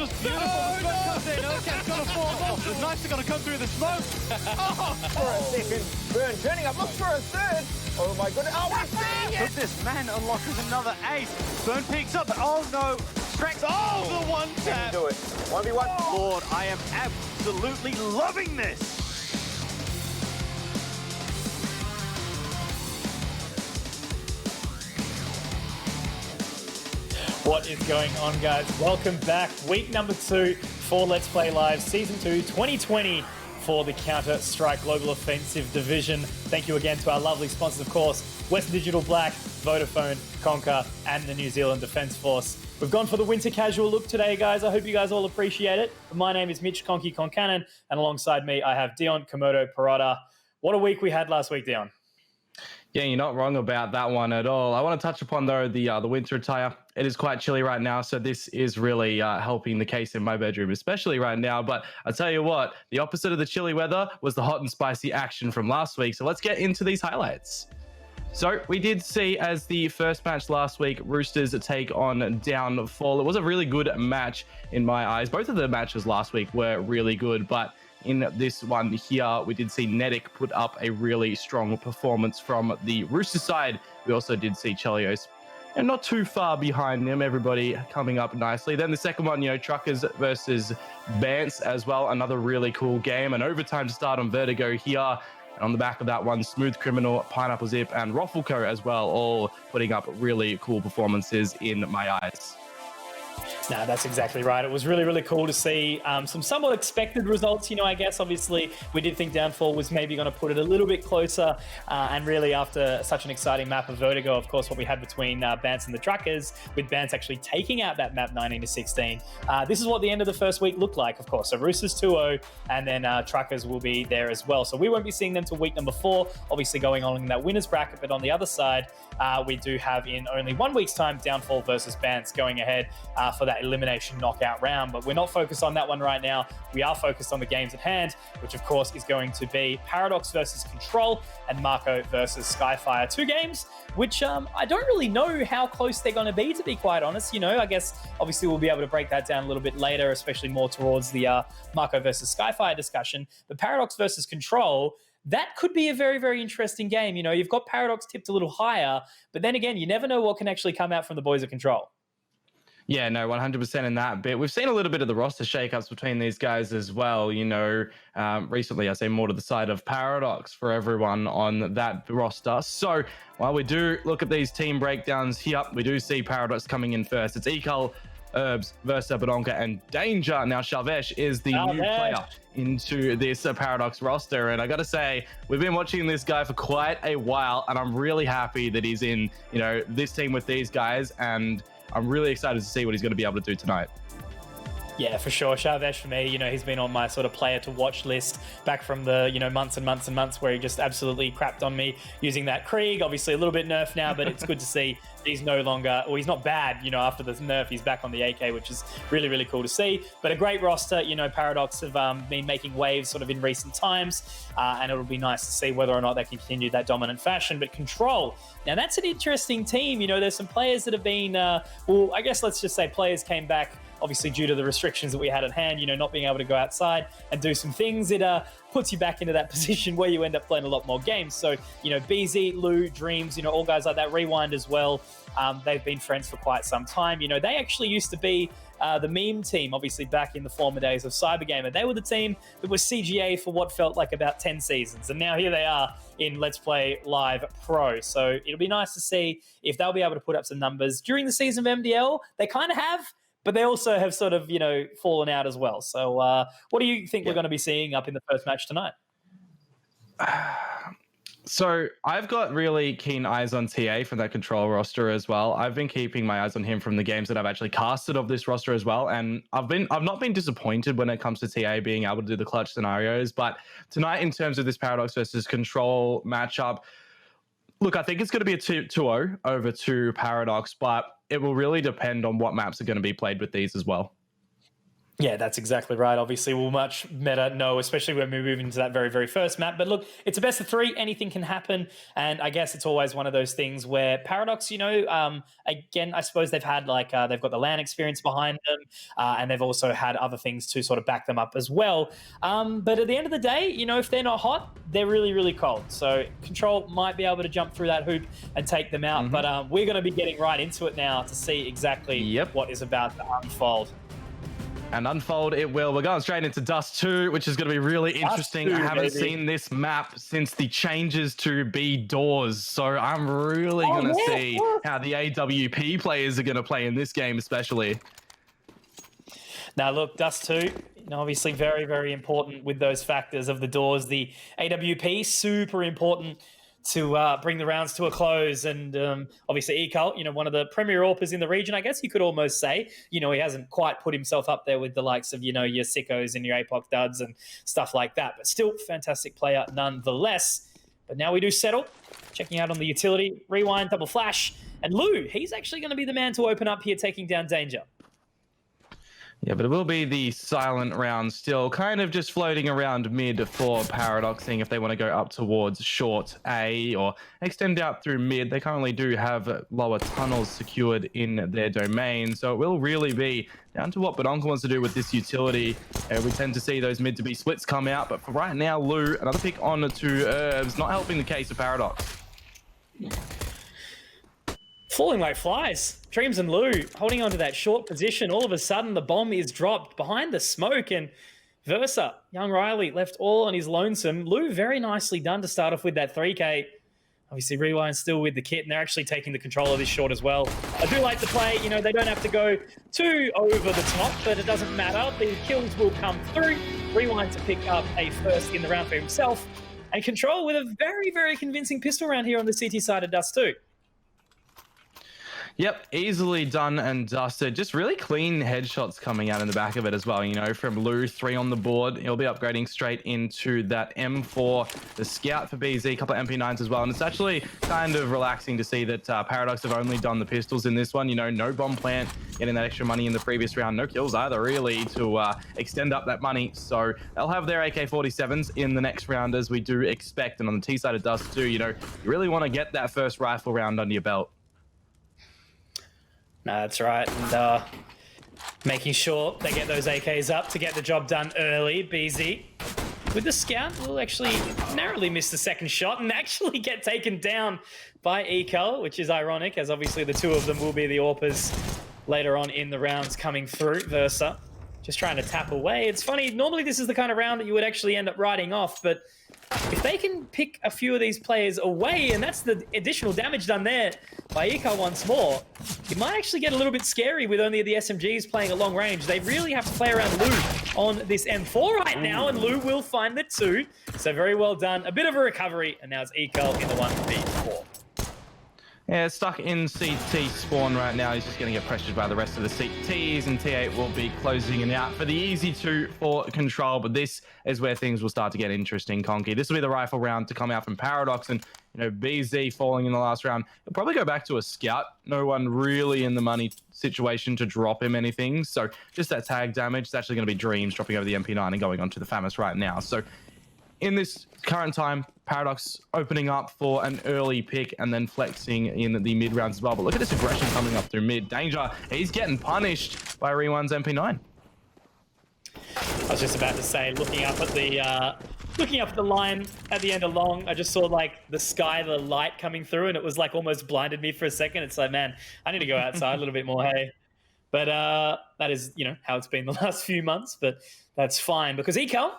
just beautiful. The smoke comes in. Elgato gonna fall off. The knives are gonna come through the smoke. For a second, Burn turning up, look for a third. Oh my goodness, oh, we're seeing Look it! this, man unlocks another ace. Burn picks up, oh no. Strax, oh, the one tap. Do it. 1v1. Lord, I am absolutely loving this. What is going on, guys? Welcome back. Week number 2 for Let's Play Live, Season 2, 2020 for the Counter-Strike Global Offensive Division. Thank you again to our lovely sponsors, of course, Western Digital Black, Vodafone, Conker, and the New Zealand Defence Force. We've gone for the winter casual look today, guys. I hope you guys all appreciate it. My name is Mitch Conky and alongside me, I have Dion Komodo Parada. What a week we had last week, Dion. Yeah, you're not wrong about that one at all. I want to touch upon, though, the winter attire. It is quite chilly right now, so this is really helping the case in my bedroom, especially right now. But I tell you what, the opposite of the chilly weather was the hot and spicy action from last week. So let's get into these highlights. So we did see, as the first match last week, Roosters take on Downfall. It was a really good match in my eyes. Both of the matches last week were really good, but in this one here, we did see Nedic put up a really strong performance from the Rooster side. We also did see Chelios and not too far behind them, everybody coming up nicely. Then the second one, Truckers versus Bants as well. Another really cool game. An overtime to start on Vertigo here. And on the back of that one, Smooth Criminal, Pineapple Zip, and Roffleco as well, all putting up really cool performances in my eyes. No, that's exactly right. It was really, really cool to see some somewhat expected results. I guess obviously we did think Downfall was maybe going to put it a little bit closer. And really, after such an exciting map of Vertigo, of course, what we had between Bants and the Truckers, with Bants actually taking out that map 19-16. This is what the end of the first week looked like, of course. So Roosters 2-0, and then Truckers will be there as well. So we won't be seeing them till week number 4, obviously going on in that winners bracket. But on the other side, we do have in only 1 week's time Downfall versus Bants going ahead for that elimination knockout round. But we're not focused on that one right now. We are focused on the games at hand, which of course is going to be Paradox versus Control and Mako versus Skyfire. 2 games which I don't really know how close they're going to be quite honest. I guess obviously we'll be able to break that down a little bit later, especially more towards the Mako versus Skyfire discussion. But Paradox versus Control, that could be a very, very interesting game. You've got Paradox tipped a little higher, but then again, you never know what can actually come out from the boys of Control. Yeah, no, 100% in that bit. We've seen a little bit of the roster shakeups between these guys as well. Recently, I say more to the side of Paradox for everyone on that roster. So while we do look at these team breakdowns here, we do see Paradox coming in first. It's Ekal, Herbs, Versa, Badonka, and Danger. Now, Shalvesh is the new player into this Paradox roster. And I got to say, we've been watching this guy for quite a while, and I'm really happy that he's in, this team with these guys. And I'm really excited to see what he's going to be able to do tonight. Yeah, for sure. Sharvesh, for me, he's been on my sort of player to watch list back from the, months and months and months where he just absolutely crapped on me using that Krieg. Obviously a little bit nerfed now, but it's good to see he's no longer, or he's not bad, after the nerf, he's back on the AK, which is really, really cool to see. But a great roster. Paradox have been making waves sort of in recent times, and it'll be nice to see whether or not they can continue that dominant fashion. But Control, now that's an interesting team. There's some players that have been, I guess let's just say players came back obviously due to the restrictions that we had at hand, not being able to go outside and do some things. It puts you back into that position where you end up playing a lot more games. So, BZ, Lou, Dreams, all guys like that, Rewind as well. They've been friends for quite some time. They actually used to be the meme team, obviously back in the former days of Cybergamer. They were the team that was CGA for what felt like about 10 seasons. And now here they are in Let's Play Live Pro. So it'll be nice to see if they'll be able to put up some numbers during the season of MDL. They kind of have, but they also have sort of, fallen out as well. So what do you think we're going to be seeing up in the first match tonight? So I've got really keen eyes on TA from that Control roster as well. I've been keeping my eyes on him from the games that I've actually casted of this roster as well. And I've not been disappointed when it comes to TA being able to do the clutch scenarios. But tonight, in terms of this Paradox versus Control matchup, look, I think it's going to be a 2-0 over to Paradox, but it will really depend on what maps are going to be played with these as well. Yeah, that's exactly right. Obviously, we'll much better know, especially when we move into that very, very first map. But look, it's a best of 3. Anything can happen. And I guess it's always one of those things where Paradox, again, I suppose they've had they've got the LAN experience behind them, and they've also had other things to sort of back them up as well. But at the end of the day, if they're not hot, they're really, really cold. So Control might be able to jump through that hoop and take them out. But we're going to be getting right into it now to see exactly what is about to unfold. And unfold it will. We're going straight into Dust 2, which is going to be really interesting. I haven't seen this map since the changes to B doors. So I'm really going to see how the AWP players are going to play in this game, especially. Now, look, Dust 2, obviously very, very important with those factors of the doors. The AWP, super important to bring the rounds to a close. And obviously Ecult, one of the premier AWPers in the region, I guess you could almost say. He hasn't quite put himself up there with the likes of, your Sickos and your APOC duds and stuff like that. But still, fantastic player nonetheless. But now we do settle. Checking out on the utility. Rewind, double flash. And Lou, he's actually going to be the man to open up here, taking down Danger. Yeah, but it will be the silent round still, kind of just floating around mid for Paradox, seeing if they want to go up towards short A or extend out through mid. They currently do have lower tunnels secured in their domain, so it will really be down to what Badonka wants to do with this utility. We tend to see those mid-to-B splits come out, but for right now, Lou, another pick on to Herbs, not helping the case of Paradox. Falling like flies. Dreams and Lou holding on to that short position. All of a sudden, the bomb is dropped behind the smoke, and Versa, young Riley, left all on his lonesome. Lou, very nicely done to start off with that 3K. Obviously, Rewind still with the kit, and they're actually taking the control of this short as well. I do like the play. They don't have to go too over the top, but it doesn't matter. The kills will come through. Rewind to pick up a first in the round for himself. And Control with a very, very convincing pistol round here on the CT side of Dust 2. Yep, easily done and dusted. Just really clean headshots coming out in the back of it as well. From Lou, 3 on the board. He'll be upgrading straight into that M4, the Scout for BZ, a couple of MP9s as well. And it's actually kind of relaxing to see that Paradox have only done the pistols in this one. No bomb plant, getting that extra money in the previous round. No kills either, really, to extend up that money. So they'll have their AK-47s in the next round, as we do expect. And on the T side of Dust too, you really want to get that first rifle round under your belt. No, that's right. And making sure they get those AKs up to get the job done early. BZ with the Scout will actually narrowly miss the second shot and actually get taken down by Ecult, which is ironic, as obviously the two of them will be the AWPers later on in the rounds coming through. Versa just trying to tap away. It's funny, normally this is the kind of round that you would actually end up writing off, but if they can pick a few of these players away, and that's the additional damage done there by Ecult once more, it might actually get a little bit scary with only the SMGs playing at long range. They really have to play around Lou on this M4 right now, and Lou will find the 2. So very well done. A bit of a recovery, and now it's Ecult in the 1v4. Yeah, stuck in CT spawn right now. He's just going to get pressured by the rest of the CTs, and T8 will be closing it out for the easy 2 for Control. But this is where things will start to get interesting, Conky. This will be the rifle round to come out from Paradox, and BZ falling in the last round. He'll probably go back to a Scout. No one really in the money situation to drop him anything. So just that tag damage. It's actually going to be Dreams dropping over the MP9 and going on to the FAMAS right now. So in this current time, Paradox opening up for an early pick and then flexing in the mid rounds as well. But look at this aggression coming up through mid. Danger, he's getting punished by Rewind's MP9. I was just about to say, looking up at the line at the end of long, I just saw the sky, the light coming through, and it was almost blinded me for a second. It's like, man, I need to go outside a little bit more, hey. But that is, how it's been the last few months, but that's fine because Ecult,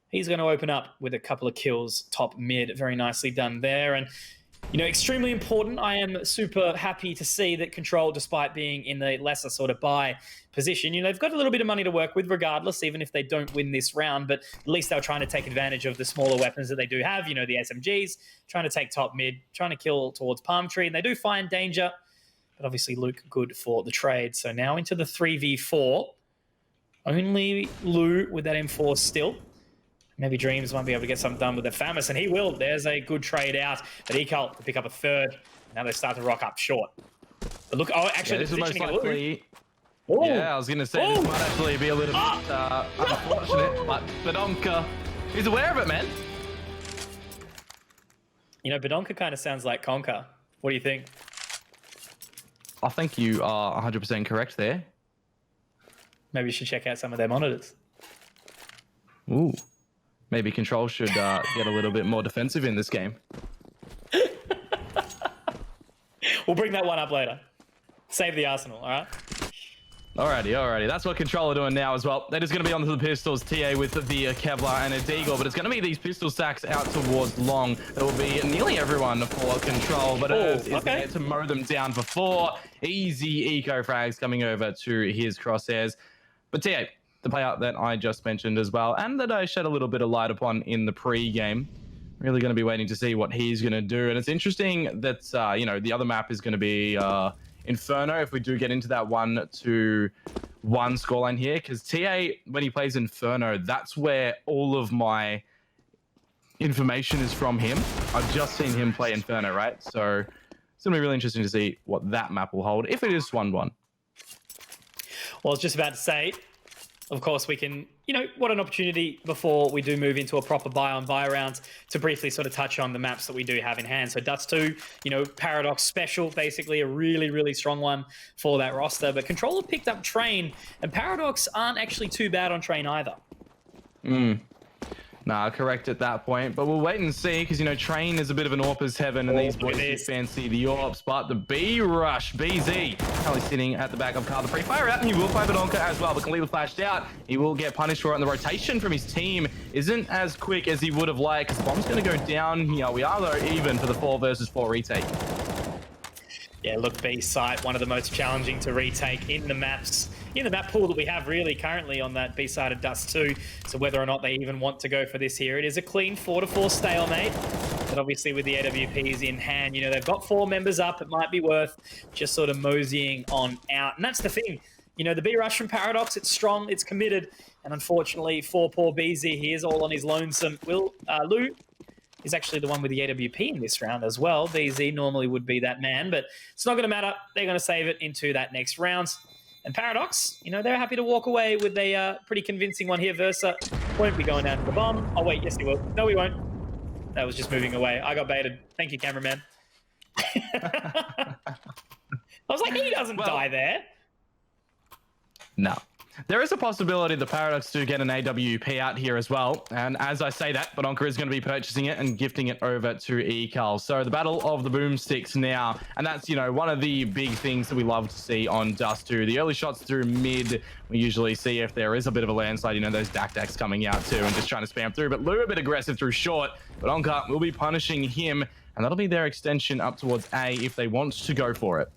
he's going to open up with a couple of kills top mid. Very nicely done there. And, extremely important. I am super happy to see that Control, despite being in the lesser sort of buy position, they've got a little bit of money to work with regardless, even if they don't win this round. But at least they're trying to take advantage of the smaller weapons that they do have, the SMGs, trying to take top mid, trying to kill towards Palm Tree. And they do find Danger, but obviously Luke good for the trade. So now into the 3v4. Only Lou with that M4 still. Maybe Dreams might be able to get something done with the FAMAS, and he will. There's a good trade out. But Ecult to pick up a third. Now they start to rock up short. But look, actually, this is most likely Yeah, I was going to say this might actually be a little bit unfortunate, but Badonka is aware of it, man. You know, Badonka kind of sounds like Conker. What do you think? I think you are 100% correct there. Maybe you should check out some of their monitors. Ooh. Maybe Control should get a little bit more defensive in this game. We'll bring that one up later. Save the Arsenal, all right? Alrighty. That's what Control are doing now as well. They're just going to be onto the pistols, TA with the Kevlar and a Deagle, but it's going to be these pistol stacks out towards long. There will be nearly everyone for Control, but is there to mow them down for 4. Easy eco frags coming over to his crosshairs. But TA, the player that I just mentioned as well, and that I shed a little bit of light upon in the pre-game, really going to be waiting to see what he's going to do. And it's interesting that, you know, the other map is going to be Inferno if we do get into that 1-1 scoreline here, because TA, when he plays Inferno, that's where all of my information is from him. I've just seen him play Inferno, right? So it's going to be really interesting to see what that map will hold, if it is 1-1. Well, I was just about to say, of course, we can, you know, what an opportunity before we do move into a proper buy-on-buy round to briefly sort of touch on the maps that we do have in hand. So Dust 2, you know, Paradox Special, basically a really, really strong one for that roster. But Controller picked up Train, and Paradox aren't actually too bad on Train either. Nah, correct at that point, but we'll wait and see, because, you know, Train is a bit of an AWP's heaven, and these boys do fancy the AWPs, but the B rush, BZ, currently sitting at the back of Carl, the pre-fire out, and he will fire Badonka as well, but Khalil flashed out. He will get punished for it, and the rotation from his team isn't as quick as he would have liked, because Bomb's going to go down here. We are, though, even for the 4 versus 4 retake. Yeah, look, B site, one of the most challenging to retake in the map pool that we have really currently on that B side of Dust 2. So whether or not they even want to go for this here, it is a clean 4-4 stalemate. But obviously with the AWPs in hand, you know, they've got 4 members up. It might be worth just sort of moseying on out. And that's the thing. You know, the B rush from Paradox, it's strong, it's committed. And unfortunately for poor BZ, he is all on his lonesome. Lou is actually the one with the AWP in this round as well. BZ normally would be that man, but it's not going to matter. They're going to save it into that next round. And Paradox, you know, they're happy to walk away with a pretty convincing one here. Versa won't be going down to the bomb. Oh, wait, yes, he will. No, he won't. That was just moving away. I got baited. Thank you, cameraman. I was like, he doesn't die there. No. There is a possibility the Paradox do get an AWP out here as well. And as I say that, Badonka is going to be purchasing it and gifting it over to Ekal. So the battle of the boomsticks now. And that's, you know, one of the big things that we love to see on Dust 2. The early shots through mid, we usually see if there is a bit of a landslide, you know, those Dak-Daks coming out too and just trying to spam through. But Lou a bit aggressive through short. Badonka will be punishing him. And that'll be their extension up towards A if they want to go for it.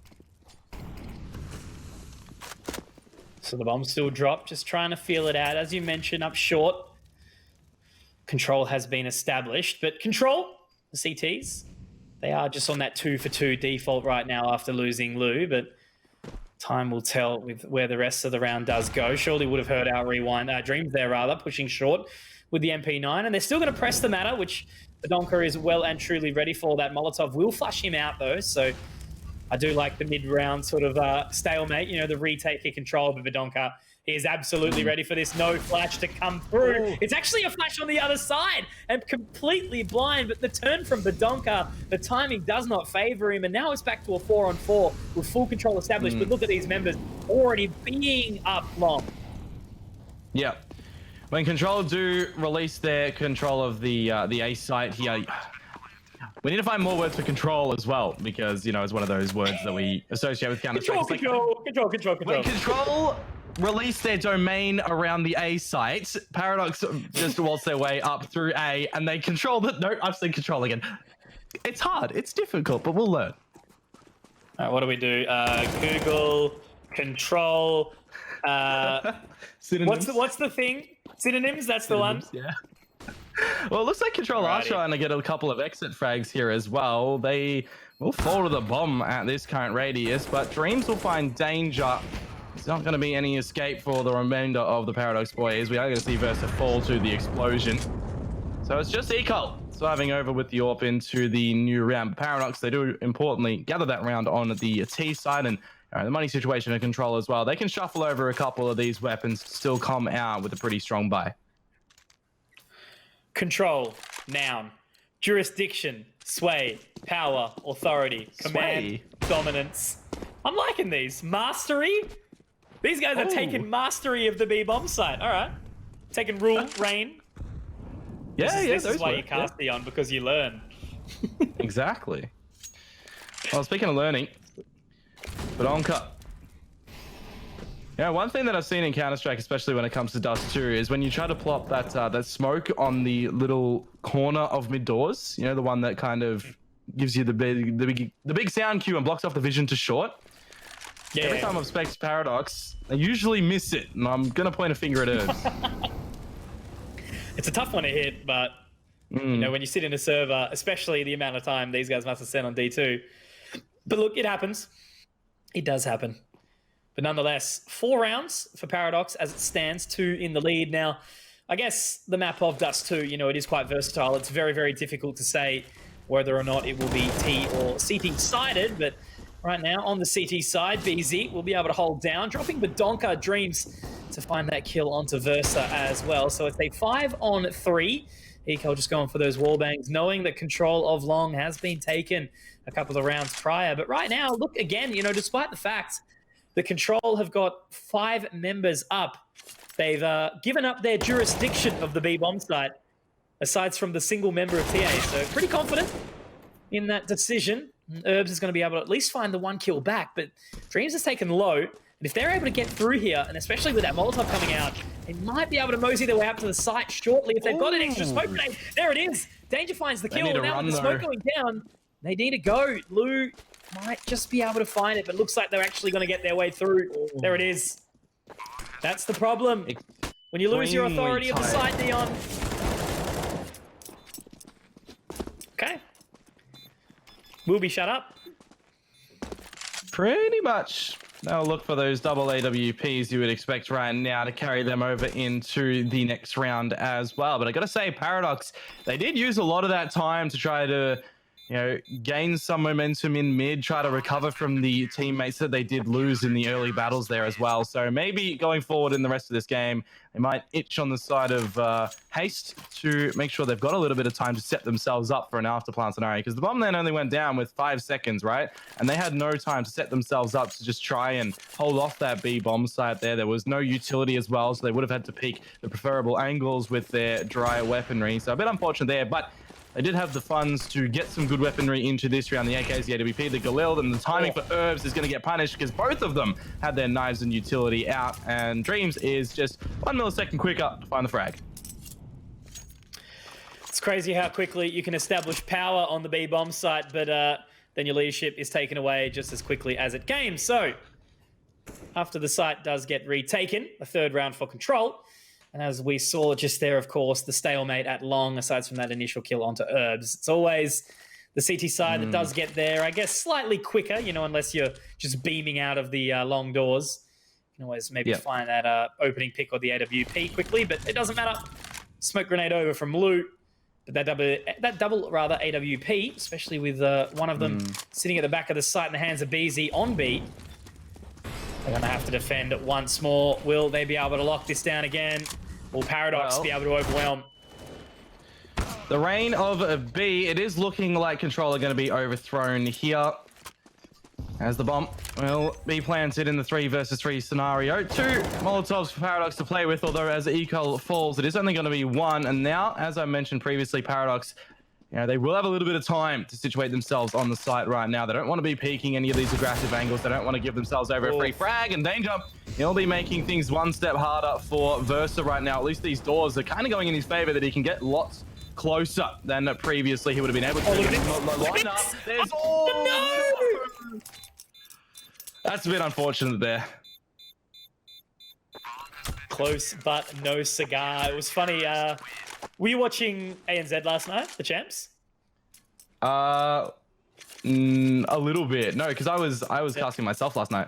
So the bomb still dropped, just trying to feel it out. As you mentioned, up short, control has been established. But control, the CTs, they are just on that 2-for-2 default right now after losing Lou. But time will tell with where the rest of the round does go. Surely would have heard our dreams there, rather, pushing short with the MP9. And they're still going to press the matter, which Badonka is well and truly ready for. That Molotov will flush him out, though. So I do like the mid-round sort of stalemate, you know, the retake of control. But Badonka, he is absolutely ready for this no flash to come through. Ooh. It's actually a flash on the other side and completely blind. But the turn from Badonka, the timing does not favor him. And now it's back to a 4-on-4 with full control established. But look at these members already being up long. Yeah. When Control do release their control of the A site here, we need to find more words for control as well, because, you know, it's one of those words that we associate with Counter-Strike. Control. When Control release their domain around the A site, Paradox just waltz their way up through A, and they control the... No, I've said control again. It's hard. It's difficult, but we'll learn. All right, what do we do? Google, control... what's the thing? Synonyms? That's the one? Yeah. Well, it looks like Control are trying to get a couple of exit frags here as well. They will fall to the bomb at this current radius, but Dreams will find danger. It's not going to be any escape for the remainder of the Paradox boys. We are going to see Versa fall to the explosion. So it's just Ecol surviving over with the AWP into the new round. Paradox, they do importantly gather that round on the T side, and All right, the money situation and control as well. They can shuffle over a couple of these weapons, still come out with a pretty strong buy. Control, noun. Jurisdiction, sway, power, authority, command, dominance. I'm liking these. Mastery. These guys are taking mastery of the B-bomb site. All right. Taking rule, reign. This is why you cast Dion, because you learn. Exactly. Well, speaking of learning, Badonka. Yeah, one thing that I've seen in Counter-Strike, especially when it comes to Dust 2, is when you try to plop that smoke on the little corner of mid doors, you know, the one that kind of gives you the big sound cue and blocks off the vision to short. Yeah. Every time I've spec'd Paradox, I usually miss it, and I'm gonna point a finger at Herbs. It's a tough one to hit, but you know, when you sit in a server, especially the amount of time these guys must have spent on D2. But look, it happens. It does happen. But nonetheless, 4 rounds for Paradox as it stands, 2 in the lead. Now, I guess the map of Dust 2, you know, it is quite versatile. It's very, very difficult to say whether or not it will be T or CT sided, but right now on the CT side, BZ will be able to hold down, dropping Badonka Dreams to find that kill onto Versa as well. So it's a 5-on-3. Eco just going for those wall bangs, knowing that control of Long has been taken a couple of rounds prior. But right now, look again, you know, despite the fact the Control have got 5 members up, they've given up their jurisdiction of the B-bomb site, aside from the single member of TA. So pretty confident in that decision. Herbs is going to be able to at least find the 1 kill back, but Dreams has taken low. And if they're able to get through here, and especially with that Molotov coming out, they might be able to mosey their way up to the site shortly if they've got an extra smoke grenade. There it is. Danger finds the kill. And now with the smoke going down, they need to go. Lou might just be able to find it, but looks like they're actually going to get their way through. There it is. That's the problem. When you lose your authority of the site, Dion. Okay. We'll be shut up. Pretty much. They'll look for those double AWPs you would expect right now to carry them over into the next round as well. But I got to say, Paradox, they did use a lot of that time to try to, you know, gain some momentum in mid, try to recover from the teammates that they did lose in the early battles there as well. So maybe going forward in the rest of this game, they might itch on the side of haste to make sure they've got a little bit of time to set themselves up for an after-plant scenario, because the bomb then only went down with 5 seconds, right? And they had no time to set themselves up to just try and hold off that B bomb site there. There was no utility as well, so they would have had to pick the preferable angles with their dry weaponry. So a bit unfortunate there, but they did have the funds to get some good weaponry into this round. The AKs, the AWP, the Galil, and the timing for Herbs is going to get punished because both of them had their knives and utility out. And Dreams is just 1 millisecond quicker to find the frag. It's crazy how quickly you can establish power on the B-bomb site, but then your leadership is taken away just as quickly as it came. So after the site does get retaken, a 3rd round for Control. And as we saw just there, of course, the stalemate at Long, aside from that initial kill onto Herbs. It's always the CT side that does get there, I guess, slightly quicker, you know, unless you're just beaming out of the long doors. You can always maybe find that opening pick or the AWP quickly, but it doesn't matter. Smoke grenade over from Loot. But that double AWP, especially with one of them sitting at the back of the site in the hands of BZ on B. They're going to have to defend it once more. Will they be able to lock this down again? Will Paradox be able to overwhelm? The reign of B, it is looking like Control are going to be overthrown here, as the bomb will be planted in the 3 versus 3 scenario. 2 Molotovs for Paradox to play with, although as Eco falls, it is only going to be 1. And now, as I mentioned previously, Paradox, you know, they will have a little bit of time to situate themselves on the site right now. They don't want to be peeking any of these aggressive angles. They don't want to give themselves over a free frag, and Danger, he'll be making things 1 step harder for Versa right now. At least these doors are kind of going in his favor, that he can get lots closer than previously he would have been able to. Line up. There's no! That's a bit unfortunate there. Close, but no cigar. It was funny. Were you watching ANZ last night, the champs? A little bit. No, because I was casting myself last night.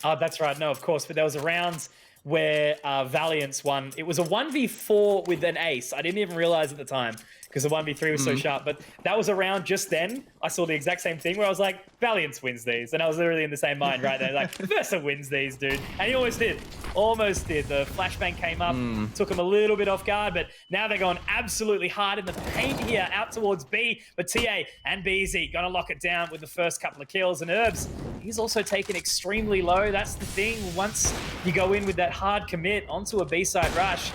Oh, that's right. No, of course. But there was a round where Valiance won. It was a 1v4 with an ace. I didn't even realize at the time. because the 1v3 was so sharp. But that was around just then. I saw the exact same thing where I was like, Valiance wins these. And I was literally in the same mind right there. Like, Versa wins these, dude. And he almost did. Almost did. The flashbang came up, took him a little bit off guard, but now they're going absolutely hard in the paint here out towards B. But TA and BZ going to lock it down with the first couple of kills. And Herbs, he's also taken extremely low. That's the thing. Once you go in with that hard commit onto a B-side rush,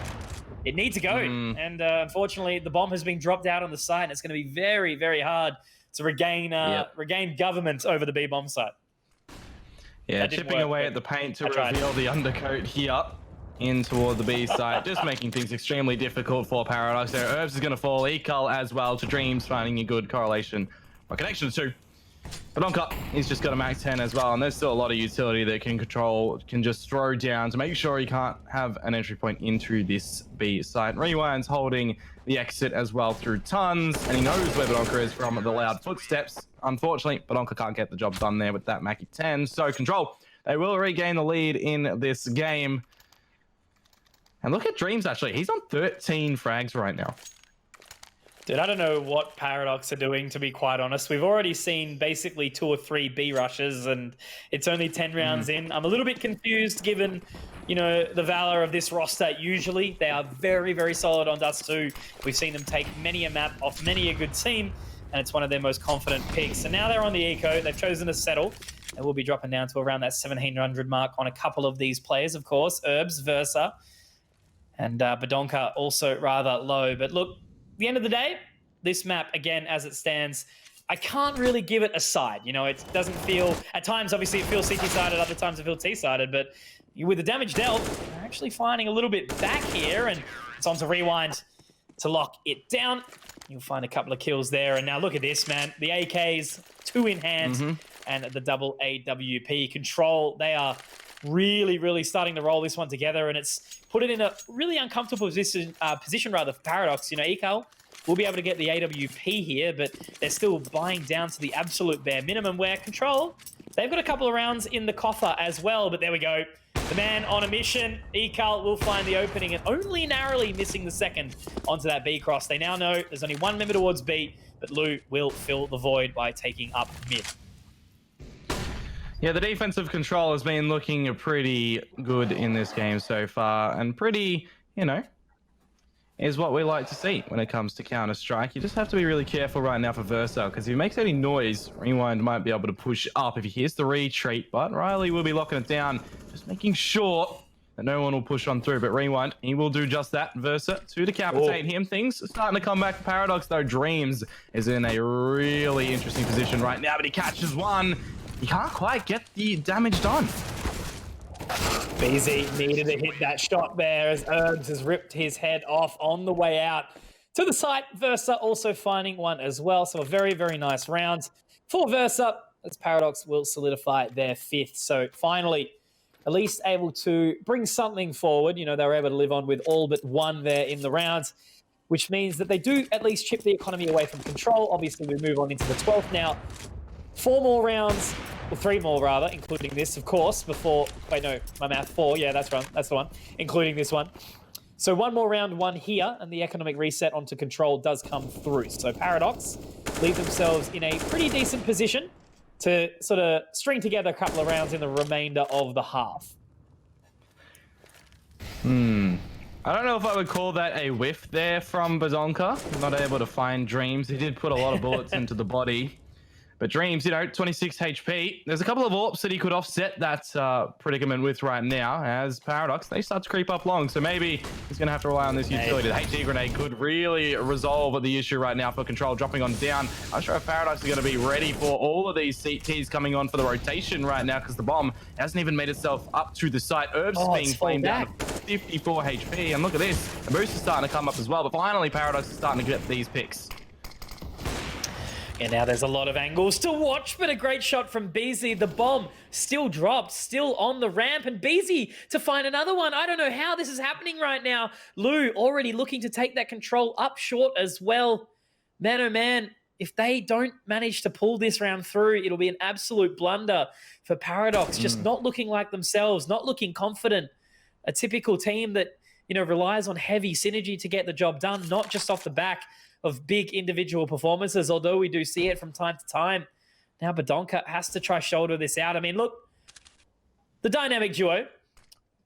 it needs to go. And unfortunately, the bomb has been dropped out on the site, and it's going to be very, very hard to regain regain government over the B-bomb site. Yeah, chipping away at the paint to reveal the undercoat here in toward the B side, just making things extremely difficult for Paradox there. Herbs is going to fall, Ecal as well, to Dreams finding a good correlation or connection to. But Onka, he's just got a max 10 as well, and there's still a lot of utility that can just throw down to make sure he can't have an entry point into this B site. Rewind's holding the exit as well through tons, and he knows where Badonka is from the loud footsteps. Unfortunately, Badonka can't get the job done there with that Mackie 10. So Control, they will regain the lead in this game. And look at Dreams, actually. He's on 13 frags right now. Dude, I don't know what Paradox are doing, to be quite honest. We've already seen basically 2 or 3 B rushes, and it's only 10 rounds in. I'm a little bit confused given, you know, the valor of this roster. Usually, they are very, very solid on Dust 2. We've seen them take many a map off many a good team, and it's one of their most confident picks. And now they're on the eco. They've chosen to settle. They will be dropping down to around that 1700 mark on a couple of these players, of course. Herbs, Versa, and Badonka also rather low. But look, at the end of the day, this map, again, as it stands, I can't really give it a side. You know, it doesn't feel... At times, obviously, it feels CT-sided. Other times, it feels T-sided. But with the damage dealt, they're actually finding a little bit back here. And it's on to Rewind to lock it down. You'll find a couple of kills there. And now look at this, man. The AKs, 2 in hand, and the double AWP. Control, they are really, really starting to roll this one together. And it's put it in a really uncomfortable position rather, for Paradox. You know, Ecal will be able to get the AWP here, but they're still buying down to the absolute bare minimum, where Control, they've got a couple of rounds in the coffer as well. But there we go. The man on a mission. Ecal will find the opening and only narrowly missing the second onto that B cross. They now know there's only one member towards B, but Lou will fill the void by taking up mid. Yeah, the defensive Control has been looking pretty good in this game so far, and pretty, you know, is what we like to see when it comes to Counter-Strike. You just have to be really careful right now for Versa, because if he makes any noise, Rewind might be able to push up if he hears the retreat, but Riley will be locking it down, just making sure that no one will push on through. But Rewind, he will do just that. Versa to decapitate him. Things are starting to come back for Paradox, though. Dreams is in a really interesting position right now, but he catches one. He can't quite get the damage done. BZ needed to hit that shot there as Herbs has ripped his head off on the way out to the site. Versa also finding one as well. So a very, very nice round for Versa, as Paradox will solidify their 5th. So finally, at least able to bring something forward. You know, they were able to live on with all but one there in the round, which means that they do at least chip the economy away from Control. Obviously, we move on into the 12th now. 4 more rounds, or 3 more rather, including this, of course, before... Wait, no, my math, 4. Yeah, that's right. That's the one, including this one. So 1 more round, 1 here, and the economic reset onto Control does come through. So Paradox leave themselves in a pretty decent position to sort of string together a couple of rounds in the remainder of the half. I don't know if I would call that a whiff there from Badonka. Not able to find Dreams. He did put a lot of bullets into the body. But Dreams, you know, 26 HP. There's a couple of AWPs that he could offset that predicament with right now. As Paradox, they start to creep up long. So maybe he's going to have to rely on this utility. The HG grenade could really resolve the issue right now for Control, dropping on down. I'm not sure if Paradox is going to be ready for all of these CTs coming on for the rotation right now, because the bomb hasn't even made itself up to the site. Herbs being flamed down to 54 HP. And look at this. The boost is starting to come up as well. But finally, Paradox is starting to get these picks. And now there's a lot of angles to watch, but a great shot from BZ. The bomb still dropped, still on the ramp, and BZ to find another one. I don't know how this is happening right now. Lou already looking to take that Control up short as well. Man, oh man, if they don't manage to pull this round through, it'll be an absolute blunder for Paradox. Just not looking like themselves, not looking confident. A typical team that, you know, relies on heavy synergy to get the job done, not just off the back of big individual performances, although we do see it from time to time. Now Badonka has to try shoulder this out. I mean, look, the dynamic duo,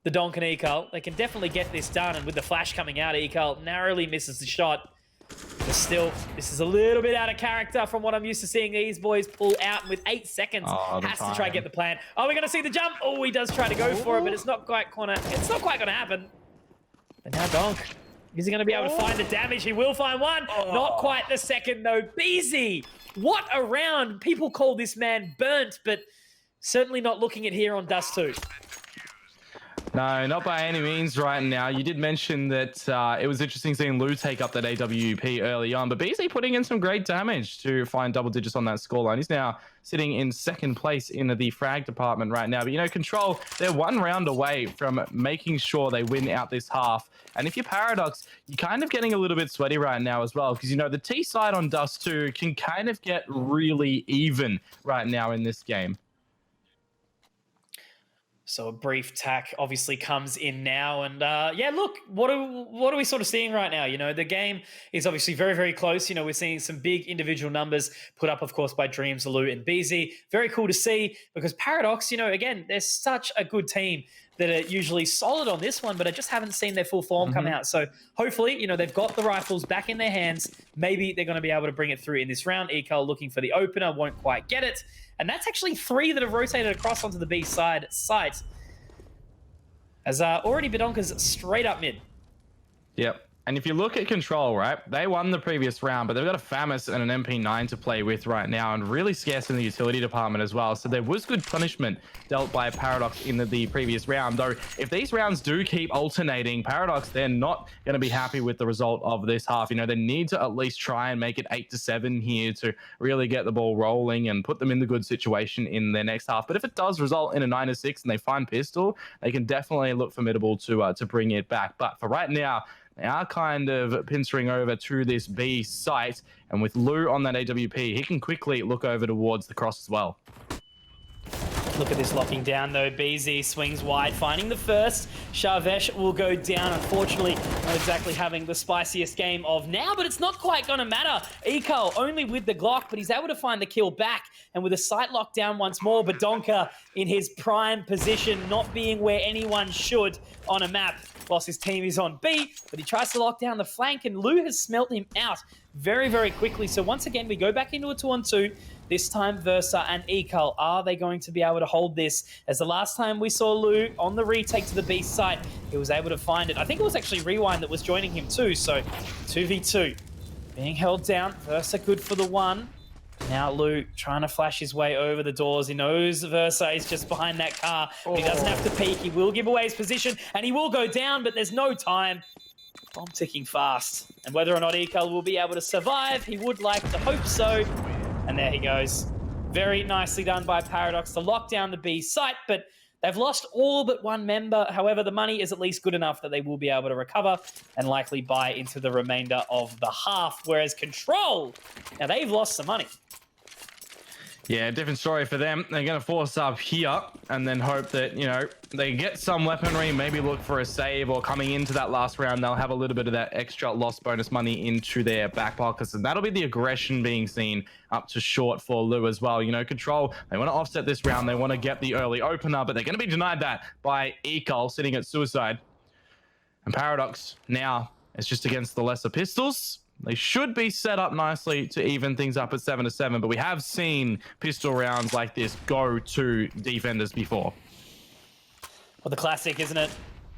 the Donk and Ekal, they can definitely get this done. And with the flash coming out, Ekal narrowly misses the shot. But still, this is a little bit out of character from what I'm used to seeing these boys pull out. And with 8 seconds, has to try to get the plan. Oh, we're going to see the jump. Oh, he does try to go for it, but it's not quite going to happen. But now Donk, is he going to be able to find the damage? He will find one. Not quite the second, though. Beezy, what a round. People call this man burnt, but certainly not looking at here on Dust 2. No, not by any means right now. You did mention that it was interesting seeing Lou take up that AWP early on, but BZ putting in some great damage to find double digits on that scoreline. He's now sitting in second place in the frag department right now. But, you know, Control, they're one round away from making sure they win out this half. And if you're Paradox, you're kind of getting a little bit sweaty right now as well, because, you know, the T side on Dust 2 can kind of get really even right now in this game. So a brief tack obviously comes in now. And yeah, look, what are we sort of seeing right now? You know, the game is obviously very, very close. You know, we're seeing some big individual numbers put up, of course, by Dreams, Lou, and BZ. Very cool to see because Paradox, you know, again, they're such a good team that are usually solid on this one, but I just haven't seen their full form come out. So hopefully, you know, they've got the rifles back in their hands. Maybe they're going to be able to bring it through in this round. Ekal looking for the opener, won't quite get it. And that's actually 3 that have rotated across onto the B side site. As already Badonka's straight up mid. Yep. And if you look at Control, right, they won the previous round, but they've got a FAMAS and an MP9 to play with right now, and really scarce in the utility department as well. So there was good punishment dealt by Paradox in the previous round. Though, if these rounds do keep alternating, Paradox, they're not going to be happy with the result of this half. You know, they need to at least try and make it 8-7 here to really get the ball rolling and put them in the good situation in their next half. But if it does result in a 9-6 and they find Pistol, they can definitely look formidable to bring it back. But for right now, they are kind of pincering over to this B site, and with Lou on that AWP, he can quickly look over towards the cross as well. Look at this locking down though. BZ swings wide, finding the first. Shavesh will go down. Unfortunately, not exactly having the spiciest game of now, but it's not quite going to matter. Ekal only with the Glock, but he's able to find the kill back. And with a sight locked down once more, Badonka in his prime position, not being where anyone should on a map, whilst his team is on B, but he tries to lock down the flank, and Lou has smelt him out very, very quickly. So once again, we go back into a 2-on-2. This time, Versa and Ekal, are they going to be able to hold this? As the last time we saw Lou on the retake to the B site, he was able to find it. I think it was actually Rewind that was joining him too. So 2v2 being held down. Versa good for the 1. Now Lou trying to flash his way over the doors. He knows Versa is just behind that car, but he doesn't have to peek. He will give away his position, and he will go down, but there's no time. Bomb ticking fast. And whether or not Ekal will be able to survive, he would like to hope so. And there he goes. Very nicely done by Paradox to lock down the B site, but they've lost all but one member. However, the money is at least good enough that they will be able to recover and likely buy into the remainder of the half. Whereas Control, now they've lost some money. Yeah, different story for them. They're going to force up here and then hope that, you know, they get some weaponry, maybe look for a save, or coming into that last round, they'll have a little bit of that extra loss bonus money into their back pockets. And that'll be the aggression being seen up to short for Lou as well. You know, Control, they want to offset this round. They want to get the early opener, but they're going to be denied that by Ekal sitting at Suicide. And Paradox now is just against the lesser pistols. They should be set up nicely to even things up at 7-7, but we have seen pistol rounds like this go to defenders before. Well, the classic, isn't it?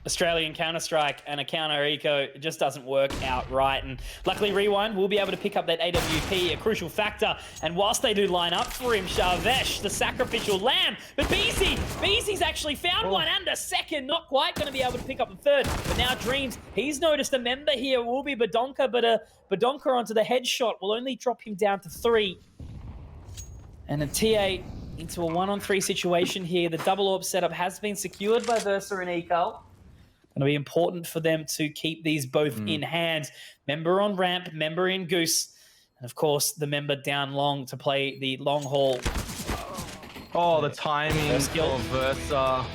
Australian Counter-Strike and a counter eco, it just doesn't work out right. And luckily, Rewind will be able to pick up that AWP, a crucial factor. And whilst they do line up for him, Shavesh, the sacrificial lamb. But BZ's actually found one and a second, not quite going to be able to pick up the third. But now Dreams, he's noticed a member here will be Badonka, but Badonka onto the headshot will only drop him down to 3. And a TA into a 1-on-3 situation here. The double orb setup has been secured by Versa and Ekal. Going to be important for them to keep these both in hand. Member on ramp, member in Goose, and of course the member down long to play the long haul. Oh, the timing of Versa.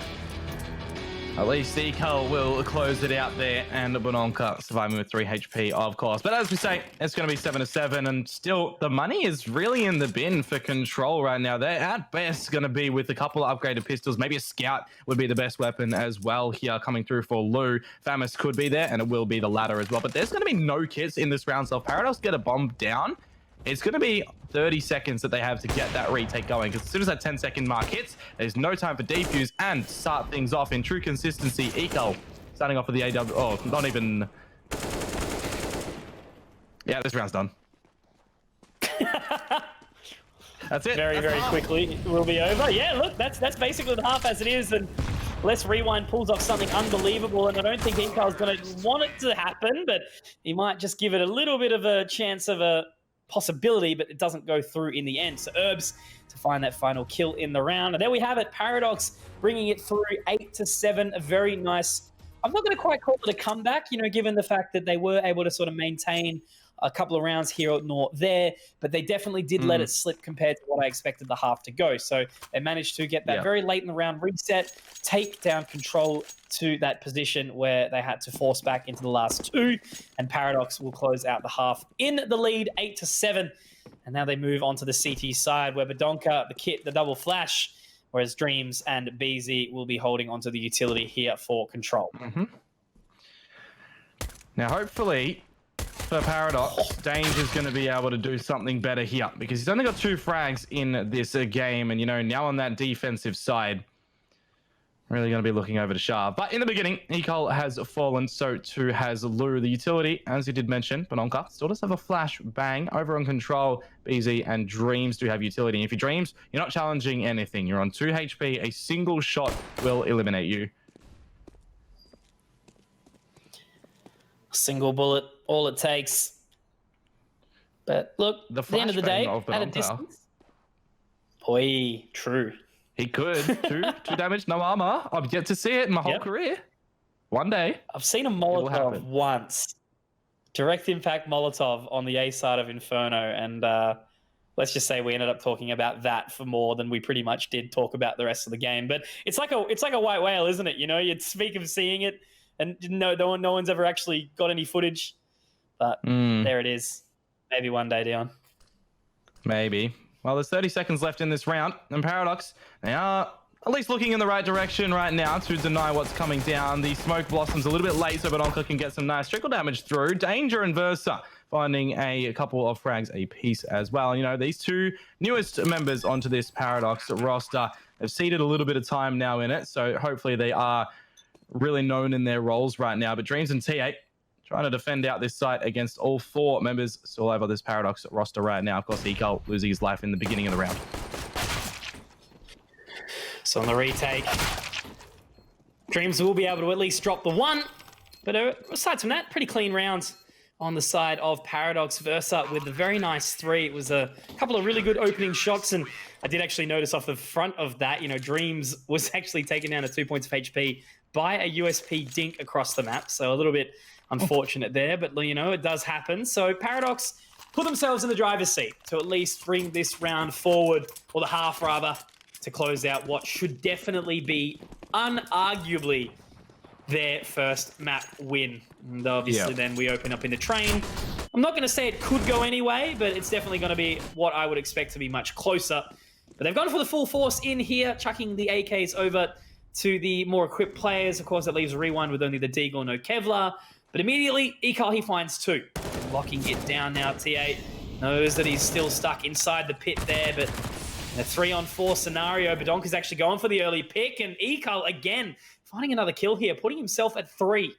At least Eco will close it out there, and Bononka surviving with 3 HP, of course. But as we say, it's going to be 7-7, and still the money is really in the bin for Control right now. They're at best going to be with a couple of upgraded pistols. Maybe a Scout would be the best weapon as well here coming through for Lou. Famus could be there, and it will be the latter as well. But there's going to be no kits in this round, so if Paradox get a bomb down, it's going to be 30 seconds that they have to get that retake going, because as soon as that 10-second mark hits, there's no time for defuse and start things off in true consistency. Eco starting off with the AW. Oh, not even. Yeah, this round's done. That's it. Very quickly it will be over. Yeah, look, that's basically the half as it is, and Let's Rewind pulls off something unbelievable, and I don't think Eco's going to want it to happen, but he might just give it a little bit of a chance of a possibility, but it doesn't go through in the end. So Herbs to find that final kill in the round. And there we have it. Paradox bringing it through 8-7. A very nice, I'm not going to quite call it a comeback, you know, given the fact that they were able to sort of maintain a couple of rounds here or there, but they definitely did let it slip compared to what I expected the half to go. So they managed to get that very late in the round reset, take down Control to that position where they had to force back into the last 2, and Paradox will close out the half in the lead, 8-7. And now they move on to the CT side where Badonka, the kit, the double flash, whereas Dreams and BZ will be holding onto the utility here for Control. Now, hopefully, for Paradox, Danger's going to be able to do something better here, because he's only got 2 frags in this game, and, you know, now on that defensive side, really going to be looking over to Shah. But in the beginning, Ecol has fallen, so too has Lou. The utility, as you did mention, Bononka still does have a flash bang over on Control. BZ and Dreams do have utility. And if you Dreams, you're not challenging anything. You're on 2 HP. A single shot will eliminate you. Single bullet, all it takes. But look, at the end of the day, at a distance. Boy, true. He could. Two damage, no armor. I've yet to see it in my whole career. One day. I've seen a Molotov once. Direct impact Molotov on the A side of Inferno. And let's just say we ended up talking about that for more than we pretty much did talk about the rest of the game. But it's like a white whale, isn't it? You know, you'd speak of seeing it, and no one's ever actually got any footage. But there it is. Maybe one day, Dion. Maybe. Well, there's 30 seconds left in this round, and Paradox, they are at least looking in the right direction right now to deny what's coming down. The smoke blossoms a little bit late, so Bononka can get some nice trickle damage through. Danger and Versa finding a couple of frags a piece as well. You know, these 2 newest members onto this Paradox roster have ceded a little bit of time now in it, so hopefully they are really known in their roles right now. But Dreams and T8 trying to defend out this site against all 4 members still over this Paradox roster right now. Of course, Eco losing his life in the beginning of the round. So on the retake, Dreams will be able to at least drop the 1. But aside from that, pretty clean rounds on the side of Paradox. Versa with a very nice 3. It was a couple of really good opening shots, and I did actually notice off the front of that, you know, Dreams was actually taken down to 2 points of HP by a USP dink across the map. So a little bit unfortunate there, but, you know, it does happen. So Paradox put themselves in the driver's seat to at least bring this round forward, or the half rather, to close out what should definitely be unarguably their first map win. And obviously then we open up in the train. I'm not going to say it could go anyway, but it's definitely going to be what I would expect to be much closer. But they've gone for the full force in here, chucking the AKs over to the more equipped players. Of course, that leaves Rewind with only the Deagle, no Kevlar. But immediately, Ecal, he finds 2. Locking it down now, T8 knows that he's still stuck inside the pit there, but in a 3-on-4 scenario, Badonka's actually going for the early pick, and Ecal, again, finding another kill here, putting himself at 3.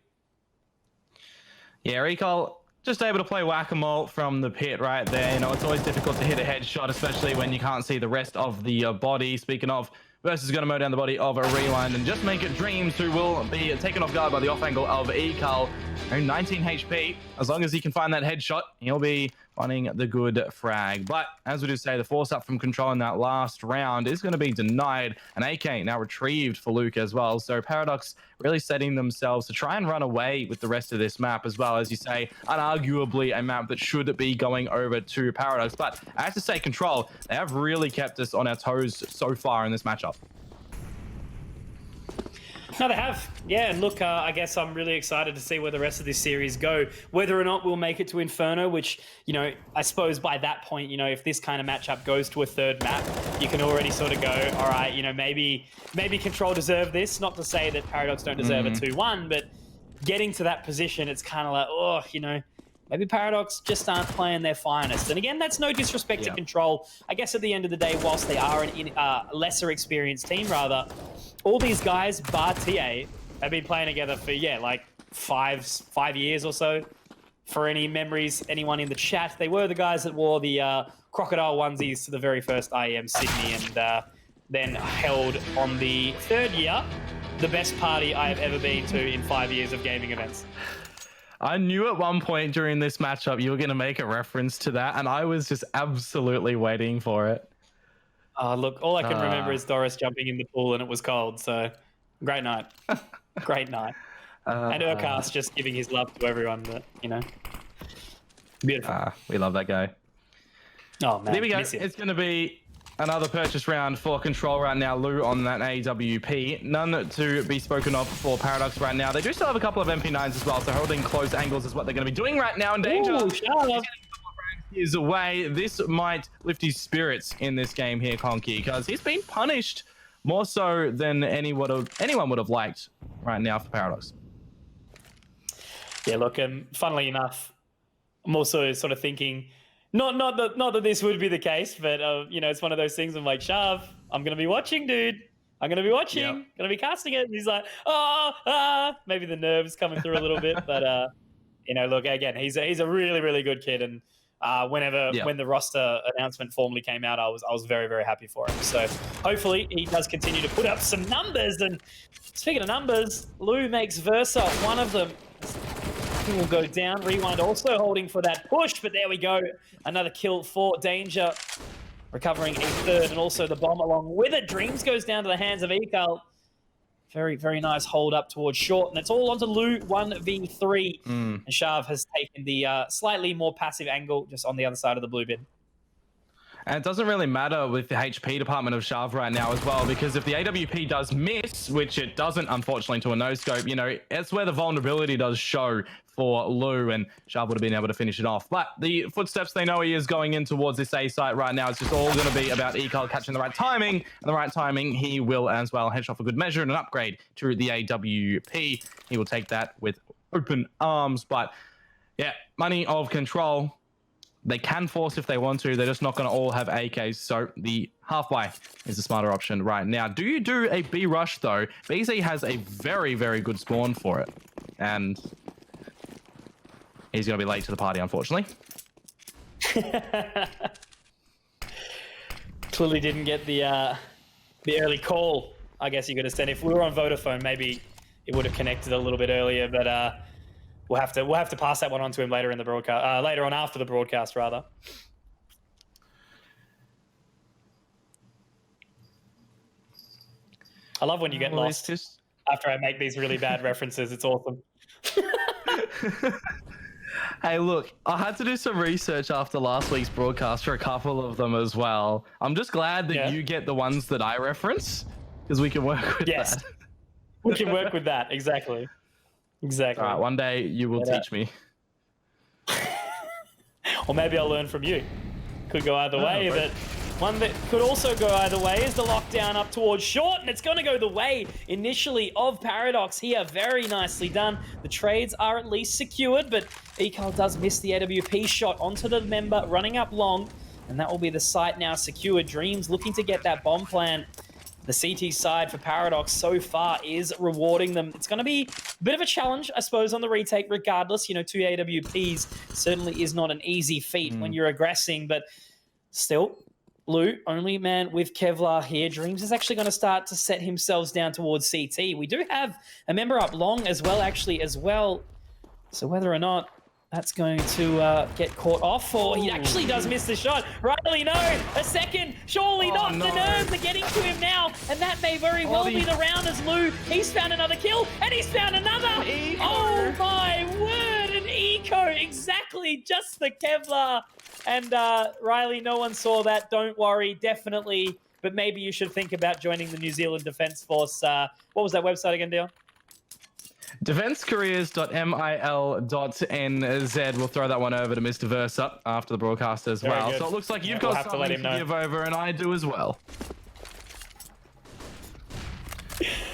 Yeah, Ecal just able to play whack-a-mole from the pit right there. You know, it's always difficult to hit a headshot, especially when you can't see the rest of the body. Speaking of, Versus going to mow down the body of a Rewind and just make it Dreams, who will be taken off guard by the off angle of Ecal. 19 HP. As long as he can find that headshot, he'll be finding the good frag. But as we just say, the force up from Control in that last round is going to be denied. An AK now retrieved for Luke as well. So Paradox really setting themselves to try and run away with the rest of this map as well. As you say, unarguably a map that should be going over to Paradox. But I have to say, Control, they have really kept us on our toes so far in this matchup. No, they have. Yeah, and look, I guess I'm really excited to see where the rest of this series go. Whether or not we'll make it to Inferno, which, you know, I suppose by that point, you know, if this kind of matchup goes to a third map, you can already sort of go, all right, you know, maybe Control deserve this. Not to say that Paradox don't deserve a 2-1, but getting to that position, it's kind of like, oh, you know, maybe Paradox just aren't playing their finest. And again, that's no disrespect to Control. I guess at the end of the day, whilst they are a lesser experienced team, rather, all these guys, bar TA, have been playing together for, like 5 years or so. For any memories, anyone in the chat, they were the guys that wore the crocodile onesies to the very first IEM Sydney, and then held on the third year the best party I have ever been to in 5 years of gaming events. I knew at one point during this matchup you were going to make a reference to that, and I was just absolutely waiting for it. Look, all I can remember is Doris jumping in the pool and it was cold, so great night. Great night. And Urkas just giving his love to everyone, but, you know, beautiful. We love that guy. Oh, man. There we go. It's going to be another purchase round for Control right now. Lou on that AWP. None to be spoken of for Paradox right now. They do still have a couple of MP9s as well, so holding close angles is what they're going to be doing right now. In danger. Is away. This might lift his spirits in this game here, Conky, because he's been punished more so than anyone would have liked right now for Paradox. Yeah, look, funnily enough, I'm also sort of thinking, not that this would be the case, but you know, it's one of those things. I'm like, Shav, I'm gonna be watching, dude. I'm gonna be watching. Gonna be casting it. And he's like, maybe the nerves coming through a little bit, but you know, look, again, he's a really, really good kid, and when the roster announcement formally came out, I was very, very happy for him. So hopefully he does continue to put up some numbers. And speaking of numbers, Lou makes Versa one of them. He will go down. Rewind also holding for that push, but there we go. Another kill for Danger, recovering a third, and also the bomb along with it. Dreams goes down to the hands of Ekal. Very, very nice hold up towards short, and it's all onto Lou 1v3. And Shav has taken the slightly more passive angle just on the other side of the blue bin. And it doesn't really matter with the HP department of Shav right now as well, because if the AWP does miss, which it doesn't, unfortunately, to a no-scope, you know, that's where the vulnerability does show for Lou, and Shav would have been able to finish it off. But the footsteps they know he is going in towards this A site right now. It's just all going to be about Ekal catching the right timing, and the right timing he will as well headshot for good measure and an upgrade to the AWP. He will take that with open arms. But yeah, money of Control. They can force if they want to. They're just not going to all have AKs. So the half-buy is the smarter option right now. Do you do a B rush, though? BZ has a very, very good spawn for it. And he's going to be late to the party, unfortunately. Clearly didn't get the early call, I guess you could have said. If we were on Vodafone, maybe it would have connected a little bit earlier, but we'll have to pass that one on to him later in the broadcast, later on after the broadcast, rather. I love when you get lost after I make these really bad references. It's awesome. Hey, look, I had to do some research after last week's broadcast for a couple of them as well. I'm just glad that you get the ones that I reference, because we can work with that. We can work with that, exactly. Exactly. All right, one day you will teach me. Or maybe I'll learn from you. Could go either way, but one that could also go either way is the lockdown up towards short, and it's going to go the way initially of Paradox here. Very nicely done. The trades are at least secured, but Ekal does miss the AWP shot onto the member running up long, and that will be the site now secured. Dreams looking to get that bomb plan. The CT side for Paradox so far is rewarding them. It's going to be a bit of a challenge, I suppose, on the retake regardless. You know, 2 AWPs certainly is not an easy feat when you're aggressing, but still, Lou, only man with Kevlar here. Dreams is actually going to start to set himself down towards CT. We do have a member up long as well. So whether or not that's going to get caught off, or he actually does miss the shot. Riley, no, a second, surely not. No. The nerves are getting to him now, and that may very well be the round as Lou, he's found another kill, and he's found another. Oh my word, an eco, exactly, just the Kevlar. And Riley, no one saw that, don't worry, definitely but maybe you should think about joining the New Zealand Defence Force. What was that website again, Dion? defensecareers.mil.nz. We'll throw that one over to Mr. Versa after the broadcast as Very well. good. So it looks like you've we'll got have to something let him to know. give over, and I do as well.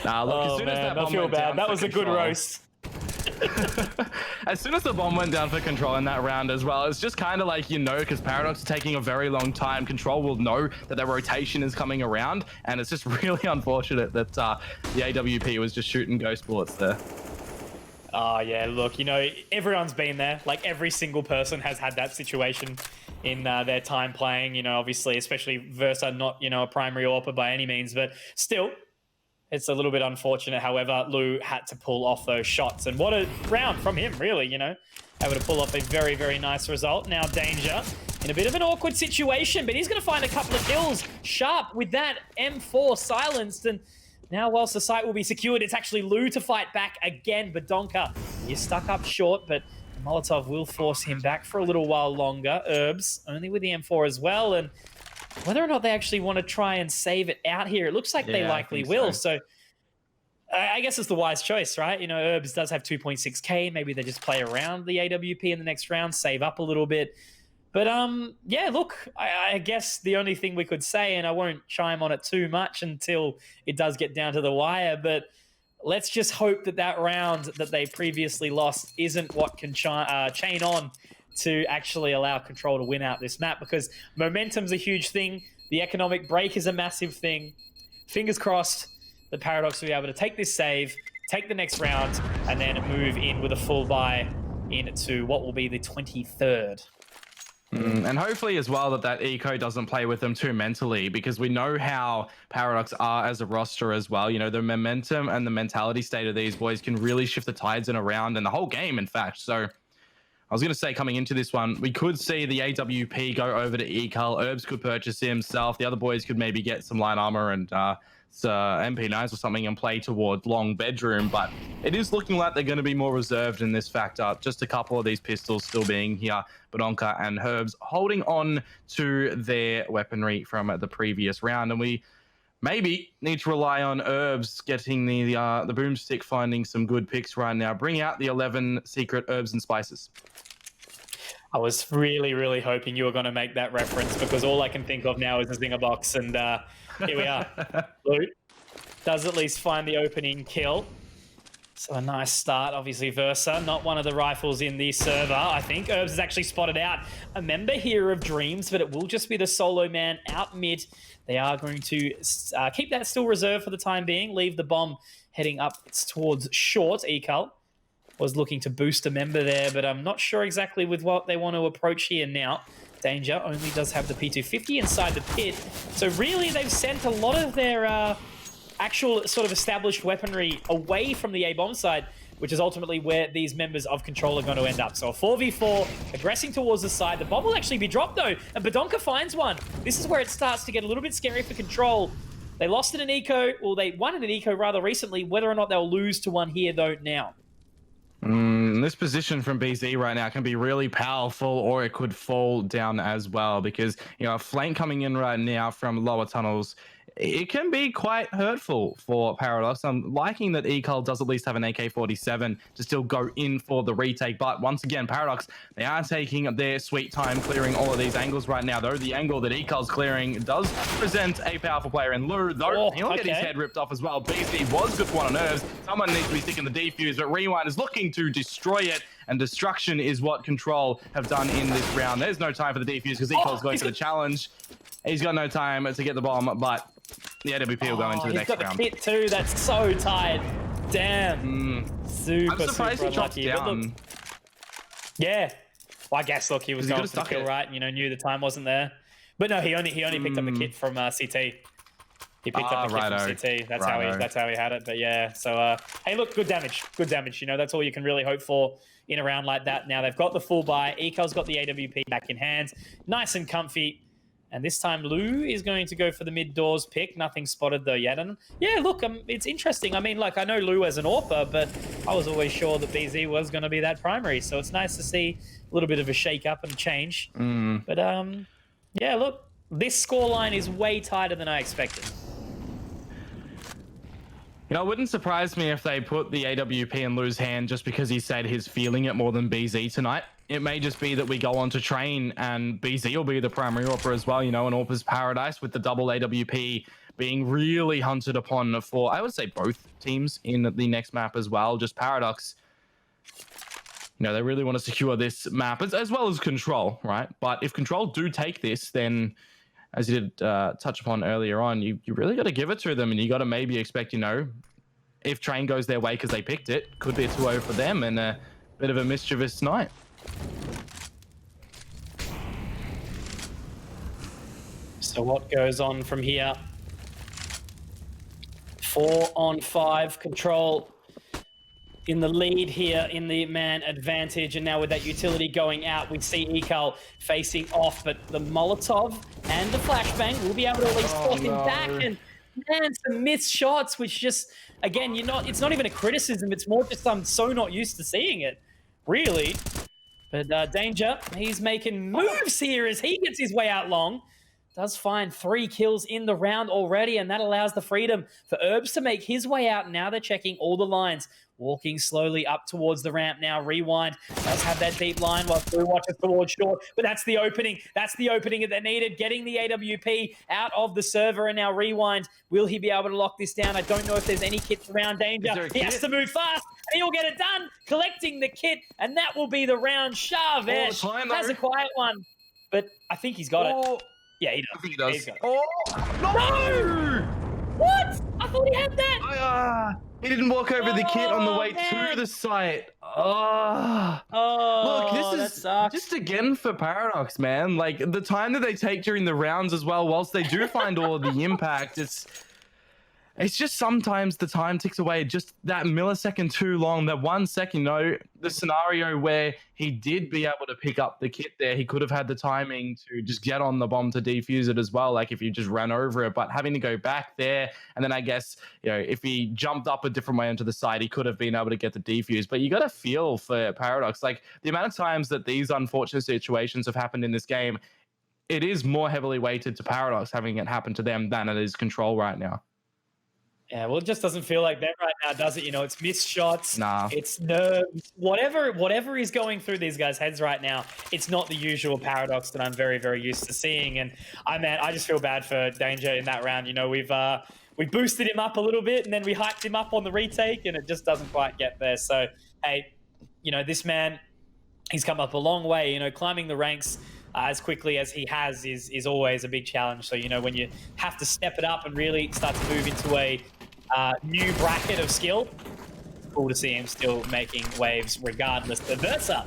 Nah, look, as soon as that I bomb feel went bad. down That for was a good control- roast. As soon as the bomb went down for Control in that round as well, it's just kind of like, you know, because Paradox is taking a very long time. Control will know that their rotation is coming around, and it's just really unfortunate that the AWP was just shooting ghost bullets there. Oh, yeah, look, you know, everyone's been there. Like, every single person has had that situation in their time playing, you know, obviously, especially Versa, not, you know, a primary AWPer by any means, but still, it's a little bit unfortunate. However, Lou had to pull off those shots, and what a round from him, really, you know, able to pull off a very, very nice result. Now, Danger in a bit of an awkward situation, but he's going to find a couple of kills. Sharp with that M4 silenced, and now, whilst the site will be secured, it's actually Lou to fight back again. Badonka is stuck up short, but Molotov will force him back for a little while longer. Herbs, only with the M4 as well. And whether or not they actually want to try and save it out here, it looks like they likely will. So I guess it's the wise choice, right? You know, Herbs does have 2.6k. Maybe they just play around the AWP in the next round, save up a little bit. But, yeah, look, I guess the only thing we could say, and I won't chime on it too much until it does get down to the wire, but let's just hope that that round that they previously lost isn't what can chain on to actually allow Control to win out this map, because momentum's a huge thing. The economic break is a massive thing. Fingers crossed that Paradox will be able to take this save, take the next round, and then move in with a full buy into what will be the 23rd. And hopefully as well that eco doesn't play with them too mentally, because we know how Paradox are as a roster as well. You know, the momentum and the mentality state of these boys can really shift the tides in a round and the whole game, in fact. So I was going to say, coming into this one, we could see the AWP go over to Ecal. Herbs could purchase himself. The other boys could maybe get some light armor and MP9s or something and play towards long bedroom. But it is looking like they're going to be more reserved in this factor. Just a couple of these pistols still being here. Badonka and Herbs holding on to their weaponry from the previous round. And we maybe need to rely on Herbs getting the boomstick, finding some good picks right now. Bring out the 11 secret herbs and spices. I was really, really hoping you were going to make that reference, because all I can think of now is a zinger box, and here we are. Lou does at least find the opening kill. So a nice start. Obviously, Versa, not one of the rifles in the server. I think Herbs has actually spotted out a member here of Dreams, but it will just be the solo man out mid. They are going to keep that still reserved for the time being. Leave the bomb heading up towards short. Ecal was looking to boost a member there, but I'm not sure exactly with what they want to approach here now. Danger only does have the P250 inside the pit. So really, they've sent a lot of their actual sort of established weaponry away from the A-bomb side, which is ultimately where these members of Control are going to end up. So a 4v4, aggressing towards the side. The bomb will actually be dropped, though, and Badonka finds one. This is where it starts to get a little bit scary for Control. They lost in an eco, or they won in an eco rather recently. Whether or not they'll lose to one here, though, now. This position from BZ right now can be really powerful, or it could fall down as well, because, you know, a flank coming in right now from lower tunnels, it can be quite hurtful for Paradox. I'm liking that Ecal does at least have an AK-47 to still go in for the retake. But once again, Paradox, they are taking their sweet time clearing all of these angles right now. Though the angle that Ecal's clearing does present a powerful player in Lou, though he'll get his head ripped off as well. BC was good for one on Nerves. Someone needs to be sticking the defuse, but Rewind is looking to destroy it. And destruction is what Control have done in this round. There's no time for the defuse because Ecal's going for the challenge. He's got no time to get the bomb, but the AWP will go into the next round. He's got the kit too. That's so tight. Damn. Super, I'm surprised super he dropped unlucky. down. Look, yeah. Well, I guess, look, he was going for the kill, it. right? You know, knew the time wasn't there. But no, he only picked up the kit from CT. He picked up the kit from CT. That's how he had it. But yeah, so hey, look, good damage. Good damage. You know, that's all you can really hope for in a round like that. Now they've got the full buy. Ecal's got the AWP back in hand. Nice and comfy. And this time, Lou is going to go for the mid-doors pick. Nothing spotted, though, yet. And yeah, look, it's interesting. I mean, like, I know Lou as an AWPer, but I was always sure that BZ was going to be that primary. So it's nice to see a little bit of a shake-up and change. But, yeah, look, This scoreline is way tighter than I expected. You know, it wouldn't surprise me if they put the AWP in Lou's hand just because he said he's feeling it more than BZ tonight. It may just be that we go on to train and BZ will be the primary AWPer as well, you know, in AWPer's paradise with the double AWP being really hunted upon for, I would say, both teams in the next map as well. Just Paradox, you know, they really want to secure this map as well as Control, right? But if Control do take this, then as you did touch upon earlier on, you really got to give it to them, and you got to maybe expect, you know, if Train goes their way because they picked it, could be a 2-0 for them and a bit of a mischievous night. So what goes on from here? 4-on-5, Control in the lead here in the man advantage, and now with that utility going out, we see Ekal facing off, but the Molotov and the flashbang will be able to at least force him back, and man, some missed shots, which just, again, it's not even a criticism, it's more just I'm so not used to seeing it, really. But Danger, he's making moves here as he gets his way out long. Does find 3 kills in the round already, and that allows the freedom for Herbs to make his way out. Now they're checking all the lines. Walking slowly up towards the ramp now. Rewind does have that deep line while Blue watches towards short, but that's the opening. That's the opening that they needed. Getting the AWP out of the server, and now Rewind. Will he be able to lock this down? I don't know if there's any kits around. Danger. He has to move fast, and he'll get it done. Collecting the kit, and that will be the round. Shavesh has a quiet one, but I think he's got it. Yeah, he does. I think he does. He's got it. Oh, no! What? I thought he had that. He didn't walk over the kit on the way to the site. Look, this is just again for Paradox, man. Like the time that they take during the rounds as well, whilst they do find all of the impact, it's just sometimes the time ticks away just that millisecond too long, that 1 second, you know, the scenario where he did be able to pick up the kit there, he could have had the timing to just get on the bomb to defuse it as well, like if you just ran over it, but having to go back there, and then I guess, you know, if he jumped up a different way onto the side, he could have been able to get the defuse. But you got to feel for Paradox, like the amount of times that these unfortunate situations have happened in this game, it is more heavily weighted to Paradox having it happen to them than it is Control right now. Yeah, well, it just doesn't feel like that right now, does it? You know, it's missed shots, nah, it's nerves, whatever is going through these guys' heads right now. It's not the usual Paradox that I'm very, very used to seeing. And I just feel bad for Danger in that round. You know, we boosted him up a little bit, and then we hyped him up on the retake, and it just doesn't quite get there. So, hey, you know, this man, he's come up a long way. You know, climbing the ranks as quickly as he has is always a big challenge. So, you know, when you have to step it up and really start to move into a new bracket of skill, it's cool to see him still making waves regardless. But Versa,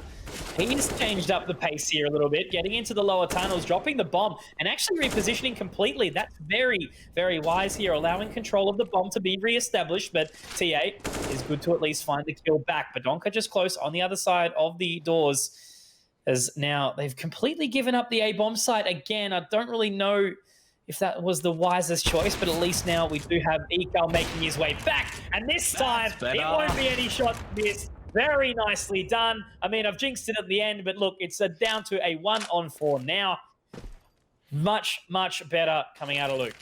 he's changed up the pace here a little bit, getting into the lower tunnels, dropping the bomb, and actually repositioning completely. That's very, very wise here, allowing control of the bomb to be re-established. But T8 is good to at least find the kill back. Badonka just close on the other side of the doors, as now they've completely given up the A-bomb site again. I don't really know if that was the wisest choice, but at least now we do have Ekal making his way back. And this time, it won't be any shots missed. Very nicely done. I mean, I've jinxed it at the end, but look, it's down to a 1-on-4 now. Much, much better coming out of Luke.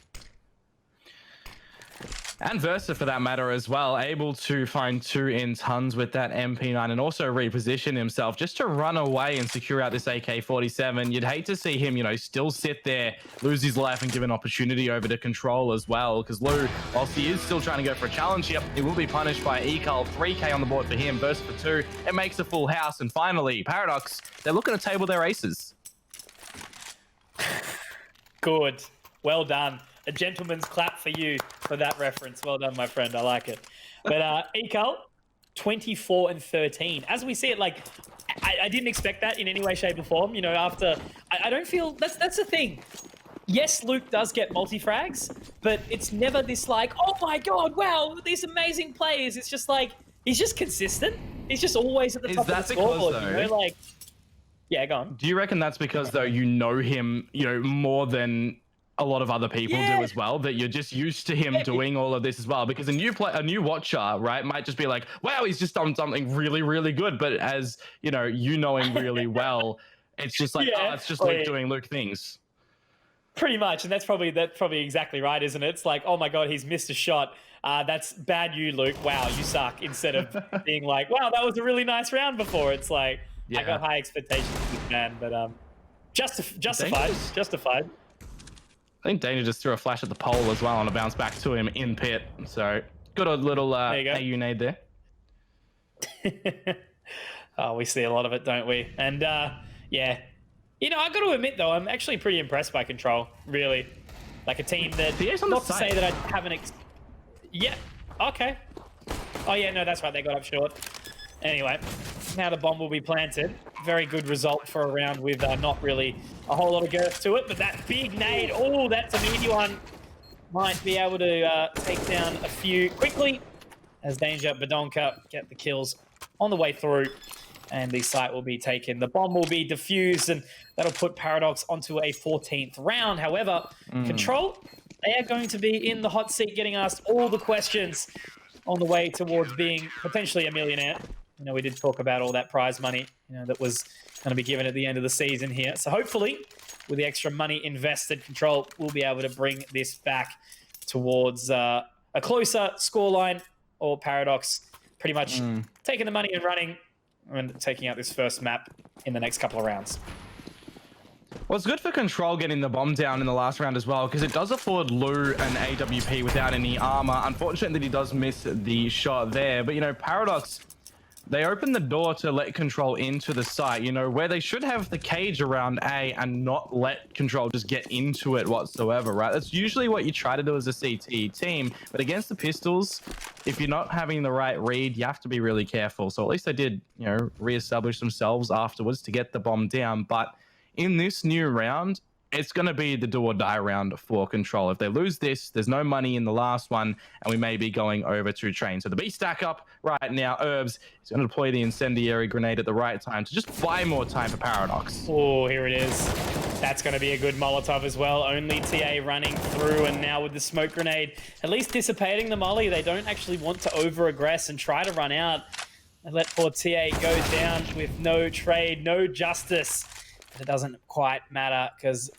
And Versa, for that matter, as well, able to find 2 in tons with that MP9 and also reposition himself just to run away and secure out this AK-47. You'd hate to see him, you know, still sit there, lose his life, and give an opportunity over to Control as well, because Lou, whilst he is still trying to go for a challenge here, he will be punished by Ekal. 3K on the board for him, Versa for 2. It makes a full house, and finally, Paradox, they're looking to table their aces. Good. Well done. A gentleman's clap for you for that reference. Well done, my friend. I like it. But Ekal, 24 and 13. As we see it, like, I didn't expect that in any way, shape, or form. You know, after I don't feel that's the thing. Yes, Luke does get multi-frags, but it's never this like, oh my god, wow, these amazing players. It's just like he's just consistent. He's just always at the top of the scoreboard. You know, like, yeah, go on. Do you reckon that's because though you know him, you know, more than a lot of other people do as well, that you're just used to him doing all of this as well? Because a new watcher, right, might just be like, wow, he's just done something really, really good. But as you know him really well, it's just like, oh, it's just Luke doing Luke things. Pretty much, and that's probably exactly right, isn't it? It's like, oh my god, he's missed a shot. That's bad, you Luke. Wow, you suck. Instead of being like, wow, that was a really nice round before. It's like I got high expectations of this man, but justified. I think Danger just threw a flash at the pole as well and a bounce back to him in pit. So got a little AU nade there. Oh, we see a lot of it, don't we? And yeah. You know, I got to admit, though, I'm actually pretty impressed by Control, really. Like a team that, not to say that I haven't... Yeah, okay. Oh, yeah, no, that's right. They got up short. Anyway, now the bomb will be planted. Very good result for a round with not really a whole lot of girth to it. But that big nade, oh, that's a meaty one. Might be able to take down a few quickly as Danger, Badonka get the kills on the way through. And the site will be taken. The bomb will be defused, and that'll put Paradox onto a 14th round. However, Control, they are going to be in the hot seat getting asked all the questions on the way towards being potentially a millionaire. You know, we did talk about all that prize money, you know, that was going to be given at the end of the season here. So hopefully, with the extra money invested, Control will be able to bring this back towards a closer scoreline, or Paradox pretty much taking the money and running and taking out this first map in the next couple of rounds. Well, it's good for Control getting the bomb down in the last round as well, because it does afford Lou an AWP without any armor. Unfortunate that he does miss the shot there, but you know, Paradox, they open the door to let Control into the site, you know, where they should have the cage around A and not let Control just get into it whatsoever, right? That's usually what you try to do as a CT team, but against the Pistols, if you're not having the right read, you have to be really careful. So at least they did, you know, reestablish themselves afterwards to get the bomb down. But in this new round, it's going to be the do or die round for Control. If they lose this, there's no money in the last one, and we may be going over to train. So the B stack up right now. Herbs is going to deploy the incendiary grenade at the right time to just buy more time for Paradox. Oh, here it is. That's going to be a good Molotov as well. Only TA running through, and now with the smoke grenade, at least dissipating the molly. They don't actually want to over-aggress and try to run out. They let poor TA go down with no trade, no justice. But it doesn't quite matter, because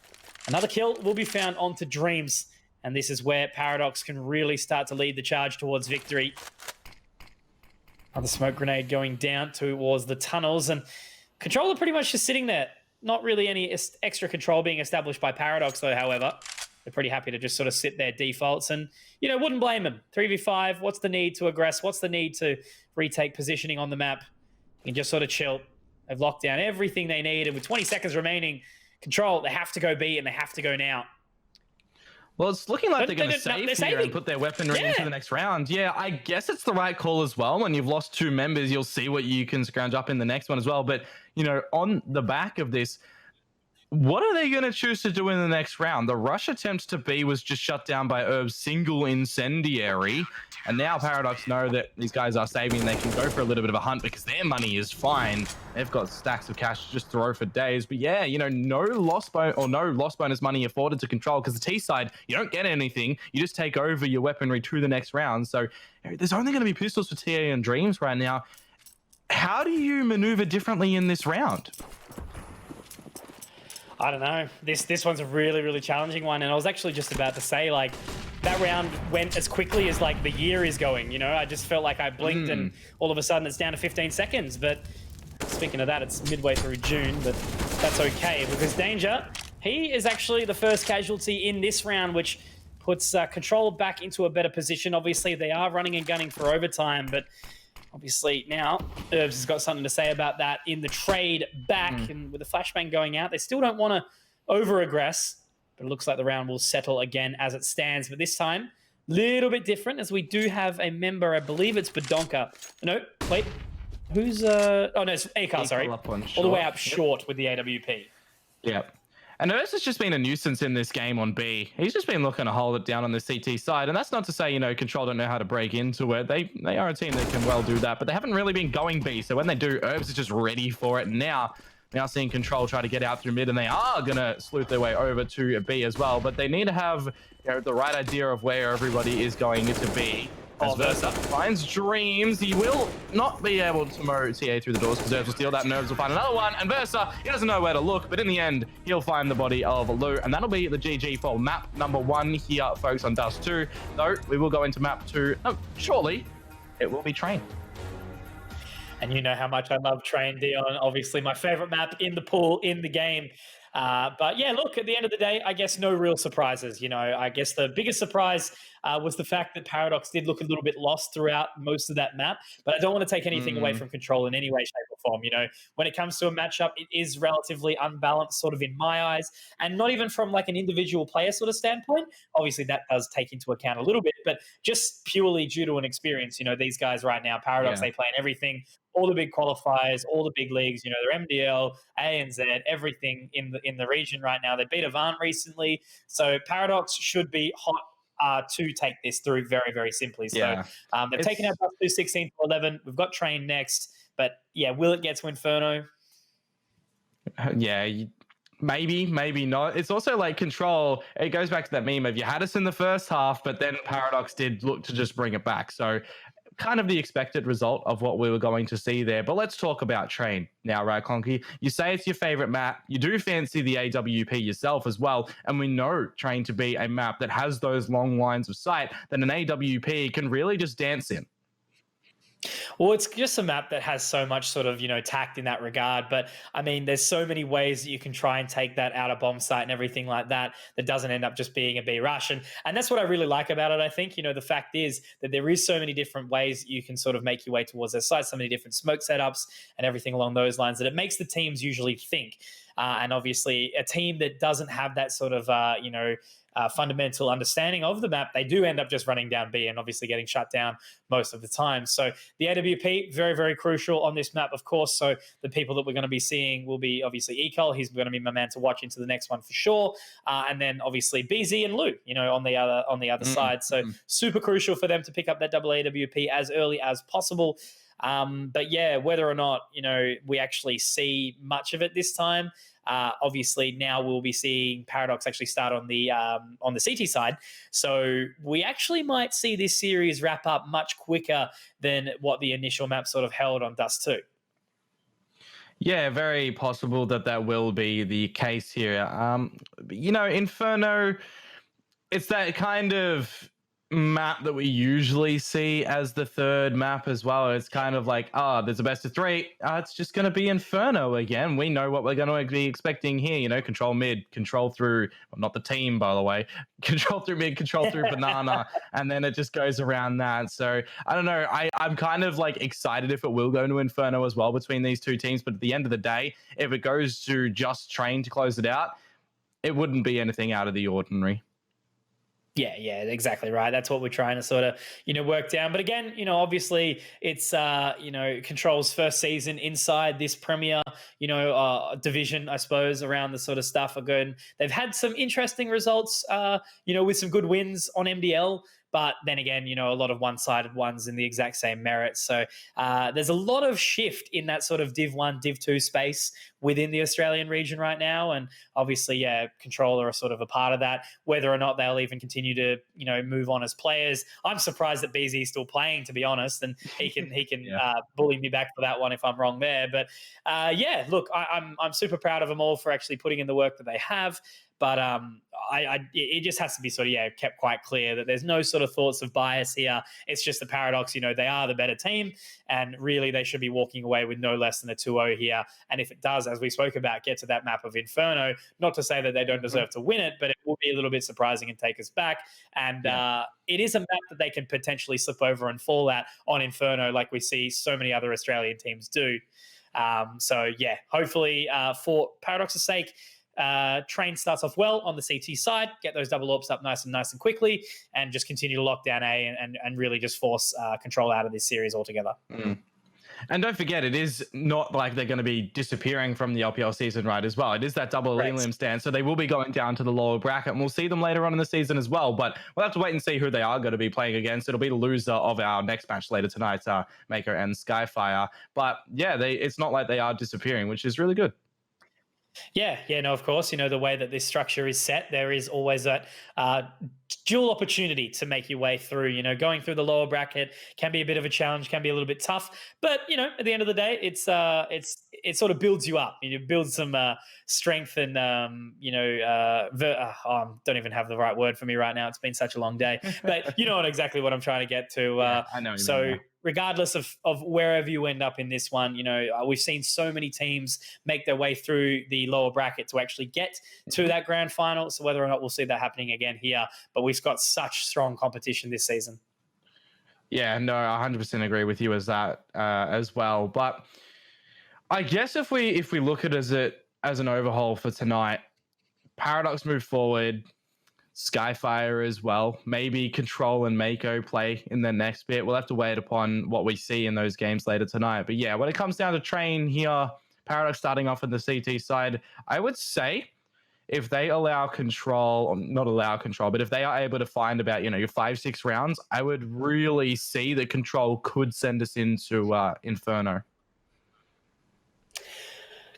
another kill will be found onto Dreams. And this is where Paradox can really start to lead the charge towards victory. Another smoke grenade going down towards the tunnels. And Control are pretty much just sitting there. Not really any extra control being established by Paradox, though, however. They're pretty happy to just sort of sit their defaults. And, you know, wouldn't blame them. 3v5, what's the need to aggress? What's the need to retake positioning on the map? You can just sort of chill. They've locked down everything they need. And with 20 seconds remaining, Control, they have to go B, and they have to go now. Well, it's looking like they're going to save here and put their weaponry into the next round. Yeah, I guess it's the right call as well. When you've lost 2 members, you'll see what you can scrounge up in the next one as well. But, you know, on the back of this, what are they going to choose to do in the next round? The rush attempt to B was just shut down by Herb's single incendiary. And now Paradox know that these guys are saving and they can go for a little bit of a hunt because their money is fine. They've got stacks of cash to just throw for days. But yeah, you know, no loss bonus money afforded to Control, because the T side, you don't get anything. You just take over your weaponry to the next round. So there's only going to be pistols for TA and Dreams right now. How do you maneuver differently in this round? I don't know. This one's a really, really challenging one. And I was actually just about to say, like, that round went as quickly as, like, the year is going, you know? I just felt like I blinked and all of a sudden it's down to 15 seconds. But speaking of that, it's midway through June, but that's okay, because Danger, he is actually the first casualty in this round, which puts Control back into a better position. Obviously, they are running and gunning for overtime, but obviously now Herbs has got something to say about that in the trade back. And with the flashbang going out, they still don't want to over-aggress. But it looks like the round will settle again as it stands. But this time, a little bit different, as we do have a member. I believe it's Badonka. No, wait. Who's... Oh, no, it's Akar, sorry. All the way up short with the AWP. Yep. And Herbs has just been a nuisance in this game on B. He's just been looking to hold it down on the CT side. And that's not to say, you know, Control don't know how to break into it. They are a team that can well do that, but they haven't really been going B. So when they do, Herbs is just ready for it now. Now seeing Control try to get out through mid, and they are going to sleuth their way over to B as well. But they need to have, you know, the right idea of where everybody is going to be. As Versa finds Dreams, he will not be able to mow TA through the doors because Nerves will steal that. Nerves will find another one, and Versa, he doesn't know where to look, but in the end, he'll find the body of Lou, and that'll be the GG for map number 1 here, folks, on Dust 2. Though, we will go into map 2 shortly. It will be Train. And you know how much I love Train, Dion. Obviously, my favorite map in the pool, in the game. But yeah, look, at the end of the day, I guess no real surprises. You know, I guess the biggest surprise was the fact that Paradox did look a little bit lost throughout most of that map. But I don't want to take anything away from Control in any way, shape, or form. You know, when it comes to a matchup, it is relatively unbalanced, sort of in my eyes, and not even from like an individual player sort of standpoint. Obviously, that does take into account a little bit, but just purely due to an experience. You know, these guys right now, Paradox, they play in everything. All the big qualifiers, all the big leagues, you know, their MDL, ANZ, everything in the region right now. They beat Avant recently. So Paradox should be hot to take this through very, very simply. So they've taken out Dust 2 16 to 11. We've got Train next. But yeah, will it get to Inferno? Yeah, maybe, maybe not. It's also like Control. It goes back to that meme of you had us in the first half, but then Paradox did look to just bring it back. So kind of the expected result of what we were going to see there. But let's talk about Train now, right, Conky? You say it's your favorite map. You do fancy the AWP yourself as well. And we know Train to be a map that has those long lines of sight that an AWP can really just dance in. Well, it's just a map that has so much sort of, you know, tact in that regard. But I mean, there's so many ways that you can try and take that out of bomb site and everything like that, that doesn't end up just being a B rush. And that's what I really like about it, I think. You know, the fact is that there is so many different ways that you can sort of make your way towards their site, so many different smoke setups and everything along those lines, that it makes the teams usually think. And obviously a team that doesn't have that sort of, fundamental understanding of the map, they do end up just running down B and obviously getting shut down most of the time. So the AWP, very, very crucial on this map, of course. So the people that we're going to be seeing will be obviously Ecol. He's going to be my man to watch into the next one for sure. And then obviously BZ and Lou, you know, on the other side. So super crucial for them to pick up that double AWP as early as possible. But yeah, whether or not, you know, we actually see much of it this time, obviously now we'll be seeing Paradox actually start on the CT side. So we actually might see this series wrap up much quicker than what the initial map sort of held on Dust 2. Yeah, very possible that will be the case here. You know, Inferno, it's that kind of map that we usually see as the third map as well. It's kind of like, there's a best of 3. It's just going to be Inferno again. We know what we're going to be expecting here. You know, control mid, control through, well, not the team, by the way, control through mid, control through banana, and then it just goes around that. So I don't know. I'm kind of like excited if it will go to Inferno as well between these two teams. But at the end of the day, if it goes to just Train to close it out, it wouldn't be anything out of the ordinary. Yeah, exactly right. That's what we're trying to sort of, you know, work down. But again, you know, obviously it's, you know, Control's first season inside this Premier, you know, division, I suppose, around the sort of stuff are good. They've had some interesting results, you know, with some good wins on MDL. But then again, you know, a lot of one-sided ones in the exact same merit. So there's a lot of shift in that sort of Div 1, Div 2 space within the Australian region right now. And obviously, yeah, Control are sort of a part of that. Whether or not they'll even continue to, you know, move on as players, I'm surprised that BZ is still playing, to be honest. And he can bully me back for that one if I'm wrong there. But yeah, look, I'm super proud of them all for actually putting in the work that they have. But it just has to be sort of, kept quite clear that there's no sort of thoughts of bias here. It's just the Paradox, you know, they are the better team, and really they should be walking away with no less than a 2-0 here. And if it does, as we spoke about, get to that map of Inferno, not to say that they don't deserve to win it, but it will be a little bit surprising and take us back. And it is a map that they can potentially slip over and fall at on Inferno, like we see so many other Australian teams do. So yeah, hopefully for Paradox's sake, Train starts off well on the CT side, get those double AWPs up nice and quickly, and just continue to lock down A and really just force Control out of this series altogether. And don't forget, it is not like they're going to be disappearing from the LPL season, right, as well. It is that double elimination stand, so they will be going down to the lower bracket, and we'll see them later on in the season as well. But we'll have to wait and see who they are going to be playing against. It'll be the loser of our next match later tonight, Mako and Skyfire. But yeah, it's not like they are disappearing, which is really good. Yeah, no, of course. The way that this structure is set, there is always that dual opportunity to make your way through. Going through the lower bracket can be a bit of a challenge, can be a little bit tough. But at the end of the day, it sort of builds you up. You build some strength and don't even have the right word for me right now. It's been such a long day, but you know exactly what I'm trying to get to. Yeah, I know. Regardless of wherever you end up in this one, we've seen so many teams make their way through the lower bracket to actually get to that grand final. So whether or not we'll see that happening again here, but we've got such strong competition this season. Yeah, no, 100% agree with you as well. But I guess if we look at it as an overhaul for tonight, Paradox move forward. Skyfire as well. Maybe Control and Mako play in the next bit. We'll have to wait upon what we see in those games later tonight. But yeah, when it comes down to Train here, Paradox starting off on the CT side, I would say if they allow Control, or not allow Control, but if they are able to find about, your 5-6 rounds, I would really see that Control could send us into Inferno.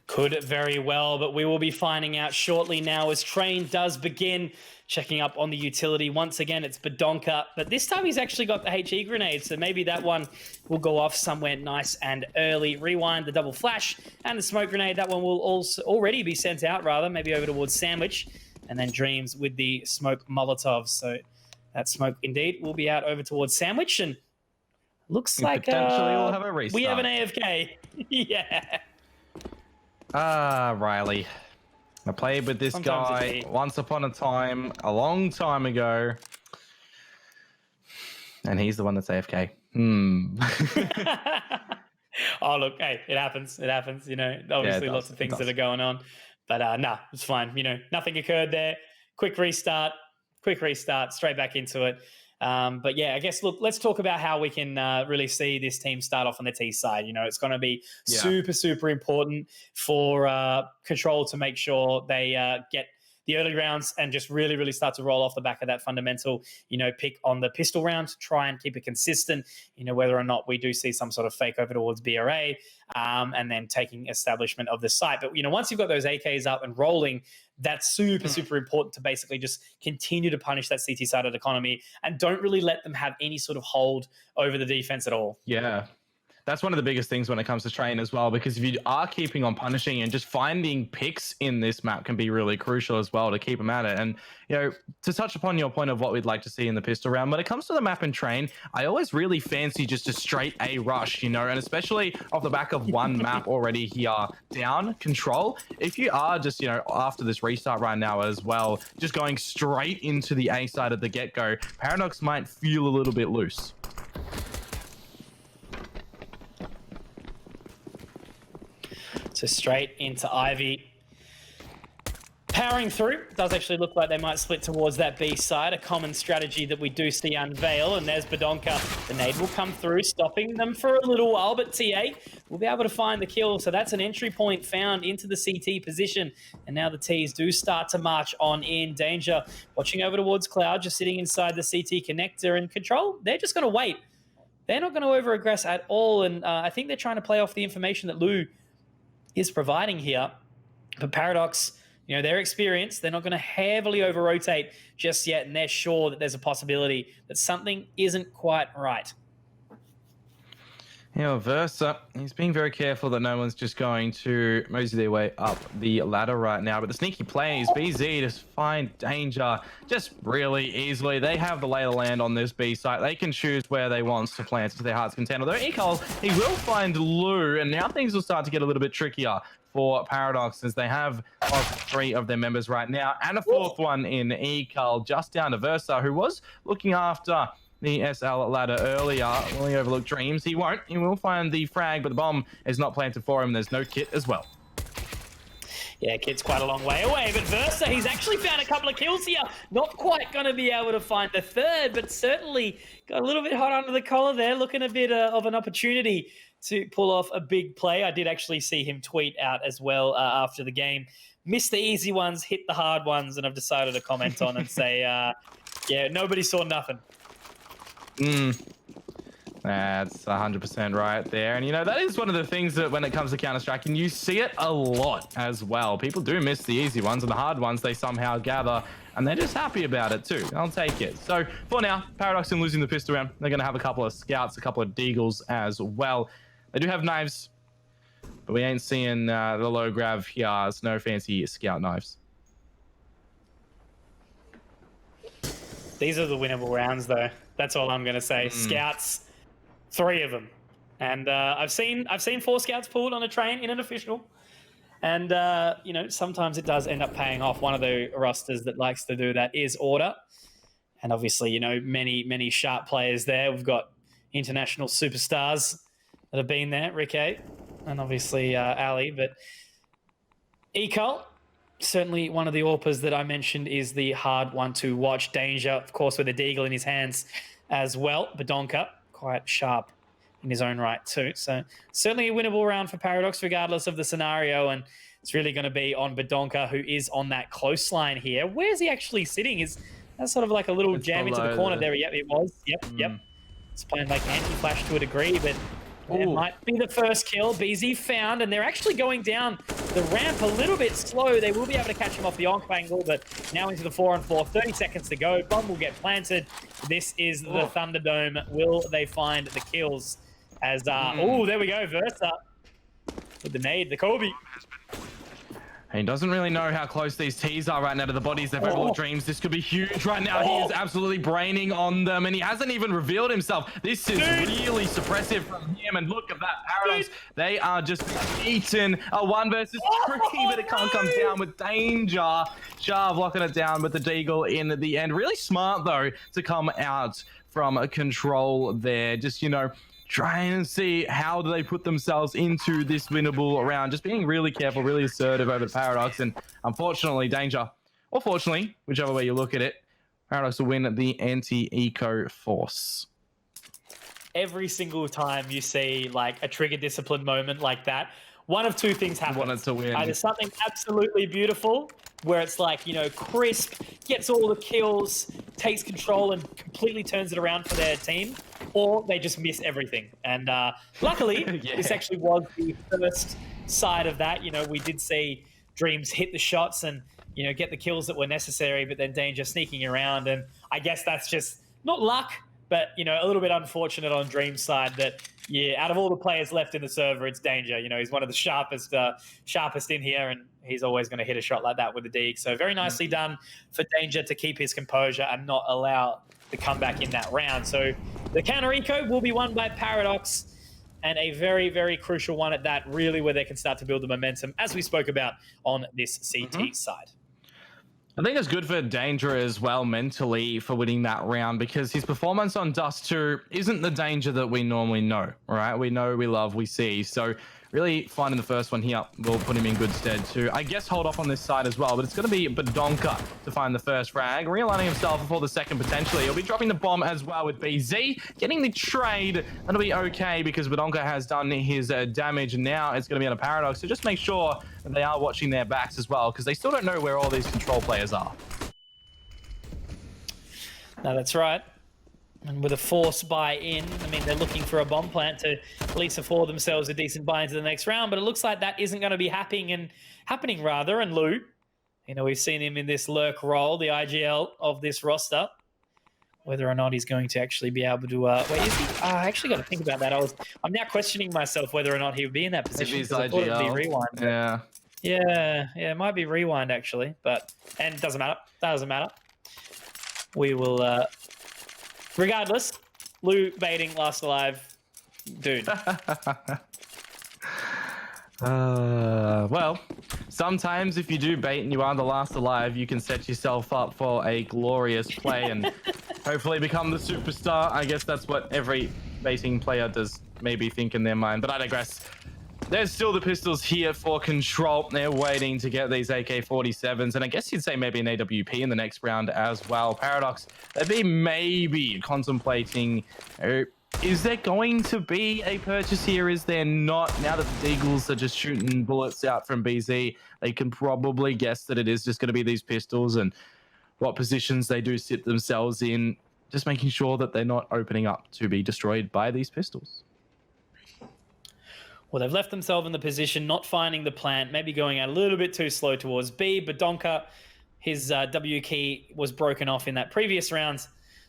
Could very well, but we will be finding out shortly now as Train does begin checking up on the utility. Once again, it's Badonka, but this time he's actually got the HE grenade, so maybe that one will go off somewhere nice and early. Rewind the double flash and the smoke grenade. That one will also already be sent out, maybe over towards Sandwich, and then Dreams with the smoke Molotov. So that smoke indeed will be out over towards Sandwich, and looks like potentially we'll have a restart. We have an AFK. Yeah. Riley. I played with this guy once upon a time, a long time ago. And he's the one that's AFK. Oh, look, hey, it happens. Obviously lots of things that are going on. But no, it's fine. Nothing occurred there. Quick restart, straight back into it. But yeah, I guess, look, let's talk about how we can really see this team start off on the T side. It's going to be super, super important for Control to make sure they get the early rounds and just really, really start to roll off the back of that fundamental, pick on the pistol round, try and keep it consistent, whether or not we do see some sort of fake over towards BRA and then taking establishment of the site. But, once you've got those AKs up and rolling, that's super, super important to basically just continue to punish that CT-sided economy and don't really let them have any sort of hold over the defense at all. Yeah. That's one of the biggest things when it comes to Train as well, because if you are keeping on punishing and just finding picks in this map can be really crucial as well to keep them at it. And, to touch upon your point of what we'd like to see in the pistol round, when it comes to the map and Train, I always really fancy just a straight A rush, and especially off the back of one map already here down, Control. If you are just, after this restart right now as well, just going straight into the A side of the get-go, Paradox might feel a little bit loose. So straight into Ivy. Powering through. Does actually look like they might split towards that B side. A common strategy that we do see unveil. And there's Badonka. The nade will come through, stopping them for a little while. But TA will be able to find the kill. So that's an entry point found into the CT position. And now the Ts do start to march on in. Danger watching over towards Cloud, just sitting inside the CT connector and Control. They're just going to wait. They're not going to over-aggress at all. And I think they're trying to play off the information that Lou is providing here. But Paradox, their experience, they're not going to heavily over-rotate just yet, and they're sure that there's a possibility that something isn't quite right. Versa, he's being very careful that no one's just going to mosey their way up the ladder right now. But the sneaky plays, BZ to find Danger just really easily. They have the lay of the land on this B site. They can choose where they want to plant to their heart's content. Although Ecol, he will find Lou, and now things will start to get a little bit trickier for Paradox as they have lost 3 of their members right now, and a 4th one in Ecol, just down to Versa, who was looking after the SL ladder earlier. Will he overlook Dreams? He won't. He will find the frag, but the bomb is not planted for him. There's no kit as well. Yeah, Kit's quite a long way away, but Versa, he's actually found a couple of kills here. Not quite going to be able to find the 3rd, but certainly got a little bit hot under the collar there, looking a bit of an opportunity to pull off a big play. I did actually see him tweet out as well after the game. Missed the easy ones, hit the hard ones, and I've decided to comment on and say, yeah, nobody saw nothing. That's 100% right there. And, you know, that is one of the things that when it comes to Counter-Strike, and you see it a lot as well. People do miss the easy ones, and the hard ones they somehow gather, and they're just happy about it too. They'll take it. So for now, Paradox in losing the pistol round. They're going to have a couple of scouts, a couple of deagles as well. They do have knives, but we ain't seeing the low grav here. There's no fancy scout knives. These are the winnable rounds, though. That's all I'm going to say. Scouts, 3 of them, and I've seen 4 scouts pulled on a train in an official, and you know, sometimes it does end up paying off. One of the rosters that likes to do that is Order, and obviously, you know, many sharp players there. We've got international superstars that have been there, Rick A, and obviously Ali, but Ecol. Certainly one of the AWPers that I mentioned is the hard one to watch. Danger, of course, with a deagle in his hands as well. Badonka, quite sharp in his own right too. So certainly a winnable round for Paradox, regardless of the scenario. And it's really going to be on Badonka, who is on that close line here. Where's he actually sitting? Is that sort of like a little jam into the corner there? Yep, it was. Yep. It's playing like anti-flash to a degree, but it might be the first kill. BZ found, and they're actually going down the ramp a little bit slow. They will be able to catch him off the onk angle, but now into the 4-on-4. 30 seconds to go. Bomb will get planted. This is the Thunderdome. Will they find the kills? As there we go. Versa with the nade, the Kobe. He doesn't really know how close these T's are right now to the bodies. They've all dreams. This could be huge right now. He is absolutely braining on them, and he hasn't even revealed himself. This is really suppressive from him, and look at that Paradox. They are just beaten. A 1 versus 3, but it can't come down with Danger. Shav locking it down with the deagle in the end. Really smart, though, to come out from a control there. Just, you know, trying to see how do they put themselves into this winnable round. Just being really careful, really assertive over the Paradox. And unfortunately, Danger, or fortunately, whichever way you look at it, Paradox will win the anti-eco force. Every single time you see like a trigger discipline moment like that, one of 2 things happens. Wanted to win. Either something absolutely beautiful, where it's like, you know, crisp, gets all the kills, takes control and completely turns it around for their team, or they just miss everything. And luckily, this actually was the first side of that. You know, we did see Dreams hit the shots and, you know, get the kills that were necessary, but then Danger sneaking around. And I guess that's just not luck, but, you know, a little bit unfortunate on Dream's side that, yeah, out of all the players left in the server, it's Danger. You know, he's one of the sharpest in here, and he's always going to hit a shot like that with the deeg. So very nicely done for Danger to keep his composure and not allow the comeback in that round. So the counter eco will be won by Paradox, and a very, very crucial one at that, really, where they can start to build the momentum, as we spoke about on this CT side. I think it's good for Danger as well mentally for winning that round, because his performance on Dust 2 isn't the Danger that we normally know, right? We know, we love, we see. So really finding the first one here will put him in good stead too. I guess hold off on this side as well, but it's going to be Badonka to find the first frag, realigning himself before the second potentially. He'll be dropping the bomb as well with BZ, getting the trade. That'll be okay because Badonka has done his damage. Now it's going to be on a Paradox, so just make sure that they are watching their backs as well, because they still don't know where all these control players are. No, that's right. And with a force buy in, I mean, they're looking for a bomb plant to at least afford themselves a decent buy into the next round, but it looks like that isn't going to be happening. And Lou, you know, we've seen him in this lurk role, the IGL of this roster. Whether or not he's going to actually be able to, wait, is he? I actually got to think about that. I'm now questioning myself whether or not he would be in that position. Maybe I thought it would be rewind. Yeah, it might be rewind actually, and it doesn't matter. Doesn't matter. We will. Regardless, Lou baiting last alive, dude. Well, sometimes if you do bait and you are the last alive, you can set yourself up for a glorious play and hopefully become the superstar. I guess that's what every baiting player does maybe think in their mind, but I digress. There's still the pistols here for control. They're waiting to get these AK-47s, and I guess you'd say maybe an AWP in the next round as well. Paradox, they'd be maybe contemplating, is there going to be a purchase here? Is there not? Now that the Deagles are just shooting bullets out from BZ, they can probably guess that it is just going to be these pistols, and what positions they do sit themselves in just making sure that they're not opening up to be destroyed by these pistols. Well, they've left themselves in the position, not finding the plant, maybe going a little bit too slow towards B. Badonka, his W key was broken off in that previous round.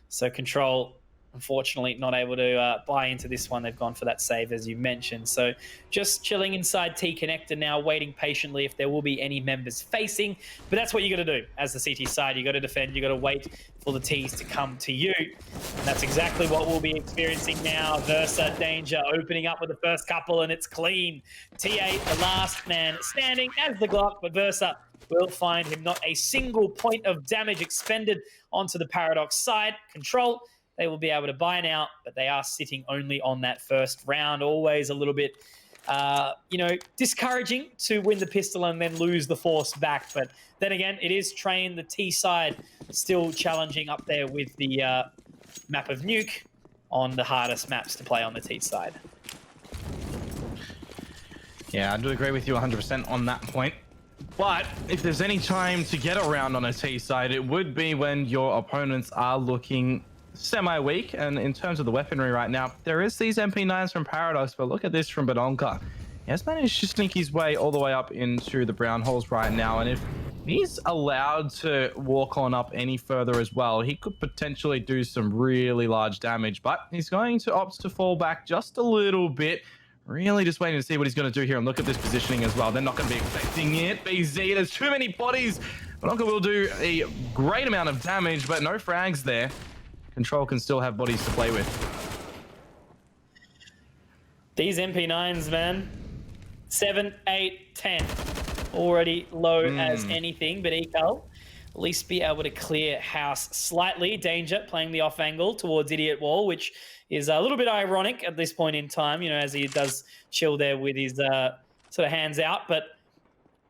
So Control, unfortunately, not able to buy into this one. They've gone for that save, as you mentioned. So just chilling inside T connector now, waiting patiently if there will be any members facing. But that's what you got to do as the CT side. You got to defend. You got to wait for the Ts to come to you. And that's exactly what we'll be experiencing now. Versa, Danger, opening up with the first couple, and it's clean. TA, the last man standing as the Glock, but Versa will find him. Not a single point of damage expended onto the Paradox side. Control, they will be able to buy now, but they are sitting only on that first round. Always a little bit, discouraging to win the pistol and then lose the force back. But then again, it is Train, the T side, still challenging up there with the map of Nuke on the hardest maps to play on the T side. Yeah, I do agree with you 100% on that point. But if there's any time to get around on a T side, it would be when your opponents are looking semi-weak. And in terms of the weaponry right now, there is these MP9s from Paradox, but look at this from Badonka. He has managed to sneak his way all the way up into the brown holes right now, and if he's allowed to walk on up any further as well, he could potentially do some really large damage, but he's going to opt to fall back just a little bit. Really just waiting to see what he's going to do here, and look at this positioning as well. They're not going to be expecting it. BZ, there's too many bodies. Badonka will do a great amount of damage, but no frags there. Control can still have bodies to play with. These MP9s, man. 7, 8, 10. Already low as anything, but Ecal at least be able to clear house slightly. Danger playing the off angle towards Idiot Wall, which is a little bit ironic at this point in time, as he does chill there with his sort of hands out. But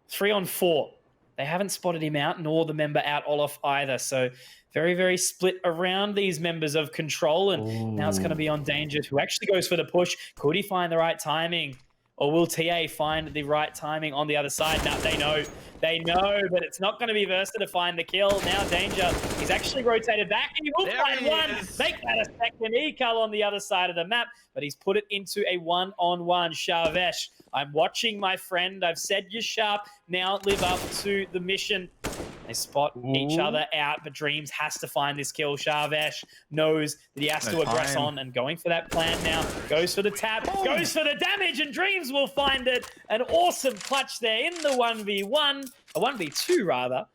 3 on 4. They haven't spotted him out, nor the member out Olaf either. So very, very split around these members of Control. And now it's going to be on Danger, who actually goes for the push. Could he find the right timing? Or will TA find the right timing on the other side? Now they know, but it's not going to be Versa to find the kill. Now Danger, he's actually rotated back, and he will find one. Make that a second Ecal on the other side of the map, but he's put it into a one-on-one. Sharvesh, I'm watching, my friend. I've said you're sharp. Now live up to the mission. They spot each other out, but Dreams has to find this kill. Sharvesh knows that he has to aggress on, and going for that plan now. Goes for the tap, goes for the damage, and Dreams will find it. An awesome clutch there in the 1v1, a 1v2 rather.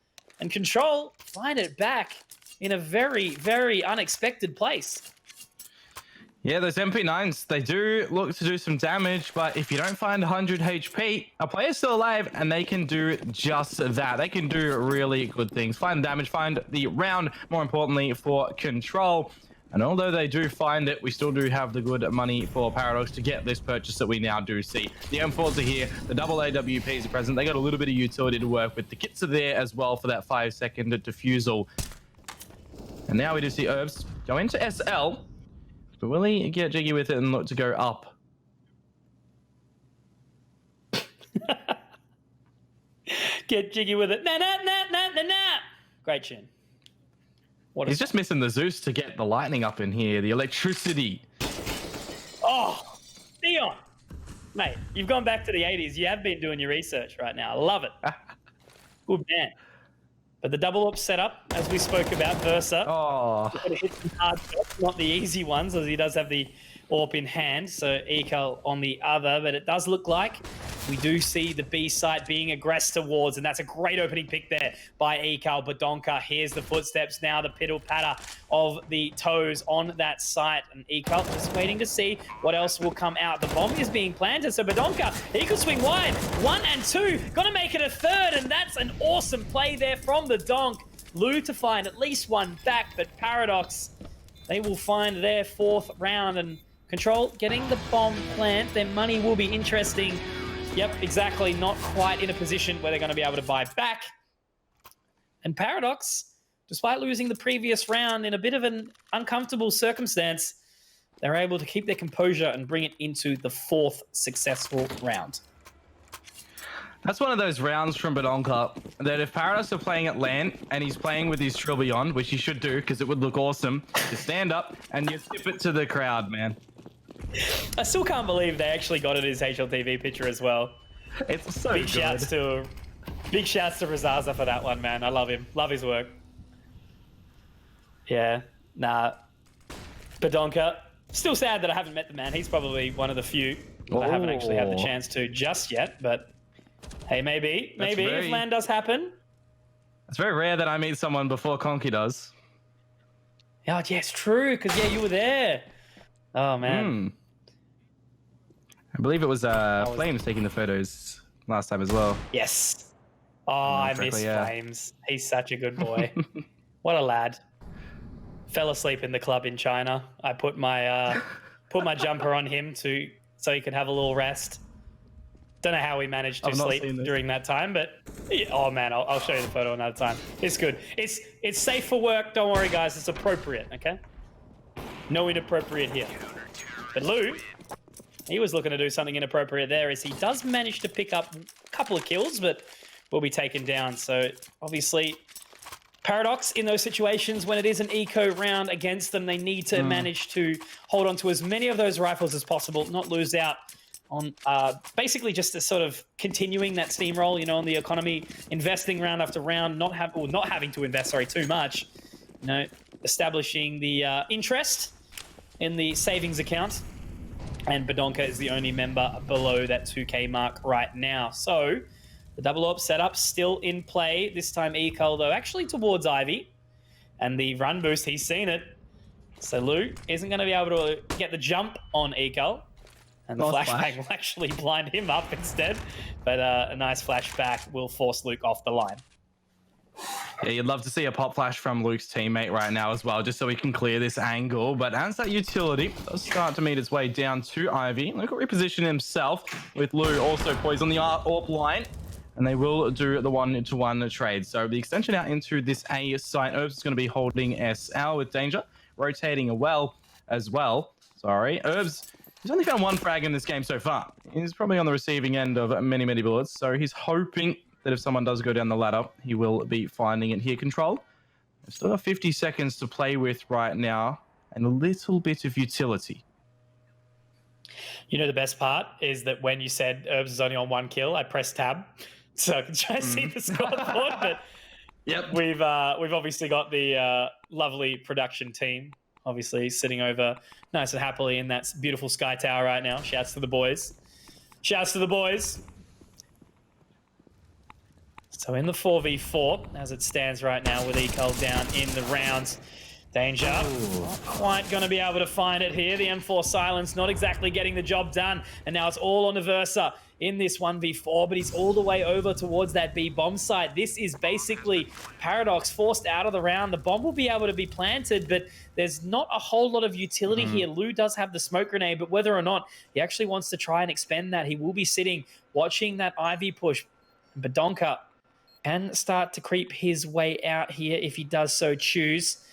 And Control find it back in a very, very unexpected place. Yeah, those MP9s, they do look to do some damage, but if you don't find 100 HP, a player's still alive, and they can do just that. They can do really good things. Find damage, find the round, more importantly, for Control. And although they do find it, we still do have the good money for Paradox to get this purchase that we now do see. The M4s are here, the double AWPs are present. They got a little bit of utility to work with. The kits are there as well for that 5-second defusal. And now we do see Herbs go into SL. But will he get jiggy with it and look to go up? Get jiggy with it. Nah, nah, nah, nah, nah, nah. Great tune. He's just missing the Zeus to get the lightning up in here, the electricity. Oh, Theon. Mate, you've gone back to the 80s. You have been doing your research right now. I love it. Good man. But the double up setup, as we spoke about, Versa. Oh. Got to hit some hard shots, not the easy ones, as he does have the AWP in hand. So Ecal on the other, but it does look like we do see the B site being aggressed towards, and that's a great opening pick there by Ecal. Badonka, here's the footsteps now, the piddle patter of the toes on that site, and Ecal just waiting to see what else will come out. The bomb is being planted, so Badonka, he could swing wide. 1 and 2, gonna make it a third, and that's an awesome play there from the Donk. Lou to find at least one back, but Paradox, they will find their 4th round, and Control getting the bomb plant. Their money will be interesting. Yep, exactly. Not quite in a position where they're going to be able to buy back. And Paradox, despite losing the previous round in a bit of an uncomfortable circumstance, they're able to keep their composure and bring it into the 4th successful round. That's one of those rounds from Badonka that if Paradox are playing at LAN and he's playing with his Trill Beyond, which he should do because it would look awesome, you stand up and you tip it to the crowd, man. I still can't believe they actually got it his HLTV picture as well. It's so Big good. shouts to Razaza for that one, man. I love him. Love his work. Yeah, nah. Badonka. Still sad that I haven't met the man. He's probably one of the few that I haven't actually had the chance to just yet, but hey, maybe if LAN does happen. It's very rare that I meet someone before Conky does. Oh, yeah, it's true, because, yeah, you were there. Oh, man. I believe it was Flames taking the photos last time as well. Yes. Oh, I miss Flames. He's such a good boy. What a lad. Fell asleep in the club in China. I put my jumper on him so he could have a little rest. Don't know how we managed to sleep during that time, but yeah, oh man, I'll show you the photo another time. It's good. It's safe for work. Don't worry, guys. It's appropriate. Okay. No inappropriate here. But Lou, he was looking to do something inappropriate there, as he does manage to pick up a couple of kills, but will be taken down. So obviously, Paradox in those situations when it is an eco round against them, they need to manage to hold on to as many of those rifles as possible, not lose out on basically just a sort of continuing that steamroll, you know, on the economy, investing round after round, not having to invest, too much, you know, establishing the interest in the savings account. And Badonka is the only member below that 2K mark right now. So the double AWP setup still in play. This time Ecol, though, actually towards Ivy. And the run boost, he's seen it. So Lou isn't going to be able to get the jump on Ecol. And the flashbang will actually blind him up instead. But a nice flashback will force Luke off the line. Yeah, you'd love to see a pop flash from Luke's teammate right now as well, just so we can clear this angle. But as that utility does start to meet its way down to Ivy, Luke will reposition himself with Lou also poised on the AWP line. And they will do the 1-to-1 trade. So the extension out into this A site. Herbs is going to be holding SL with Danger, rotating well as well. Sorry, Herbs, he's only found one frag in this game so far. He's probably on the receiving end of many, many bullets. So he's hoping that if someone does go down the ladder, he will be finding it here. Control. We've still got 50 seconds to play with right now, and a little bit of utility. You know, the best part is that when you said Herbs is only on 1 kill, I pressed tab so I can try to see the scoreboard. But yep, we've obviously got the lovely production team, obviously sitting over nice and happily in that beautiful sky tower right now. Shouts to the boys. Shouts to the boys. So in the 4v4, as it stands right now with Ecol down in the rounds. Danger, not quite going to be able to find it here. The M4 Silence not exactly getting the job done. And now it's all on Aversa in this 1v4, but he's all the way over towards that B bomb site. This is basically Paradox forced out of the round. The bomb will be able to be planted, but there's not a whole lot of utility here. Lou does have the smoke grenade, but whether or not he actually wants to try and expend that, he will be sitting, watching that Ivy push. Badonka can start to creep his way out here if he does so choose.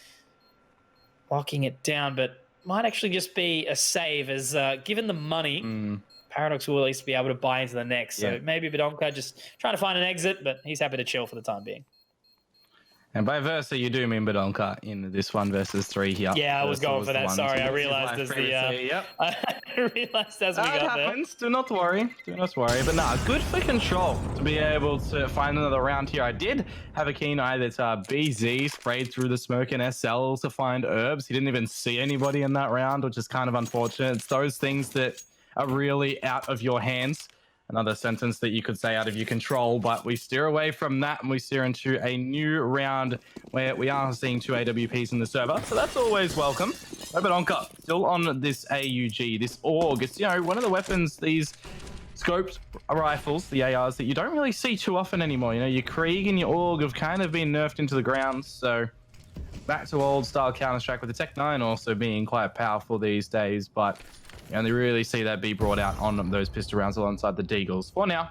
Locking it down, but might actually just be a save, as given the money, Paradox will at least be able to buy into the next. So maybe Badonka just trying to find an exit, but he's happy to chill for the time being. And by Versa, you do mean Badonka in this 1v3 here. Yeah, I was going for that. Sorry, I realized as I realized as we got there. Happens. Do not worry. Do not worry. But nah, good for Control to be able to find another round here. I did have a keen eye that BZ sprayed through the smoke in SL to find Herbs. He didn't even see anybody in that round, which is kind of unfortunate. It's those things that are really out of your hands. Another sentence that you could say out of your control, but we steer away from that and we steer into a new round where we are seeing 2 AWPs in the server. So that's always welcome. Badonka still on this AUG, this AUG. It's, you know, one of the weapons, these scoped rifles, the ARs, that you don't really see too often anymore. You know, your Krieg and your AUG have kind of been nerfed into the ground. So back to old style Counter-Strike, with the Tech 9 also being quite powerful these days, but you only really see that be brought out on those pistol rounds alongside the Deagles. For now,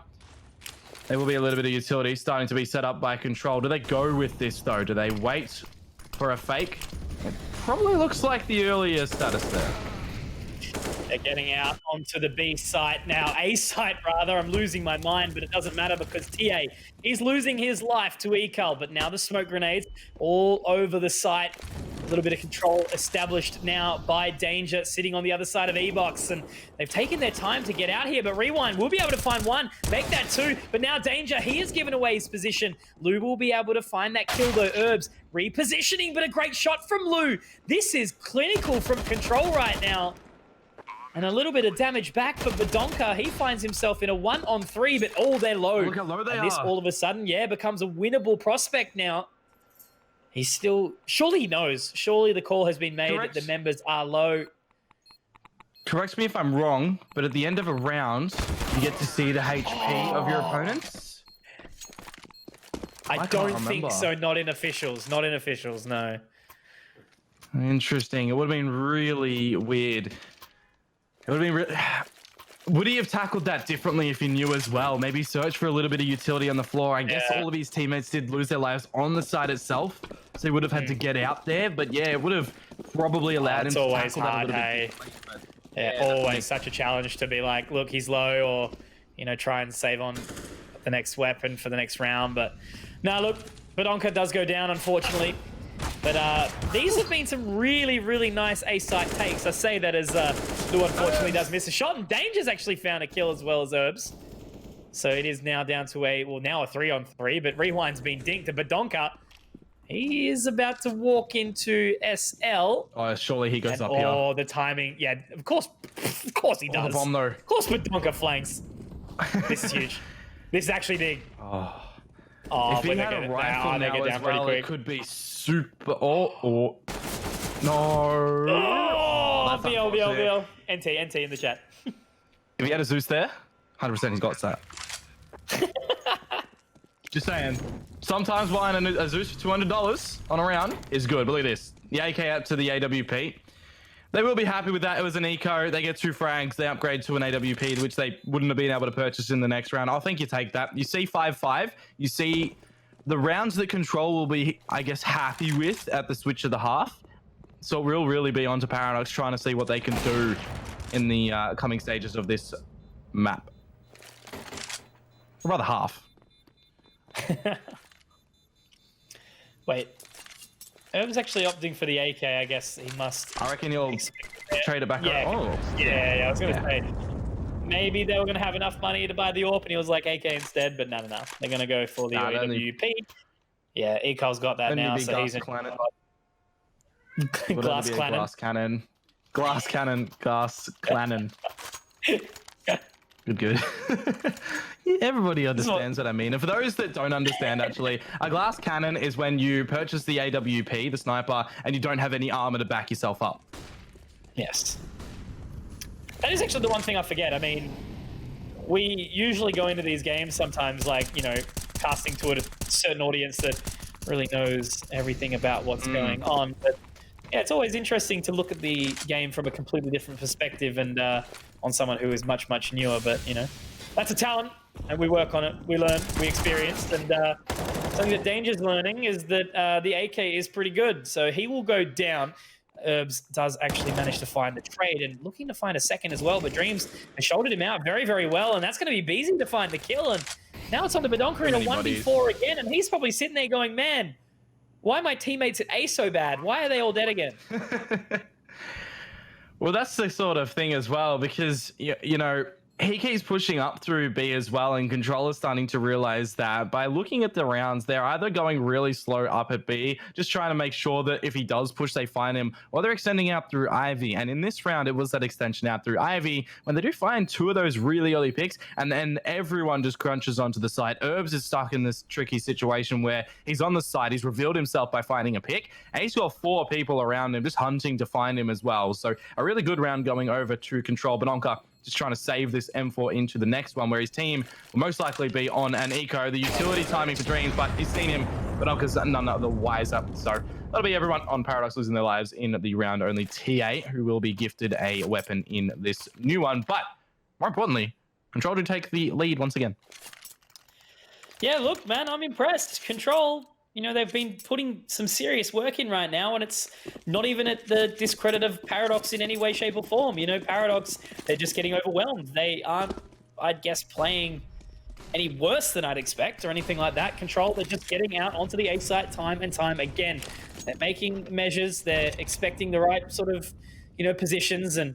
there will be a little bit of utility starting to be set up by Control. Do they go with this, though? Do they wait for a fake? It probably looks like the earlier status there. They're getting out onto the B site now. A site, rather. I'm losing my mind, but it doesn't matter because TA, he's losing his life to Ecal. But now the smoke grenades all over the site. A little bit of control established now by Danger, sitting on the other side of E-Box. And they've taken their time to get out here, but Rewind will be able to find one, make that two. But now Danger, he has given away his position. Lou will be able to find that kill, though. Herbs repositioning, but a great shot from Lou. This is clinical from Control right now. And a little bit of damage back for Badonka. He finds himself in a 1-on-3, but they're low. Look how low they and this are. all of a sudden, becomes a winnable prospect now. He's still... Surely he knows. Surely the call has been made that the members are low. Correct me if I'm wrong, but at the end of a round, you get to see the HP of your opponents. I don't think so. Not in officials. Not in officials, no. Interesting. It would have been really weird. It would have been Would he have tackled that differently if he knew as well? Maybe search for a little bit of utility on the floor. I guess all of his teammates did lose their lives on the side itself, so he would have had to get out there. But yeah, it would have probably allowed him to tackle that a little bit. Yeah, always such a challenge to be like, look, he's low, or, you know, try and save on the next weapon for the next round. But no, look, Badonka does go down, unfortunately. But these have been some really, really nice A-site takes. I say that as Lou unfortunately does miss a shot, and Danger's actually found a kill as well as Herbs. So it is now down to a 3-on-3, but Rewind's been dinked to Badonka. He is about to walk into SL. Oh, surely he goes up here. Oh, the timing. Yeah, of course he does. The bomb, though. Of course Badonka flanks. This is huge. This is actually big. Oh. Oh, if he had a rifle now as well, it could be super... Oh. No. Oh, BL. NT in the chat. If he had a Zeus there, 100% he's got that. Just saying. Sometimes buying a Zeus for $200 on a round is good. But look at this. The AK out to the AWP. They will be happy with that. It was an eco. They get 2 frags. They upgrade to an AWP, which they wouldn't have been able to purchase in the next round. I think you take that. You see 5-5. You see the rounds that Control will be, I guess, happy with at the switch of the half. So we'll really be onto Paradox, trying to see what they can do in the coming stages of this map. Or rather, half. Wait. Herb's actually opting for the AK. I guess he must. I reckon he'll trade it back. Yeah, Oh. Yeah. I was gonna say maybe they were gonna have enough money to buy the AWP, and he was like AK instead. But no. They're gonna go for the AWP. Yeah, Ecol's got that now, so he's in. Glass cannon. Glass cannon. Good. Yeah, everybody understands what I mean. And for those that don't understand, actually, a glass cannon is when you purchase the AWP, the sniper, and you don't have any armor to back yourself up. Yes. That is actually the one thing I forget. I mean, we usually go into these games sometimes, like, you know, casting to a certain audience that really knows everything about what's going on. But yeah, it's always interesting to look at the game from a completely different perspective and on someone who is much, much newer. But, you know, that's a talent, and we work on it. We learn, we experienced, and something that Danger's learning is that the AK is pretty good. So he will go down. Herbs does actually manage to find the trade and looking to find a second as well, but Dreams has shouldered him out very, very well, and that's going to be Beezy to find the kill. And now it's on to Badonka in a 1v4 again, and he's probably sitting there going, man, why are my teammates at A so bad? Why are they all dead again? Well, that's the sort of thing as well, because, you know, he keeps pushing up through B as well, and Controller's starting to realize that by looking at the rounds, they're either going really slow up at B, just trying to make sure that if he does push, they find him, or they're extending out through Ivy. And in this round, it was that extension out through Ivy, when they do find 2 of those really early picks, and then everyone just crunches onto the side. Herbs is stuck in this tricky situation where he's on the side, he's revealed himself by finding a pick, and he's got 4 people around him just hunting to find him as well. So a really good round going over to Control. Badonka just trying to save this M4 into the next one, where his team will most likely be on an eco. The utility timing for Dreams, but he's seen him, but Badonka's none of the wiser. So that'll be everyone on Paradox losing their lives in the round. Only TA, who will be gifted a weapon in this new one. But more importantly, Control to take the lead once again. Yeah, look, man, I'm impressed. Control you know, they've been putting some serious work in right now, and it's not even at the discredit of Paradox in any way, shape, or form. You know, Paradox, they're just getting overwhelmed. They aren't, I'd guess, playing any worse than I'd expect or anything like that. Control, they're just getting out onto the A site time and time again. They're making measures. They're expecting the right sort of, you know, positions, and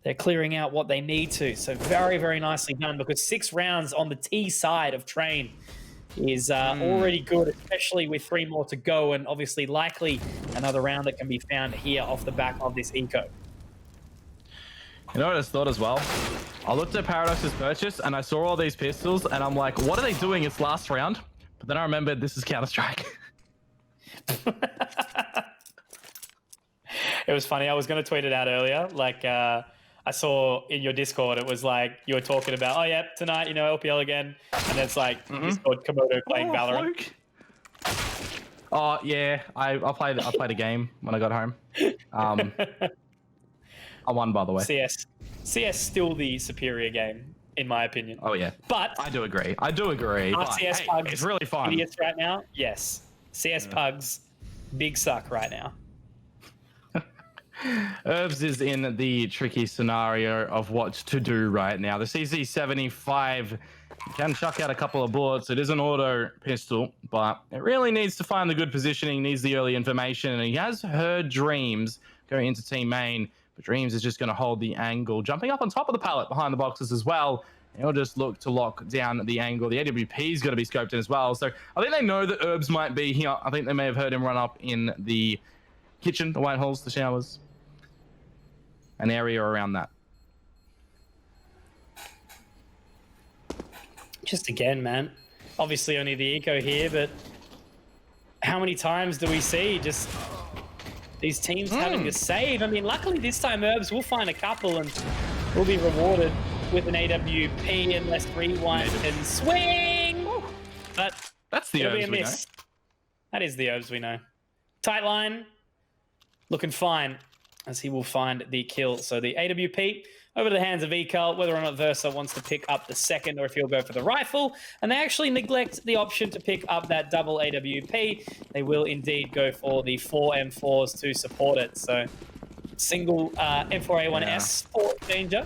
they're clearing out what they need to. So very, very nicely done, because 6 rounds on the T side of Train is already good, especially with 3 more to go, and obviously likely another round that can be found here off the back of this eco. You know what I just thought as well? I looked at Paradox's purchase and I saw all these pistols and I'm like, what are they doing? It's last round. But then I remembered this is Counter-Strike. It was funny. I was going to tweet it out earlier. Like, I saw in your Discord, it was like you were talking about, oh, yeah, tonight, you know, LPL again. And it's like Discord Komodo playing Valorant. Luke. Oh, yeah. I played a game when I got home. I won, by the way. CS still the superior game, in my opinion. Oh, yeah. But I do agree. But, CS hey, pugs, it's really fun. Idiots right now? Yes. CS pugs, big suck right now. Herbs is in the tricky scenario of what to do right now. The CZ75 can chuck out a couple of bullets. It is an auto pistol, but it really needs to find the good positioning, needs the early information, and he has heard Dreams going into team main, but Dreams is just going to hold the angle, jumping up on top of the pallet behind the boxes as well. He'll just look to lock down the angle. The AWP is going to be scoped in as well, so I think they know that Herbs might be here. I think they may have heard him run up in the kitchen, the white halls, the showers, an area around that. Just again, man, obviously only the eco here, but how many times do we see just these teams having to save? I mean, luckily this time Herbs will find a couple and will be rewarded with an AWP unless 3-1 can swing. But that's the Herbs we know. That is the Herbs we know. Tight line, looking fine, as he will find the kill. So the AWP over to the hands of Ekal, whether or not Versa wants to pick up the second or if he'll go for the rifle. And they actually neglect the option to pick up that double AWP. They will indeed go for the 4 M4s to support it. So single M4A1S for Danger.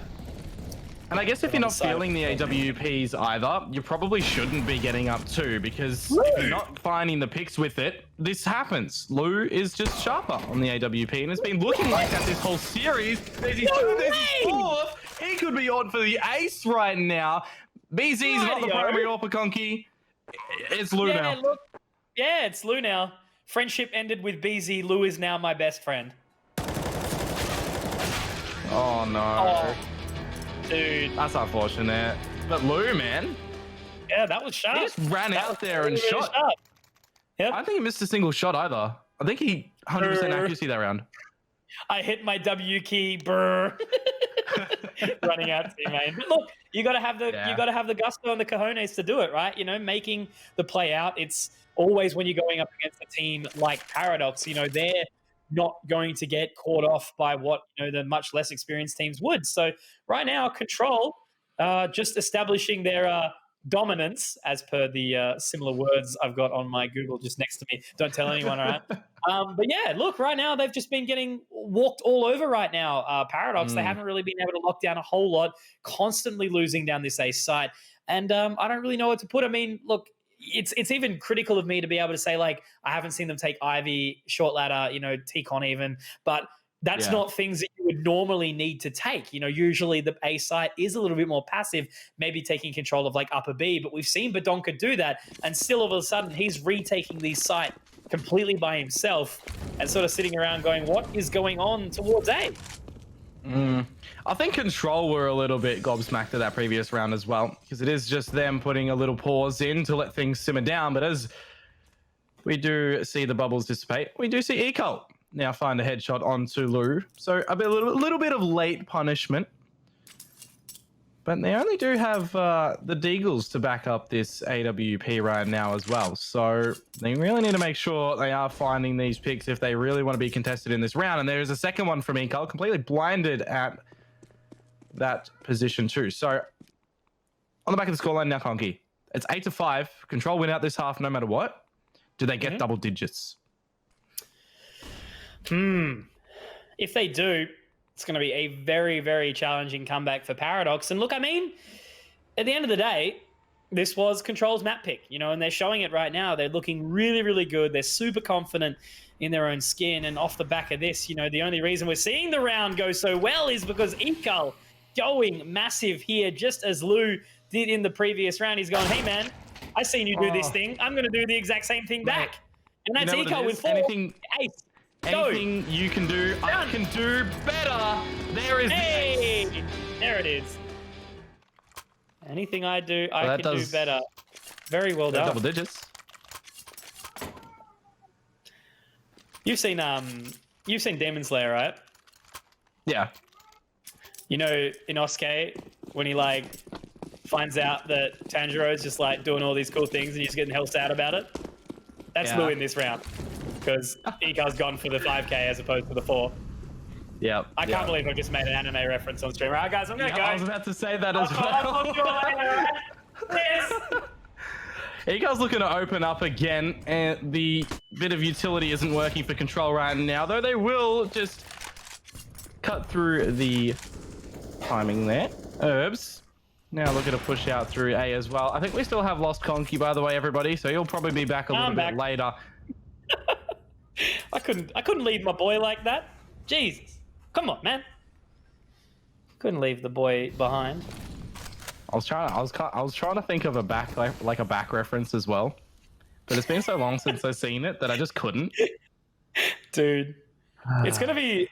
And I guess if you're not feeling the AWPs either, you probably shouldn't be getting up too, because if you're not finding the picks with it, this happens. Lou is just sharper on the AWP, and it's been looking like that this whole series. There's his third, there's his fourth. He could be on for the ace right now. BZ's not the primary AWP for Conky. It's Lou now. Look, it's Lou now. Friendship ended with BZ. Lou is now my best friend. Oh, no. Oh. Dude, that's unfortunate. But Lou, man. Yeah, that was sharp. He just ran out there and shot. Yep. I don't think he missed a single shot either. I think he 100% accuracy that round. I hit my W key, brr. Running out team main. But look, you gotta have the gusto and the cojones to do it, right? You know, making the play out. It's always when you're going up against a team like Paradox, you know, they're not going to get caught off by what, you know, the much less experienced teams would. So right now, Control just establishing their dominance, as per the similar words I've got on my Google just next to me. Don't tell anyone, all right? But yeah, look, right now they've just been getting walked all over right now. Paradox, they haven't really been able to lock down a whole lot, constantly losing down this ace site. And I don't really know what to put. I mean, look, it's even critical of me to be able to say, like, I haven't seen them take Ivy, short ladder, you know, T-Con even, but that's not things that you would normally need to take. You know, usually the A site is a little bit more passive, maybe taking control of like upper B, but we've seen Badonka do that, and still all of a sudden he's retaking these site completely by himself and sort of sitting around going, what is going on towards A? I think Control were a little bit gobsmacked at that previous round as well, because it is just them putting a little pause in to let things simmer down. But as we do see the bubbles dissipate, we do see Ekal now find a headshot onto Lou. So a little bit of late punishment. But they only do have the Deagles to back up this AWP right now as well. So they really need to make sure they are finding these picks if they really want to be contested in this round. And there is a second one from Ekal, completely blinded at that position too. So on the back of the scoreline now, Conky, it's 8-5. Control win out this half no matter what. Do they get double digits? If they do, it's going to be a very, very challenging comeback for Paradox. And look, I mean, at the end of the day, this was Control's map pick, you know, and they're showing it right now. They're looking really, really good. They're super confident in their own skin. And off the back of this, you know, the only reason we're seeing the round go so well is because Ekal going massive here, just as Lou did in the previous round. He's going, hey, man, I seen you do this thing. I'm going to do the exact same thing back. And that's Ekal with 4. Anything you can do, I can do better. There is the ace. There it is. Anything I do, I can do better. Very well done. Double digits. You've seen Demon Slayer, right? Yeah. You know, in Osuke, when he like finds out that Tanjiro's just like doing all these cool things and he's getting hell sad about it. That's Lou in this round because Ekal's gone for the 5K as opposed to the 4. Yeah. I can't believe I just made an anime reference on stream. All right, guys, I'm gonna go. I was about to say that as well. Yes. Ekal's looking to open up again, and the bit of utility isn't working for Control right now, though they will just cut through the timing there. Herbs. Now looking to push out through A as well. I think we still have lost Conky, by the way, everybody, so he'll probably be back a little bit later. I couldn't leave my boy like that. Jesus. Come on, man. Couldn't leave the boy behind. I was trying to think of a back like a back reference as well, but it's been so long since I've seen it that I just couldn't. Dude, it's gonna be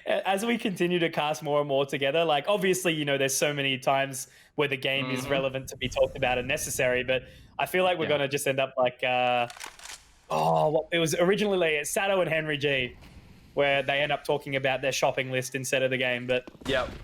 as we continue to cast more and more together. Like, obviously, you know, there's so many times where the game is relevant to be talked about and necessary, but I feel like we're gonna just end up like, it was originally Sato and Henry G, where they end up talking about their shopping list instead of the game. But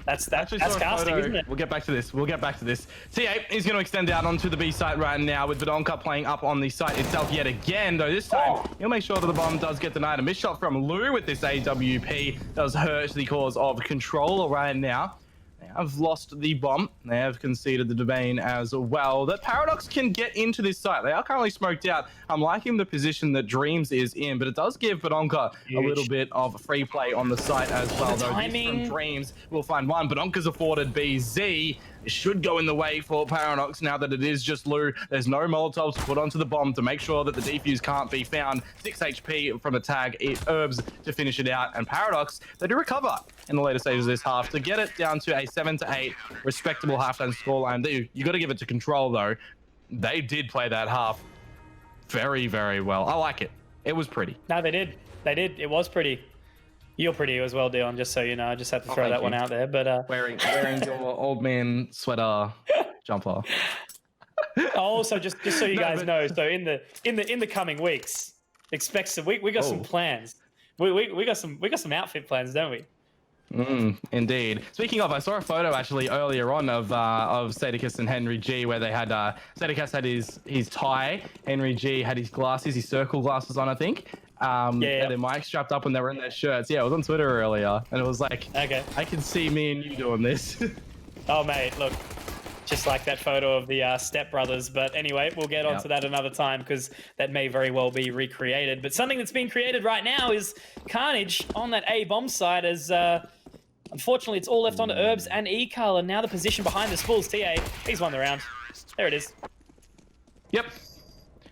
that's casting, isn't it? We'll get back to this. T8 is going to extend out onto the B site right now with Vidonka playing up on the site itself yet again, though this time he'll make sure that the bomb does get denied. A missed shot from Lou with this AWP does hurt the cause of Controller right now. They have lost the bomb. They have conceded the domain as well. That Paradox can get into this site. They are currently smoked out. I'm liking the position that Dreams is in, but it does give Vidonka a little bit of free play on the site as well. Though from Dreams will find one. Vidonka's afforded BZ. It should go in the way for Paradox now that it is just Lou. There's no Molotovs to put onto the bomb to make sure that the defuse can't be found. 6 HP from the tag. Herbs to finish it out. And Paradox, they do recover in the later stages of this half to get it down to a 7-8 respectable halftime scoreline. You got to give it to Control, though. They did play that half very, very well. I like it. It was pretty. No, they did. It was pretty. You're pretty as well, Dion, just so you know. I just had to throw that one out there. But wearing your old man sweater jumper. Also, just so you guys know, so in the coming weeks, we got some plans. We got some outfit plans, don't we? Indeed. Speaking of, I saw a photo actually earlier on of Sadicus and Henry G, where they had Sadicus had his tie, Henry G had his glasses, his circle glasses on, I think. And then Mike strapped up when they were in their shirts. Yeah, it was on Twitter earlier, and it was like, okay, I can see me and you doing this. Oh mate, look, just like that photo of the Step Brothers. But anyway, we'll get onto that another time because that may very well be recreated. But something that's being created right now is carnage on that A bomb side. As unfortunately, it's all left onto Herbs and Ekal, and now the position behind the Spools. TA, he's won the round. There it is. Yep.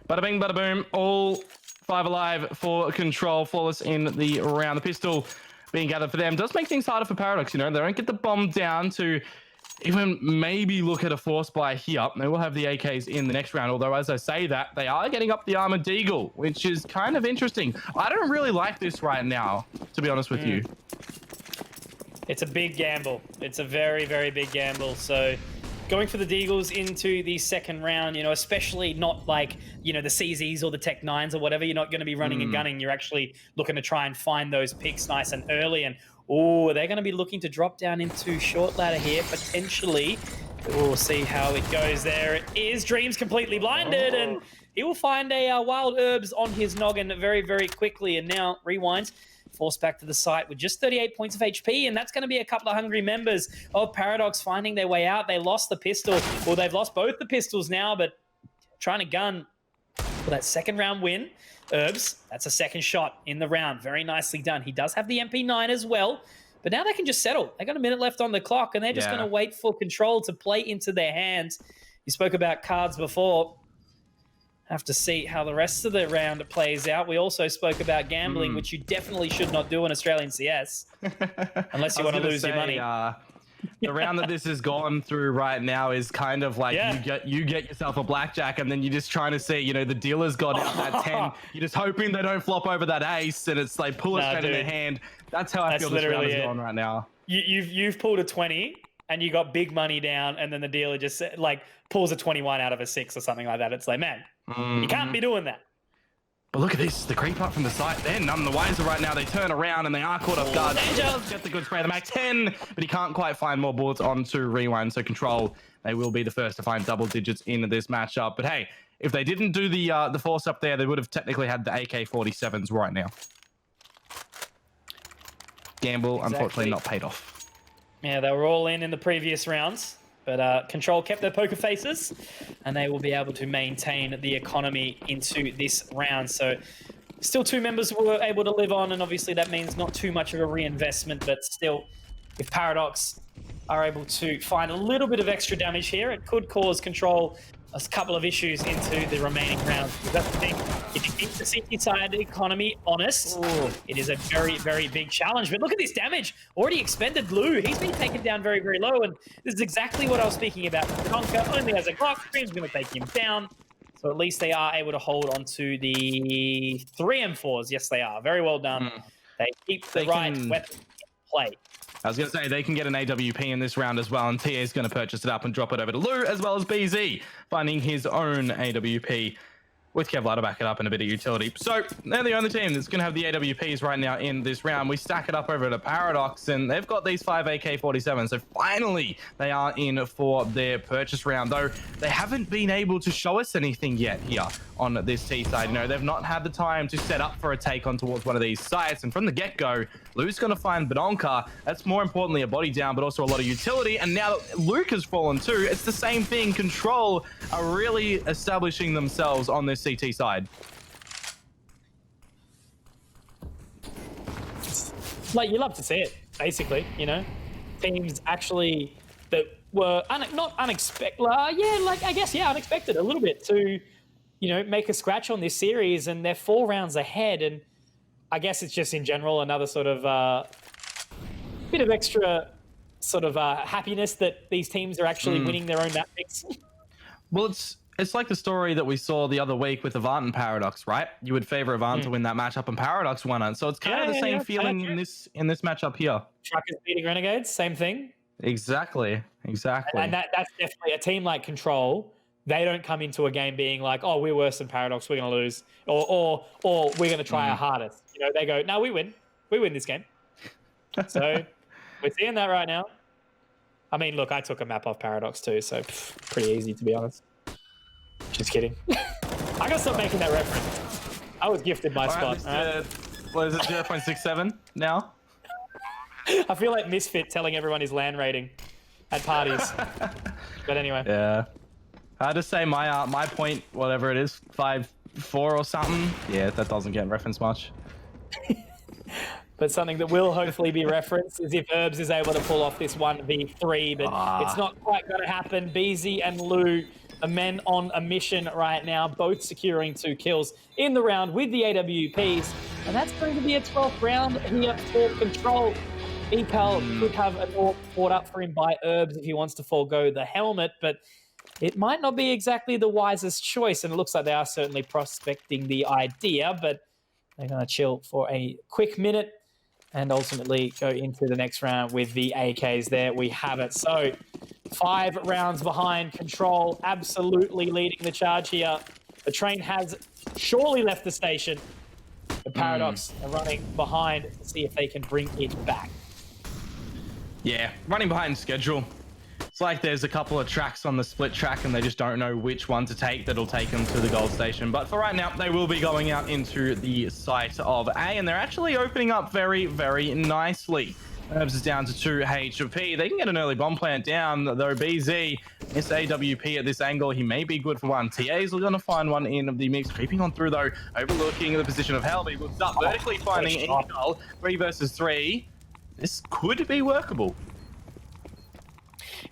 Bada bing, bada boom. All 5 alive for Control. Flawless in the round. The pistol being gathered for them does make things harder for Paradox. You know, they don't get the bomb down to even maybe look at a force buy here. They will have the AKs in the next round. Although, as I say that, they are getting up the Armored Deagle, which is kind of interesting. I don't really like this right now, to be honest with you. It's a big gamble. It's a very, very big gamble. So going for the Deagles into the second round, you know, especially not like, you know, the CZs or the Tech 9s or whatever, you're not going to be running and gunning. You're actually looking to try and find those picks nice and early. And, they're going to be looking to drop down into short ladder here, potentially. We'll see how it goes. There it is. Dreams completely blinded, and he will find a Wild Herbs on his noggin very, very quickly. And now rewinds. Forced back to the site with just 38 points of HP, and that's going to be a couple of hungry members of Paradox finding their way out. They lost the pistol, or they've lost both the pistols now, but trying to gun for that second round win. Herbs, that's a second shot in the round. Very nicely done. He does have the MP9 as well, but now they can just settle. They got a minute left on the clock, and they're just going to wait for Control to play into their hands. You spoke about cards before. Have to see how the rest of the round plays out. We also spoke about gambling, which you definitely should not do in Australian CS, unless you want to lose your money. The round that this has gone through right now is kind of like you get yourself a blackjack, and then you're just trying to see, you know, the dealer's got out that 10. You're just hoping they don't flop over that ace, and it's like pull it straight in their hand. That's how I feel this round is going right now. You've pulled a 20 and you got big money down, and then the dealer just like pulls a 21 out of a 6 or something like that. It's like, man, you can't be doing that. But look at this, the creep up from the site. They're none the wiser right now. They turn around and they are caught off guard. Get the good spray, the max 10, but he can't quite find more bullets onto Rewind. So Control, they will be the first to find double digits in this matchup. But hey, if they didn't do the force up there, they would have technically had the AK-47s right now. Gamble, unfortunately, not paid off. Yeah, they were all in the previous rounds, but Control kept their poker faces, and they will be able to maintain the economy into this round. So still 2 members were able to live on, and obviously that means not too much of a reinvestment, but still, if Paradox are able to find a little bit of extra damage here, it could cause Control a couple of issues into the remaining rounds. That's the thing. If you keep the CT side economy honest, it is a very, very big challenge. But look at this damage. Already expended Lou. He's been taken down very, very low. And this is exactly what I was speaking about. Conker only has a Glock. Cream's going to take him down. So at least they are able to hold on to the 3 M4s. Yes, they are. Very well done. They keep the right weapon in play. I was going to say, they can get an AWP in this round as well, and TA is going to purchase it up and drop it over to Lou, as well as BZ, finding his own AWP with Kevlar to back it up and a bit of utility. So they're the only team that's going to have the AWPs right now in this round. We stack it up over to Paradox, and they've got these 5 AK-47s. So finally, they are in for their purchase round, though they haven't been able to show us anything yet here on this T side. You know, they've not had the time to set up for a take on towards one of these sites. And from the get-go, Lou's going to find Badonka. That's more importantly a body down, but also a lot of utility. And now that Luke has fallen too, it's the same thing. Control are really establishing themselves on this CT side. Like, you love to see it, basically, you know? Teams actually that were not unexpected, unexpected a little bit to, you know, make a scratch on this series, and they're 4 rounds ahead. And I guess it's just in general another sort of bit of extra sort of happiness that these teams are actually winning their own map picks. Well, it's like the story that we saw the other week with Avant and Paradox, right? You would favor Avant to win that matchup, and Paradox won it. So it's kind of the same feeling in this matchup here. Truckers beating Renegades, same thing. Exactly. And that's definitely a team like Control. They don't come into a game being like, oh, we're worse than Paradox, we're going to lose, or we're going to try our hardest. You know, they go, no, we win this game. So we're seeing that right now. I mean, look, I took a map off Paradox too, so pretty easy, to be honest. Just kidding. I gotta stop making that reference. I was gifted my spot. What is it, 0.67 now? I feel like Misfit telling everyone his LAN rating at parties. But anyway. Yeah. I just say my point, whatever it is, 5.4 or something. Yeah, that doesn't get referenced much. But something that will hopefully be referenced is if Herbs is able to pull off this 1v3, but it's not quite going to happen. BZ and Lou, the men on a mission right now, both securing 2 kills in the round with the AWPs. And that's going to be a 12th round here for Control. Ekal could have a AWP brought up for him by Herbs if he wants to forego the helmet, but it might not be exactly the wisest choice. And it looks like they are certainly prospecting the idea, but they're going to chill for a quick minute and ultimately go into the next round with the AKs. There we have it. So 5 rounds behind Control, absolutely leading the charge here. The train has surely left the station. The Paradox are running behind to see if they can bring it back. Yeah, running behind schedule. It's like there's a couple of tracks on the split track and they just don't know which one to take that'll take them to the gold station. But for right now, they will be going out into the site of A, and they're actually opening up very, very nicely. Herbs is down to 2 HP. They can get an early bomb plant down, though BZ is AWP at this angle. He may be good for one. TA's going to find one in the mix. Creeping on through, though, overlooking the position of Helby. He looks up, vertically finding Eagle. 3 versus 3. This could be workable.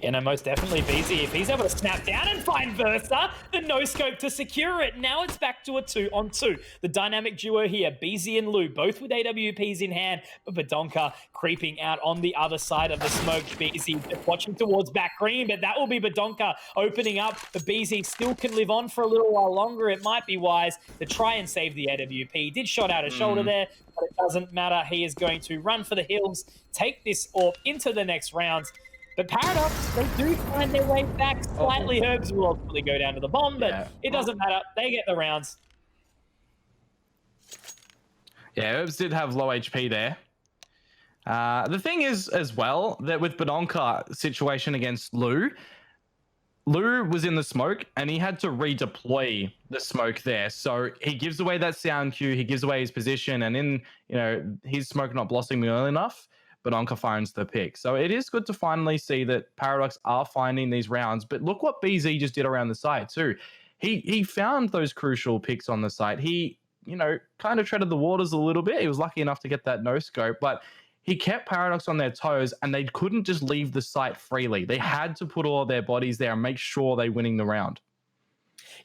Yeah, no, most definitely BZ. If he's able to snap down and find Versa, the no-scope to secure it. Now it's back to a 2-on-2. The dynamic duo here, BZ and Lou, both with AWPs in hand, but Badonka creeping out on the other side of the smoke. BZ watching towards back green, but that will be Badonka opening up. The BZ still can live on for a little while longer. It might be wise to try and save the AWP. He did shot out his shoulder there, but it doesn't matter. He is going to run for the hills, take this AWP into the next rounds. But Paradox, they do find their way back slightly. Herbs will ultimately go down to the bomb, but it doesn't matter. They get the rounds. Yeah, Herbs did have low HP there. The thing is, as well, that with Badonka situation against Lou was in the smoke, and he had to redeploy the smoke there. So he gives away that sound cue, he gives away his position, and in his smoke not blossoming early enough, Badonka finds the pick. So it is good to finally see that Paradox are finding these rounds. But look what BZ just did around the site too. He found those crucial picks on the site. He, kind of treaded the waters a little bit. He was lucky enough to get that no scope, but he kept Paradox on their toes, and they couldn't just leave the site freely. They had to put all their bodies there and make sure they're winning the round.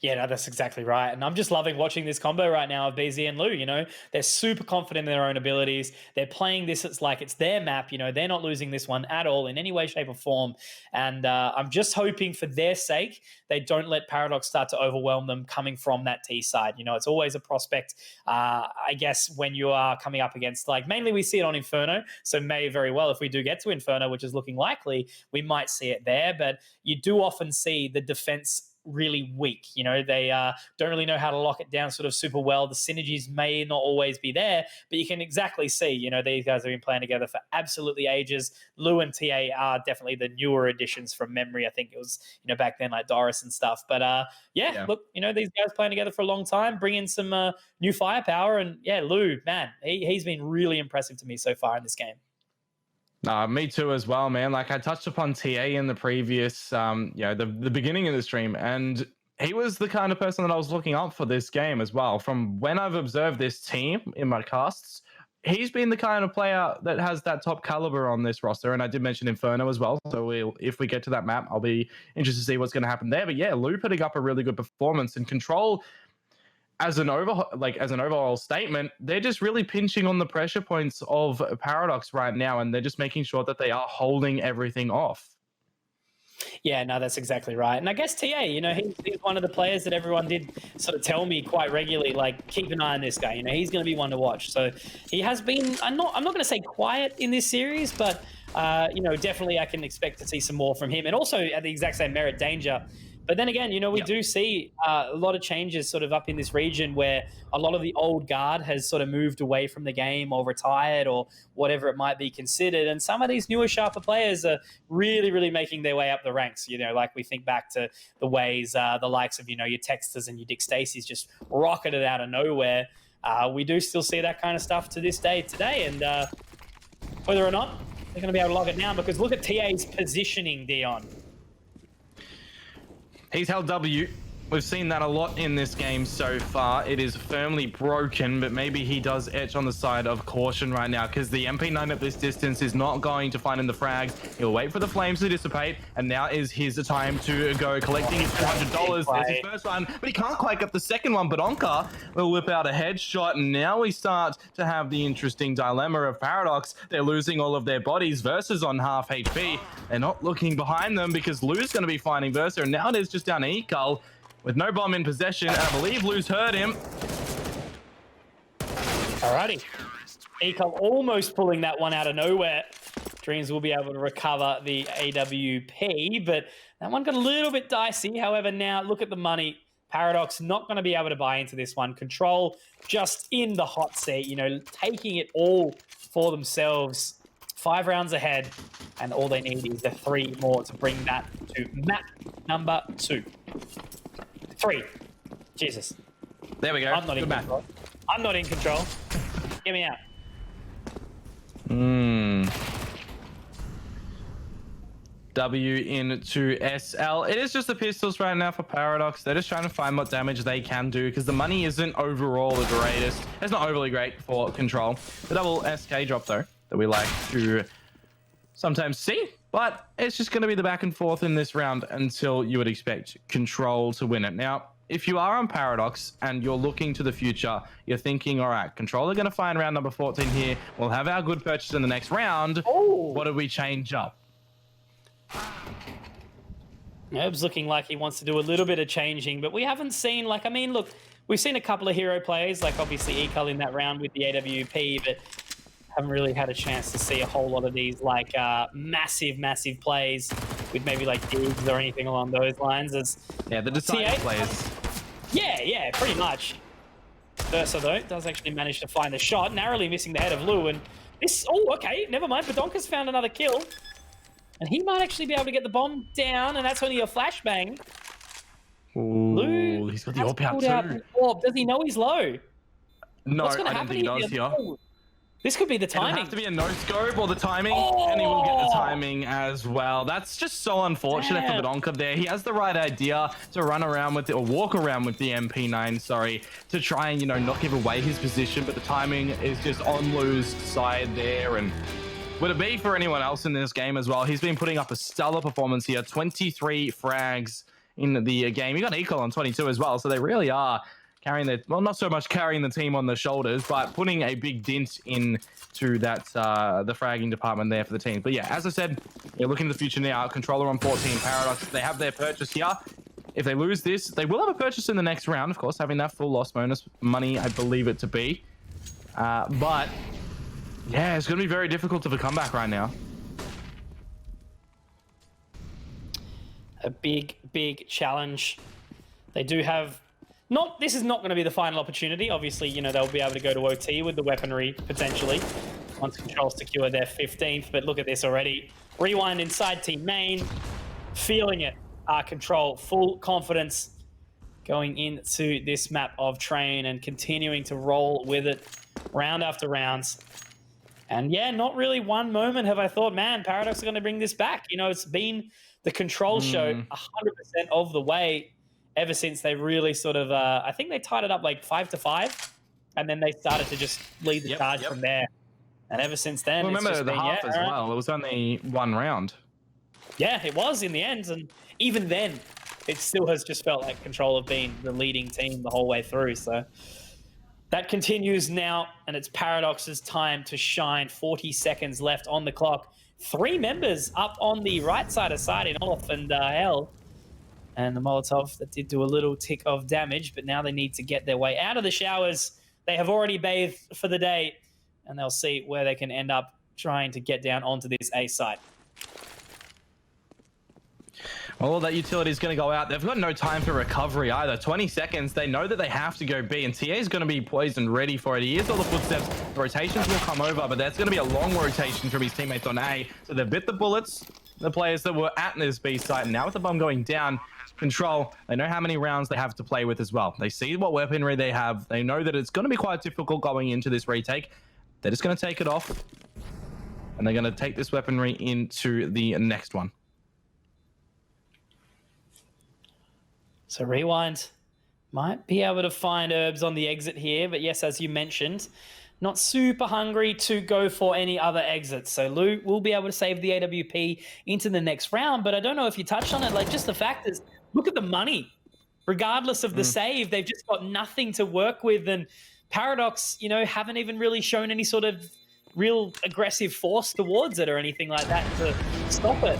Yeah, no, that's exactly right. And I'm just loving watching this combo right now of BZ and Lou. They're super confident in their own abilities. They're playing this. It's like it's their map. They're not losing this one at all in any way, shape, or form. And I'm just hoping for their sake, they don't let Paradox start to overwhelm them coming from that T side. It's always a prospect, I guess, when you are coming up against, mainly we see it on Inferno. So may very well, if we do get to Inferno, which is looking likely, we might see it there. But you do often see the defense really weak. They don't really know how to lock it down sort of super well. The synergies may not always be there, but you can exactly see, these guys have been playing together for absolutely ages. Lou and TA are definitely the newer additions from memory. I think it was, back then like Doris and stuff. But look, these guys playing together for a long time, bring in some new firepower. And yeah, Lou, man, he's been really impressive to me so far in this game. Me too as well, man. Like I touched upon TA in the previous, the beginning of the stream, and he was the kind of person that I was looking up for this game as well. From when I've observed this team in my casts, he's been the kind of player that has that top caliber on this roster. And I did mention Inferno as well. So if we get to that map, I'll be interested to see what's going to happen there. But yeah, Lou putting up a really good performance and Control. As an overall statement, they're just really pinching on the pressure points of Paradox right now, and they're just making sure that they are holding everything off. Yeah, no, that's exactly right. And I guess TA, he's one of the players that everyone did sort of tell me quite regularly, keep an eye on this guy. He's going to be one to watch. So he has been, I'm not going to say quiet in this series, but, definitely I can expect to see some more from him. And also at the exact same merit, Danger. But then again, we do see a lot of changes sort of up in this region where a lot of the old guard has sort of moved away from the game or retired or whatever it might be considered. And some of these newer, sharper players are really, really making their way up the ranks. Like we think back to the ways the likes of, your Texters and your Dick Stacey's just rocketed out of nowhere. We do still see that kind of stuff to this day today. And whether or not they're going to be able to lock it down, because look at TA's positioning, Dion. He's held W. We've seen that a lot in this game so far. It is firmly broken, but maybe he does etch on the side of caution right now because the MP9 at this distance is not going to find in the frags. He'll wait for the flames to dissipate, and now is his time to go collecting his $200. There's his first one, but he can't quite get the second one. Badonka will whip out a headshot, and now we start to have the interesting dilemma of Paradox. They're losing all of their bodies. Versa's on half HP. They're not looking behind them because Lou's going to be finding Versa, and now it is just down to Ekal. With no bomb in possession, and I believe Lou's heard him. Alrighty. Ekal almost pulling that one out of nowhere. Dreams will be able to recover the AWP, but that one got a little bit dicey. However, now look at the money. Paradox not going to be able to buy into this one. Control just in the hot seat, taking it all for themselves. 5 rounds ahead, and all they need is the 3 more to bring that to map number 2. 3. Jesus. There we go. I'm not in control. I'm not in control. Get me out. W into SL. It is just the pistols right now for Paradox. They're just trying to find what damage they can do because the money isn't overall the greatest. It's not overly great for Control. The double SK drop though that we like to sometimes see, but it's just going to be the back and forth in this round until you would expect Control to win it. Now, if you are on Paradox and you're looking to the future, you're thinking, all right, Control are going to find round number 14 here. We'll have our good purchase in the next round. Oh. What do we change up? Herb's looking like he wants to do a little bit of changing, but we haven't seen, like, I mean, look, we've seen a couple of hero plays, like obviously Ecol in that round with the AWP, but haven't really had a chance to see a whole lot of these, like, massive plays with maybe, like, digs or anything along those lines. As yeah, the decided players. Yeah, pretty much. Versa, though, does actually manage to find the shot, narrowly missing the head of Lou, and this, oh, okay, never mind, Badonka's found another kill. And he might actually be able to get the bomb down, and that's only a flashbang. Ooh, Lou he's got the AWP out too. Does he know he's low? No, What's gonna I don't happen think he does if here. Oh, this could be the timing. It'll have to be a no-scope or the timing, and he will get the timing as well. That's just so unfortunate for Badonka there. He has the right idea to run around with it, or walk around with the MP9, sorry, to try and, you know, not give away his position, but the timing is just on Lou's side there, and would it be for anyone else in this game as well? He's been putting up a stellar performance here. 23 frags in the game. You got Ecol on 22 as well, so they really are carrying the, well, not so much carrying the team on the shoulders, but putting a big dent into that the fragging department there for the team. But yeah, as I said, you're looking to the future now. Controller on 14, Paradox. They have their purchase here. If they lose this, they will have a purchase in the next round, of course, having that full loss bonus money, I believe it to be. But yeah, it's going to be very difficult of a comeback right now. A big challenge. They do have this is not going to be the final opportunity. Obviously, you know, they'll be able to go to OT with the weaponry potentially once Control secure their 15th. But look at this already. Rewind inside team main, feeling it. Control, full confidence going into this map of Train and continuing to roll with it round after rounds. And yeah, not really one moment have I thought, man, Paradox are going to bring this back. You know, it's been the Control show 100% of the way ever since they really sort of, I think they tied it up like 5-5, and then they started to just lead the charge from there. And ever since then, well, remember it's just the been, half as well. It was only one round. Yeah, it was in the end. And even then, it still has just felt like Control have been the leading team the whole way through. So that continues now, and it's Paradox's time to shine. 40 seconds left on the clock. 3 members up on the right side of side in Olaf and Hell. And the Molotov that did do a little tick of damage, but now they need to get their way out of the showers. They have already bathed for the day, and they'll see where they can end up trying to get down onto this A side. Well, that utility is going to go out. They've got no time for recovery either. 20 seconds. They know that they have to go B, and TA is going to be poised and ready for it. He hears all the footsteps. The rotations will come over, but that's going to be a long rotation from his teammates on A. So they've bit the bullets, the players that were at this B site. And now with the bomb going down, Control, they know how many rounds they have to play with as well. They see what weaponry they have. They know that it's going to be quite difficult going into this retake. They're just going to take it off, and they're going to take this weaponry into the next one. So Rewind might be able to find Herbs on the exit here, but yes, as you mentioned, not super hungry to go for any other exits. So Lou will be able to save the AWP into the next round, but I don't know if you touched on it, like just the fact is, look at the money. Regardless of the save, they've just got nothing to work with, and Paradox, you know, haven't even really shown any sort of real aggressive force towards it or anything like that to stop it.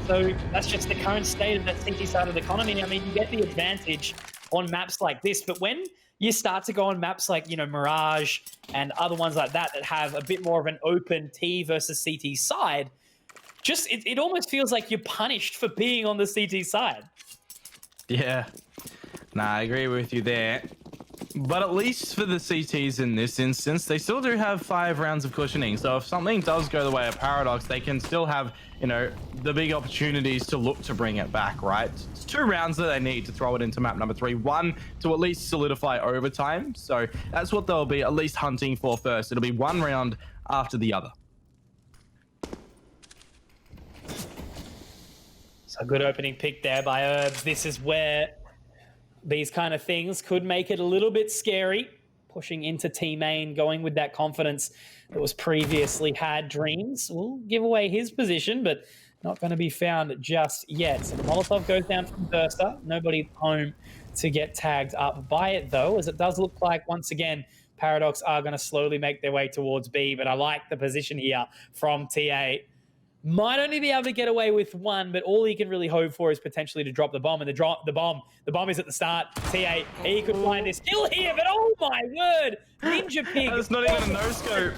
So that's just the current state of that stinky side of the economy. I mean, you get the advantage on maps like this, but when you start to go on maps like, you know, Mirage and other ones like that that have a bit more of an open T versus CT side, just it almost feels like you're punished for being on the CT side. Yeah, nah, I agree with you there. But at least for the CTs in this instance, they still do have 5 rounds of cushioning. So if something does go the way of Paradox, they can still have, you know, the big opportunities to look to bring it back, right? It's 2 rounds that they need to throw it into map number 3. 1 to at least solidify overtime. So that's what they'll be at least hunting for first. It'll be 1 round after the other. So a good opening pick there by Herbs. This is where these kind of things could make it a little bit scary. Pushing into Team Main, going with that confidence that was previously had. Dreams will give away his position, but not going to be found just yet. So the Molotov goes down from Burster. Nobody home to get tagged up by it, though, as it does look like, once again, Paradox are going to slowly make their way towards B, but I like the position here from TA. Might only be able to get away with one, but all he can really hope for is potentially to drop the bomb. And the bomb is at the start. TA, he could find this kill here, but oh my word, Ninja Pig. That's not even a no-scope.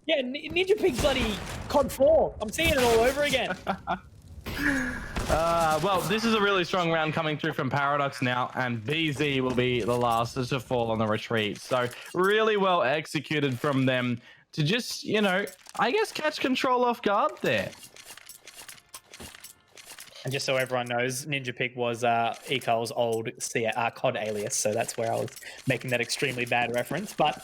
Yeah, Ninja Pig bloody COD 4. I'm seeing it all over again. Well, this is a really strong round coming through from Paradox now, and BZ will be the last to fall on the retreat. So really well executed from them to just, you know, I guess catch control off guard there. And just so everyone knows, Ninja Pig was Ecol's old COD alias, so that's where I was making that extremely bad reference. But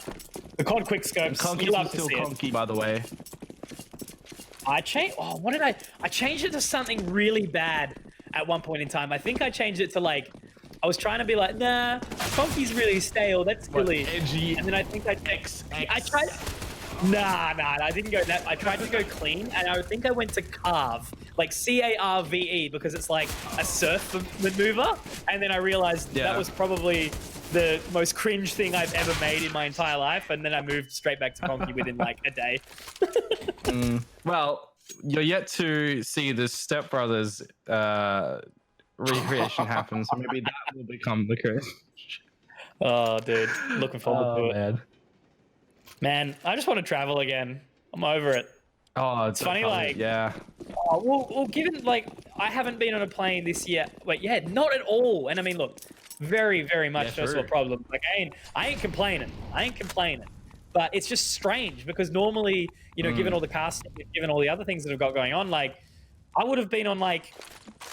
the COD quickscopes, you love to see Conky, by the way. I changed. Oh, what did I changed it to something really bad at one point in time. I think I changed it to like, I was trying to be like, nah, Conky's really stale. That's really edgy. And then I think I tried. Nah, I didn't go that. I tried to go clean, and I think I went to carve, like CARVE, because it's like a surf maneuver. And then I realized that was probably the most cringe thing I've ever made in my entire life. And then I moved straight back to Conky within like a day. Well, you're yet to see the Step Brothers recreation happen, so maybe that will become the case. Oh, dude, looking forward to it. Man. Man, I just want to travel again. I'm over it. Oh, it's funny, like, yeah. Oh, well, given like I haven't been on a plane this year, but yeah, not at all. And I mean, look, very, very much also a problem. Like, I ain't complaining. But it's just strange because normally, you know, given all the casting, given all the other things that have got going on, like I would have been on like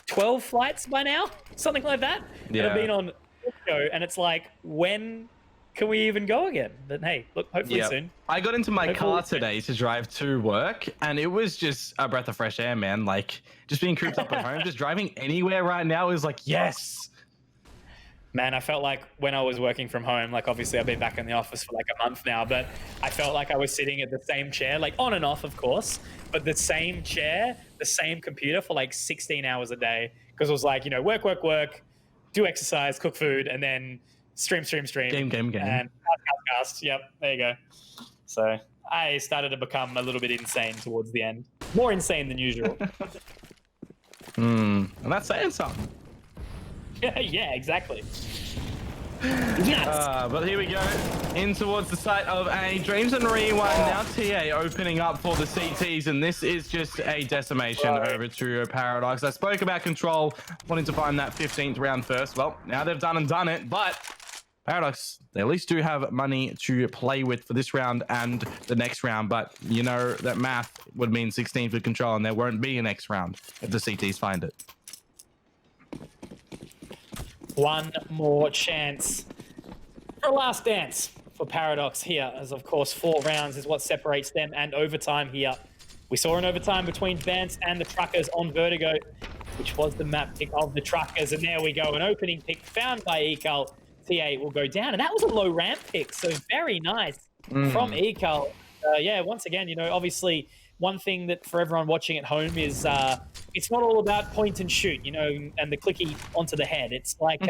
12 flights by now, something like that. Yeah. And I've been on Tokyo, and it's like, when can we even go again? But hey, look, hopefully soon. I got into my car today to drive to work, and it was just a breath of fresh air, man. Like, just being cooped up at home, just driving anywhere right now is like, yes. Man, I felt like when I was working from home, like obviously I've been back in the office for like a month now, but I felt like I was sitting at the same chair, like on and off, of course, but the same chair, the same computer for like 16 hours a day. Because it was like, you know, work, do exercise, cook food, and then stream. Game. And cast. Yep, there you go. So I started to become a little bit insane towards the end. More insane than usual. And that's saying something. Yeah, exactly. But here we go. In towards the site of a Dreams and Rewind. Now TA opening up for the CTs, and this is just a decimation over to Paradox. I spoke about control, wanting to find that 15th round first. Well, now they've done it, but Paradox, they at least do have money to play with for this round and the next round, but you know that math would mean 16 for control, and there won't be a next round if the CTs find it. One more chance for a last dance for Paradox here, as of course 4 rounds is what separates them, and overtime here. We saw an overtime between Vance and the Truckers on Vertigo, which was the map pick of the Truckers, and there we go, an opening pick found by Ecal. TA will go down, and that was a low ramp pick, so very nice from Ecal. Yeah, once again, you know, obviously one thing that for everyone watching at home is it's not all about point and shoot, you know, and the clicky onto the head. It's like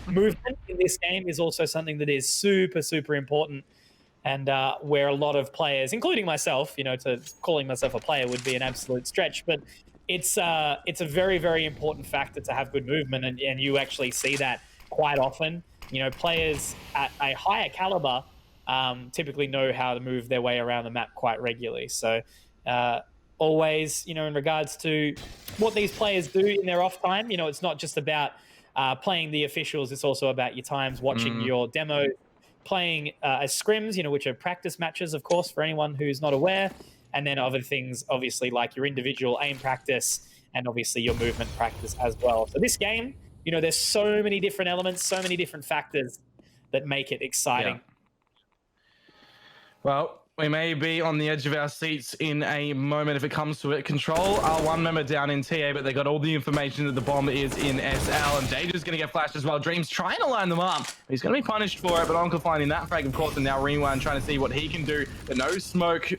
movement in this game is also something that is super, super important, and where a lot of players, including myself, you know, to calling myself a player would be an absolute stretch, but it's a very, very important factor to have good movement, and you actually see that quite often. You know, players at a higher caliber typically know how to move their way around the map quite regularly. So always, you know, in regards to what these players do in their off time, you know, it's not just about playing the officials. It's also about your times watching your demo, playing as scrims, you know, which are practice matches, of course, for anyone who's not aware. And then other things, obviously, like your individual aim practice and obviously your movement practice as well. So this game, you know, there's so many different elements, so many different factors that make it exciting. Yeah. Well, We may be on the edge of our seats in a moment if it comes to it. Control are one member down in TA, but they got all the information that the bomb is in SL, and Danger's going to get flashed as well. Dream's trying to line them up. He's going to be punished for it, but Onkel finding that frag, of course, and now Rewind trying to see what he can do, but no smoke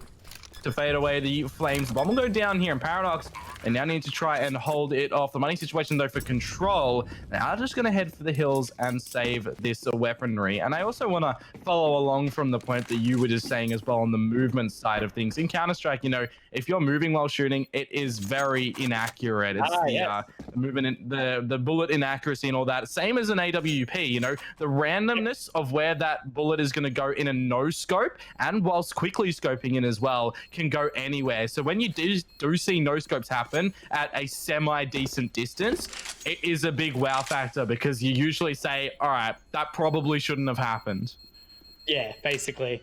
to fade away the flames. The bomb will go down here, and Paradox, and now need to try and hold it off. The money situation, though, for Control, they are just going to head for the hills and save this weaponry. And I also want to follow along from the point that you were just saying as well on the movement side of things. In Counter-Strike, you know, if you're moving while shooting, it is very inaccurate. It's the movement, the bullet inaccuracy and all that. Same as an AWP, you know, the randomness of where that bullet is going to go in a no-scope, and whilst quickly scoping in as well, can go anywhere. So when you do see no-scopes happen at a semi-decent distance, it is a big wow factor, because you usually say, all right, that probably shouldn't have happened. Yeah, basically.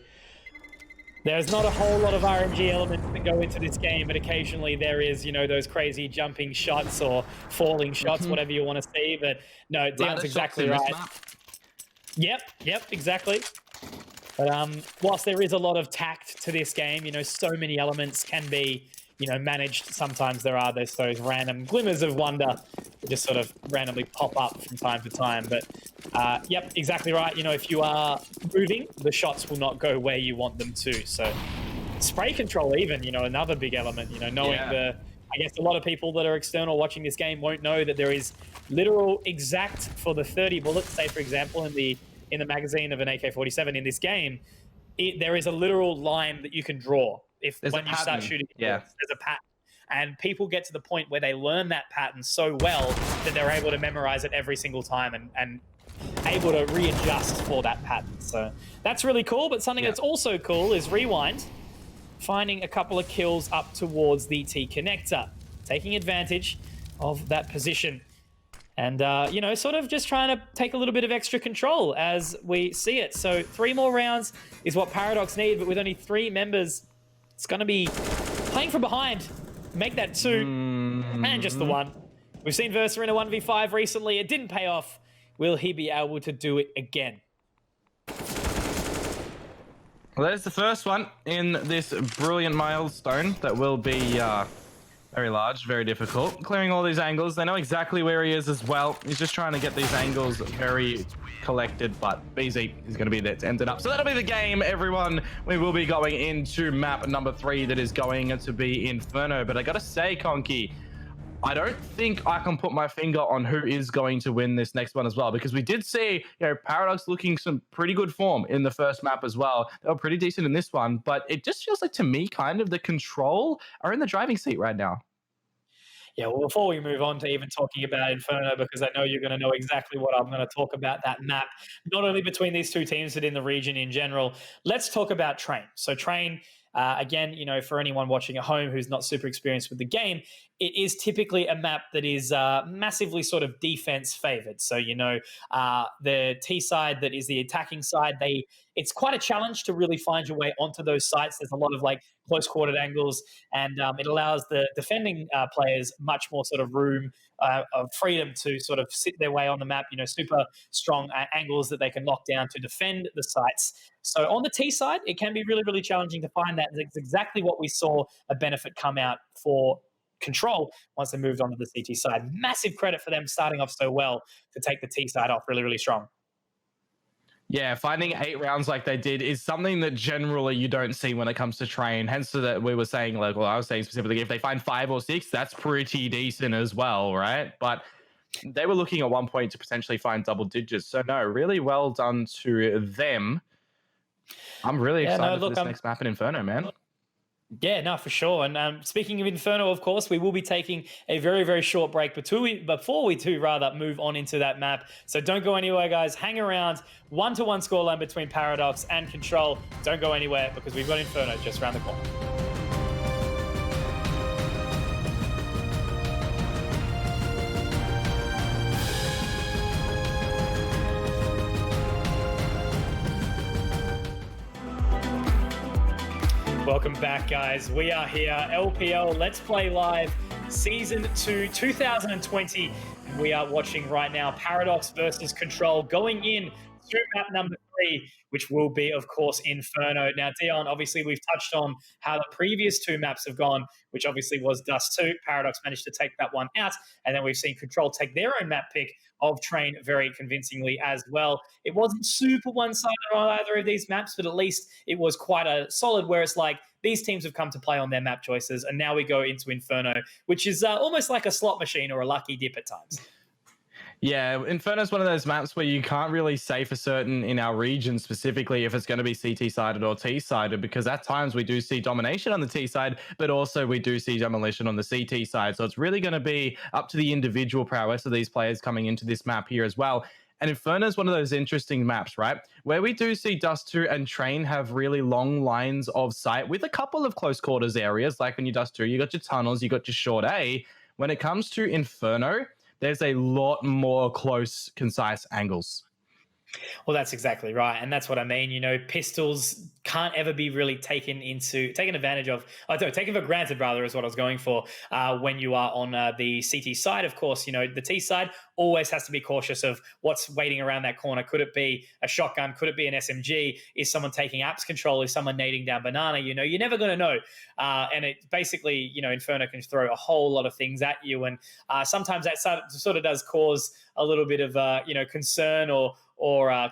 There's not a whole lot of RNG elements that go into this game, but occasionally there is, you know, those crazy jumping shots or falling shots, whatever you want to see. But no, Dan's exactly right. Yep, exactly. But whilst there is a lot of tact to this game, you know, so many elements can be, you know, managed. Sometimes there are those random glimmers of wonder that just sort of randomly pop up from time to time. But yep, exactly right. You know, if you are moving, the shots will not go where you want them to. So spray control, even, you know, another big element, you know, knowing I guess a lot of people that are external watching this game won't know that there is literal exact for the 30 bullets, say, for example, in the magazine of an AK-47 in this game, there is a literal line that you can draw. When you start shooting, there's a pattern. And people get to the point where they learn that pattern so well that they're able to memorize it every single time and able to readjust for that pattern. So that's really cool. But something that's also cool is Rewind finding a couple of kills up towards the T connector, taking advantage of that position. And, you know, sort of just trying to take a little bit of extra control as we see it. So 3 more rounds is what Paradox need, but with only 3 members, it's going to be playing from behind. Make that 2 and just the 1. We've seen Versa in a 1v5 recently. It didn't pay off. Will he be able to do it again? Well, there's the first one in this brilliant milestone that will be very large, very difficult. Clearing all these angles. They know exactly where he is as well. He's just trying to get these angles very collected, but BZ is going to be there to end it up. So that'll be the game, everyone. We will be going into map number 3 that is going to be Inferno. But I got to say, Conky, I don't think I can put my finger on who is going to win this next one as well, because we did see, you know, Paradox looking some pretty good form in the first map as well. They were pretty decent in this one, but it just feels like, to me, kind of the Control are in the driving seat right now. Yeah, well, before we move on to even talking about Inferno, because I know you're going to know exactly what I'm going to talk about that map, not only between these 2 teams, but in the region in general, let's talk about Train. So Train, again, you know, for anyone watching at home who's not super experienced with the game, it is typically a map that is massively sort of defense favored. So, you know, the T side that is the attacking side, it's quite a challenge to really find your way onto those sites. There's a lot of like close quartered angles, and it allows the defending players much more sort of room of freedom to sort of sit their way on the map, you know, super strong angles that they can lock down to defend the sites. So on the T side, it can be really, really challenging to find that. It's exactly what we saw a benefit come out for Control once they moved on to the CT side. Massive credit for them starting off so well to take the T side off really, really strong. Yeah, finding 8 rounds like they did is something that generally you don't see when it comes to Train. Hence that we were saying, like, well, I was saying specifically, if they find 5 or 6, that's pretty decent as well, right? But they were looking at one point to potentially find double digits. So no, really well done to them. I'm really excited for this next map in Inferno, man. Yeah, no, for sure. And speaking of Inferno, of course, we will be taking a very, very short break before we move on into that map. So don't go anywhere, guys. Hang around. 1-1 scoreline between Paradox and Control. Don't go anywhere, because we've got Inferno just around the corner. Welcome back, guys. We are here, LPL Let's Play Live, Season 2, 2020. And we are watching right now Paradox versus Control going in to map number 3, which will be, of course, Inferno. Now, Dion, obviously, we've touched on how the previous 2 maps have gone, which obviously was Dust 2. Paradox managed to take that one out. And then we've seen Control take their own map pick of Train very convincingly as well. It wasn't super one-sided on either of these maps, but at least it was quite a solid, where it's like these teams have come to play on their map choices, and now we go into Inferno, which is almost like a slot machine or a lucky dip at times. Yeah, Inferno is one of those maps where you can't really say for certain in our region specifically if it's going to be CT-sided or T-sided, because at times we do see domination on the T side, but also we do see demolition on the CT side. So it's really going to be up to the individual prowess of these players coming into this map here as well. And Inferno is one of those interesting maps, right? Where we do see Dust 2 and Train have really long lines of sight with a couple of close quarters areas. Like when you Dust 2, you got your tunnels, you got your short A. When it comes to Inferno, there's a lot more close, concise angles. Well, that's exactly right. And that's what I mean. You know, pistols can't ever be really taken advantage of. Taken for granted, rather, is what I was going for. When you are on the CT side, of course, you know, the T side always has to be cautious of what's waiting around that corner. Could it be a shotgun? Could it be an SMG? Is someone taking apps control? Is someone nading down banana? You know, you're never going to know. And it basically, you know, Inferno can throw a whole lot of things at you. And sometimes that sort of does cause a little bit of, concern or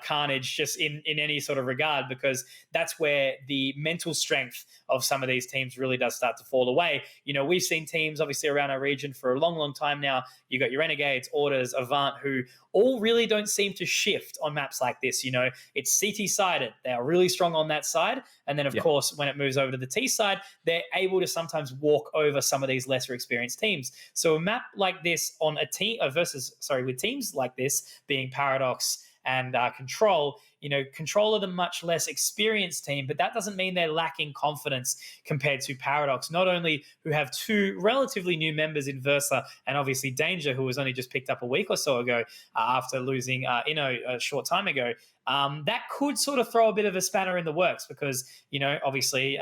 carnage just in any sort of regard, because that's where the mental strength of some of these teams really does start to fall away. You know, we've seen teams obviously around our region for a long, long time now. You got your Renegades, Orders, Avant, who all really don't seem to shift on maps like this. You know, it's CT-sided. They are really strong on that side. And then, of course, when it moves over to the T side, they're able to sometimes walk over some of these lesser experienced teams. So a map like this on a team with teams like this being Paradox and Control, you know, Control are the much less experienced team, but that doesn't mean they're lacking confidence compared to Paradox, not only who have 2 relatively new members in Versa and obviously Danger, who was only just picked up a week or so ago after losing Inno a short time ago. That could sort of throw a bit of a spanner in the works because, you know, obviously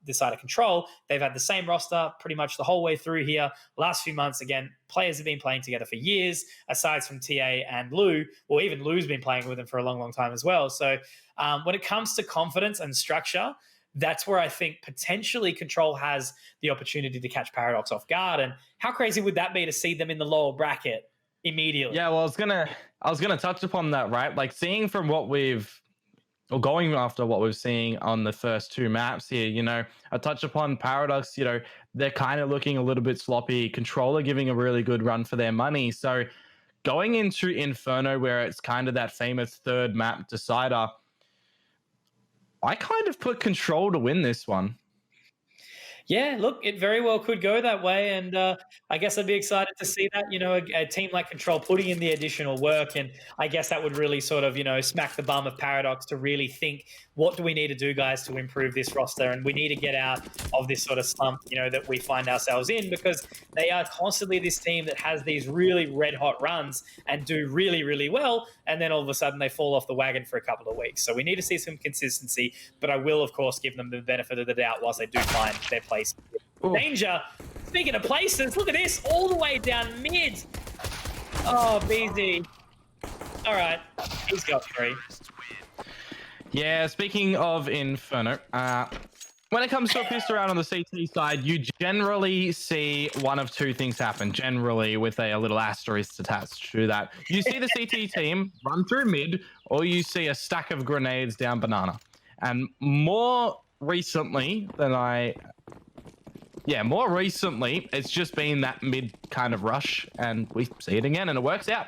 this side of Control, they've had the same roster pretty much the whole way through here. Last few months, again, players have been playing together for years, aside from TA and Lou, or even Lou's been playing with them for a long, long time as well. So when it comes to confidence and structure, that's where I think potentially Control has the opportunity to catch Paradox off guard. And how crazy would that be to see them in the lower bracket immediately? Yeah, well, I was gonna touch upon that, right? Like seeing from going after what we're seeing on the first 2 maps here, you know, I touch upon Paradox, you know, they're kind of looking a little bit sloppy. Controller giving a really good run for their money. So going into Inferno, where it's kind of that famous 3rd map decider, I kind of put Control to win this one. Yeah, look, it very well could go that way. And I guess I'd be excited to see that, you know, a team like Control putting in the additional work. And I guess that would really sort of, you know, smack the bum of Paradox to really think, what do we need to do, guys, to improve this roster? And we need to get out of this sort of slump, you know, that we find ourselves in, because they are constantly this team that has these really red hot runs and do really, really well. And then all of a sudden they fall off the wagon for a couple of weeks. So we need to see some consistency, but I will, of course, give them the benefit of the doubt whilst they do find their place. Ooh. Danger. Speaking of places, look at this, all the way down mid. Oh, BZ. All right, he's got 3. Yeah, speaking of Inferno, when it comes to a pistol round on the CT side, you generally see one of 2 things happen, generally with a little asterisk attached to that. You see the CT team run through mid, or you see a stack of grenades down banana. And more recently, it's just been that mid kind of rush, and we see it again, and it works out.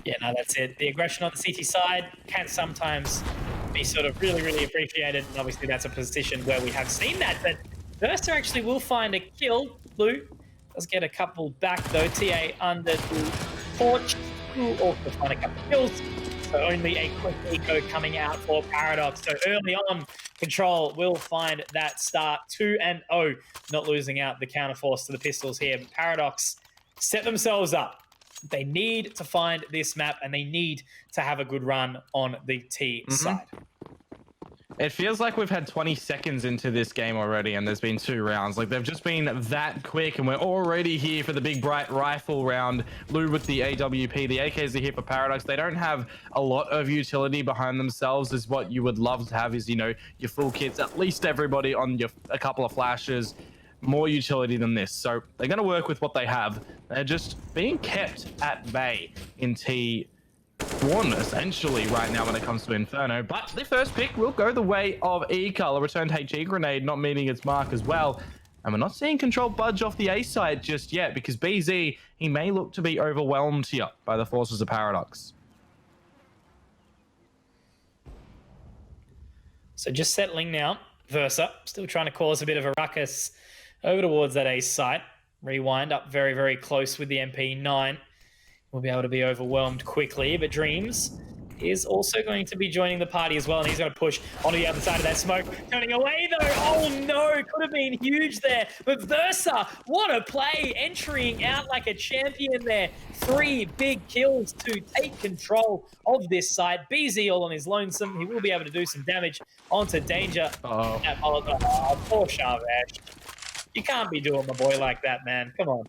Yeah, no, that's it. The aggression on the CT side can sometimes be sort of really, really appreciated, and obviously that's a position where we have seen that, but Versa actually will find a kill. Lou does get a couple back, though. TA under the porch will also find a couple kills. So only a quick eco coming out for Paradox. So early on, Control will find that start 2-0, not losing out the counterforce to the pistols here. But Paradox set themselves up. They need to find this map, and they need to have a good run on the T side. It feels like we've had 20 seconds into this game already, and there's been 2 rounds. Like, they've just been that quick, and we're already here for the big bright rifle round. Lou with the AWP. The AKs are here for Paradox. They don't have a lot of utility behind themselves, is what you would love to have is, you know, your full kits, at least everybody on a couple of flashes. More utility than this. So they're going to work with what they have. They're just being kept at bay in T1 essentially right now when it comes to Inferno. But the first pick will go the way of Ecal. A returned HE grenade not meeting its mark as well. And we're not seeing Control budge off the A side just yet because BZ, he may look to be overwhelmed here by the forces of Paradox. So just settling now. Versa still trying to cause a bit of a ruckus over towards that A site. Rewind up very, very close with the MP9. We'll be able to be overwhelmed quickly, but Dreams is also going to be joining the party as well, and he's going to push onto the other side of that smoke. Turning away, though. Oh, no. Could have been huge there. But Versa, what a play. Entering out like a champion there. 3 big kills to take control of this side. BZ all on his lonesome. He will be able to do some damage onto Danger. Oh, Poor Sharvesh. You can't be doing my boy like that, man. Come on.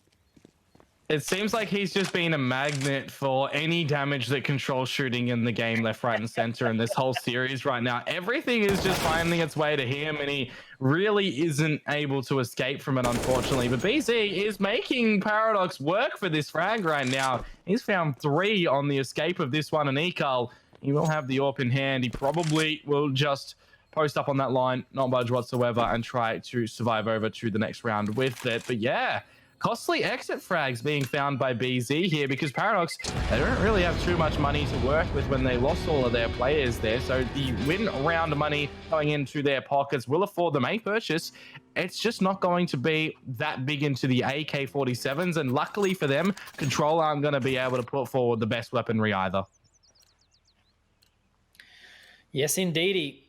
it seems like he's just been a magnet for any damage that Control's shooting in the game, left, right, and center in this whole series right now. Everything is just finding its way to him, and he really isn't able to escape from it, unfortunately. But BZ is making Paradox work for this frag right now. He's found 3 on the escape of this one, and Ecal, he will have the AWP in hand. He probably will just post up on that line, not budge whatsoever, and try to survive over to the next round with it. But yeah, costly exit frags being found by BZ here because Paradox, they don't really have too much money to work with when they lost all of their players there. So the win round money going into their pockets will afford them a purchase. It's just not going to be that big into the AK-47s. And luckily for them, Control aren't going to be able to put forward the best weaponry either. Yes, indeedy.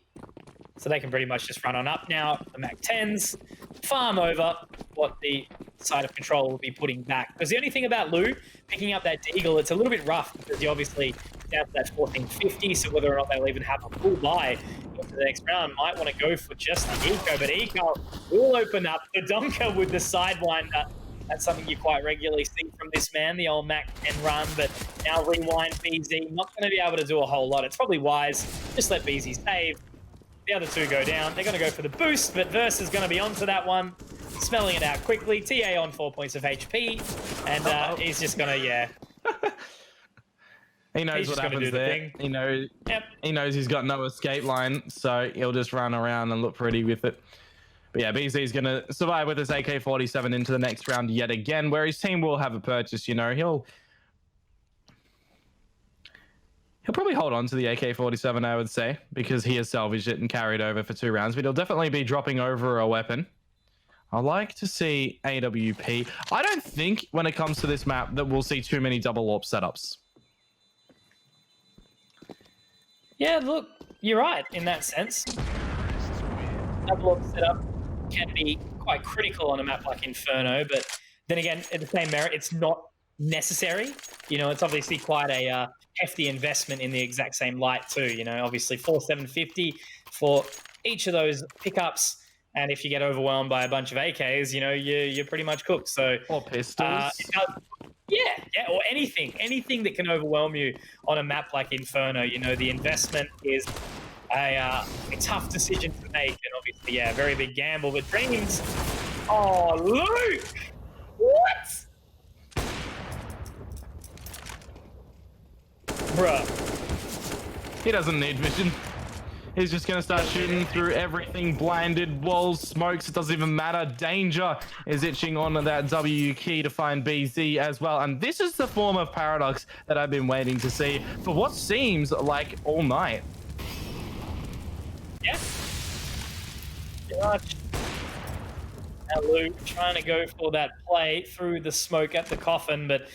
So they can pretty much just run on up now. The MAC-10s, farm over what the side of Control will be putting back. Because the only thing about Lou picking up that Deagle, it's a little bit rough because you're obviously down to that 1450. So whether or not they'll even have a full buy into the next round, might want to go for just the Eco. But Eco will open up the Donker with the Sidewinder. That's something you quite regularly see from this man, the old Mac-10 run. But now Rewind BZ, not going to be able to do a whole lot. It's probably wise. Just let BZ save. The other 2 go down. They're going to go for the boost, but Verse is going to be onto that one. Smelling it out quickly. TA on 4 points of HP. And he's just going to, yeah. He knows He's what just gonna happens do the there. thing. He knows, Yep. he knows he's got no escape line, so he'll just run around and look pretty with it. But yeah, BZ is going to survive with his AK-47 into the next round yet again, where his team will have a purchase, you know. He'll probably hold on to the AK-47, I would say, because he has salvaged it and carried over for 2 rounds, but he'll definitely be dropping over a weapon. I like to see AWP. I don't think when it comes to this map that we'll see too many double AWP setups. Yeah, look, you're right in that sense. Double AWP setup can be quite critical on a map like Inferno, but then again, at the same merit, it's not necessary. You know, it's obviously quite a hefty investment in the exact same light too. You know, obviously 4,750 for each of those pickups, and if you get overwhelmed by a bunch of AKs, you know, you're pretty much cooked. So Or pistols. yeah, or anything that can overwhelm you on a map like Inferno. You know, the investment is a tough decision to make, and obviously, yeah, a very big gamble. But Dreams, oh, Luke, what? Bruh. He doesn't need vision. He's just going to start shooting through everything. Blinded, walls, smokes, it doesn't even matter. Danger is itching on that W key to find BZ as well. And this is the form of Paradox that I've been waiting to see for what seems like all night. Yeah. Pretty much. Now Luke trying to go for that play through the smoke at the coffin, but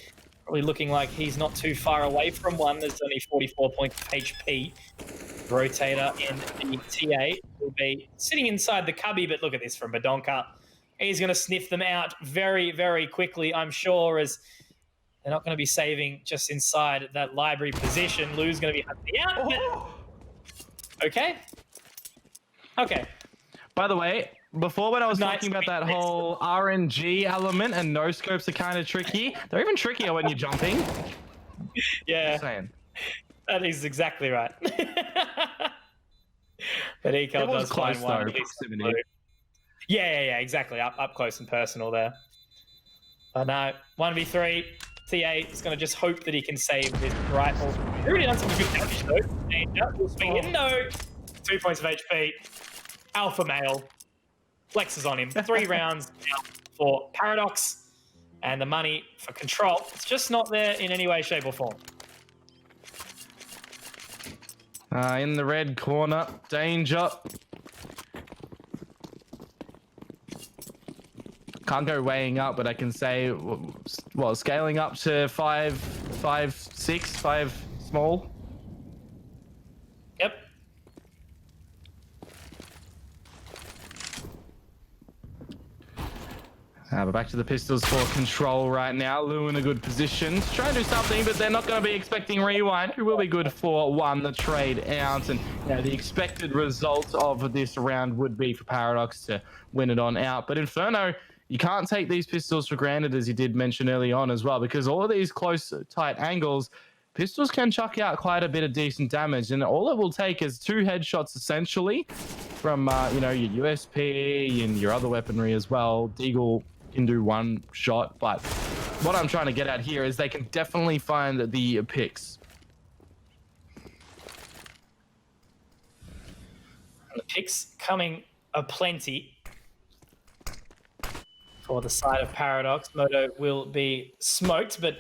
probably looking like he's not too far away from one. There's only 44 points of HP. Rotator in the TA will be sitting inside the cubby, but look at this from Badonka. He's going to sniff them out very, very quickly, I'm sure, as they're not going to be saving just inside that library position. Lou's going to be hunting out. But... Okay. Okay. By the way, before when I was Nice. talking about that whole RNG element and no scopes are kind of tricky, they're even trickier when you're jumping. Yeah. Just saying. That is exactly right. But Eco does close, find one. though, proximity. Yeah, exactly. Up close and personal there. But no, 1v3. T8 is going to just hope that he can save his rifle. He really done some good damage though. Danger will swing in. No. 2 points of HP. Alpha male. Flexes on him. 3 rounds now for Paradox. And the money for Control. It's just not there in any way, shape, or form. In the red corner, Danger. Can't go weighing up, but I can say, well, scaling up to 5 small. Yep. But back to the pistols for Control right now. Lou in a good position. Trying to do something, but they're not going to be expecting Rewind, who will be good for the trade out. And the expected result of this round would be for Paradox to win it on out. But Inferno, you can't take these pistols for granted, as you did mention early on as well, because all of these close, tight angles, pistols can chuck out quite a bit of decent damage. And all it will take is 2 headshots, essentially, from, your USP and your other weaponry as well. Deagle can do 1 shot, but what I'm trying to get at here is they can definitely find the picks. The picks coming aplenty for the side of Paradox. Moto will be smoked, but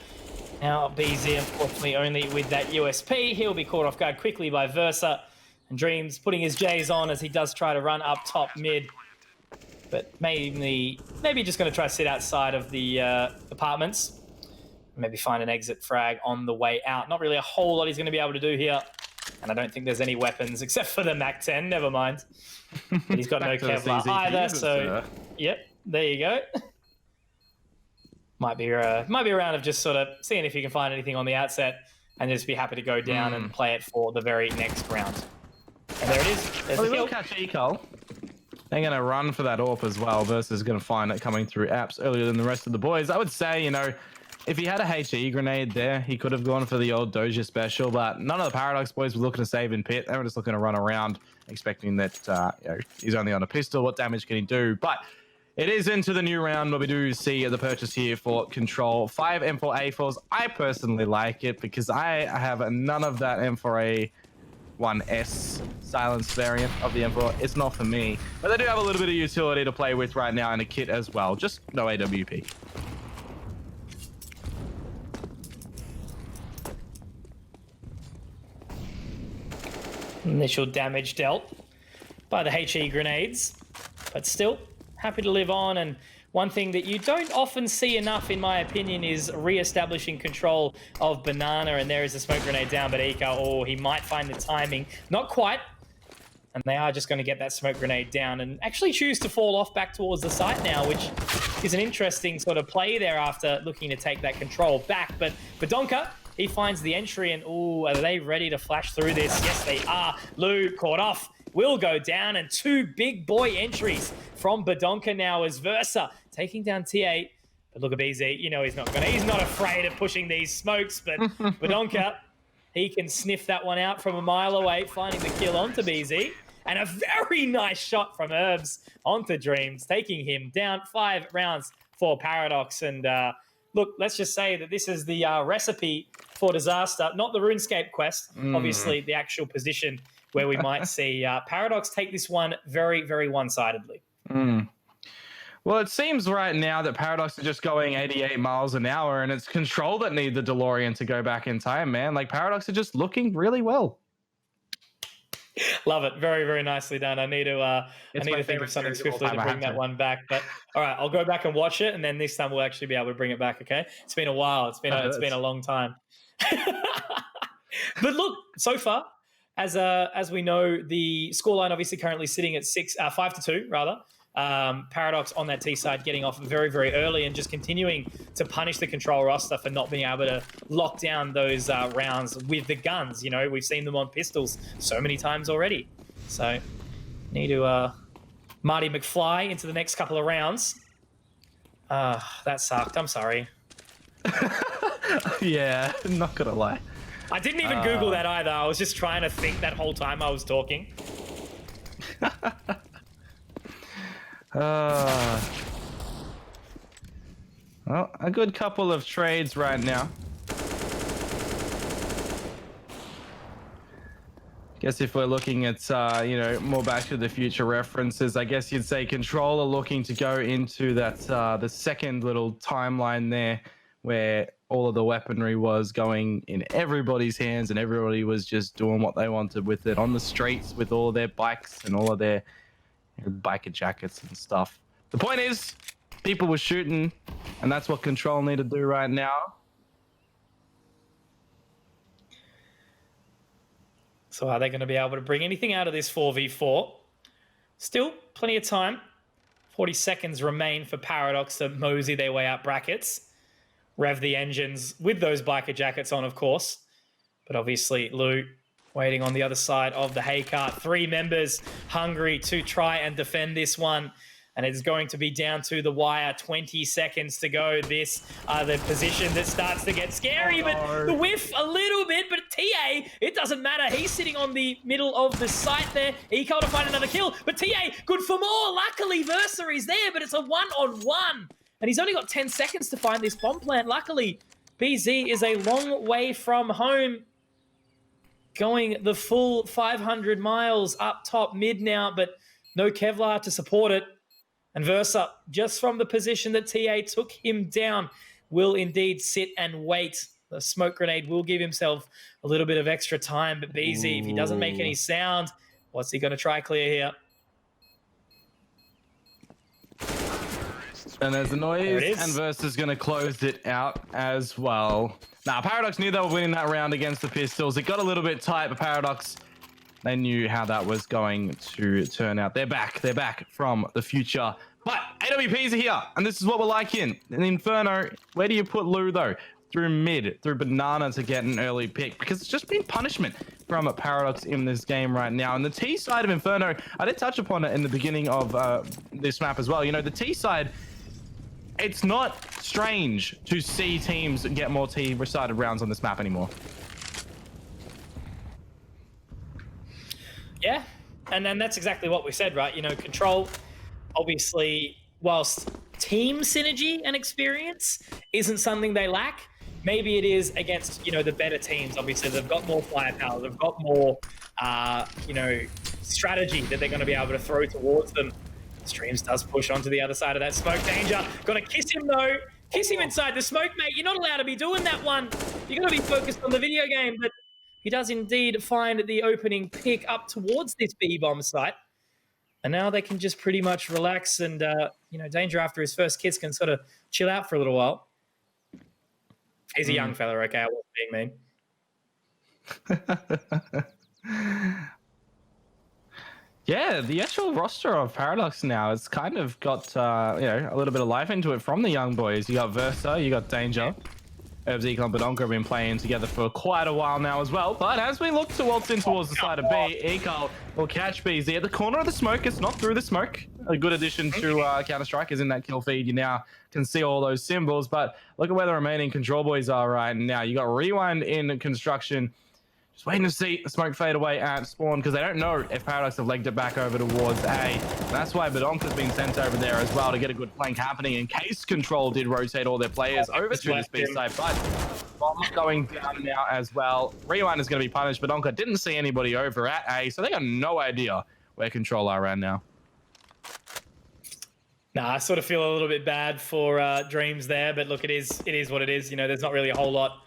now BZ, unfortunately, only with that USP. He'll be caught off guard quickly by Versa. And Dreams putting his J's on as he does try to run up top mid. But maybe just going to try to sit outside of the apartments. Maybe find an exit frag on the way out. Not really a whole lot he's going to be able to do here. And I don't think there's any weapons except for the Mac 10. Never mind. But he's got no Kevlar either. So, yep, there you go. Might be a round of just sort of seeing if you can find anything on the outset and just be happy to go down and play it for the very next round. And there it is. There's the kill. Catch Eco. They're going to run for that AWP as well. Versus going to find it coming through apps earlier than the rest of the boys. I would say, if he had a HE grenade there, he could have gone for the old Doja special, but none of the Paradox boys were looking to save in pit. They were just looking to run around, expecting that he's only on a pistol. What damage can he do? But it is into the new round where we do see the purchase here for Control. 5 M4A4s. I personally like it because I have none of that M4A 1S silence variant of the M4. It's not for me, but they do have a little bit of utility to play with right now in a kit as well. Just no AWP. Initial damage dealt by the HE grenades, but still happy to live on. And one thing that you don't often see enough, in my opinion, is re-establishing control of Banana. And there is a smoke grenade down, but Eco, he might find the timing. Not quite. And they are just going to get that smoke grenade down and actually choose to fall off back towards the site now, which is an interesting sort of play there after looking to take that control back. But Badonka, he finds the entry and, are they ready to flash through this? Yes, they are. Lou caught off. Will go down, and 2 big boy entries from Badonka now as Versa taking down T8. But look at BZ, he's not afraid of pushing these smokes, but Badonka, he can sniff that one out from a mile away, finding the kill onto BZ. And a very nice shot from Herbs onto Dreams, taking him down. 5 rounds for Paradox. And look, let's just say that this is the recipe for disaster, not the RuneScape quest, obviously the actual position where we might see Paradox take this one very, very one-sidedly. Well, it seems right now that Paradox are just going 88 miles an hour, and it's Control that need the DeLorean to go back in time, man. Like, Paradox are just looking really well. Love it. Very, very nicely done. I need to think of something swiftly to bring that one back. But all right, I'll go back and watch it, and then this time we'll actually be able to bring it back. Okay, it's been a while. It's been a long time. But look, so far, as we know, the scoreline obviously currently sitting at 5-2 rather. Paradox on that T side getting off very, very early and just continuing to punish the Control roster for not being able to lock down those rounds with the guns. We've seen them on pistols so many times already. So Need to Marty McFly into the next couple of rounds. That sucked. I'm sorry. Yeah, not gonna lie. I didn't even Google that either. I was just trying to think that whole time I was talking. Well, a good couple of trades right now. Guess if we're looking at, you know, more Back to the Future references, I guess you'd say Control are looking to go into that, the second little timeline there where all of the weaponry was going in everybody's hands and everybody was just doing what they wanted with it on the streets with all of their bikes and all of their biker jackets and stuff. The point is, people were shooting, and that's what Control need to do right now. So are they going to be able to bring anything out of this 4v4? Still plenty of time. 40 seconds remain for Paradox to mosey their way up brackets. Rev the engines with those biker jackets on, of course. But obviously, Lou waiting on the other side of the hay cart. 3 members hungry to try and defend this one. And it's going to be down to the wire. 20 seconds to go. This, the position that starts to get scary, but the whiff a little bit. But TA, it doesn't matter. He's sitting on the middle of the site there. Eco to find another kill. But TA, good for more. Luckily, Versary's there, but it's a 1-on-1. And he's only got 10 seconds to find this bomb plant. Luckily, BZ is a long way from home. Going the full 500 miles up top mid now, but no Kevlar to support it. And Versa, just from the position that TA took him down, will indeed sit and wait. The smoke grenade will give himself a little bit of extra time, but BZ, if he doesn't make any sound, what's he going to try clear here? And there's the noise, and Versa's going to close it out as well. Now, Paradox knew they were winning that round against the Pistols. It got a little bit tight, but Paradox, they knew how that was going to turn out. They're back from the future. But AWPs are here, and this is what we're liking. In Inferno, where do you put Lou, though? Through mid, through Banana to get an early pick, because it's just been punishment from Paradox in this game right now. And the T side of Inferno, I did touch upon it in the beginning of this map as well. You know, the T side, it's not strange to see teams get more T-sided rounds on this map anymore. Yeah, and then that's exactly what we said, right? You know, Control, obviously, whilst team synergy and experience isn't something they lack, maybe it is against, you know, the better teams. Obviously, they've got more firepower, they've got more, you know, strategy that they're going to be able to throw towards them. Streams does push onto the other side of that smoke. Danger, got to kiss him though. Kiss him inside the smoke, mate. You're not allowed to be doing that one. You're going to be focused on the video game, but he does indeed find the opening pick up towards this B-bomb site. And now they can just pretty much relax and, you know, Danger after his first kiss can sort of chill out for a little while. He's a young fella, okay? I wasn't being mean. Yeah, the actual roster of Paradox now, it's kind of got, you know, a little bit of life into it from the young boys. You got Versa, you got Danger. Herbs, Econ, and Badonka have been playing together for quite a while now as well. But as we look to waltz in towards the side of B, Econ will catch BZ at the corner of the smoke. It's not through the smoke. A good addition to Counter-Strike is in that kill feed. You now can see all those symbols. But look at where the remaining Control boys are right now. You got Rewind in construction. Just waiting to see the smoke fade away at spawn because they don't know if Paradox have legged it back over towards A. And that's why Badonka's been sent over there as well to get a good flank happening in case Control did rotate all their players over to this B side. But bomb going down now as well. Rewind is going to be punished. Badonka didn't see anybody over at A, so they got no idea where Control are right now. Nah, I sort of feel a little bit bad for Dreams there, but look, it is what it is. You know, there's not really a whole lot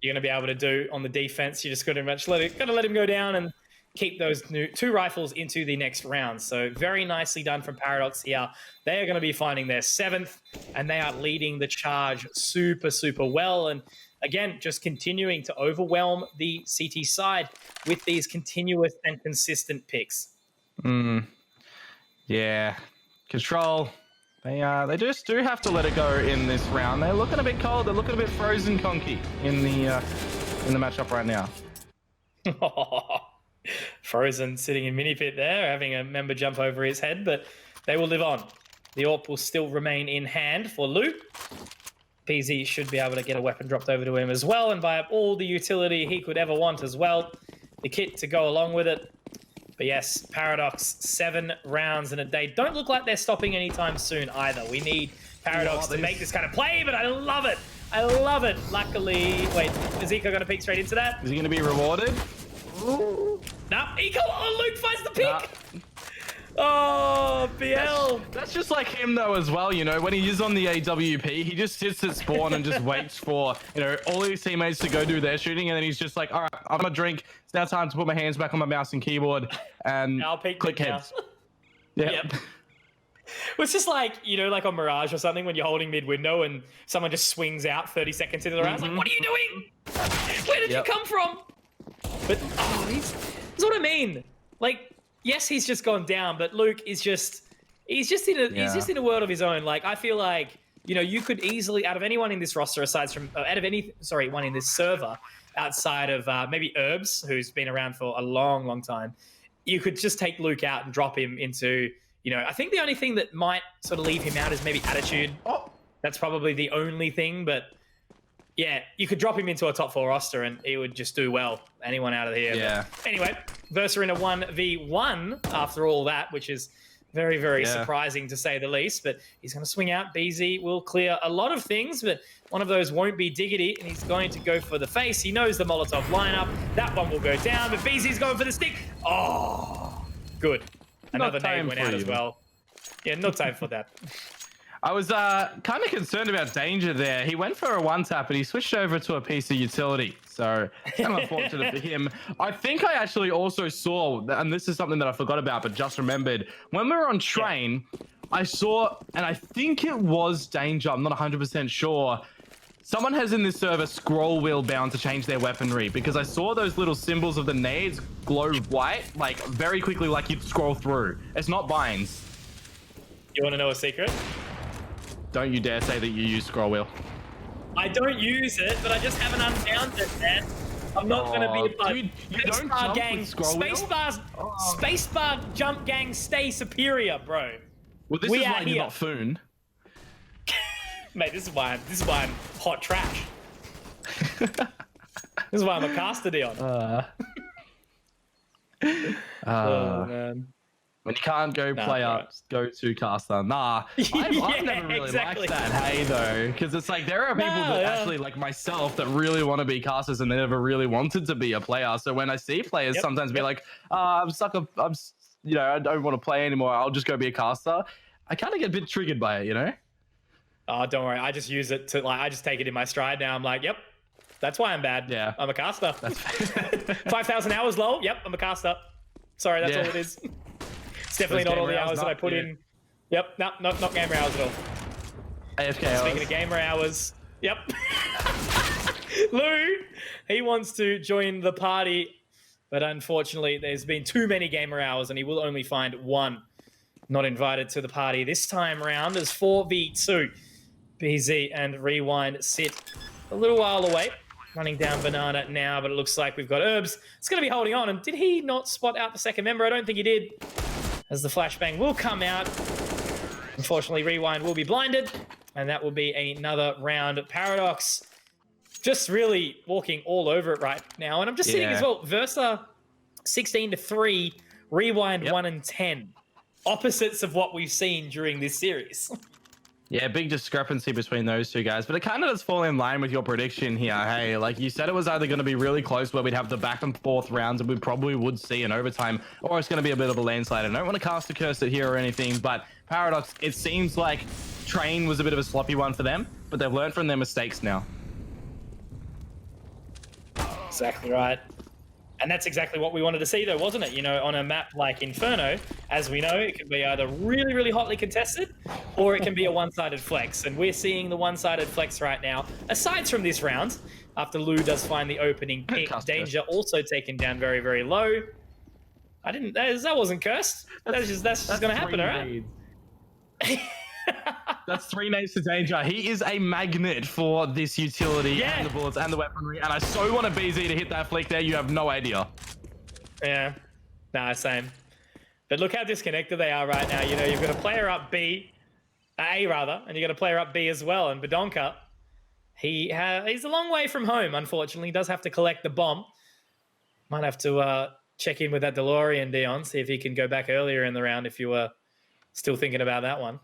you're going to be able to do on the defense. You just got to let him go down and keep those two rifles into the next round. So very nicely done from Paradox here. They are going to be finding their 7th, and they are leading the charge super, super well. And again, just continuing to overwhelm the CT side with these continuous and consistent picks. Yeah, Control. They just do have to let it go in this round. They're looking a bit cold. They're looking a bit frozen, Conky, in the matchup right now. Frozen sitting in mini pit there, having a member jump over his head, but they will live on. The AWP will still remain in hand for Loot. PZ should be able to get a weapon dropped over to him as well and buy up all the utility he could ever want as well. The kit to go along with it. But yes, Paradox, 7 rounds in a day. Don't look like they're stopping anytime soon either. We need Paradox to make this kind of play, but I love it. I love it. Luckily, wait, is Eco going to peek straight into that? Is he going to be rewarded? No, Eco, oh, Luke finds the pick. Oh, BL. That's just like him though as well, you know, when he is on the AWP, he just sits at spawn and just waits for, you know, all his teammates to go do their shooting, and then he's just like, all right, I'm gonna drink. It's now time to put my hands back on my mouse and keyboard and click heads. Yep. It's just like, you know, like on Mirage or something when you're holding mid-window and someone just swings out 30 seconds into the round. It's like, what are you doing? Where did you come from? But, this is what I mean. Like, yes, he's just gone down, but Luke is just, he's just in a world of his own. Like, I feel like, you know, you could easily, out of anyone in this roster, one in this server, outside of maybe Herbs, who's been around for a long, long time, you could just take Luke out and drop him into, you know, I think the only thing that might sort of leave him out is maybe attitude. Oh, that's probably the only thing, but yeah, you could drop him into a top 4 roster and he would just do well. Anyone out of here. Yeah. But anyway, Versa in a 1v1 after all that, which is very, very surprising to say the least. But he's going to swing out. BZ will clear a lot of things, but one of those won't be Diggity, and he's going to go for the face. He knows the Molotov lineup. That one will go down, but BZ's going for the stick. Oh, good. Another nade went out as well. Yeah, no time for that. I was kind of concerned about Danger there. He went for a one-tap, but he switched over to a piece of utility. So, kind of unfortunate for him. I think I actually also saw, and this is something that I forgot about, but just remembered, when we were on train, I saw, and I think it was Danger, I'm not 100% sure, someone has in this server scroll wheel bound to change their weaponry, because I saw those little symbols of the nades glow white, like very quickly, like you'd scroll through. It's not binds. You want to know a secret? Don't you dare say that you use scroll wheel. I don't use it, but I just haven't unbound it, man. I'm not going to be a part. You don't jump gang, with scroll wheel? Spacebar jump gang stay superior, bro. Well, this is why you're not Foon. Mate, this is why I'm hot trash. This is why I'm a caster, Dion. Oh, man. When you can't go player, go to caster. Nah, I've never really liked that, hey, though. Because it's like, there are people that actually, like myself, that really want to be casters and they never really wanted to be a player. So when I see players sometimes be like, I'm stuck, you know, I don't want to play anymore, I'll just go be a caster. I kind of get a bit triggered by it, you know? Oh, don't worry. I just use it to, like, I just take it in my stride now. I'm like, yep, that's why I'm bad. Yeah. I'm a caster. That's 5,000 hours low. Yep, I'm a caster. Sorry, that's all it is. It's definitely not all the hours that I put in. Yep, no, not gamer hours at all. AFK hours. Speaking of gamer hours, yep. Lou, he wants to join the party, but unfortunately there's been too many gamer hours and he will only find one not invited to the party this time round as 4v2. BZ and Rewind sit a little while away. Running down Banana now, but it looks like we've got Herbs. It's going to be holding on. And did he not spot out the second member? I don't think he did. As the flashbang will come out. Unfortunately, Rewind will be blinded. And that will be another round. Paradox just really walking all over it right now. And I'm just sitting as well. Versa 16-3. Rewind 1-10. Opposites of what we've seen during this series. Yeah, big discrepancy between those two guys, but it kind of does fall in line with your prediction here. Hey, like you said, it was either going to be really close where we'd have the back and forth rounds and we probably would see an overtime, or it's going to be a bit of a landslide. I don't want to cast a curse it here or anything, but Paradox, it seems like Train was a bit of a sloppy one for them, but they've learned from their mistakes now. Exactly right. And that's exactly what we wanted to see, though, wasn't it? You know, on a map like Inferno, as we know, it can be either really, really hotly contested, or it can be a one-sided flex. And we're seeing the one-sided flex right now. Aside from this round, after Lou does find the opening pick, Danger also taken down very, very low. That wasn't cursed. That's just going to happen, all right? That's 3 nades to Danger. He is a magnet for this utility and the bullets and the weaponry. And I so want a BZ to hit that flick there. You have no idea. Yeah. Nah, same. But look how disconnected they are right now. You know, you've got a player up B, A rather, and you've got a player up B as well. And Badonka, he's a long way from home, unfortunately. He does have to collect the bomb. Might have to check in with that DeLorean, Dion, see if he can go back earlier in the round if you were still thinking about that one.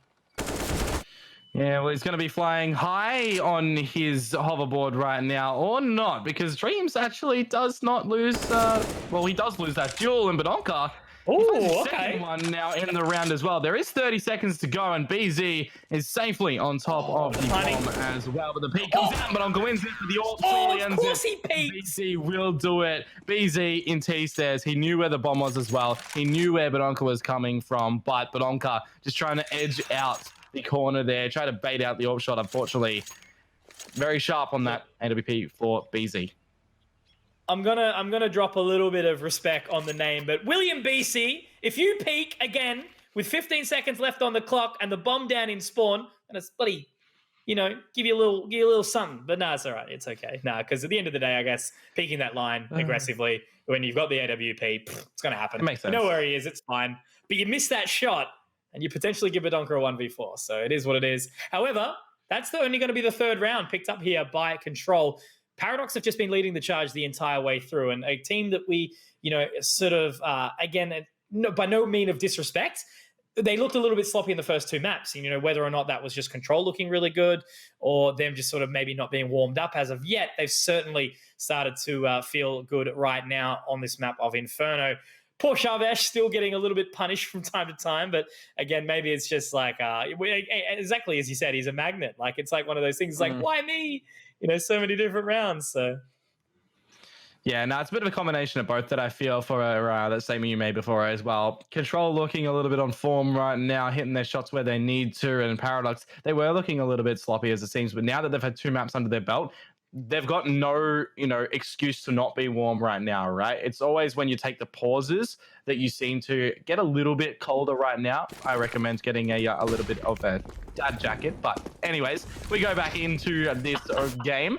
Yeah, well, he's going to be flying high on his hoverboard right now, or not, because Dreams actually does not lose. Well, he does lose that duel, and Badonka. Oh, okay. Second one now in the round as well. There is 30 seconds to go, and BZ is safely on top of the bomb as well. But the peak comes out, Badonka wins it for the all. Of course he peaks. BZ will do it. BZ in T says he knew where the bomb was as well. He knew where Badonka was coming from, but Badonka just trying to edge out the corner there, try to bait out the AWP shot. Unfortunately, very sharp on that AWP for BZ. I'm gonna drop a little bit of respect on the name, but William BC, if you peek again with 15 seconds left on the clock and the bomb down in spawn, and it's bloody, you know, give you a little something. But nah, it's all right. It's okay. Nah, because at the end of the day, I guess peeking that line aggressively when you've got the AWP, it's gonna happen. It makes sense. You know where he is. It's fine. But you miss that shot, and you potentially give Badonka a 1v4. So it is what it is. However, that's only going to be the third round picked up here by Control. Paradox have just been leading the charge the entire way through, and a team that we, you know, sort of, again, by no mean of disrespect, they looked a little bit sloppy in the first two maps. And, you know, whether or not that was just Control looking really good or them just sort of maybe not being warmed up as of yet, they've certainly started to feel good right now on this map of Inferno. Poor Shavesh still getting a little bit punished from time to time, but again, maybe it's just like, exactly as you said, he's a magnet. Like, it's like one of those things, like, why me? You know, so many different rounds, so... Yeah, no, it's a bit of a combination of both that I feel for that statement you made before as well. Control looking a little bit on form right now, hitting their shots where they need to, and Paradox, they were looking a little bit sloppy as it seems, but now that they've had two maps under their belt, they've got no, you know, excuse to not be warm right now, right? It's always when you take the pauses that you seem to get a little bit colder right now. I recommend getting a little bit of a dad jacket. But anyways, we go back into this game,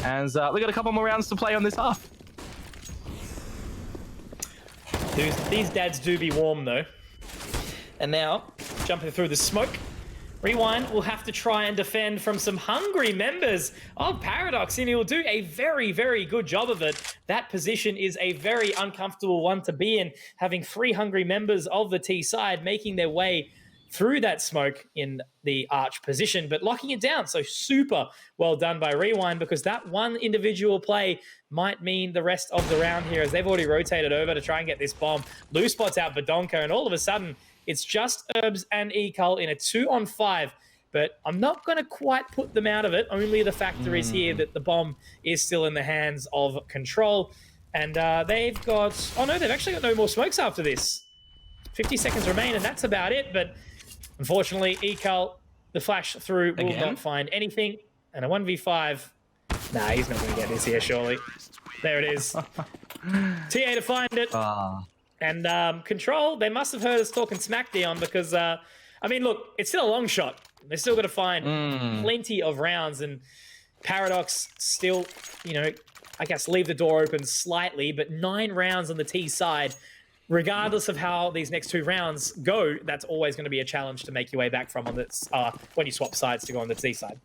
and we got a couple more rounds to play on this half. These dads do be warm, though. And now, jumping through the smoke, Rewind will have to try and defend from some hungry members of Paradox, and he'll do a very, very good job of it. That position is a very uncomfortable one to be in, having three hungry members of the T side making their way through that smoke in the arch position, but locking it down. So super well done by Rewind, because that one individual play might mean the rest of the round here, as they've already rotated over to try and get this bomb. Lou spots out Badonka, and all of a sudden, it's just Herbs and Ekal in a 2-on-5, but I'm not going to quite put them out of it. Only the factor is here that the bomb is still in the hands of Control. And they've got... Oh, no, they've actually got no more smokes after this. 50 seconds remain, and that's about it. But unfortunately, Ekal, the flash through, will not find anything. And a 1v5... Nah, he's not going to get this here, surely. There it is. TA to find it. And Control, they must have heard us talking smack, Dion, because, I mean, look, it's still a long shot. They're still going to find plenty of rounds, and Paradox still, you know, I guess leave the door open slightly, but 9 rounds on the T side. Regardless of how these next 2 rounds go, that's always going to be a challenge to make your way back from on this, when you swap sides to go on the T side.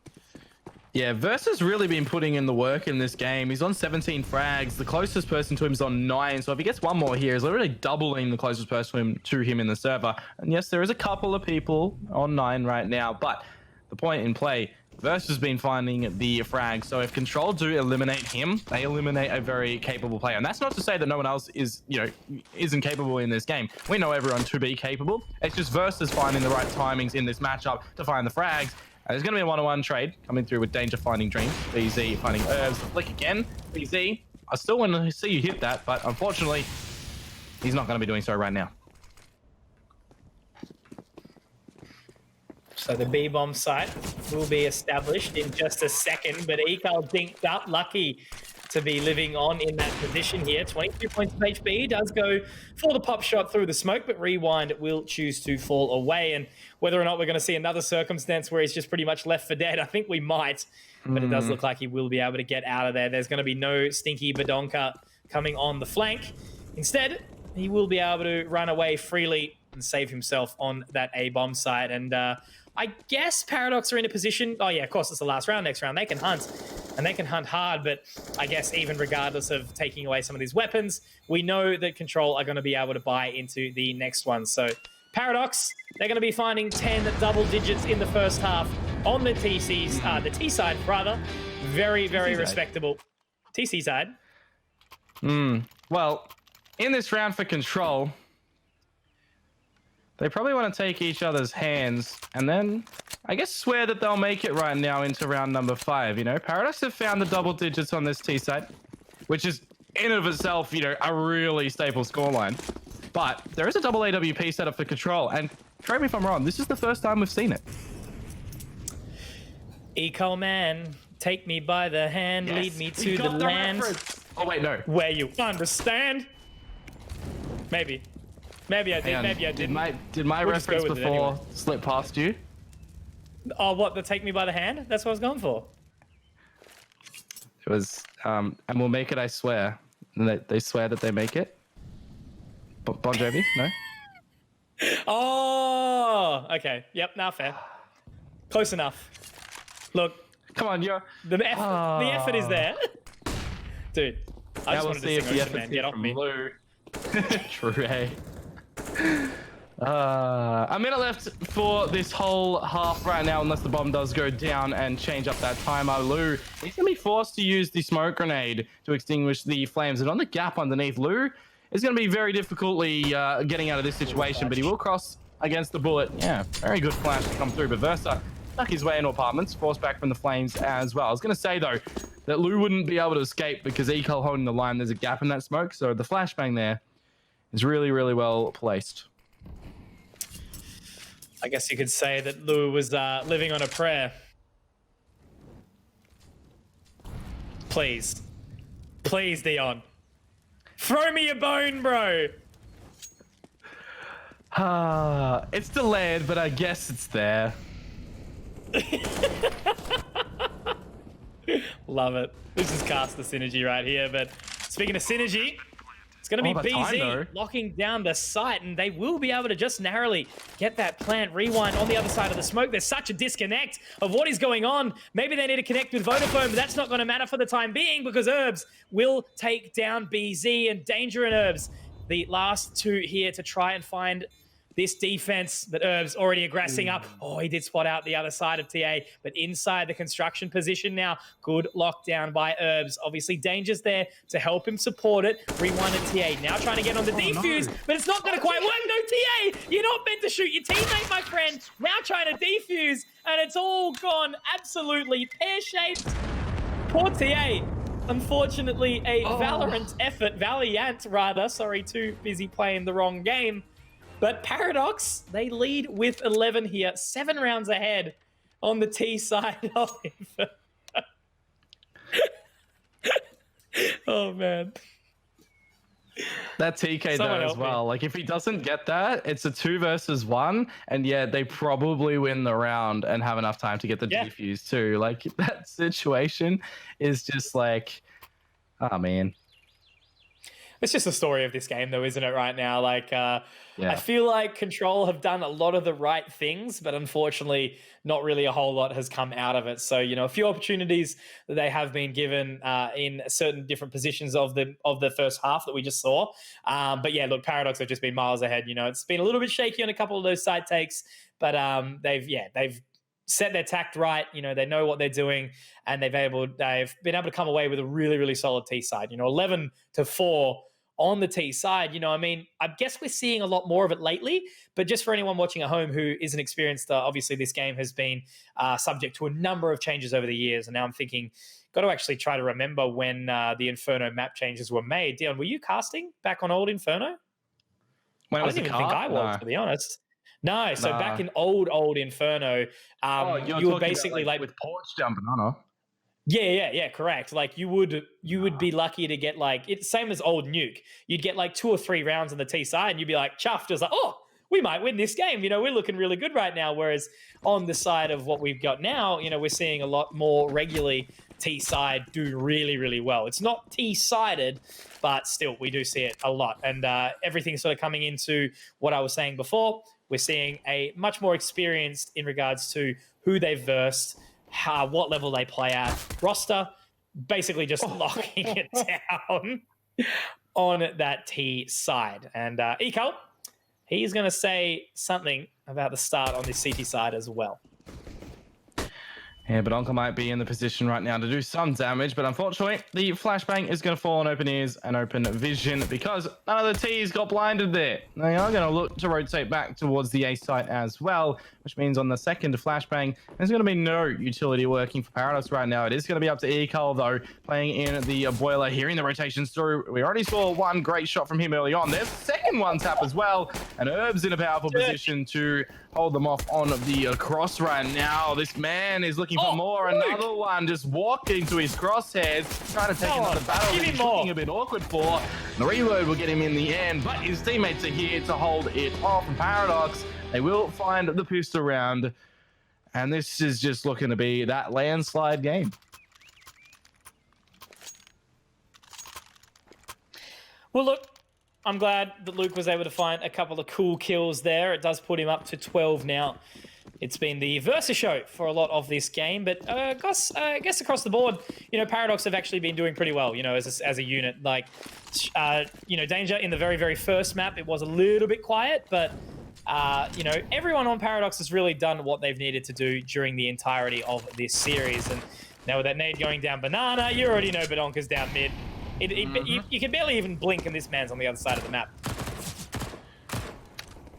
Yeah, Verse has really been putting in the work in this game. He's on 17 frags. The closest person to him is on 9. So if he gets one more here, he's literally doubling the closest person to him in the server. And yes, there is a couple of people on 9 right now. But the point in play, Verse has been finding the frags. So if Control do eliminate him, they eliminate a very capable player. And that's not to say that no one else is, you know, isn't capable in this game. We know everyone to be capable. It's just Verse is finding the right timings in this matchup to find the frags. There's going to be a 1-on-1 trade coming through with Danger finding Dreams. BZ finding Herbs. Flick again. BZ, I still want to see you hit that, but unfortunately, he's not going to be doing so right now. So the B-bomb site will be established in just a second, but Ekal dinked up, lucky to be living on in that position here. 22 points of HP, does go for the pop shot through the smoke, but Rewind will choose to fall away. And whether or not we're going to see another circumstance where he's just pretty much left for dead, I think we might, but it does look like he will be able to get out of there. There's going to be no stinky Badonka coming on the flank. Instead, he will be able to run away freely and save himself on that A-bomb site. And I guess Paradox are in a position... Oh, yeah, of course, it's the last round. Next round, they can hunt, and they can hunt hard. But I guess even regardless of taking away some of these weapons, we know that Control are going to be able to buy into the next one. So Paradox, they're going to be finding 10 double digits in the first half on the TCs, the T side, rather. Very, very respectable. TC side. Well, in this round for Control, they probably want to take each other's hands and then, I guess, swear that they'll make it right now into round number 5. You know, Paradox have found the double digits on this T side, which is in and of itself, you know, a really stable scoreline. But there is a double AWP setup for Control, and correct me if I'm wrong, this is the first time we've seen it. Eco man, take me by the hand, lead me to the land. Oh wait, no. Where you understand? Maybe. Maybe I did. Maybe I didn't. Did my reference before slip past you? Oh, what? The take me by the hand? That's what I was going for. It was, and we'll make it, I swear. And they swear that they make it. Bon Jovi? No? Oh, okay. Yep, now fair. Close enough. Look. Come on, the effort is there. Dude, I just wanted to sing Ocean Man. Get off me. True, hey. A minute left for this whole half right now, unless the bomb does go down and change up that timer. Lou, he's going to be forced to use the smoke grenade to extinguish the flames. And on the gap underneath, Lou is going to be very difficultly getting out of this situation, but he will cross against the bullet. Yeah, very good flash to come through. But Versa snuck his way into apartments, forced back from the flames as well. I was going to say, though, that Lou wouldn't be able to escape because Ecol holding the line. There's a gap in that smoke, so the flashbang there is really, really well placed. I guess you could say that Lou was living on a prayer. Please. Please, Dion. Throw me a bone, bro. It's delayed, but I guess it's there. Love it. This is caster synergy right here. But speaking of synergy, it's going to be BZ locking down the site, and they will be able to just narrowly get that plant rewind on the other side of the smoke. There's such a disconnect of what is going on. Maybe they need to connect with Vodafone, but that's not going to matter for the time being because Herbs will take down BZ, and Danger and Herbs, the last two here to try and find this defense. But Herbs already aggressing up. Oh, he did spot out the other side of TA, but inside the construction position now. Good lockdown by Herbs. Obviously, Danger's there to help him support it. Rewind to TA. Now trying to get on the defuse, but it's not going to quite work. No, TA, you're not meant to shoot your teammate, my friend. Now trying to defuse, and it's all gone absolutely pear-shaped. Poor TA. Unfortunately, a Valiant effort. Valiant, rather. Sorry, too busy playing the wrong game. But Paradox, they lead with 11 here, 7 rounds ahead on the T side of Inferno. Oh, man. That TK there as well. Like, if he doesn't get that, it's a 2 versus 1. And yeah, they probably win the round and have enough time to get the defuse too. Like, that situation is just like, oh, man. It's just the story of this game, though, isn't it, right now? Like, I feel like Control have done a lot of the right things, but unfortunately, not really a whole lot has come out of it. So, you know, a few opportunities that they have been given in certain different positions of the first half that we just saw. But yeah, look, Paradox have just been miles ahead. You know, it's been a little bit shaky on a couple of those side takes, but they've set their tact right. You know, they know what they're doing, and they've been able to come away with a really, really solid T side. You know, 11-4 on the T side. You know, I mean, I guess we're seeing a lot more of it lately, but just for anyone watching at home who isn't experienced, obviously this game has been subject to a number of changes over the years. And now I'm thinking, got to actually try to remember when the Inferno map changes were made. Dion, were you casting back on old Inferno? When it was I don't even think I was, to be honest. No, so back in old Inferno, you were basically like with porch down banana. Yeah, correct. Like you would be lucky to get like it's same as old Nuke. You'd get like 2 or 3 rounds on the T side, and you'd be like chuffed. It's like, oh, we might win this game. You know, we're looking really good right now. Whereas on the side of what we've got now, you know, we're seeing a lot more regularly T side do really, really well. It's not T-sided, but still, we do see it a lot. And everything's sort of coming into what I was saying before. We're seeing a much more experienced in regards to who they've versed, what level they play at, roster, basically just locking it down on that T side. And Eco, he's going to say something about the start on this CT side as well. Yeah, but Onka might be in the position right now to do some damage, but unfortunately, the flashbang is going to fall on open ears and open vision because none of the T's got blinded there. They are going to look to rotate back towards the A site as well, which means on the second flashbang, there's going to be no utility working for Paradox right now. It is going to be up to Ecol, though, playing in the boiler, hearing the rotations through. We already saw one great shot from him early on. There's the second one tap as well, and Herb's in a powerful position to hold them off on the cross right now. This man is looking for more. Another one just walking to his crosshairs, trying to take another battle that he's looking a bit awkward for. The reload will get him in the end, but his teammates are here to hold it off. And Paradox, they will find the pistol round, and this is just looking to be that landslide game. Well, look, I'm glad that Luke was able to find a couple of cool kills there. It does put him up to 12 now. It's been the Versus show for a lot of this game, but I guess across the board, you know, Paradox have actually been doing pretty well, you know, as a unit. Like, you know, Danger in the very, very first map, it was a little bit quiet, but, you know, everyone on Paradox has really done what they've needed to do during the entirety of this series. And now with that nade going down banana, you already know Badonka's down mid. You can barely even blink, and this man's on the other side of the map.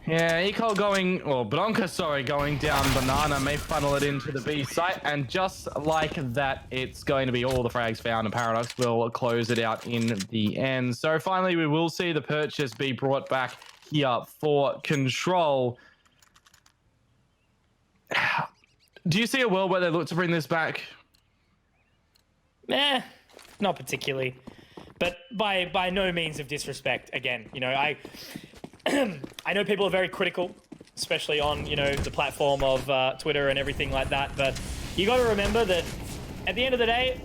Yeah, Ecol going, or Bronca, sorry, going down banana may funnel it into the B site, and just like that, it's going to be all the frags found, and Paradox will close it out in the end. So finally, we will see the purchase be brought back here for Control. Do you see a world where they look to bring this back? Not particularly. But by no means of disrespect, again, you know, I know people are very critical, especially on, you know, the platform of Twitter and everything like that, but you got to remember that at the end of the day,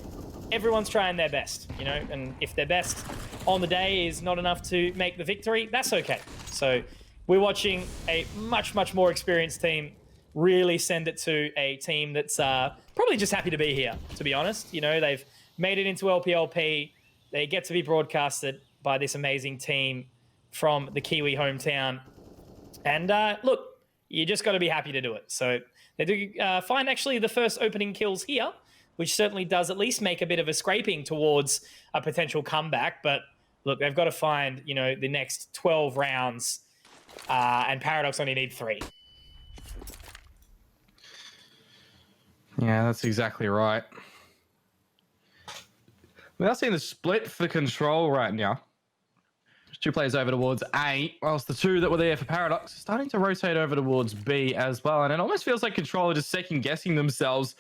everyone's trying their best, you know, and if their best on the day is not enough to make the victory, that's okay. So we're watching a much, much more experienced team really send it to a team that's probably just happy to be here, to be honest. You know, they've made it into LPLP. They get to be broadcasted by this amazing team from the Kiwi hometown. And look, you just got to be happy to do it. So they do find actually the first opening kills here, which certainly does at least make a bit of a scraping towards a potential comeback. But look, they've got to find, you know, the next 12 rounds, and Paradox only need 3. Yeah, that's exactly right. We are seeing the split for Control right now. There's 2 players over towards A, whilst the 2 that were there for Paradox are starting to rotate over towards B as well. And it almost feels like Control are just second-guessing themselves,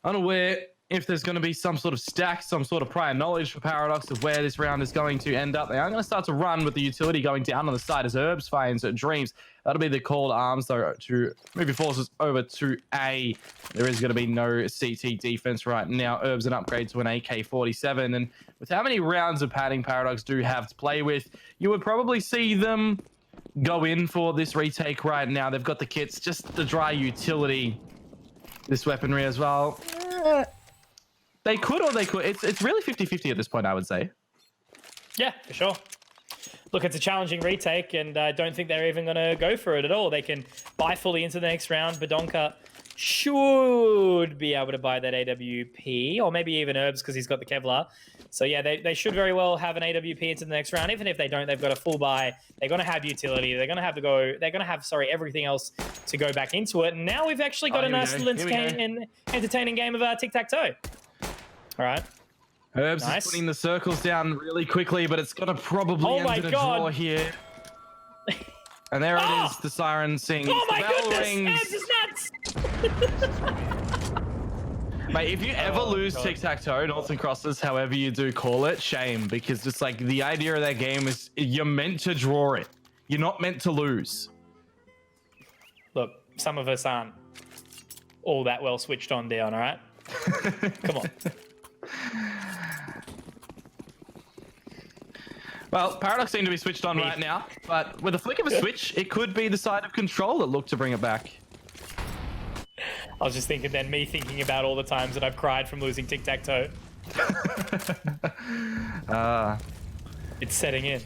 unaware if there's going to be some sort of stack, some sort of prior knowledge for Paradox of where this round is going to end up. They are going to start to run with the utility going down on the side as Herbs finds Dreams. That'll be the call to arms, though, to move your forces over to A. There is going to be no CT defense right now. Herbs an upgrade to an AK-47. And with how many rounds of padding Paradox do have to play with, you would probably see them go in for this retake right now. They've got the kits, just the dry utility, this weaponry as well. They could or they could. It's really 50-50 at this point, I would say. Yeah, for sure. Look, it's a challenging retake, and I don't think they're even going to go for it at all. They can buy fully into the next round. Badonka should be able to buy that AWP, or maybe even Herbs because he's got the Kevlar. So yeah, they should very well have an AWP into the next round. Even if they don't, they've got a full buy. They're going to have utility. They're going to have to go. They're going to have everything else to go back into it. And now we've actually got a nice little entertaining game of tic-tac-toe. All right. Herbs is putting the circles down really quickly, but it's going to probably end in a draw here. And there it is, the siren sings. Oh my goodness, rings. Herbs is nuts! Mate, if you ever lose tic-tac-toe, noughts and crosses, however you do call it, shame. Because it's like the idea of that game is you're meant to draw it. You're not meant to lose. Look, some of us aren't all that well switched on down, all right? Come on. Well, Paradox seem to be switched on right now, but with a flick of a switch, it could be the side of Control that looked to bring it back. I was just thinking then, me thinking about all the times that I've cried from losing tic-tac-toe. It's setting in.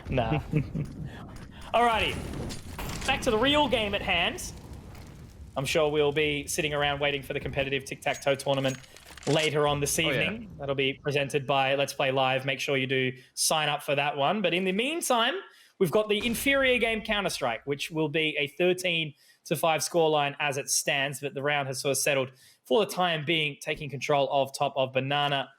Nah. Alrighty. Back to the real game at hand. I'm sure we'll be sitting around waiting for the competitive tic-tac-toe tournament later on this evening. Yeah. That'll be presented by Let's Play Live. Make sure you do sign up for that one. But in the meantime, we've got the inferior game Counter-Strike, which will be a 13-5 scoreline as it stands. But the round has sort of settled for the time being, taking control of top of Banana.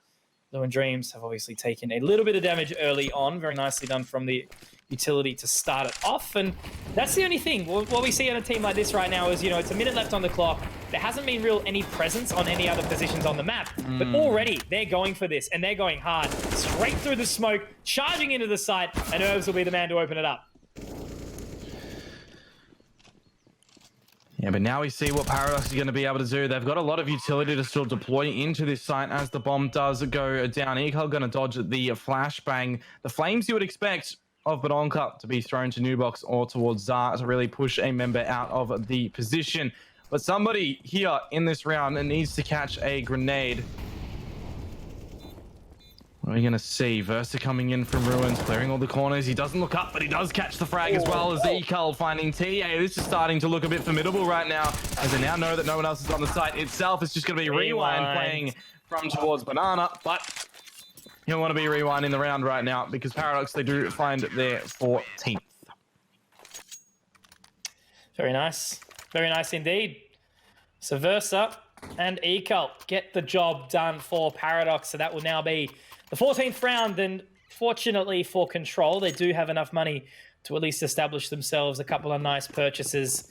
Blue and Dreams have obviously taken a little bit of damage early on. Very nicely done from the utility to start it off. And that's the only thing. What we see on a team like this right now is, you know, it's a minute left on the clock. There hasn't been any presence on any other positions on the map. But already they're going for this, and they're going hard. Straight through the smoke, charging into the site, and Herbs will be the man to open it up. Yeah, but now we see what Paradox is going to be able to do. They've got a lot of utility to still deploy into this site as the bomb does go down. Eagle going to dodge the flashbang. The flames you would expect of Badonka to be thrown to Nubox or towards Zar to really push a member out of the position. But somebody here in this round needs to catch a grenade. What are we going to see? Versa coming in from Ruins, clearing all the corners. He doesn't look up, but he does catch the frag as well as Ekal finding TA. This is starting to look a bit formidable right now, as they now know that no one else is on the site itself. It's just going to be Rewind playing from towards Banana, but you don't want to be Rewind in the round right now because Paradox, they do find their 14th. Very nice. Very nice indeed. So Versa and Ekal get the job done for Paradox. So that will now be the 14th round, and fortunately for Control, they do have enough money to at least establish themselves a couple of nice purchases.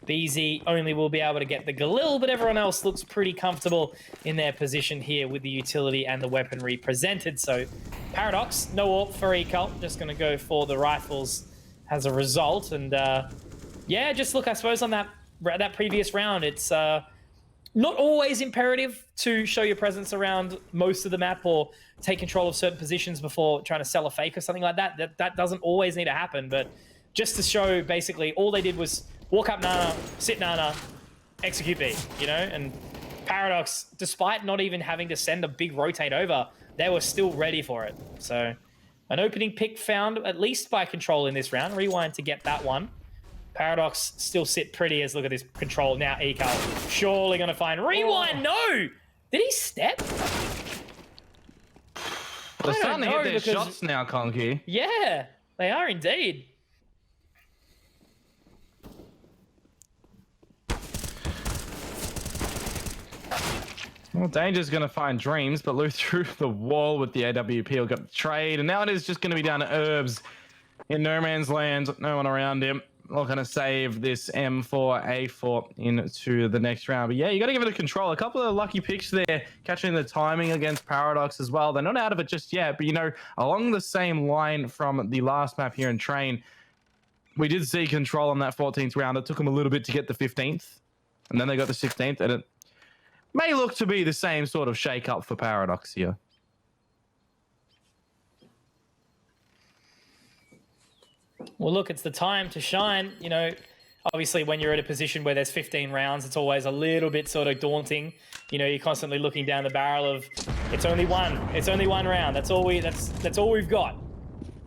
BZ only will be able to get the Galil, but everyone else looks pretty comfortable in their position here with the utility and the weaponry presented. So Paradox, no AWP for Ekal, just going to go for the rifles as a result. And yeah, just look, I suppose on that previous round, it's not always imperative to show your presence around most of the map or take control of certain positions before trying to sell a fake or something like that. That doesn't always need to happen, but just to show basically all they did was walk up Nana, sit Nana, execute B, you know? And Paradox, despite not even having to send a big rotate over, they were still ready for it. So an opening pick found at least by Control in this round. Rewind to get that one. Paradox still sit pretty as look at this Control. Now Ekal surely going to find Rewind. No! Did he step? They're starting to hit their shots now, Conky. Yeah, they are indeed. Well, Danger's going to find Dreams, but Lou through the wall with the AWP will get the trade. And now it is just going to be down to Herbs in no man's land. No one around him. Not going to save this M4A4 into the next round. But yeah, you got to give it a Control. A couple of lucky picks there, catching the timing against Paradox as well. They're not out of it just yet, but you know, along the same line from the last map here in Train, we did see Control on that 14th round. It took them a little bit to get the 15th, and then they got the 16th, and it may look to be the same sort of shake-up for Paradox here. Well, look, it's the time to shine. You know, obviously when you're at a position where there's 15 rounds, it's always a little bit sort of daunting. You know, you're constantly looking down the barrel of, it's only one round. That's all we've got.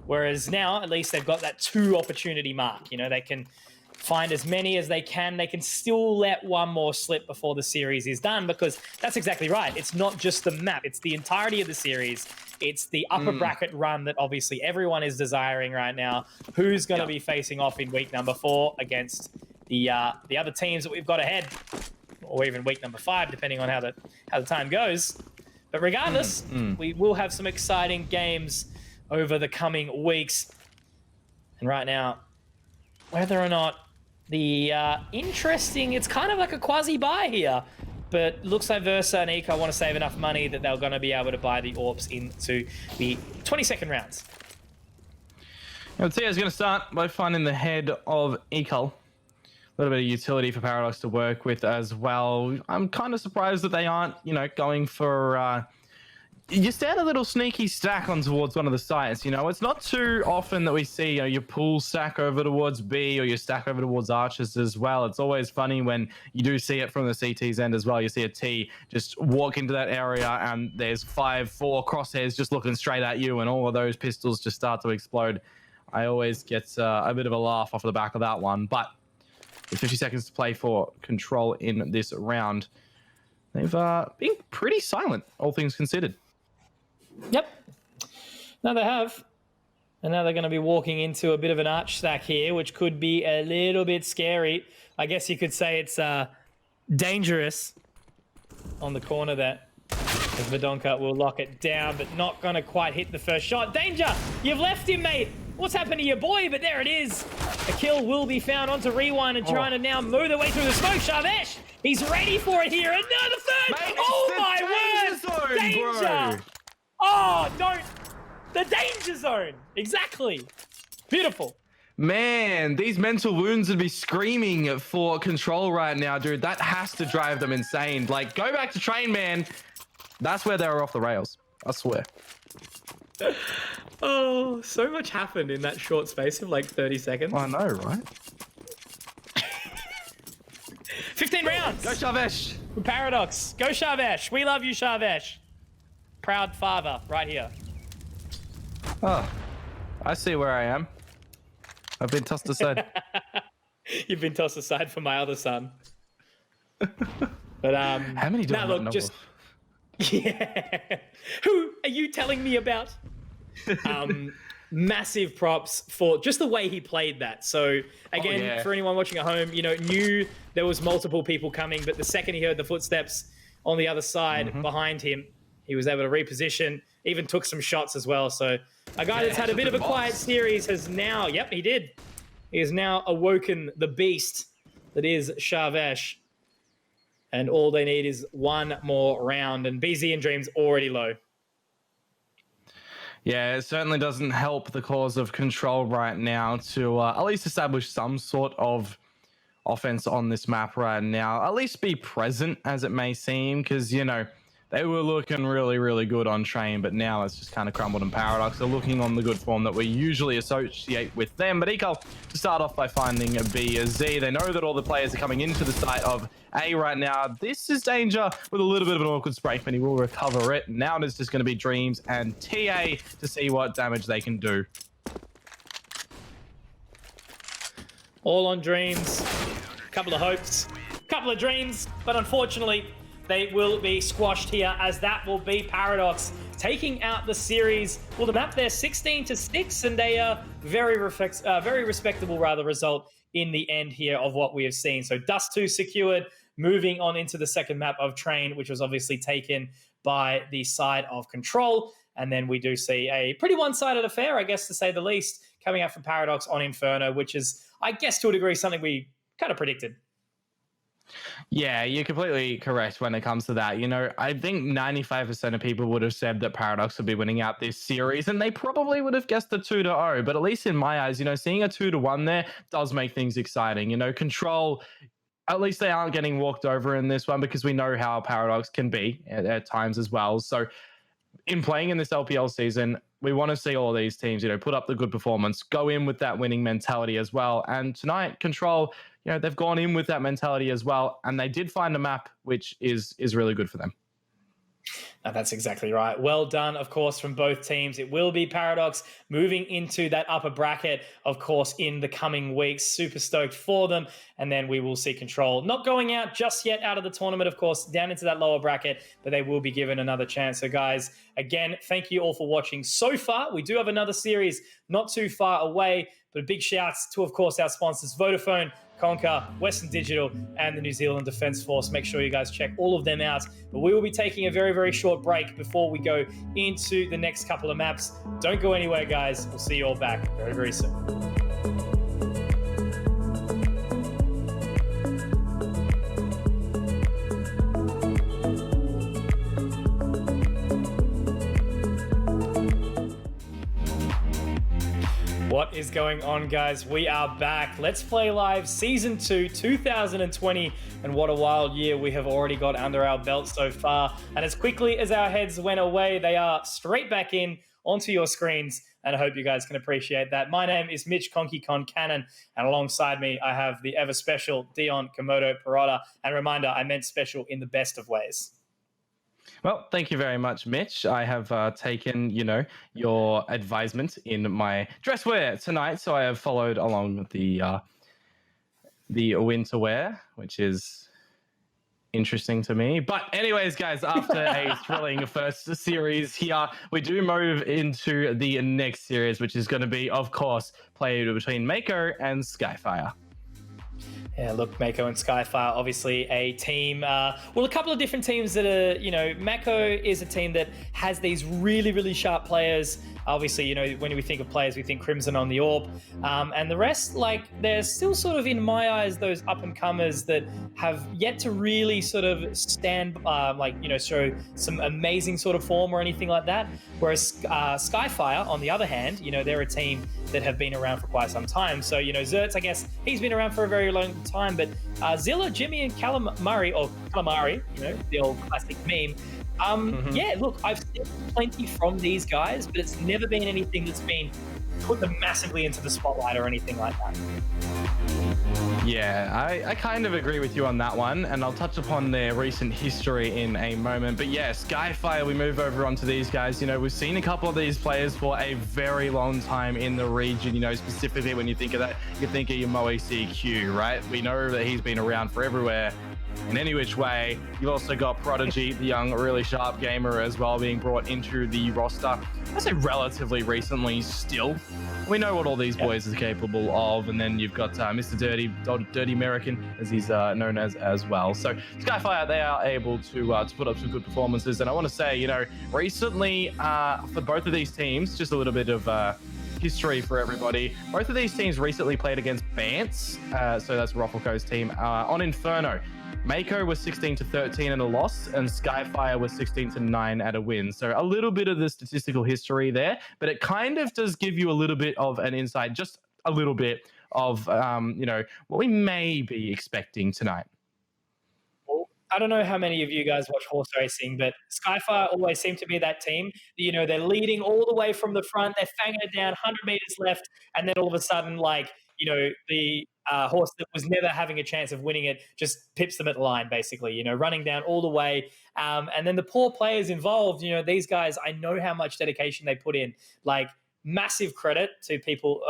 Whereas now, at least they've got that 2 opportunity mark. You know, they can find as many as they can. They can still let one more slip before the series is done, because that's exactly right. It's not just the map. It's the entirety of the series. It's the upper bracket run that obviously everyone is desiring right now. Who's going to be facing off in week number 4 against the other teams that we've got ahead, or even week number 5, depending on how the time goes. But regardless, we will have some exciting games over the coming weeks. And right now, whether or not the interesting, it's kind of like a quasi-buy here. But looks like Versa and Eco want to save enough money that they're going to be able to buy the AWPs into the 22nd rounds. Now, Tia is going to start by finding the head of Eco. A little bit of utility for Paradox to work with as well. I'm kind of surprised that they aren't, you know, going for you stand a little sneaky stack on towards one of the sites. You know, it's not too often that we see, you know, your pool stack over towards B or your stack over towards archers as well. It's always funny when you do see it from the CT's end as well. You see a T just walk into that area and there's 5-4 crosshairs just looking straight at you, and all of those pistols just start to explode. I always get a bit of a laugh off the back of that one. But with 50 seconds to play for Control in this round, they've been pretty silent, all things considered. Yep. No, they have. And now they're going to be walking into a bit of an arch stack here, which could be a little bit scary. I guess you could say it's dangerous on the corner there. As Verdonka will lock it down, but not going to quite hit the first shot. Danger! You've left him, mate! What's happened to your boy? But there it is. A kill will be found onto Rewind and trying to now move their way through the smoke. Shavesh, he's ready for it here. And no, the third! Mate, oh my word! Zone, Danger! bro. Oh, don't! The danger zone! Exactly. Beautiful. Man, these mental wounds would be screaming for Control right now, dude. That has to drive them insane. Like, go back to train, man. That's where they were off the rails. I swear. Oh, so much happened in that short space of like 30 seconds. I know, right? 15 rounds. Go Shavesh. Paradox. Go Shavesh. We love you, Shavesh. Proud father right here. Oh, I see where I am. I've been tossed aside. You've been tossed aside for my other son. But how many do I not know just of? yeah. Who are you telling me about? Massive props for just the way he played that. So again, for anyone watching at home, you know, knew there was multiple people coming, but the second he heard the footsteps on the other side behind him, he was able to reposition, even took some shots as well. So a guy that's had a bit of a quiet series has now, yep, he did. He has now awoken the beast that is Shavesh. And all they need is one more round. And BZ and Dream's already low. Yeah, it certainly doesn't help the cause of Control right now to at least establish some sort of offense on this map right now. At least be present, as it may seem, because, you know, they were looking really, really good on train, but now it's just kind of crumbled. And Paradox are looking on the good form that we usually associate with them. But Eco to start off by finding a B, a Z. They know that all the players are coming into the site of A right now. This is Danger with a little bit of an awkward spray, but he will recover it. Now it's just going to be Dreams and TA to see what damage they can do. All on Dreams. Couple of hopes. Couple of dreams. But unfortunately, they will be squashed here, as that will be Paradox taking out the series. Well, the map there 16-6, and a very respectable result in the end here of what we have seen. So Dust 2 secured, moving on into the second map of Train, which was obviously taken by the side of Control. And then we do see a pretty one-sided affair, I guess, to say the least, coming out from Paradox on Inferno, which is, I guess, to a degree, something we kind of predicted. Yeah, you're completely correct when it comes to that. You know, I think 95% of people would have said that Paradox would be winning out this series, and they probably would have guessed the 2-0. But at least in my eyes, you know, seeing a 2-1 there does make things exciting. You know, Control, at least they aren't getting walked over in this one, because we know how Paradox can be at times as well. So in playing in this LPL season, we want to see all of these teams, you know, put up the good performance, go in with that winning mentality as well. And tonight, Control, you know, they've gone in with that mentality as well, and they did find a map which is really good for them. That's exactly right. Well done, of course, from both teams. It will be Paradox moving into that upper bracket, of course, in the coming weeks. Super stoked for them. And then we will see Control not going out just yet out of the tournament, of course, down into that lower bracket, but they will be given another chance. So, guys, again, thank you all for watching so far. We do have another series not too far away, but a big shouts to, of course, our sponsors, Vodafone, Conker, Western Digital, and the New Zealand Defence Force. Make sure you guys check all of them out. But we will be taking a very, very short break before we go into the next couple of maps. Don't go anywhere, guys. We'll see you all back very, very soon. What is going on, guys? We are back. Let's Play Live Season 2, 2020. And what a wild year we have already got under our belt so far. And as quickly as our heads went away, they are straight back in onto your screens. And I hope you guys can appreciate that. My name is Mitch Conky Cannon. And alongside me, I have the ever special Dion Komodo Perrotta. And reminder, I meant special in the best of ways. Well, thank you very much, Mitch. I have taken, your advisement in my dress wear tonight, so I have followed along with the winter wear, which is interesting to me. But anyways, guys, after a thrilling first series here, we do move into the next series, which is going to be, of course, played between Mako and Skyfire. Yeah, look, Mako and Skyfire, obviously a team, a couple of different teams that are, Mako is a team that has these really, really sharp players. Obviously, when we think of players, we think Crimson on the Orb. And the rest, they're still sort of, in my eyes, those up-and-comers that have yet to really sort of stand, show some amazing sort of form or anything like that. Whereas Skyfire, on the other hand, they're a team that have been around for quite some time. So, Zertz, I guess, he's been around for a very long time. But Zilla, Jimmy, and Calamari, the old classic meme, yeah, look, I've seen plenty from these guys, but it's never been anything that's been put them massively into the spotlight or anything like that. Yeah, I kind of agree with you on that one, and I'll touch upon their recent history in a moment. But yeah, Skyfire, we move over onto these guys. We've seen a couple of these players for a very long time in the region. Specifically when you think of that, you think of your Moe CQ, right? We know that he's been around for everywhere. In any which way, you've also got Prodigy, the young, really sharp gamer as well, being brought into the roster. I say relatively recently still. We know what all these boys are capable of. And then you've got Mr. Dirty American, as he's known as well. So Skyfire, they are able to put up some good performances. And I want to say, recently for both of these teams, just a little bit of history for everybody. Both of these teams recently played against Bance, so that's Roffleco's team, on Inferno. Mako was 16-13 at a loss, and Skyfire was 16-9 at a win. So a little bit of the statistical history there, but it kind of does give you a little bit of an insight, just a little bit of, what we may be expecting tonight. I don't know how many of you guys watch horse racing, but Skyfire always seem to be that team. They're leading all the way from the front. They're fanging it down, 100 meters left, and then all of a sudden, the horse that was never having a chance of winning it just pips them at the line, basically, running down all the way. And then the poor players involved, these guys, I know how much dedication they put in. Massive credit to people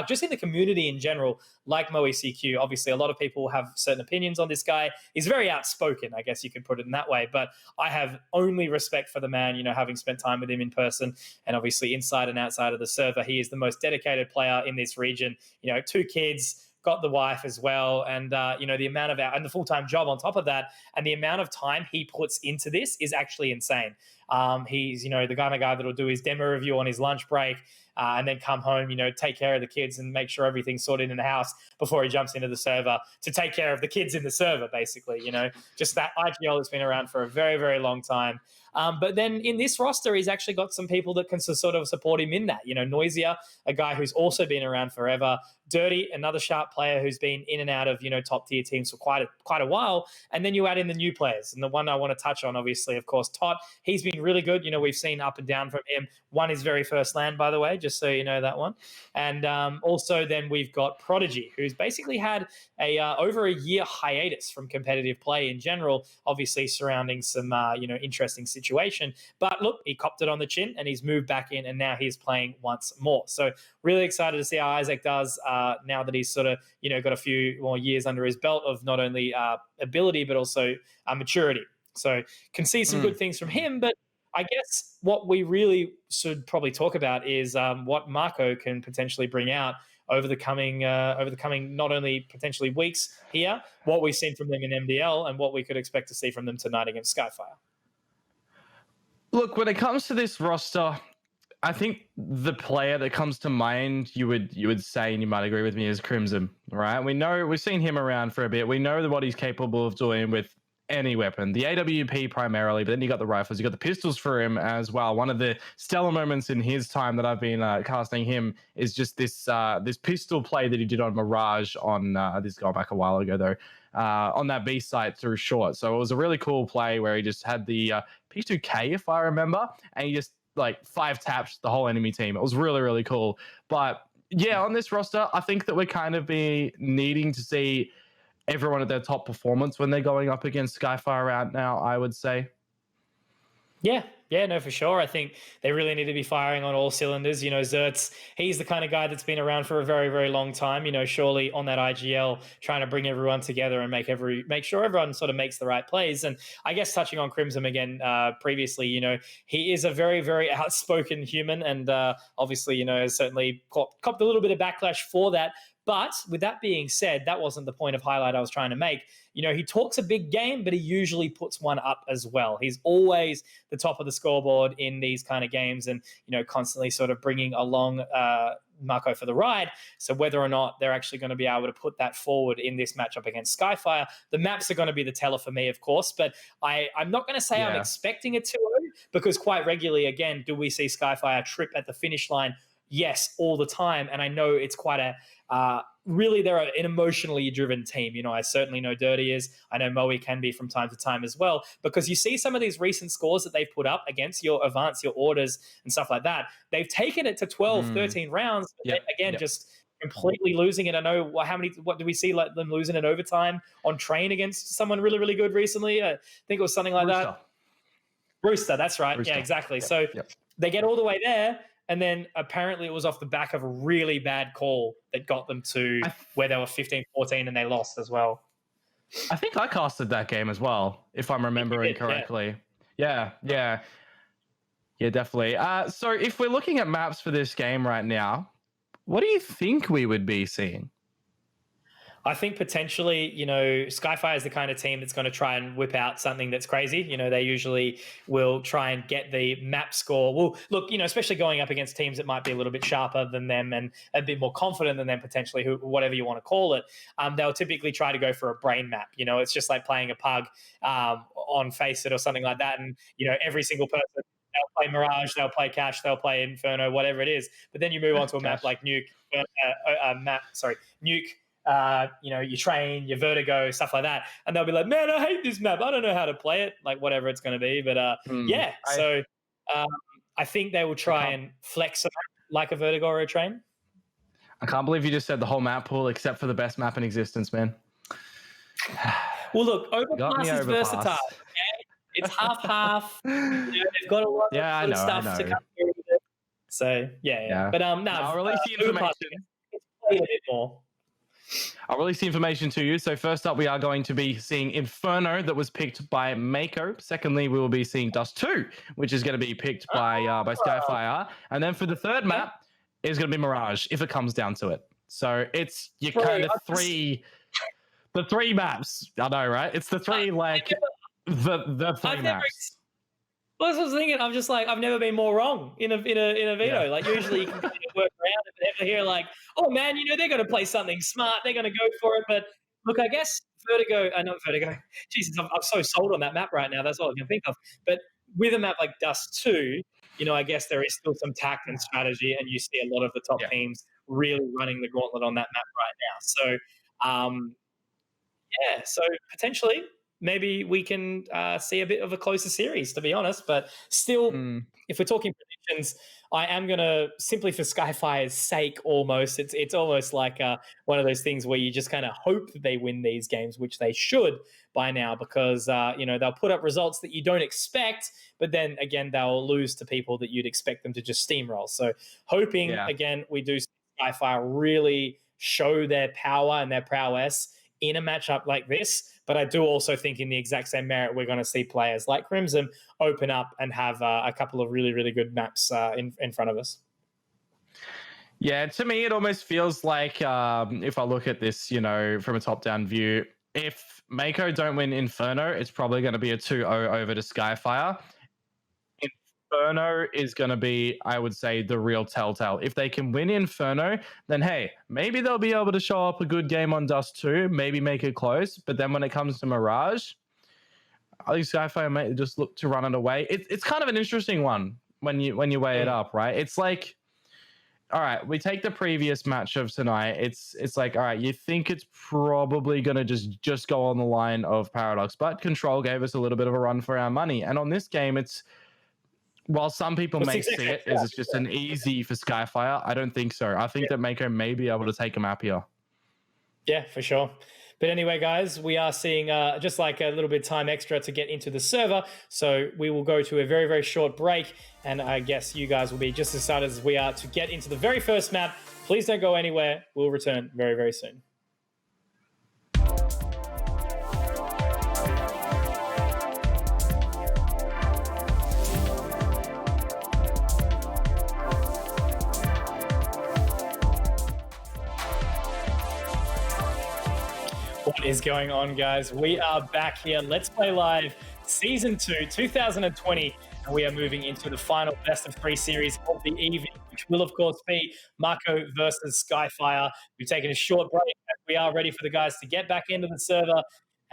just in the community in general, like Moe CQ. Obviously, a lot of people have certain opinions on this guy. He's very outspoken, I guess you could put it in that way. But I have only respect for the man, having spent time with him in person and obviously inside and outside of the server. He is the most dedicated player in this region. 2 kids, got the wife as well, and the amount of and the full-time job on top of that, and the amount of time he puts into this is actually insane. He's the kind of guy that'll do his demo review on his lunch break, and then come home, take care of the kids and make sure everything's sorted in the house before he jumps into the server to take care of the kids in the server, basically. Just that IGL that's been around for a very, very long time. But then in this roster, he's actually got some people that can sort of support him in that. Noisia, a guy who's also been around forever. Dirty, another sharp player who's been in and out of, top tier teams for quite a while. And then you add in the new players. And the one I want to touch on, obviously, of course, Tot. He's been really good. We've seen up and down from him. Won his very first LAN, by the way, just so you know that one. And also then we've got Prodigy, who's basically had a over a year hiatus from competitive play in general, obviously surrounding some, interesting situation. But look, he copped it on the chin and he's moved back in and now he's playing once more. So really excited to see how Isaac does now that he's sort of, got a few more years under his belt of not only ability, but also maturity. So can see some good things from him. But I guess what we really should probably talk about is what Mako can potentially bring out over the coming not only potentially weeks here, what we've seen from them in MDL and what we could expect to see from them tonight against Skyfire. Look, when it comes to this roster, I think the player that comes to mind, you would say, and you might agree with me, is Crimson, right? We've seen him around for a bit. We know what he's capable of doing with any weapon. The AWP primarily, but then you got the rifles, you got the pistols for him as well. One of the stellar moments in his time that I've been casting him is just this this pistol play that he did on Mirage on this going back a while ago though, on that B site through short. So it was a really cool play where he just had the P2K, if I remember, and he just like 5 taps the whole enemy team. It was really, really cool. But yeah, on this roster, I think that we're kind of be needing to see everyone at their top performance when they're going up against Skyfire out now, I would say. Yeah, no, for sure. I think they really need to be firing on all cylinders. You know, Zertz, he's the kind of guy that's been around for a very, very long time. You know, surely on that IGL, trying to bring everyone together and make sure everyone sort of makes the right plays. And I guess touching on Crimson again previously, you know, he is a very, very outspoken human, and obviously, you know, has certainly copped a little bit of backlash for that. But with that being said, that wasn't the point of highlight I was trying to make. You know, he talks a big game, but he usually puts one up as well. He's always the top of the scoreboard in these kind of games, and, you know, constantly sort of bringing along Mako for the ride. So whether or not they're actually going to be able to put that forward in this matchup against Skyfire, the maps are going to be the teller for me, of course. But I'm not going to say I'm expecting it to, because quite regularly, again, do we see Skyfire trip at the finish line? Yes, all the time. And I know it's quite a really, they're an emotionally driven team. You know, I certainly know Dirty is. I know Moe can be from time to time as well, because you see some of these recent scores that they've put up against your Advance, your Orders and stuff like that. They've taken it to 12, 13 rounds. But just completely losing it. I know what do we see like them losing in overtime on Train against someone really, really good recently? I think it was something like that. Rooster, that's right. Rooster. Yeah, exactly. So they get all the way there. And then apparently it was off the back of a really bad call that got them to where they were 15-14 and they lost as well. I think I casted that game as well, if I'm remembering correctly. Yeah, definitely. So if we're looking at maps for this game right now, what do you think we would be seeing? I think potentially, you know, Skyfire is the kind of team that's going to try and whip out something that's crazy. You know, they usually will try and get the map score. Well, look, you know, especially going up against teams that might be a little bit sharper than them and a bit more confident than them potentially, whatever you want to call it. They'll typically try to go for a brain map. You know, it's just like playing a pug on Face It or something like that. And, you know, every single person, they'll play Mirage, they'll play Cash, they'll play Inferno, whatever it is. But then you move on to a map like Nuke, Nuke. You know, your Train, your Vertigo, stuff like that, and they'll be like, "Man, I hate this map. I don't know how to play it." Like whatever it's going to be, but I think they will try and flex a map like a Vertigo or a Train. I can't believe you just said the whole map pool except for the best map in existence, man. Well, look, Overpass is versatile. Okay? It's half. You know, they've got a lot of stuff to come through with it. So yeah. But I'll release the information. It's played a bit more. I'll release the information to you. So first up, we are going to be seeing Inferno that was picked by Mako. Secondly, we will be seeing Dust 2, which is going to be picked by Skyfire. And then for the third map, is going to be Mirage, if it comes down to it. So it's your kind of the three maps. I know, right? It's the three, the three maps. Well, that's what I was thinking. I'm just like, I've never been more wrong in a veto. Yeah. Like usually you can kind of work around it, but ever hear like, oh man, you know, they're going to play something smart. They're going to go for it. But look, I guess not Vertigo. Jesus, I'm so sold on that map right now. That's all I can think of. But with a map like Dust 2, you know, I guess there is still some tact and strategy, and you see a lot of the top teams really running the gauntlet on that map right now. So, so potentially maybe we can see a bit of a closer series, to be honest. But still, if we're talking predictions, I am going to, simply for Skyfire's sake almost, it's almost like one of those things where you just kind of hope that they win these games, which they should by now, because, you know, they'll put up results that you don't expect, but then, again, they'll lose to people that you'd expect them to just steamroll. So hoping, again, we do see Skyfire really show their power and their prowess in a matchup like this. But I do also think in the exact same merit, we're going to see players like Crimson open up and have a couple of really, really good maps in front of us. Yeah, to me, it almost feels like if I look at this, you know, from a top-down view, if Mako don't win Inferno, it's probably going to be a 2-0 over to Skyfire. Inferno is going to be, I would say, the real telltale. If they can win Inferno, then hey, maybe they'll be able to show up a good game on Dust 2, maybe make it close. But then when it comes to Mirage, I think Skyfire might just look to run it away. It's kind of an interesting one when you weigh it up, right? It's like, all right, we take the previous match of tonight. It's like, all right, you think it's probably gonna just go on the line of Paradox, but Control gave us a little bit of a run for our money. And on this game, it's while some people may see it as it's just an easy for Skyfire, I don't think so. I think that Mako may be able to take a map here. Yeah, for sure. But anyway, guys, we are seeing just like a little bit of time extra to get into the server. So we will go to a very, very short break. And I guess you guys will be just as excited as we are to get into the very first map. Please don't go anywhere. We'll return very, very soon. What is going on, guys? We are back here. Let's Play Live Season 2, 2020. And we are moving into the final best of 3 series of the evening, which will, of course, be Mako versus Skyfire. We've taken a short break. We are ready for the guys to get back into the server,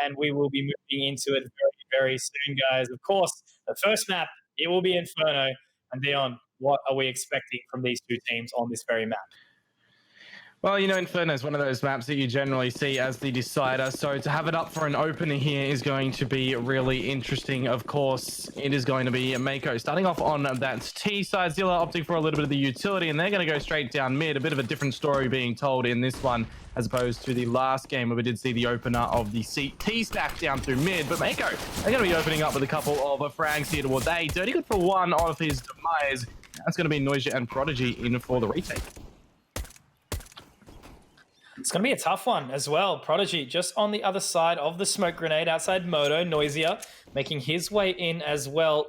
and we will be moving into it very, very soon, guys. Of course, the first map, it will be Inferno. And Dion, what are we expecting from these two teams on this very map? Well, you know, Inferno is one of those maps that you generally see as the decider. So to have it up for an opener here is going to be really interesting. Of course, it is going to be Mako starting off on that T side. Zilla opting for a little bit of the utility, and they're going to go straight down mid. A bit of a different story being told in this one as opposed to the last game where we did see the opener of the T stack down through mid. But Mako, they're going to be opening up with a couple of frags here towards A. Dirty good for one of his demise. That's going to be Noisia and Prodigy in for the retake. It's going to be a tough one as well. Prodigy just on the other side of the smoke grenade outside Moto. Noisia making his way in as well.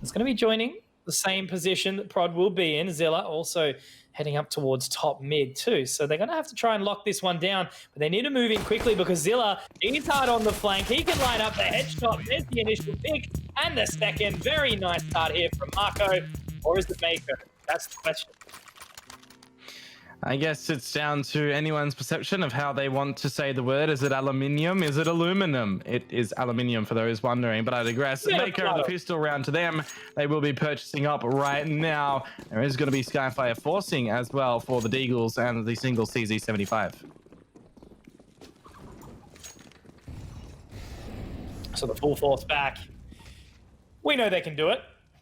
It's going to be joining the same position that Prod will be in. Zilla also heading up towards top mid too. So they're going to have to try and lock this one down. But they need to move in quickly because Zilla, he's hard on the flank. He can line up the headshot. There's the initial pick and the second. Very nice start here from Mako. Or is it Mako? That's the question. I guess it's down to anyone's perception of how they want to say the word. Is it aluminium? Is it aluminum? It is aluminium for those wondering, but I digress. Yeah, Mako, the pistol round to them. They will be purchasing up right now. There is going to be Skyfire forcing as well for the Deagles and the single CZ75. So the full force back. We know they can do it.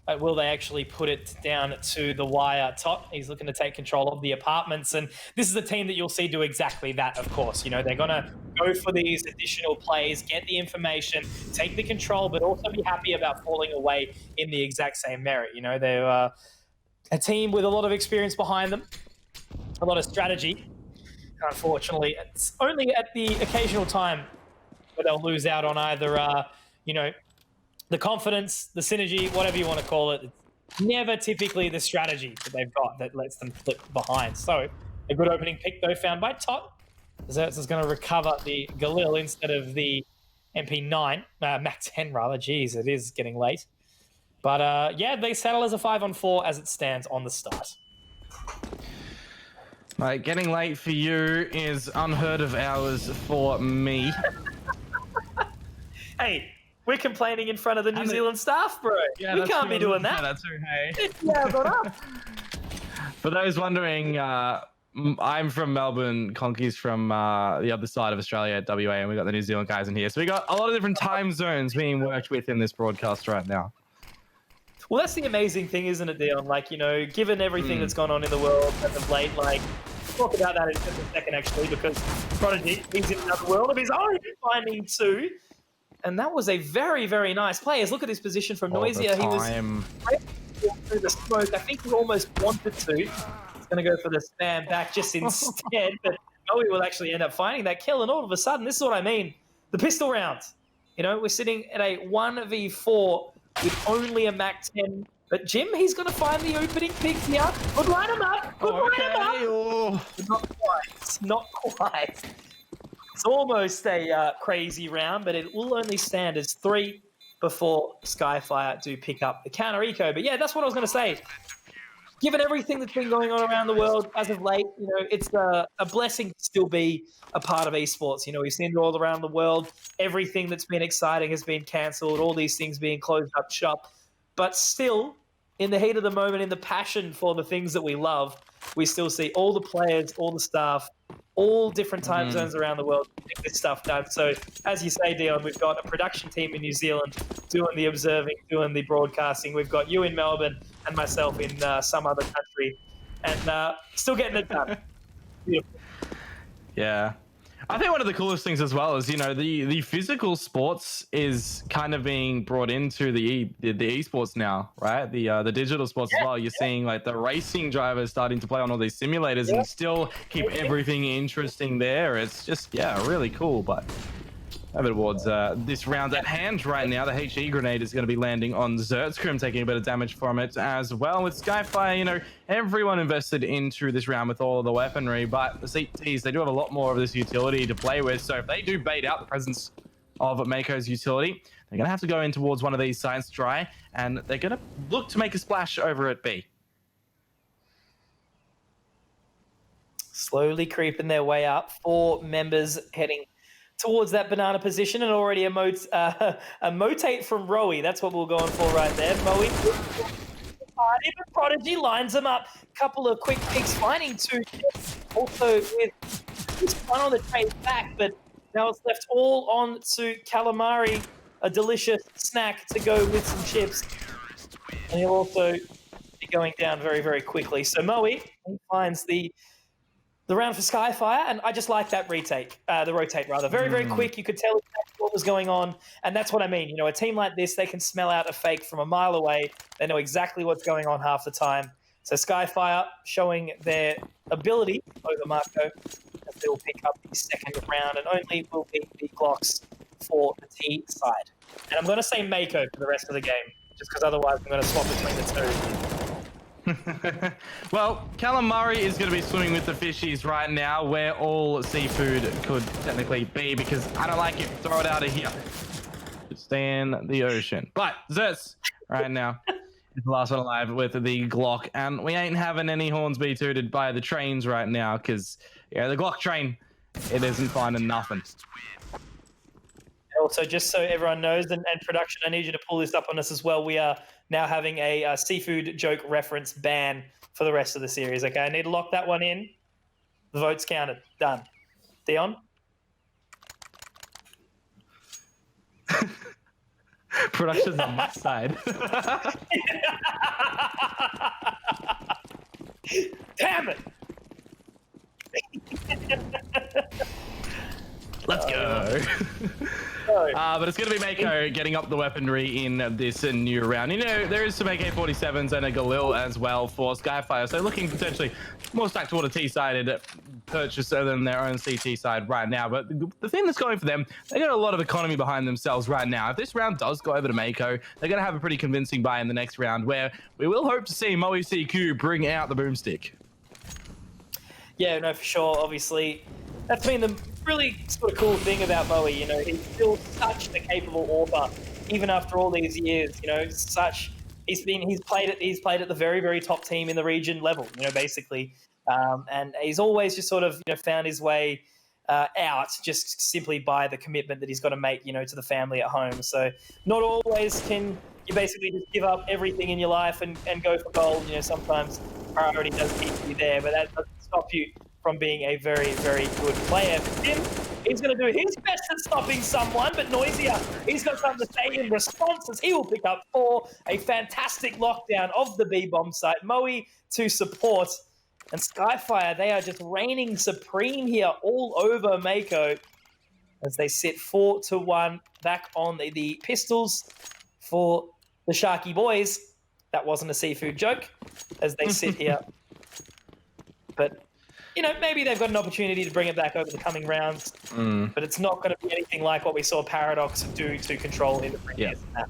But will they actually put it down to the wire? Top, he's looking to take control of the apartments. And this is a team that you'll see do exactly that, of course. You know, they're going to go for these additional plays, get the information, take the control, but also be happy about falling away in the exact same merit. You know, they're a team with a lot of experience behind them, a lot of strategy. Unfortunately, it's only at the occasional time where they'll lose out on either, you know, the confidence, the synergy, whatever you want to call it. It's never typically the strategy that they've got that lets them flip behind. So a good opening pick, though, found by Tot. Zertz is going to recover the Galil instead of the MP9, Mac 10 rather. Jeez, it is getting late. But yeah, they settle as a 5-on-4 as it stands on the start. Right, getting late for you is unheard of hours for me. Hey, we're complaining in front of the New Zealand staff, bro. Yeah, we can't be doing that. That's okay. Yeah, but up. For those wondering, I'm from Melbourne. Conky's from the other side of Australia at WA, and we got the New Zealand guys in here. So we got a lot of different time zones being worked with in this broadcast right now. Well, that's the amazing thing, isn't it, Dion? Like, you know, given everything that's gone on in the world as of late, like, we'll talk about that in just a second, actually, because Prodigy, he's in another world of his own, finding two. And that was a very, very nice play. Look at his position from Noisia. He was through the smoke. I think he almost wanted to. He's going to go for the spam back just instead. But no, he will actually end up finding that kill. And all of a sudden, this is what I mean. The pistol round. You know, we're sitting at a 1v4 with only a Mac 10. But Jim, he's going to find the opening pick here. Good line him up. Good line him up. Not quite. Not quite. It's almost a crazy round, but it will only stand as 3 before Skyfire do pick up the counter eco. But yeah, that's what I was going to say. given everything that's been going on around the world as of late, it's a blessing to still be a part of esports. We've seen it all around the world. Everything that's been exciting has been cancelled, all these things being closed up shop. But still, in the heat of the moment, in the passion for the things that we love, we still see all the players, all the staff, all different time zones around the world getting this stuff done. So, as you say, Dion, we've got a production team in New Zealand doing the observing, doing the broadcasting. We've got you in Melbourne and myself in some other country, and still getting it done. Beautiful. Yeah. I think one of the coolest things as well is, the physical sports is kind of being brought into the esports now, right? The digital sports as well. You're seeing like the racing drivers starting to play on all these simulators and still keep everything interesting there. It's just, really cool. But over towards this round at hand right now, the HE grenade is going to be landing on Zertzkrim, taking a bit of damage from it as well. With Skyfire, everyone invested into this round with all of the weaponry, but the CTs, they do have a lot more of this utility to play with. So if they do bait out the presence of Mako's utility, they're going to have to go in towards one of these sides to try, and they're going to look to make a splash over at B. Slowly creeping their way up. 4 members heading towards that banana position, and already a motate from Rowie. That's what we're going for right there. Rowie, even Prodigy lines them up. Couple of quick picks, finding 2 chips. Also with just one on the trade back, but now it's left all on to Calamari, a delicious snack to go with some chips. And he'll also be going down very, very quickly. So Moe finds the round for Skyfire, and I just like that rotate. Very, very quick. You could tell exactly what was going on, and that's what I mean. A team like this, they can smell out a fake from a mile away. They know exactly what's going on half the time. So Skyfire showing their ability over Mako, as they will pick up the second round, and only will be the Glocks for the T side. And I'm going to say Mako for the rest of the game, just because otherwise I'm going to swap between the two. Well, Calamari is going to be swimming with the fishies right now, where all seafood could technically be, because I don't like it. Throw it out of here. Stay in the ocean. But Zertz right now is the last one alive with the Glock, and we ain't having any horns be tooted by the trains right now, because the Glock train, it isn't finding nothing. Also, just so everyone knows, and production, I need you to pull this up on us as well. We are now having a seafood joke reference ban for the rest of the series. Okay, I need to lock that one in. The vote's counted. Done. Dion? Production's on my side. Damn it! Let's go. But it's going to be Mako getting up the weaponry in this new round. There is some AK-47s and a Galil as well for Skyfire, so looking potentially more stacked toward a T-sided purchaser than their own CT side right now. But the thing that's going for them, they got a lot of economy behind themselves right now. If this round does go over to Mako, they're going to have a pretty convincing buy in the next round, where we will hope to see Moe CQ bring out the boomstick. Yeah, no, for sure. Obviously, that's been the really sort of cool thing about Moe. He's still such a capable author, even after all these years. He's played at the very, very top team in the region level. Basically, and he's always just sort of found his way out just simply by the commitment that he's got to make to the family at home. So not always can you basically just give up everything in your life and go for gold. Sometimes priority does need to be there, but that doesn't stop you from being a very, very good player. Tim, he's going to do his best at stopping someone, but Noisier, he's got something to say in response, as he will pick up 4. A fantastic lockdown of the B-bomb site. Moe to support, and Skyfire, they are just reigning supreme here all over Mako as they sit 4-1 back on the pistols for the Sharky boys. That wasn't a seafood joke, as they sit here. But maybe they've got an opportunity to bring it back over the coming rounds, but it's not going to be anything like what we saw Paradox do to Control in the previous map.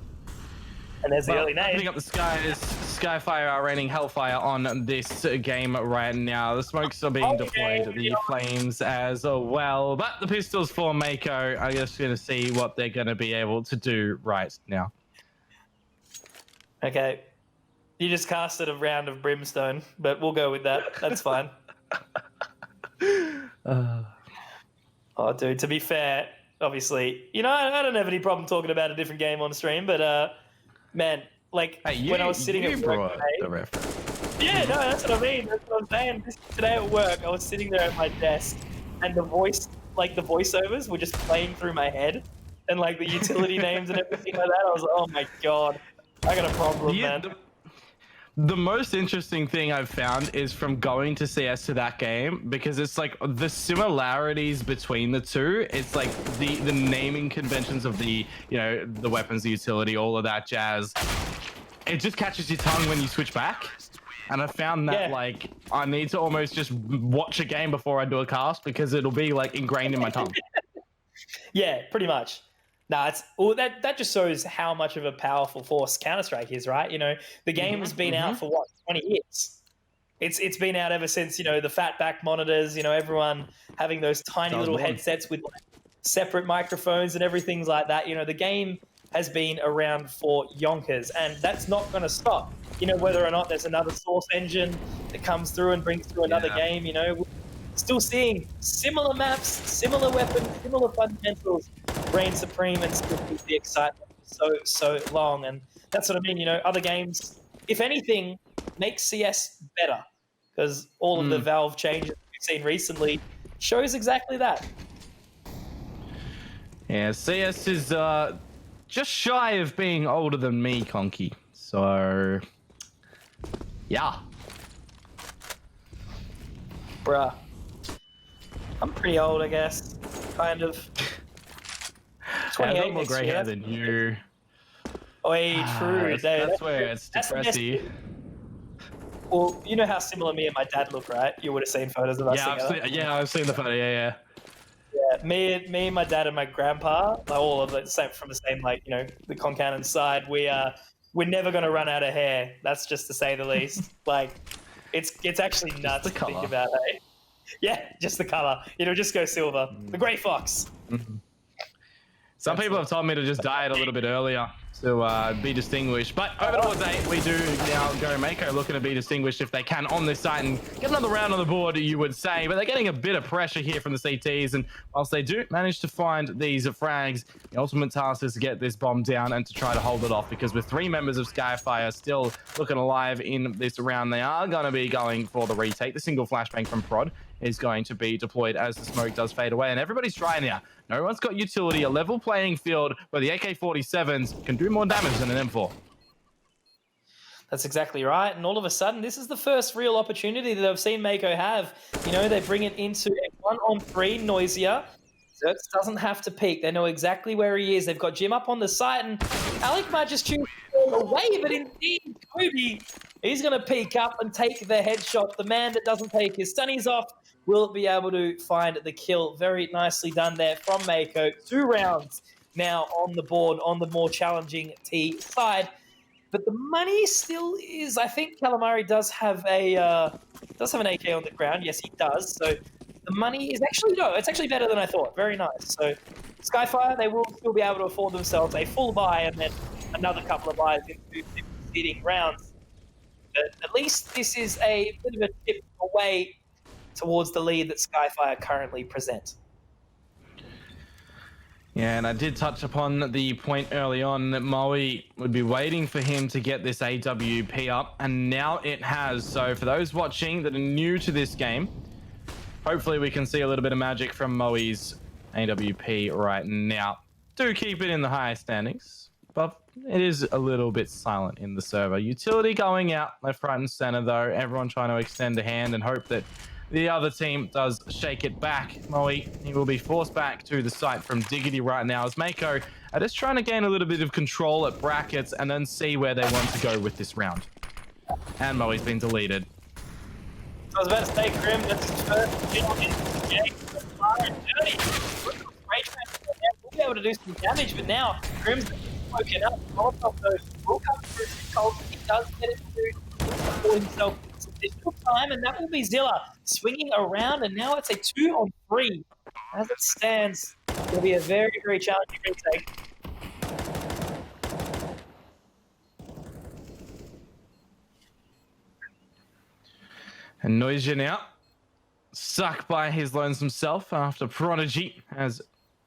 And there's the early name. Putting up the sky is Skyfire are raining Hellfire on this game right now. The smokes are being deployed, the flames as well. But the pistols for Mako are just going to see what they're going to be able to do right now. Okay. You just casted a round of brimstone, but we'll go with that. That's fine. Oh, dude, to be fair, obviously, you know, I don't have any problem talking about a different game on stream, but, man, like, Hey, when I was sitting at work the today... reference. Yeah, no, that's what I mean. That's what I'm saying. Today at work, I was sitting there at my desk, and the voiceovers were just playing through my head, and, like, the utility names and everything like that. I was like, oh, my God. I got a problem, man. The most interesting thing I've found is from going to CS to that game, because it's like the similarities between the two. It's like the naming conventions of the, you know, the weapons, the utility, all of that jazz. It just catches your tongue when you switch back. And I found that like I need to almost just watch a game before I do a cast, because it'll be like ingrained in my tongue. Yeah, pretty much. Nah, that just shows how much of a powerful force Counter-Strike is, right? You know, the game has been out for what, 20 years. It's been out ever since, you know, the fatback monitors, you know, everyone having those tiny little headsets with like, separate microphones and everything like that. You know, the game has been around for yonkers, and that's not going to stop. You know, whether or not there's another source engine that comes through and brings through another game, you know, we're still seeing similar maps, similar weapons, similar fundamentals reign supreme and still keep the excitement for so long. And that's what I mean, you know, other games, if anything, make CS better, because all of the Valve changes we've seen recently shows exactly that. Yeah, CS is just shy of being older than me, Conky. So, yeah. Bruh. I'm pretty old, I guess. Kind of. 28 I got more next grey year. hair than you. Oi, true. That's where it's depressing. Well, you know how similar me and my dad look, right? You would have seen photos of us together. I've seen the photo. Yeah. Yeah, me and my dad and my grandpa, like all of the same from the same, like, you know, the Concannon side. We're never gonna run out of hair. That's just to say the least. Like, it's actually nuts to think about. Eh? Yeah, just the color. You know, just go silver. The grey fox. Some people have told me to just dye it a little bit earlier to be distinguished. But over towards 8, we do now go Mako looking to be distinguished if they can on this site and get another round on the board, you would say. But they're getting a bit of pressure here from the CTs. And whilst they do manage to find these frags, the ultimate task is to get this bomb down and to try to hold it off. Because with 3 members of Skyfire still looking alive in this round, they are going to be going for the retake. The single flashbang from Prod is going to be deployed as the smoke does fade away. And everybody's trying now. No one's got utility, a level playing field where the AK-47s can do more damage than an M4. That's exactly right. And all of a sudden, this is the first real opportunity that I've seen Mako have. You know, they bring it into a 1-on-3 noisier. Zerx doesn't have to peek. They know exactly where he is. They've got Jim up on the site, and Alec might just choose to go away, but indeed, Cody, he's going to peek up and take the headshot. The man that doesn't take his stunnies off will be able to find the kill. Very nicely done there from Mako. 2 rounds now on the board on the more challenging T side. But the money still is, I think Calamari does have an AK on the ground. Yes, he does. So the money is actually, no, it's actually better than I thought. Very nice. So Skyfire, they will still be able to afford themselves a full buy and then another couple of buys into succeeding rounds. But at least this is a bit of a tip away towards the lead that Skyfire currently present. Yeah, and I did touch upon the point early on that Moe would be waiting for him to get this AWP up, and now it has. So for those watching that are new to this game, hopefully we can see a little bit of magic from Moe's AWP right now. Do keep it in the higher standings, but it is a little bit silent in the server. Utility going out left, right, and center though. Everyone trying to extend a hand and hope that the other team does shake it back. Moe, he will be forced back to the site from Diggity right now as Mako are just trying to gain a little bit of control at brackets and then see where they want to go with this round. And Moe's been deleted. I was about to say, Grim, that's his first kill in the game so far and dirty. We'll be able to do some damage, but now Grim's woken up. Molotov though will come through some cold. He does get it through for himself some additional time, and that will be Zilla swinging around, and now it's a 2-on-3. As it stands, it will be a very, very challenging retake. And Noisia now stuck by his lonesome self after Prodigy has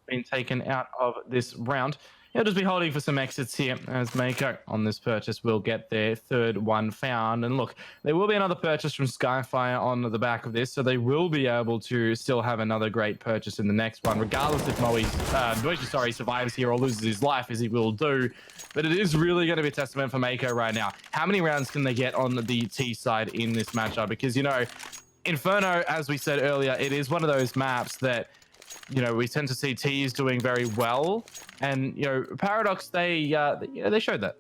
been taken out of this round. He'll just be holding for some exits here as Mako on this purchase will get their third one found. And look, there will be another purchase from Skyfire on the back of this, so they will be able to still have another great purchase in the next one, regardless if Noisia survives here or loses his life, as he will do. But it is really going to be a testament for Mako right now. How many rounds can they get on the T side in this matchup? Because, you know, Inferno, as we said earlier, it is one of those maps that, you know, we tend to see T's doing very well, and you know, Paradox they showed that.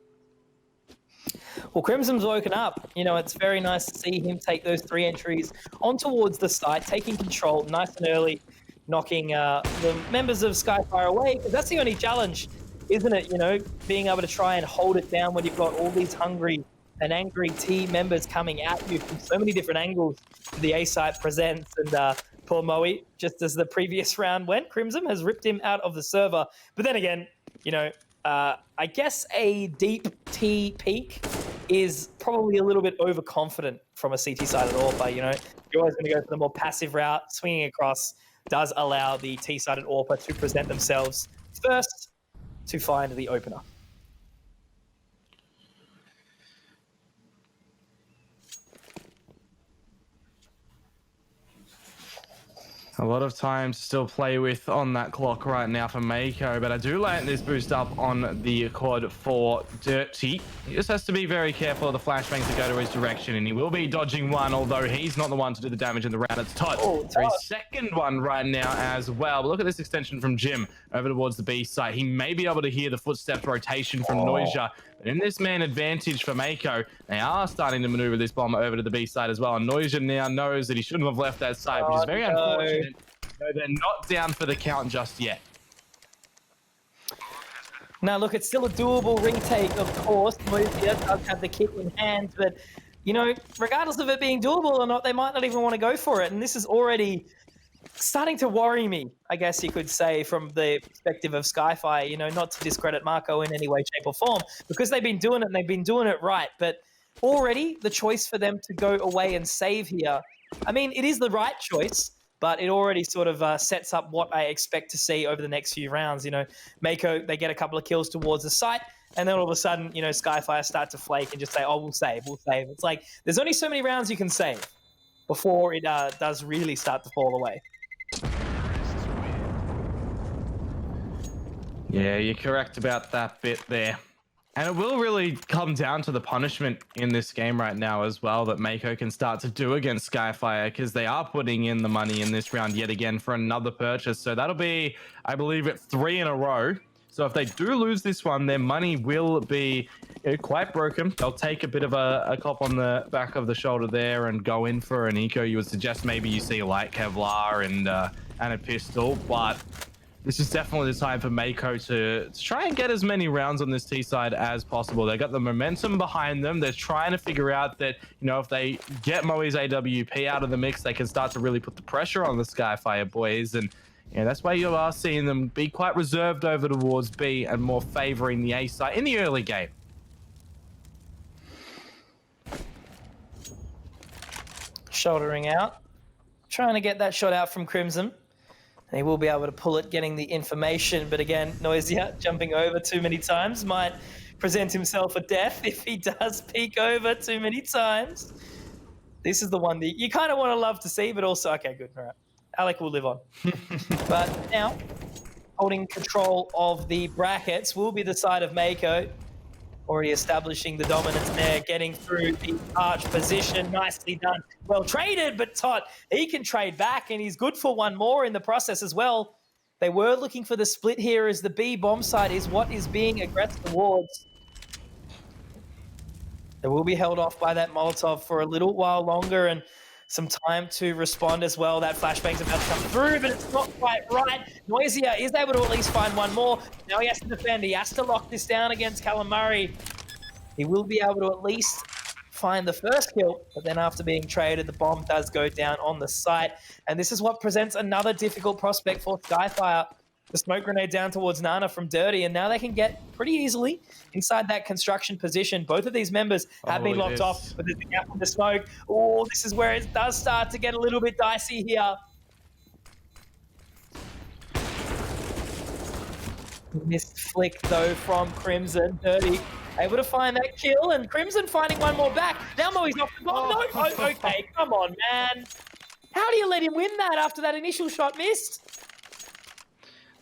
Well, Crimson's woken up. You know, it's very nice to see him take those 3 entries on towards the site, taking control nice and early, knocking the members of Skyfire away. Because that's the only challenge, isn't it? You know, being able to try and hold it down when you've got all these hungry and angry T members coming at you from so many different angles the A site presents. And poor Moe, just as the previous round went, Crimson has ripped him out of the server. But then again, you know, I guess a deep T peak is probably a little bit overconfident from a CT side at AWPA. You know, you're always going to go for the more passive route. Swinging across does allow the T-sided AWPA to present themselves first to find the opener. A lot of time to still play with on that clock right now for Mako, but I do like this boost up on the quad for Dirty. He just has to be very careful of the flashbangs to go to his direction, and he will be dodging one, although he's not the one to do the damage in the round. It's Todd for his second one right now as well. But look at this extension from Jim over towards the B site. He may be able to hear the footsteps rotation from Noisia, but in this man advantage for Mako, they are starting to maneuver this bomb over to the B side as well. And Noisia now knows that he shouldn't have left that site, which is very unfortunate. No, they're not down for the count just yet. Now, look, it's still a doable retake, of course. Noisia does have the kit in hand, but, you know, regardless of it being doable or not, they might not even want to go for it. And this is already starting to worry me, I guess you could say, from the perspective of Skyfire, you know, not to discredit Mako in any way, shape, or form, because they've been doing it and they've been doing it right. But already the choice for them to go away and save here, I mean, it is the right choice, but it already sort of sets up what I expect to see over the next few rounds. You know, Mako, they get a couple of kills towards the site, and then all of a sudden, you know, Skyfire start to flake and just say, oh, we'll save. It's like, there's only so many rounds you can save before it does really start to fall away. Yeah, you're correct about that bit there. And it will really come down to the punishment in this game right now as well that Mako can start to do against Skyfire, because they are putting in the money in this round yet again for another purchase. So that'll be, I believe, 3 in a row. So if they do lose this one, their money will be quite broken. They'll take a bit of a cop on the back of the shoulder there and go in for an eco. You would suggest maybe you see light Kevlar and a pistol, but this is definitely the time for Mako to try and get as many rounds on this T side as possible. They got the momentum behind them. They're trying to figure out that, you know, if they get Moe's AWP out of the mix, they can start to really put the pressure on the Skyfire boys. And yeah, that's why you are seeing them be quite reserved over towards B and more favoring the A side in the early game. Shouldering out, trying to get that shot out from Crimson. And he will be able to pull it, getting the information. But again, Noisia jumping over too many times might present himself a death if he does peek over too many times. This is the one that you kind of want to love to see, but also, okay, good, all right. Alec will live on. But now, holding control of the brackets will be the side of Mako. Already establishing the dominance there, getting through the arch position. Nicely done. Well traded, but Todd, he can trade back, and he's good for one more in the process as well. They were looking for the split here, as the B bomb site is what is being aggressed towards. They will be held off by that Molotov for a little while longer, and some time to respond as well. That flashbang's about to come through, but it's not quite right. Noisia is able to at least find one more. Now he has to defend. He has to lock this down against Callum Murray. He will be able to at least find the first kill, but then after being traded, the bomb does go down on the site. And this is what presents another difficult prospect for Skyfire. the smoke grenade down towards Nana from Dirty, and now they can get pretty easily inside that construction position. Both of these members have been locked off, but there's a gap in the smoke. Oh, this is where it does start to get a little bit dicey here. Missed flick, though, from Crimson. Dirty able to find that kill, and Crimson finding one more back. Now Moe's off the bomb. No, oh, okay, come on, man. How do you let him win that after that initial shot missed?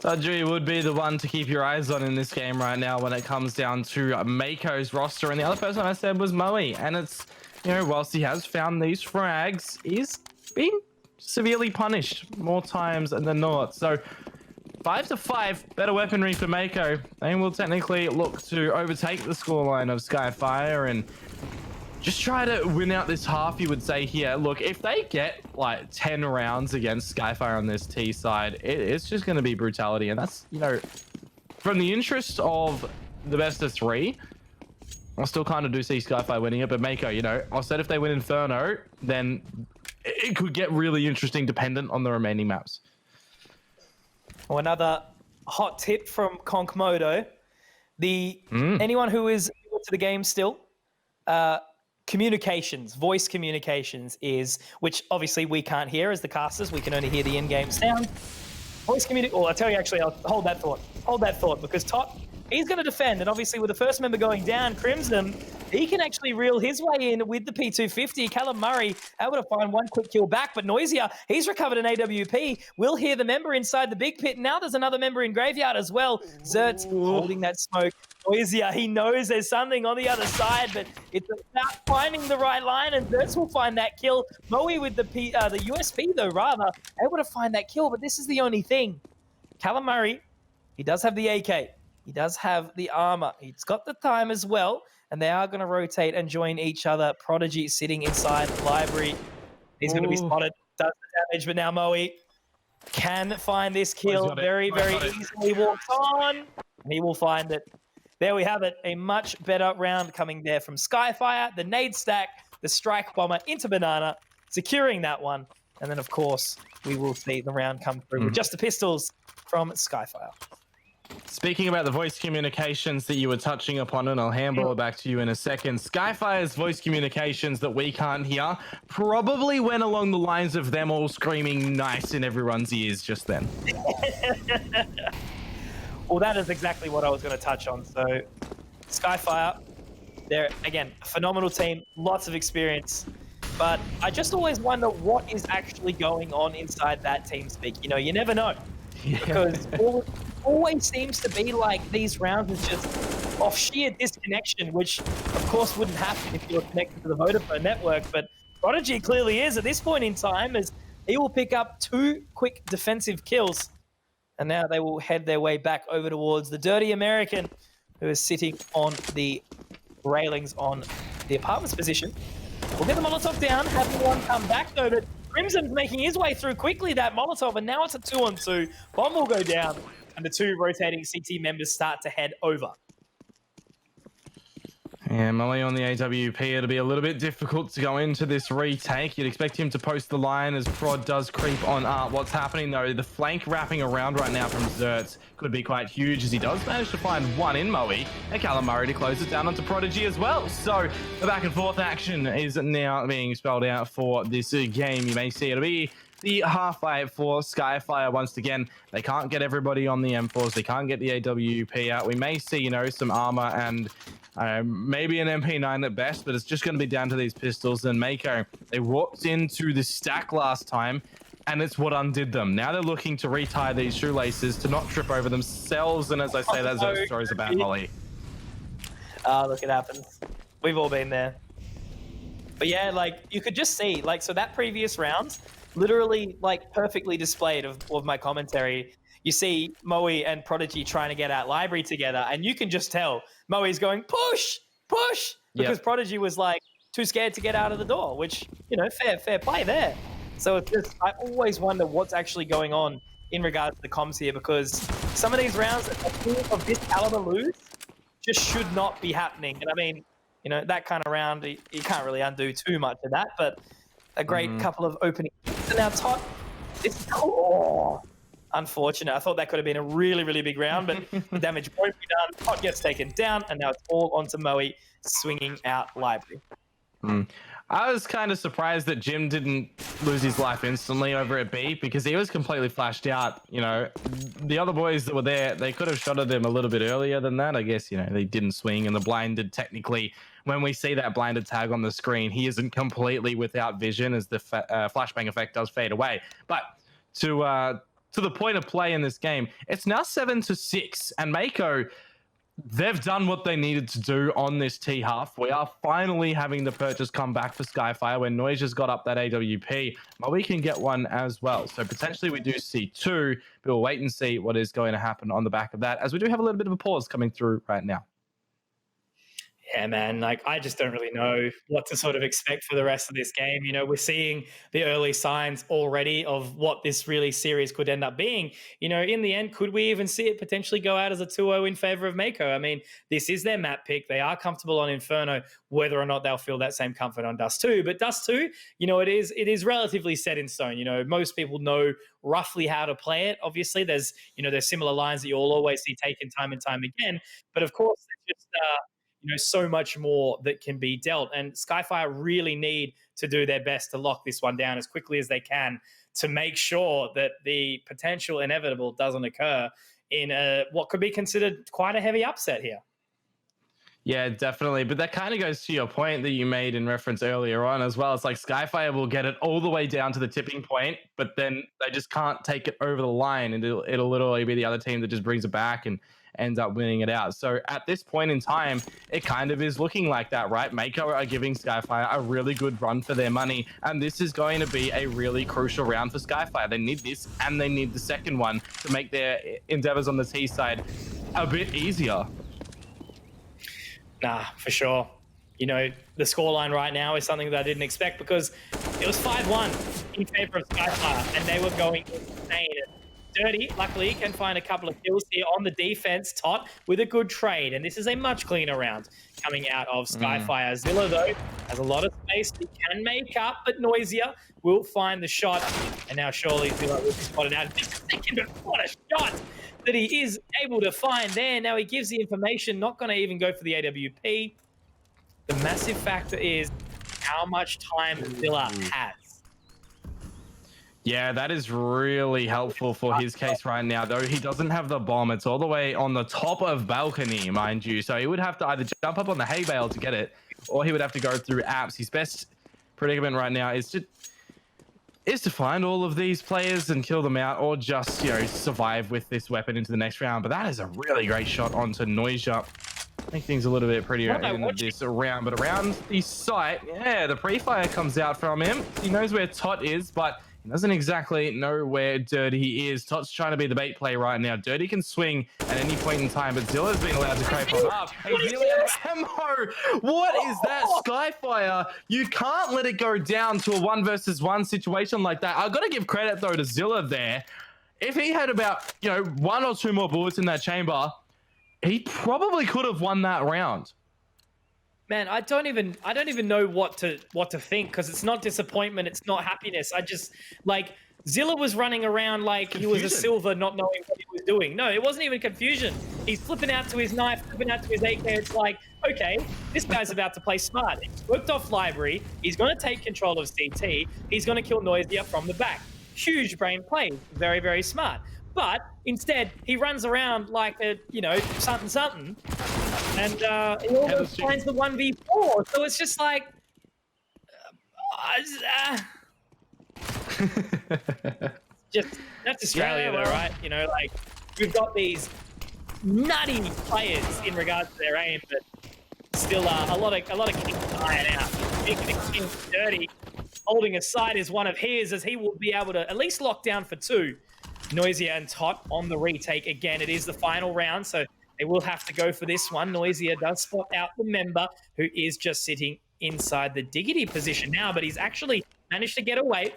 Dudry would be the one to keep your eyes on in this game right now when it comes down to Mako's roster. And the other person I said was Moe. And it's, you know, whilst he has found these frags, he's been severely punished more times than not. So 5-5, better weaponry for Mako. They will technically look to overtake the scoreline of Skyfire and just try to win out this half, you would say here. Look, if they get like 10 rounds against Skyfire on this T side, it's just going to be brutality. And that's, you know, from the interest of the best of 3, I still kind of do see Skyfire winning it. But Mako, you know, I said if they win Inferno, then it could get really interesting dependent on the remaining maps. Oh, another hot tip from Conky and Komodo. Anyone who is new to the game still, communications, voice communications is, which obviously we can't hear as the casters, we can only hear the in-game sound. Voice I'll tell you actually, I'll hold that thought, because Tot, he's going to defend, and obviously with the first member going down, Crimson, he can actually reel his way in with the P250. Callum Murray able to find one quick kill back, but Noisier, he's recovered an AWP. We'll hear the member inside the big pit. Now there's another member in Graveyard as well. Zertz holding that smoke. Noisier, he knows there's something on the other side, but it's about finding the right line, and Zertz will find that kill. Moe with the USP, though, rather, able to find that kill, but this is the only thing. Callum Murray, he does have the AK. He does have the armor. He's got the time as well, and they are going to rotate and join each other. Prodigy sitting inside the library. He's going to be spotted. Does the damage, but now Moe can find this kill very, very easily. Walks on, and he will find it. There we have it. A much better round coming there from Skyfire. The nade stack, the strike bomber into Banana, securing that one. And then, of course, we will see the round come through with just the pistols from Skyfire. Speaking about the voice communications that you were touching upon, and I'll handball it back to you in a second. Skyfire's voice communications that we can't hear probably went along the lines of them all screaming nice in everyone's ears just then. Well, that is exactly what I was going to touch on. So, Skyfire, they're, again, a phenomenal team, lots of experience. But I just always wonder what is actually going on inside that team speak. You know, you never know. Yeah. Because always seems to be like these rounds is just off sheer disconnection, which of course wouldn't happen if you were connected to the Vodafone network. But Prodigy clearly is at this point in time, as he will pick up 2 quick defensive kills. And now they will head their way back over towards the Dirty American, who is sitting on the railings on the apartment's position. We'll get the Molotov down, having one come back though, but Crimson's making his way through quickly, that Molotov, and now it's a 2-on-2. Bomb will go down, and the 2 rotating CT members start to head over. Yeah, Molly on the AWP, it'll be a little bit difficult to go into this retake. You'd expect him to post the line as Prod does creep on up. What's happening though, the flank wrapping around right now from Zertz could be quite huge, as he does manage to find one in Moe, and Callum Murray to close it down onto Prodigy as well. So the back and forth action is now being spelled out for this game. You may see it'll be the half-fight for Skyfire once again. They can't get everybody on the M4s. They can't get the AWP out. We may see, you know, some armor and maybe an MP9 at best, but it's just going to be down to these pistols. And Mako, they walked into the stack last time, and it's what undid them. Now they're looking to retie these shoelaces to not trip over themselves. And as I say, those stories about Molly. Look, it happens. We've all been there. But yeah, like, you could just see, like, so that previous round, literally, like, perfectly displayed of my commentary. You see Moe and Prodigy trying to get out library together, and you can just tell Moe's going, push, push, because Prodigy was, like, too scared to get out of the door, which, you know, fair play there. So it's just, I always wonder what's actually going on in regards to the comms here, because some of these rounds that a team of this caliber lose just should not be happening. And I mean, you know, that kind of round, you can't really undo too much of that, but a great couple of openings. So now, Tot, it's cool. Unfortunate. I thought that could have been a really, really big round, but the damage won't be done. Pot gets taken down, and now it's all onto Moe swinging out library. I was kind of surprised that Jim didn't lose his life instantly over at B because he was completely flashed out. You know, the other boys that were there, they could have shot at him a little bit earlier than that. I guess, you know, they didn't swing, and the blinded, technically, when we see that blinded tag on the screen, he isn't completely without vision as the flashbang effect does fade away. But to the point of play in this game, it's now 7-6, and Mako, they've done what they needed to do on this T half. We are finally having the purchase come back for Skyfire when Noise just got up that AWP, but we can get one as well. So potentially we do see two, but we'll wait and see what is going to happen on the back of that, as we do have a little bit of a pause coming through right now. Yeah, man, like I just don't really know what to sort of expect for the rest of this game. You know, we're seeing the early signs already of what this really series could end up being. You know, in the end, could we even see it potentially go out as a 2-0 in favor of Mako? I mean, this is their map pick. They are comfortable on Inferno, whether or not they'll feel that same comfort on Dust 2. But Dust 2, you know, it is relatively set in stone. You know, most people know roughly how to play it. Obviously, there's similar lines that you'll always see taken time and time again. But of course, it's just so much more that can be dealt. And Skyfire really need to do their best to lock this one down as quickly as they can to make sure that the potential inevitable doesn't occur in what could be considered quite a heavy upset here. Yeah, definitely. But that kind of goes to your point that you made in reference earlier on as well. It's like Skyfire will get it all the way down to the tipping point, but then they just can't take it over the line, and it'll literally be the other team that just brings it back and ends up winning it out. So at this point in time, it kind of is looking like that, right? Mako are giving Skyfire a really good run for their money, and this is going to be a really crucial round for Skyfire. They need this, and they need the second one to make their endeavors on the T side a bit easier. Nah, for sure. You know, the scoreline right now is something that I didn't expect because it was 5-1 in favor of Skyfire, and they were going insane. Dirty, luckily, can find a couple of kills here on the defense. Tot with a good trade, and this is a much cleaner round coming out of Skyfire. Zilla, though, has a lot of space. He can make up, but Noisier will find the shot, and now surely Zilla will be spotted out. But what a shot that he is able to find there. Now he gives the information, not going to even go for the AWP. The massive factor is how much time Zilla has. Yeah, that is really helpful for his case right now, though he doesn't have the bomb. It's all the way on the top of balcony, mind you. So he would have to either jump up on the hay bale to get it, or he would have to go through apps. His best predicament right now is to find all of these players and kill them out, or just, survive with this weapon into the next round. But that is a really great shot onto Noisia. Make things a little bit prettier in this round. But around the site, yeah, the pre-fire comes out from him. He knows where Tot is, but he doesn't exactly know where Dirty is. Tot's trying to be the bait play right now. Dirty can swing at any point in time, but Zilla's been allowed to creep on up. Hey, Zilla ammo! What is that, Skyfire? You can't let it go down to a 1-versus-1 situation like that. I've got to give credit, though, to Zilla there. If he had about, 1 or 2 more bullets in that chamber, he probably could have won that round. Man, I don't even know what to think, because it's not disappointment, it's not happiness. I just, like, Zilla was running around like confusion. He was a silver, not knowing what he was doing. No, it wasn't even confusion. He's flipping out to his knife, flipping out to his AK. It's like, okay, this guy's about to play smart. He's worked off library. He's going to take control of CT. He's going to kill Noisia from the back. Huge brain play. Very, very smart. But instead, he runs around like a, something. And he almost finds the 1v4. So it's just like... that's Australia, though, right? We've got these nutty players in regards to their aim, but still a lot of kicks iron out. Making the king dirty. Holding aside is one of his, as he will be able to at least lock down for 2. Noisia and Tot on the retake. Again, it is the final round, so they will have to go for this one. Noisia does spot out the member, who is just sitting inside the diggity position now, but he's actually managed to get away,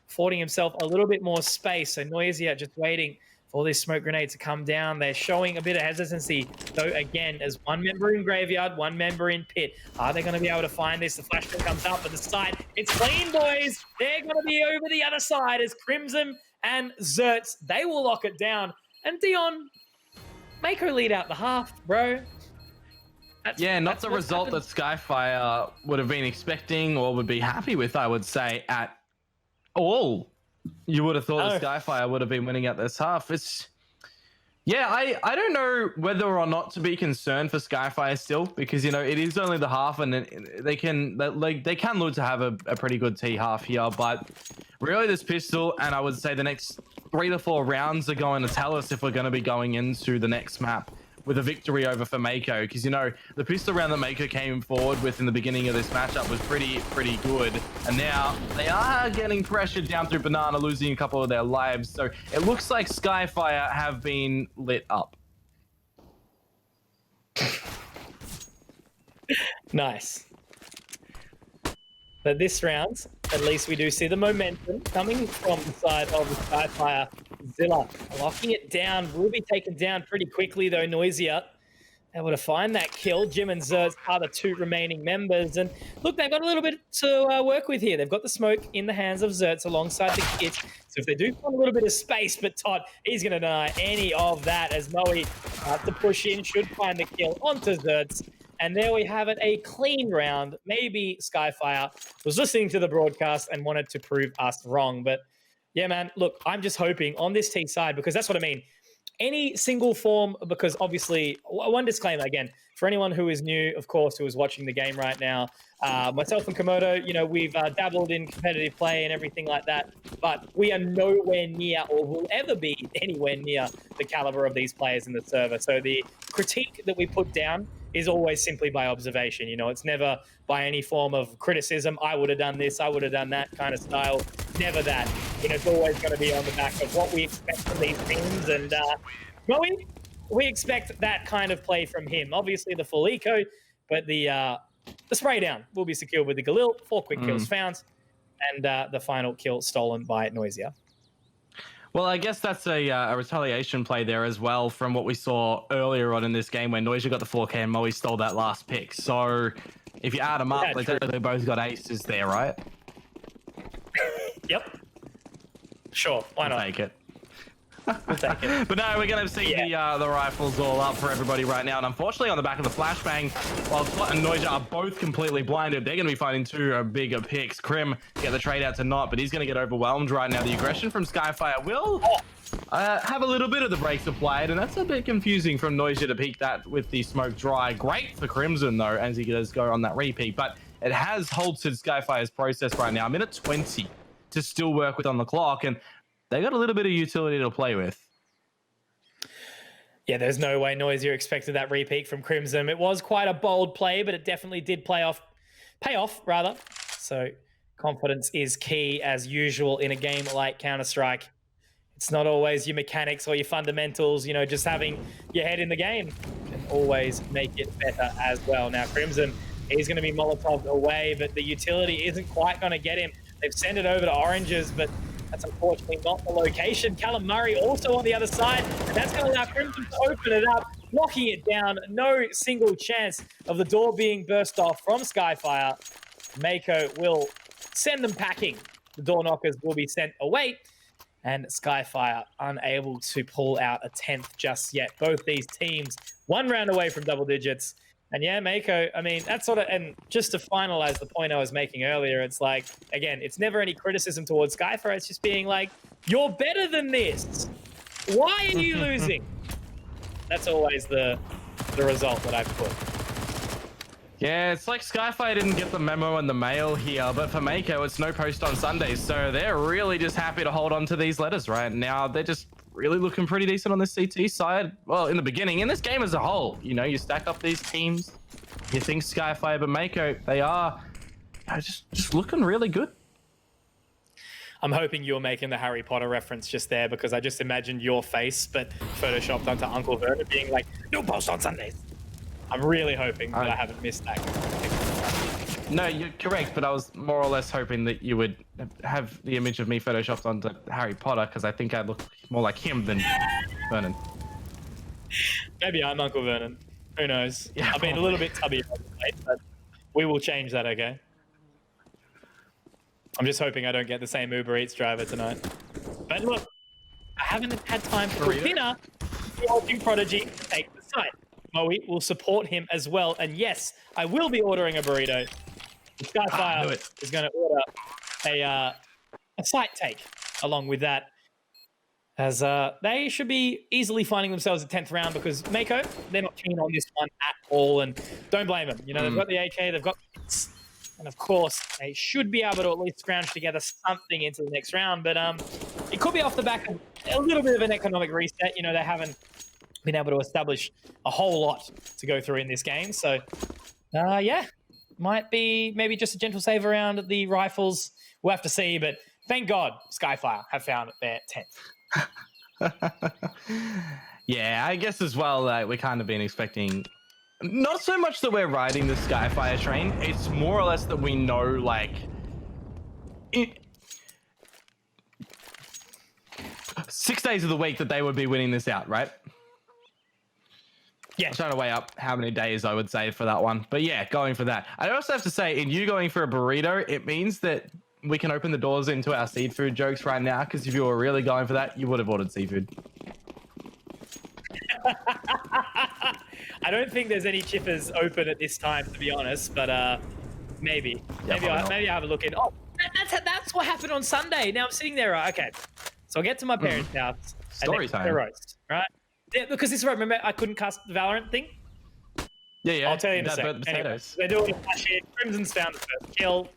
affording himself a little bit more space. So Noisia just waiting for this smoke grenade to come down. They're showing a bit of hesitancy, though, again, as one member in graveyard, one member in pit. Are they going to be able to find this? The flashbang comes up at the side. It's clean, boys. They're going to be over the other side as Crimson and Zerts, they will lock it down. And Dion, Mako lead out the half, bro. Not the result that Skyfire would have been expecting or would be happy with, I would say, at all. You would have thought that Skyfire would have been winning at this half. I don't know whether or not to be concerned for Skyfire still, because it is only the half, and they can look to have a pretty good T half here. But really, this pistol, and I would say the next 3 to 4 rounds are going to tell us if we're going to be going into the next map with a victory over for Mako, because the pistol round that Mako came forward with in the beginning of this matchup was pretty good, and now they are getting pressured down through Banana, losing a couple of their lives. So it looks like Skyfire have been lit up. Nice. But this round, at least we do see the momentum coming from the side of the Skyfire. Zilla locking it down, will be taken down pretty quickly though. Noisia able to find that kill. Jim and Zerts are the 2 remaining members, and look, they've got a little bit to work with here. They've got the smoke in the hands of Zerts alongside the kit, so if they do find a little bit of space, but Todd, he's going to deny any of that as Moe to push in, should find the kill onto Zerts. And there we have it, a clean round. Maybe Skyfire was listening to the broadcast and wanted to prove us wrong. But yeah, man, look, I'm just hoping on this T side, because that's what I mean. Any single form, because obviously, one disclaimer again, for anyone who is new, of course, who is watching the game right now, myself and Komodo, we've dabbled in competitive play and everything like that, but we are nowhere near or will ever be anywhere near the caliber of these players in the server. So the critique that we put down is always simply by observation. It's never by any form of criticism. I would have done this, I would have done that kind of style. Never that. It's always going to be on the back of what we expect from these teams. And we expect that kind of play from him. Obviously the full eco, but the spray down will be secured with the Galil. 4 quick kills found, and the final kill stolen by Noisia. Well, I guess that's a retaliation play there as well from what we saw earlier on in this game when Noisia got the 4K and Moe stole that last pick. So if you add them up, they both got aces there, right? Yep. Sure, why not? Take it. We'll take it. But no, we're going to see the rifles all up for everybody right now. And unfortunately, on the back of the flashbang, while Slot and Noisia are both completely blinded, they're going to be finding 2 bigger picks. Krim get the trade out to Not, but he's going to get overwhelmed right now. The aggression from Skyfire will have a little bit of the brakes applied, and that's a bit confusing from Noisia to peek that with the smoke dry. Great for Crimson, though, as he does go on that repeat. But it has halted Skyfire's process right now. Minute 20 to still work with on the clock, and they got a little bit of utility to play with. Yeah, there's no way Noisia expected that repeat from Crimson. It was quite a bold play, but it definitely did pay off. So confidence is key as usual in a game like Counter-Strike. It's not always your mechanics or your fundamentals, just having your head in the game can always make it better as well. Now, Crimson, he's going to be Molotov away, but the utility isn't quite going to get him. They've sent it over to Oranges, but that's unfortunately not the location. Callum Murray also on the other side, and that's going to allow Crimson to open it up, locking it down. No single chance of the door being burst off from Skyfire. Mako will send them packing. The door knockers will be sent away, and Skyfire unable to pull out a 10th just yet. Both these teams 1 round away from double digits. And yeah, Mako, I mean, that's sort of, and just to finalize the point I was making earlier, it's like, again, it's never any criticism towards Skyfire. It's just being like, you're better than this. Why are you losing? That's always the result that I've put. Yeah, it's like Skyfire didn't get the memo in the mail here, but for Mako, it's no post on Sundays. So they're really just happy to hold on to these letters right now. They're just really looking pretty decent on the CT side. Well, in the beginning, in this game as a whole, you stack up these teams, you think Skyfire, but Mako, they are just looking really good. I'm hoping you're making the Harry Potter reference just there, because I just imagined your face, but photoshopped onto Uncle Vernon being like, no post on Sundays. I'm really hoping that I haven't missed that. No, you're correct, but I was more or less hoping that you would have the image of me photoshopped onto Harry Potter, because I think I look more like him than Vernon. Maybe I'm Uncle Vernon. Who knows? Yeah, I've been a little bit tubby, but we will change that, okay? I'm just hoping I don't get the same Uber Eats driver tonight. But look, haven't had time to cook dinner, helping Prodigy to take the site. Moe will support him as well. And yes, I will be ordering a burrito. Skyfire is going to order a site take along with that. As they should be easily finding themselves at 10th round because Mako, they're not keen on this one at all. And don't blame them. You know, they've got the AK, they've got hits, and of course, they should be able to at least scrounge together something into the next round. But it could be off the back of a little bit of an economic reset. You know, they haven't been able to establish a whole lot to go through in this game. So, yeah, might be maybe just a gentle save around the rifles. We'll have to see. But thank God Skyfire have found their 10th. Yeah, I guess as well, we kind of been expecting not so much that we're riding the Skyfire train. It's more or less that we know, like, 6 days of the week that they would be winning this out, right? Yeah. I'm trying to weigh up how many days I would say for that one. But yeah, going for that. I also have to say, in you going for a burrito, it means that we can open the doors into our seafood jokes right now, because if you were really going for that, you would have ordered seafood. I don't think there's any chippers open at this time, to be honest, but maybe. Yeah, maybe I'll have a look in. Oh, that's what happened on Sunday. Now I'm sitting there, okay. So I'll get to my parents' house. Story time. Roast, right? Yeah, because this is right. Remember, I couldn't cast the Valorant thing? Yeah. I'll tell you in a second. Anyway, they're doing a flash hit. Crimson's found the first kill.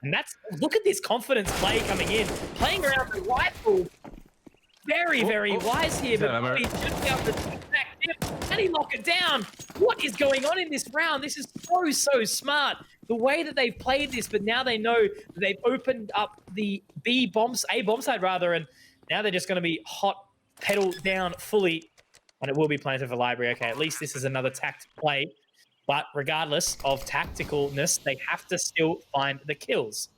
And look at this confidence play coming in. Playing around the rifle. Very, very wise here, but he's just be able to back him. Can he lock it down? What is going on in this round? This is so smart. The way that they've played this, but now they know that they've opened up the A bomb side rather, and now they're just going to be hot pedal down fully, and it will be planted for library. Okay, at least this is another tactical play. But regardless of tacticalness, they have to still find the kills.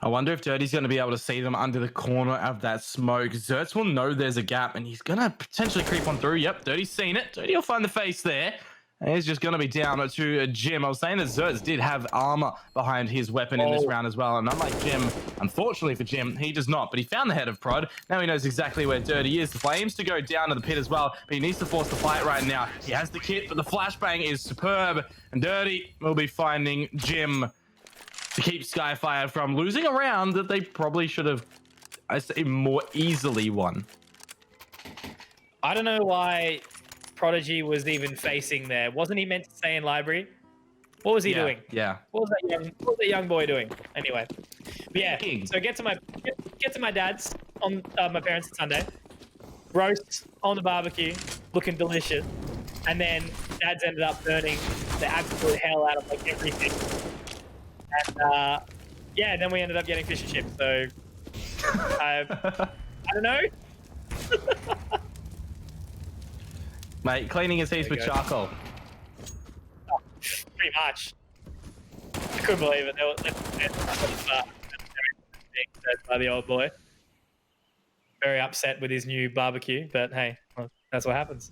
I wonder if Dirty's going to be able to see them under the corner of that smoke. Zerts will know there's a gap, and he's going to potentially creep on through. Yep, Dirty's seen it. Dirty will find the face there. And he's just going to be down to Jim. I was saying that Zerts did have armor behind his weapon in this round as well. And unlike Jim, unfortunately for Jim, he does not. But he found the head of Prod. Now he knows exactly where Dirty is. The flames to go down to the pit as well. But he needs to force the fight right now. He has the kit, but the flashbang is superb. And Dirty will be finding Jim to keep Skyfire from losing a round that they probably should have, I say, more easily won. I don't know why Prodigy was even facing there. Wasn't he meant to stay in library? What was he doing? Yeah. What was that young boy doing? Anyway, but yeah. So get to my dad's on my parents' Sunday. Roast on the barbecue, looking delicious, and then dad's ended up burning the absolute hell out of like everything. And yeah, then we ended up getting fish and chips. So I don't know. Mate, cleaning his teeth with charcoal. Oh, pretty much. I couldn't believe it. That's by the old boy. Very upset with his new barbecue, but hey, well, that's what happens.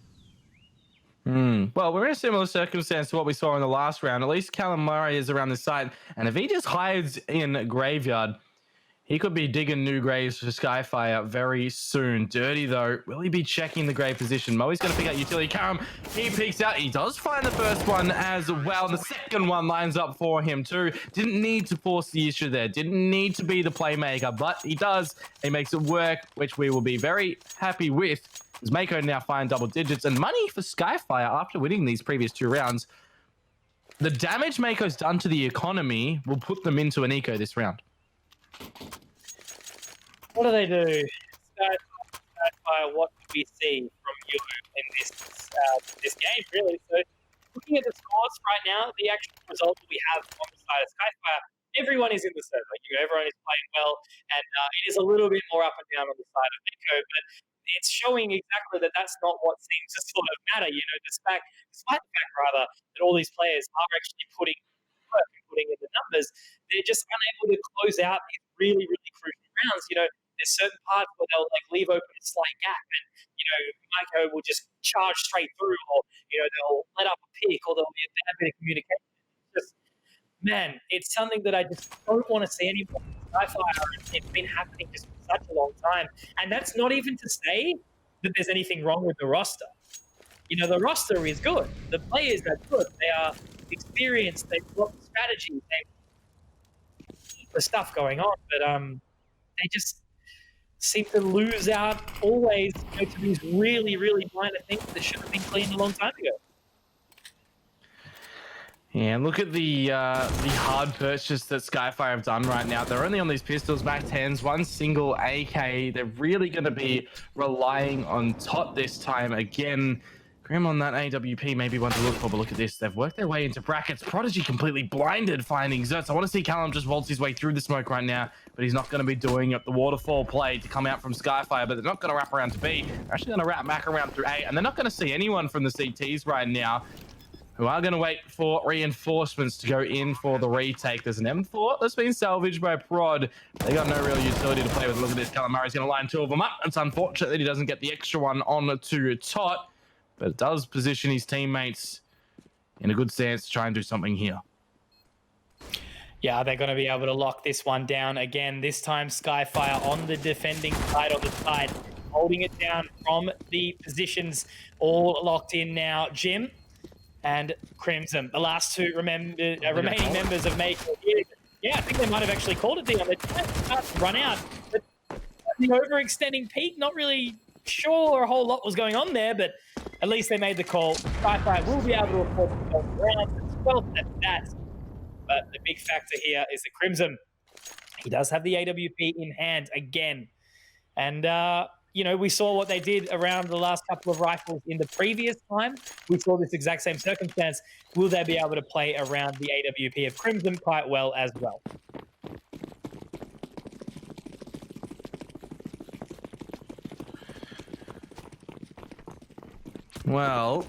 Well, we're in a similar circumstance to what we saw in the last round. At least Callum Murray is around this side, and if he just hides in Graveyard, he could be digging new graves for Skyfire very soon. Dirty, though, will he be checking the grave position? Moe's going to pick out utility. Karam, he peeks out. He does find the first one as well. The second one lines up for him, too. Didn't need to force the issue there. Didn't need to be the playmaker, but he does. He makes it work, which we will be very happy with. As Mako now find double digits and money for Skyfire after winning these previous two rounds. The damage Mako's done to the economy will put them into an eco this round. What do they do? Skyfire, what do we see from you in this game, really? So, looking at the scores right now, the actual result that we have on the side of Skyfire, everyone is in the server. You know, everyone is playing well, and it is a little bit more up and down on the side of Mako, but it's showing exactly that that's not what seems to sort of matter. You know, despite the fact, rather, that all these players are actually putting in the numbers, they're just unable to close out these really, really crucial rounds. You know, there's certain parts where they'll like leave open a slight gap, and you know, Mako will just charge straight through, or you know, they'll let up a pick, or there'll be a bad bit of communication. It's just, man, it's something that I just don't want to see anymore. Skyfire, it's been happening just such a long time. And that's not even to say that there's anything wrong with the roster. You know, the roster is good. The players are good. They are experienced. They've got strategy. They've the stuff going on, but they just seem to lose out always, you know, to these really, really minor things that should have been cleaned a long time ago. Yeah, look at the hard purchase that Skyfire have done right now. They're only on these pistols, Mac 10s, one single AK. They're really going to be relying on Tot this time again. Grim on that AWP, maybe one to look for, but look at this. They've worked their way into brackets. Prodigy completely blinded finding Zerts. I want to see Callum just waltz his way through the smoke right now, but he's not going to be doing it. The waterfall play to come out from Skyfire, but they're not going to wrap around to B. They're actually going to wrap Mac around through A, and they're not going to see anyone from the CTs right now, who are going to wait for reinforcements to go in for the retake. There's an M4 that's been salvaged by Prod. They got no real utility to play with. Look at this. Callum Murray's going to line two of them up. It's unfortunate that he doesn't get the extra one on to Tot, but it does position his teammates in a good stance to try and do something here. Yeah, they're going to be able to lock this one down again. This time, Skyfire on the defending side, on the side, holding it down from the positions, all locked in now. Jim and Crimson, the last two remaining members of Mako. Yeah, I think they might have actually called it, Dion. They're trying to start to run out, but the overextending peak, not really sure a whole lot was going on there, but at least they made the call. Skyfire will be able to afford the 12 rounds. 12 at that. But the big factor here is that Crimson, he does have the AWP in hand again. And, you know, we saw what they did around the last couple of rifles in the previous time. We saw this exact same circumstance. Will they be able to play around the AWP of Crimson quite well as well? Well,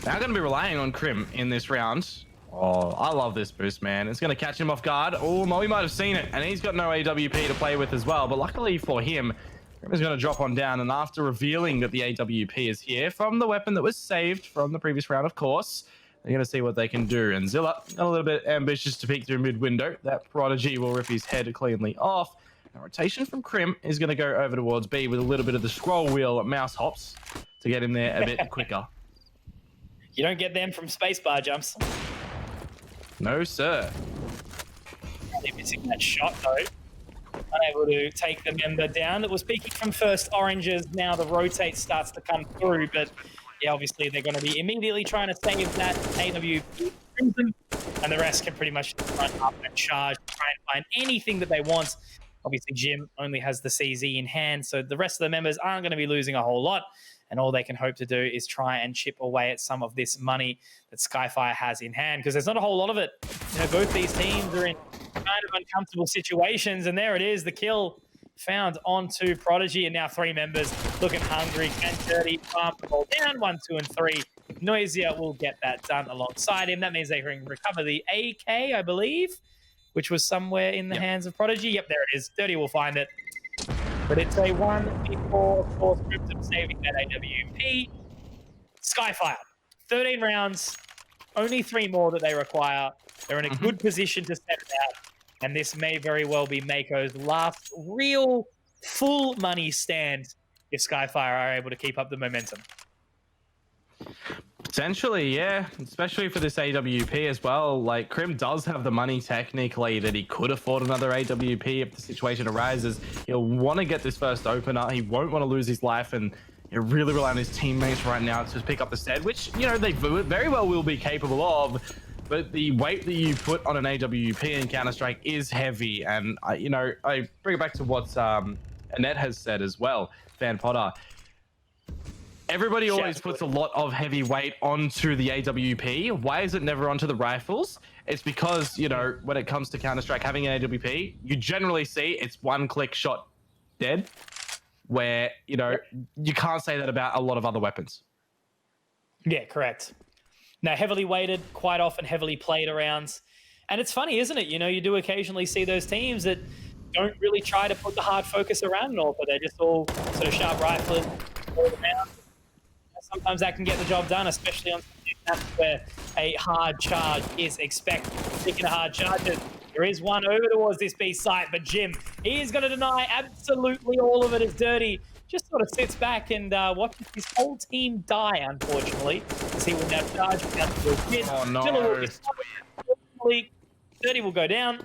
they're going to be relying on Crim in this round. Oh, I love this boost, man. It's going to catch him off guard. Oh, Moe might have seen it, and he's got no AWP to play with as well. But luckily for him, Crim is going to drop on down, and after revealing that the AWP is here from the weapon that was saved from the previous round, of course, they're going to see what they can do. And Zilla, a little bit ambitious to peek through mid-window. That Prodigy will rip his head cleanly off. A rotation from Crim is going to go over towards B with a little bit of the scroll wheel mouse hops to get him there a bit quicker. You don't get them from spacebar jumps. No, sir. Probably missing that shot, though. Unable to take the member down. It was peeking from first oranges. Now the rotate starts to come through, but yeah, obviously they're going to be immediately trying to save that AWP Crimson, and the rest can pretty much run up and charge, try and find anything that they want. Obviously, Jim only has the CZ in hand, so the rest of the members aren't going to be losing a whole lot, and all they can hope to do is try and chip away at some of this money that Skyfire has in hand, because there's not a whole lot of it. You know, both these teams are in kind of uncomfortable situations, and there it is, the kill found onto Prodigy, and now three members looking hungry. Can 30 farm the ball down, 1, 2, and 3. Noisia will get that done alongside him. That means they can recover the AK, I believe, which was somewhere in the hands of Prodigy. Yep, there it is. 30 will find it. But it's a 1v4, of course, Crimson saving that AWP. Skyfire, 13 rounds, only 3 more that they require. They're in a good position to set it out. And this may very well be Mako's last real full money stand if Skyfire are able to keep up the momentum. Potentially, yeah. Especially for this AWP as well. Like, Crim does have the money technically that he could afford another AWP if the situation arises. He'll want to get this first opener. He won't want to lose his life, and he'll really rely on his teammates right now to pick up the stead, which, you know, they very well will be capable of. But the weight that you put on an AWP in Counter-Strike is heavy. And, you know, I bring it back to what Annette has said as well, Van Potter. Everybody always puts a lot of heavy weight onto the AWP. Why is it never onto the rifles? It's because, you know, when it comes to Counter-Strike, having an AWP, you generally see it's one-click shot dead, where, you know, you can't say that about a lot of other weapons. Yeah, correct. Now, heavily weighted, quite often heavily played around. And it's funny, isn't it? You know, you do occasionally see those teams that don't really try to put the hard focus around it all, but they're just all sort of sharp rifling all around. Sometimes that can get the job done, especially on maps where a hard charge is expected. Speaking of hard charges, There is one over towards this B site, but Jim, he is going to deny absolutely all of it as dirty. Just sort of sits back and watches his whole team die, unfortunately, as he will now charge down to the kid. Oh, no. Dirty will go down.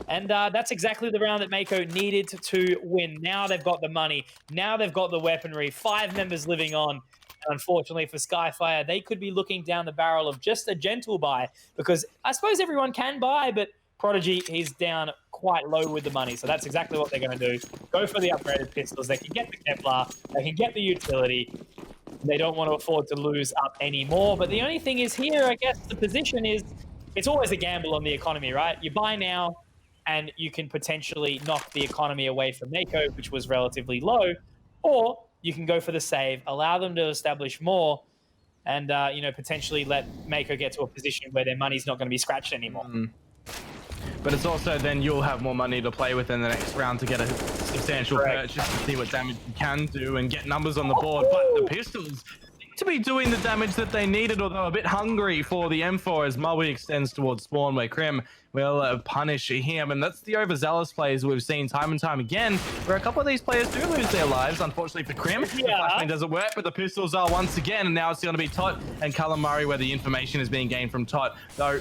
And that's exactly the round that Mako needed to win. Now they've got the money. Now they've got the weaponry. 5 members living on. And unfortunately for Skyfire, they could be looking down the barrel of just a gentle buy, because I suppose everyone can buy, but Prodigy, he's down quite low with the money. So that's exactly what they're going to do. Go for the upgraded pistols. They can get the Kevlar. They can get the utility. They don't want to afford to lose up anymore. But the only thing is here, I guess, the position is, it's always a gamble on the economy, right? You buy now, and you can potentially knock the economy away from Mako, which was relatively low, or you can go for the save, allow them to establish more, and potentially let Mako get to a position where their money's not going to be scratched anymore. But it's also then you'll have more money to play with in the next round to get a substantial purchase to see what damage you can do and get numbers on the board. But the pistols seem to be doing the damage that they needed, although a bit hungry for the M4 as Maui extends towards spawn, where Krim will punish him. And that's the overzealous plays we've seen time and time again, where a couple of these players do lose their lives. Unfortunately for Krim, the flashbang doesn't work, but the pistols are once again, and now it's going to be Tot and Callum Murray, where the information is being gained from Tot. Though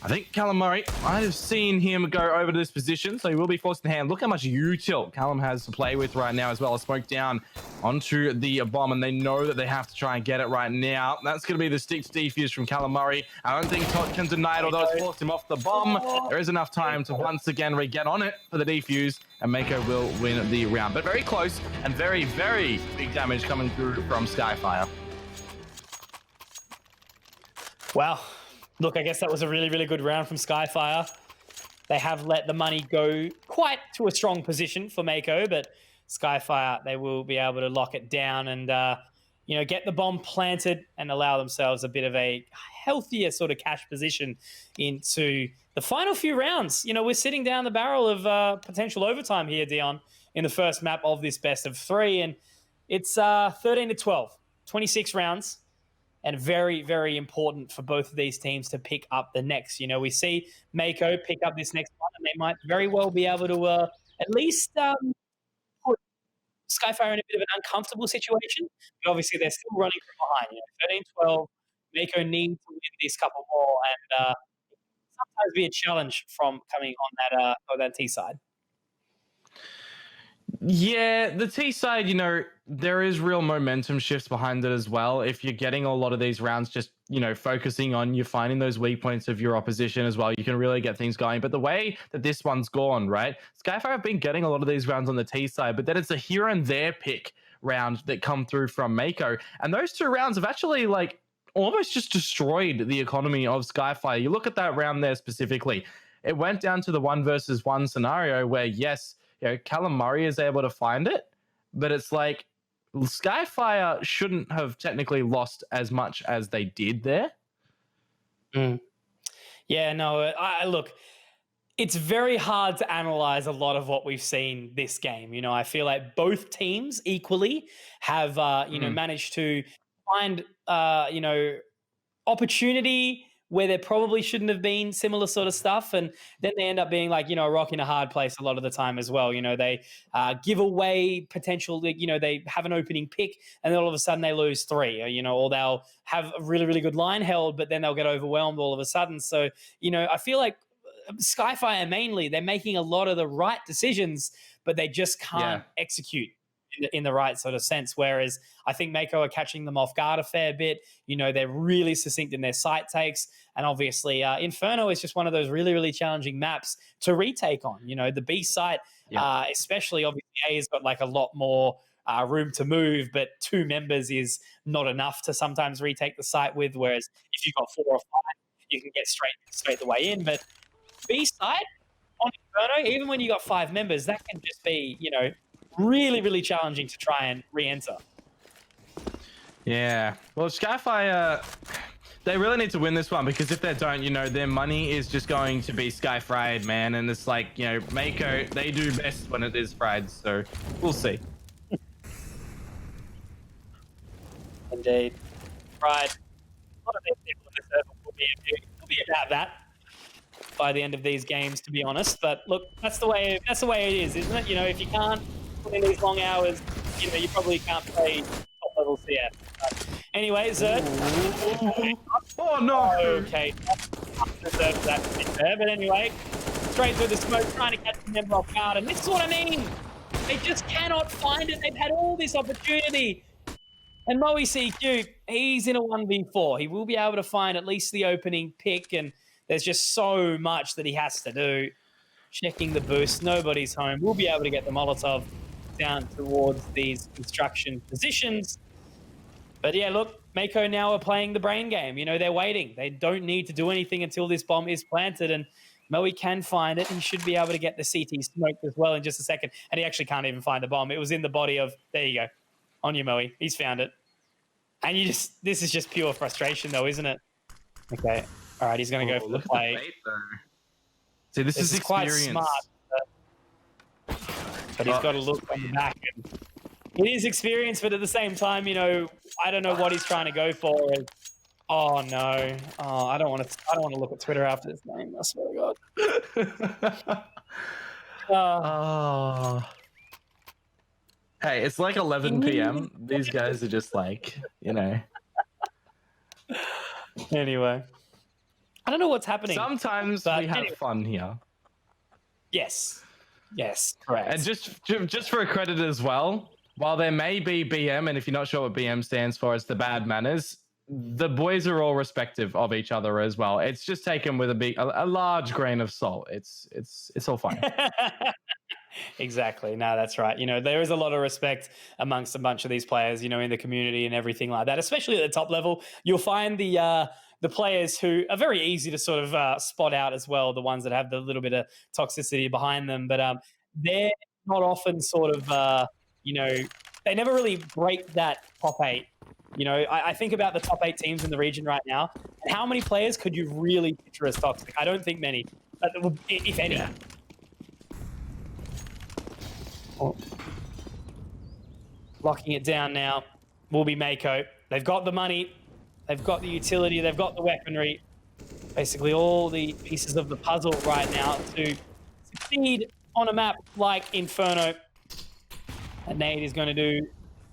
I think Callum Murray might have seen him go over to this position, so he will be forced to hand. Look how much util Callum has to play with right now, as well as smoke down onto the bomb, and they know that they have to try and get it right now. That's going to be the stick to defuse from Callum Murray. I don't think Todd can deny it, although it's forced him off the bomb. There is enough time to once again re-get on it for the defuse, and Mako will win the round. But very close, and very, very big damage coming through from Skyfire. Wow. Look, I guess that was a really, really good round from Skyfire. They have let the money go quite to a strong position for Mako, but Skyfire, they will be able to lock it down and, get the bomb planted and allow themselves a bit of a healthier sort of cash position into the final few rounds. We're sitting down the barrel of potential overtime here, Dion, in the first map of this best of 3, and it's 13-12, 26 rounds. And very, very important for both of these teams to pick up the next. We see Mako pick up this next one, and they might very well be able to at least put Skyfire in a bit of an uncomfortable situation. But obviously, they're still running from behind. 13-12, Mako needs to win this couple more, and sometimes be a challenge from coming on that T side. Yeah, the T side, there is real momentum shifts behind it as well. If you're getting a lot of these rounds just, focusing on you finding those weak points of your opposition as well, you can really get things going. But the way that this one's gone, right? Skyfire have been getting a lot of these rounds on the T side, but then it's a here and there pick round that come through from Mako. And those 2 rounds have actually almost just destroyed the economy of Skyfire. You look at that round there specifically, it went down to the 1 versus 1 scenario where, yes, Callum Murray is able to find it, but it's like Skyfire shouldn't have technically lost as much as they did there. Yeah, no, look, it's very hard to analyze a lot of what we've seen this game. I feel like both teams equally have, managed to find, opportunity where there probably shouldn't have been, similar sort of stuff. And then they end up being a rock in a hard place a lot of the time as well. They give away potential, they have an opening pick and then all of a sudden they lose 3, or they'll have a really, really good line held, but then they'll get overwhelmed all of a sudden. So, I feel like Skyfire mainly, they're making a lot of the right decisions, but they just can't execute in the right sort of sense. Whereas I think Mako are catching them off guard a fair bit. They're really succinct in their site takes. And obviously Inferno is just one of those really, really challenging maps to retake on. The B site, especially obviously A has got a lot more room to move, but 2 members is not enough to sometimes retake the site with. Whereas if you've got 4 or 5, you can get straight the way in. But B site on Inferno, even when you got 5 members, that can just be, really, really challenging to try and re-enter. Yeah. Well, Skyfire, they really need to win this one, because if they don't, their money is just going to be sky fried, man. And it's Mako, they do best when it is fried. So we'll see. Indeed. Fried. A lot of these people in the circle will be about that. by the end of these games, to be honest. But look, that's the way it is, isn't it? You know, if you can't put in these long hours, you know, you probably can't play top level CS. But anyway, Zerd. Oh no! Okay, deserves that to be fair. But anyway, straight through the smoke, trying to catch the member off guard, and this is what I mean. They just cannot find it. They've had all this opportunity. And Moe CQ, he's in a 1v4. He will be able to find at least the opening pick, and there's just so much that he has to do. Checking the boost, nobody's home. We'll be able to get the Molotov down towards these construction positions. But yeah, look, Mako now are playing the brain game. You know, they're waiting. They don't need to do anything until this bomb is planted, and Moe can find it. He should be able to get the CT smoked as well in just a second. And he actually can't even find the bomb. It was in the body of, there you go. On you, Moe. He's found it. And this is just pure frustration, though, isn't it? Okay. All right, he's going to go for the play. See, this is quite experience. smart. But he's got to look back. And it is experience, but at the same time, you know, I don't know what he's trying to go for. Oh, no. Oh, I don't want to look at Twitter after this game. I swear to God. Hey, it's like 11 p.m. These guys are just like, you know. Anyway. I don't know what's happening. Sometimes we have fun here. Yes. Yes, correct. And just for a credit as well, while there may be BM, and if you're not sure what BM stands for, it's the bad manners, the boys are all respective of each other as well. It's just taken with a large grain of salt. It's all fine. Exactly. No, that's right. You know, there is a lot of respect amongst a bunch of these players, you know, in the community and everything like that, especially at the top level. You'll find the players who are very easy to sort of spot out as well, the ones that have the little bit of toxicity behind them. But they're not often sort of, you know, they never really break that top 8. You know, I think about the top 8 teams in the region right now. And how many players could you really picture as toxic? I don't think many, if any. Yeah. Oh. Locking it down now will be Mako. They've got the money, they've got the utility, they've got the weaponry. Basically all the pieces of the puzzle right now to succeed on a map like Inferno. And Nade is going to do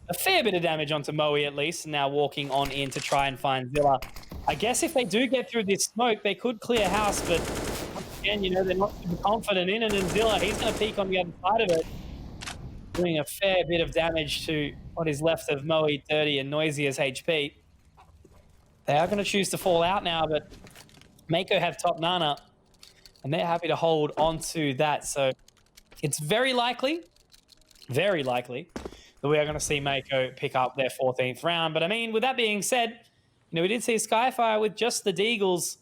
a fair bit of damage onto Moe at least, now walking on in to try and find Zilla. I guess if they do get through this smoke, they could clear house, but once again, you know, they're not super confident in it, and Zilla, he's going to peek on the other side of it, doing a fair bit of damage to what is left of Moe, Dirty and Noisy as HP. They are going to choose to fall out now, but Mako have top Nana, and they're happy to hold on to that. So it's very likely that we are going to see Mako pick up their 14th round. But I mean, with that being said, you know, we did see Skyfire with just the Deagles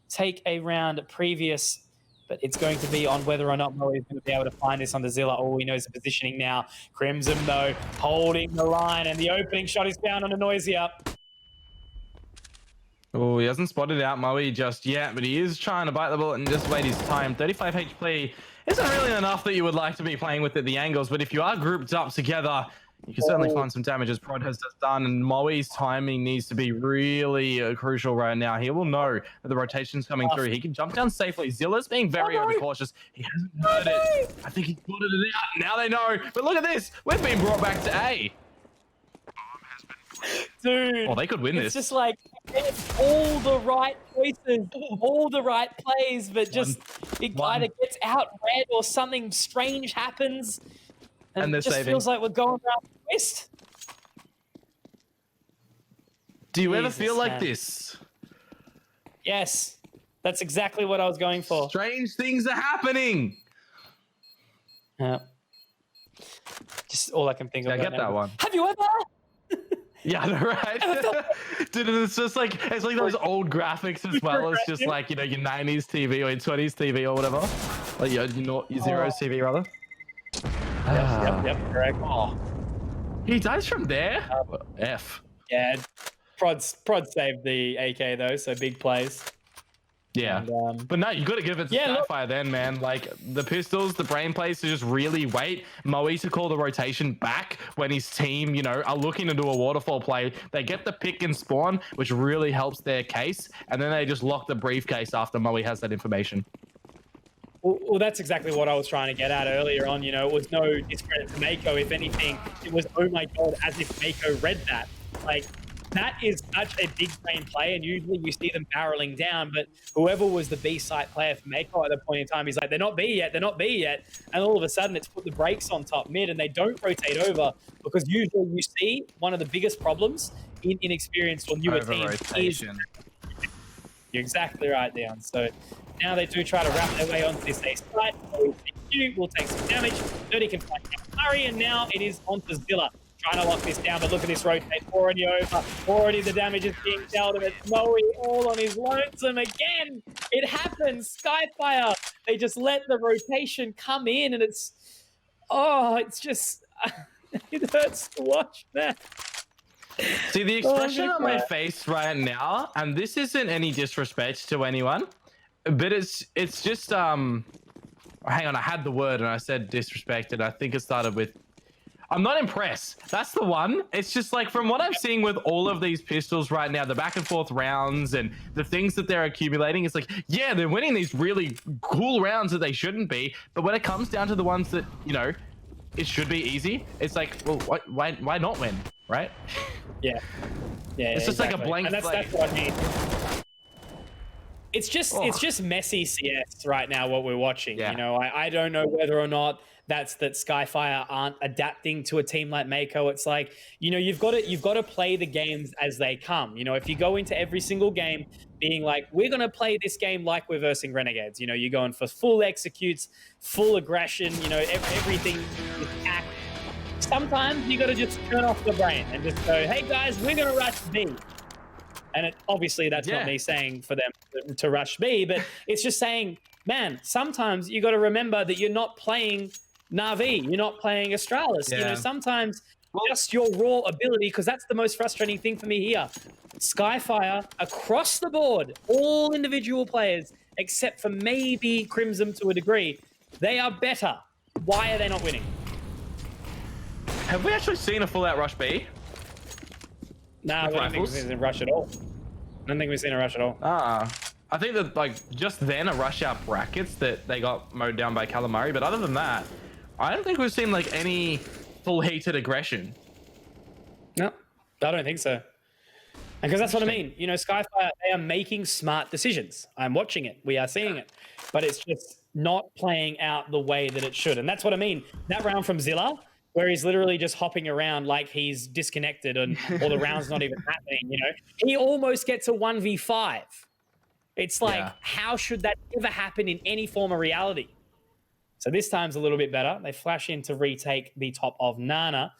take a round previous, but it's going to be on whether or not Moe is going to be able to find this on the Zilla. All we know is the positioning now. Crimson, though, holding the line, and the opening shot is found on a Noisy up. Oh, he hasn't spotted out Moe just yet, but he is trying to bite the bullet and just wait his time. 35 HP isn't really enough that you would like to be playing with at the angles, but if you are grouped up together, you can certainly find some damage as Prod has just done, and Moe's timing needs to be really crucial right now. He will know that the rotation's coming through. He can jump down safely. Zilla's being very overcautious. He hasn't heard it. I think he spotted it out. Now they know. But look at this. We've been brought back to A. Dude. Oh, they could win this. It's just like all the right choices, all the right plays, but just it either gets out red or something strange happens. And it just feels like we're going around the twist. Do you ever feel like this? Yes. That's exactly what I was going for. Strange things are happening. Yeah. Just all I can think of. I get that one. Have you ever? Yeah, I know, right? Dude, it's just like, it's like those old graphics as well. It's just like, you know, your 90s TV or your 20s TV or whatever. Like your Zero's TV, rather. Yep, correct. Oh, he dies from there? F. Yeah, Prod saved the AK though, so big plays. Yeah, and, but no, you got to give it to Skyfire then, man. Like the pistols, the brain plays to just really wait. Moe to call the rotation back when his team, you know, are looking to do a waterfall play. They get the pick and spawn, which really helps their case, and then they just lock the briefcase after Moe has that information. Well, that's exactly what I was trying to get at earlier on. You know, it was no discredit to Mako. If anything, it was, oh my God, as if Mako read that. Like, that is such a big brain play, and usually you see them barreling down, but whoever was the B site player for Mako at the point in time, he's like, they're not B yet, they're not B yet. And all of a sudden, it's put the brakes on top mid, and they don't rotate over, because usually you see one of the biggest problems in inexperienced or newer teams is... You're exactly right, Dion. So now they do try to wrap their way onto this A site. Will take some damage. 30 can find Murray, and now it is onto Zilla. Trying to lock this down, but look at this rotate. Already over. Already the damage is being dealt, and it's Moe all on his lonesome again. It happens. Skyfire. They just let the rotation come in, and it's... Oh, it's just... it hurts to watch that. See, the expression on my face right now, and this isn't any disrespect to anyone, but it's just... Hang on, I had the word, and I said disrespect, and I think it started with... I'm not impressed. That's the one. It's just like, from what I'm seeing with all of these pistols right now, the back and forth rounds and the things that they're accumulating, it's like, yeah, they're winning these really cool rounds that they shouldn't be. But when it comes down to the ones that, you know, it should be easy, it's like, well, why not win, right? Yeah. Yeah, it's just exactly. like a blank slate. That's what I mean. It's just messy CS right now, what we're watching. Yeah. You know, I don't know whether or not that Skyfire aren't adapting to a team like Mako. It's like, you know, you've got to play the games as they come. You know, if you go into every single game being like, we're going to play this game like we're versing Renegades, you know, you're going for full executes, full aggression, you know, everything is packed. Sometimes you got to just turn off the brain and just go, hey guys, we're going to rush B. And obviously that's not me saying for them to rush B, but it's just saying, man, sometimes you got to remember that you're not playing Na'Vi, you're not playing Australis. You know, sometimes just your raw ability, because that's the most frustrating thing for me here. Skyfire, across the board, all individual players, except for maybe Crimson to a degree, they are better. Why are they not winning? Have we actually seen a full-out rush B? No, I don't think we've seen a rush at all. I don't think we've seen a rush at all. I think that, like, just then a rush out brackets that they got mowed down by Calamari, but other than that, I don't think we've seen like any full heated aggression. No, I don't think so. Because that's what I mean. You know, Skyfire, they are making smart decisions. I'm watching it. We are seeing it. But it's just not playing out the way that it should. And that's what I mean. That round from Zilla, where he's literally just hopping around like he's disconnected and or the round's not even happening, you know? He almost gets a 1v5. It's like, how should that ever happen in any form of reality? So this time's a little bit better. They flash in to retake the top of Nana.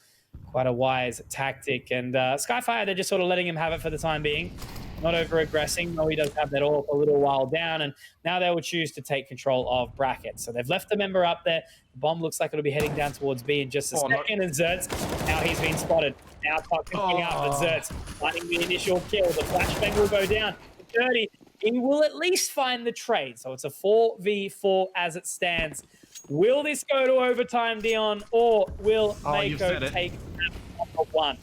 Quite a wise tactic. And Skyfire, they're just sort of letting him have it for the time being. Not over-aggressing. No, he does have that all a little while down. And now they will choose to take control of brackets. So they've left the member up there. The bomb looks like it'll be heading down towards B in just a second. And Zertz, now he's been spotted. Now Puck picking up, but Zertz finding the initial kill. The flashbang will go down. 30. He will at least find the trade. So it's a 4v4 as it stands. Will this go to overtime, Dion, or will Mako take one?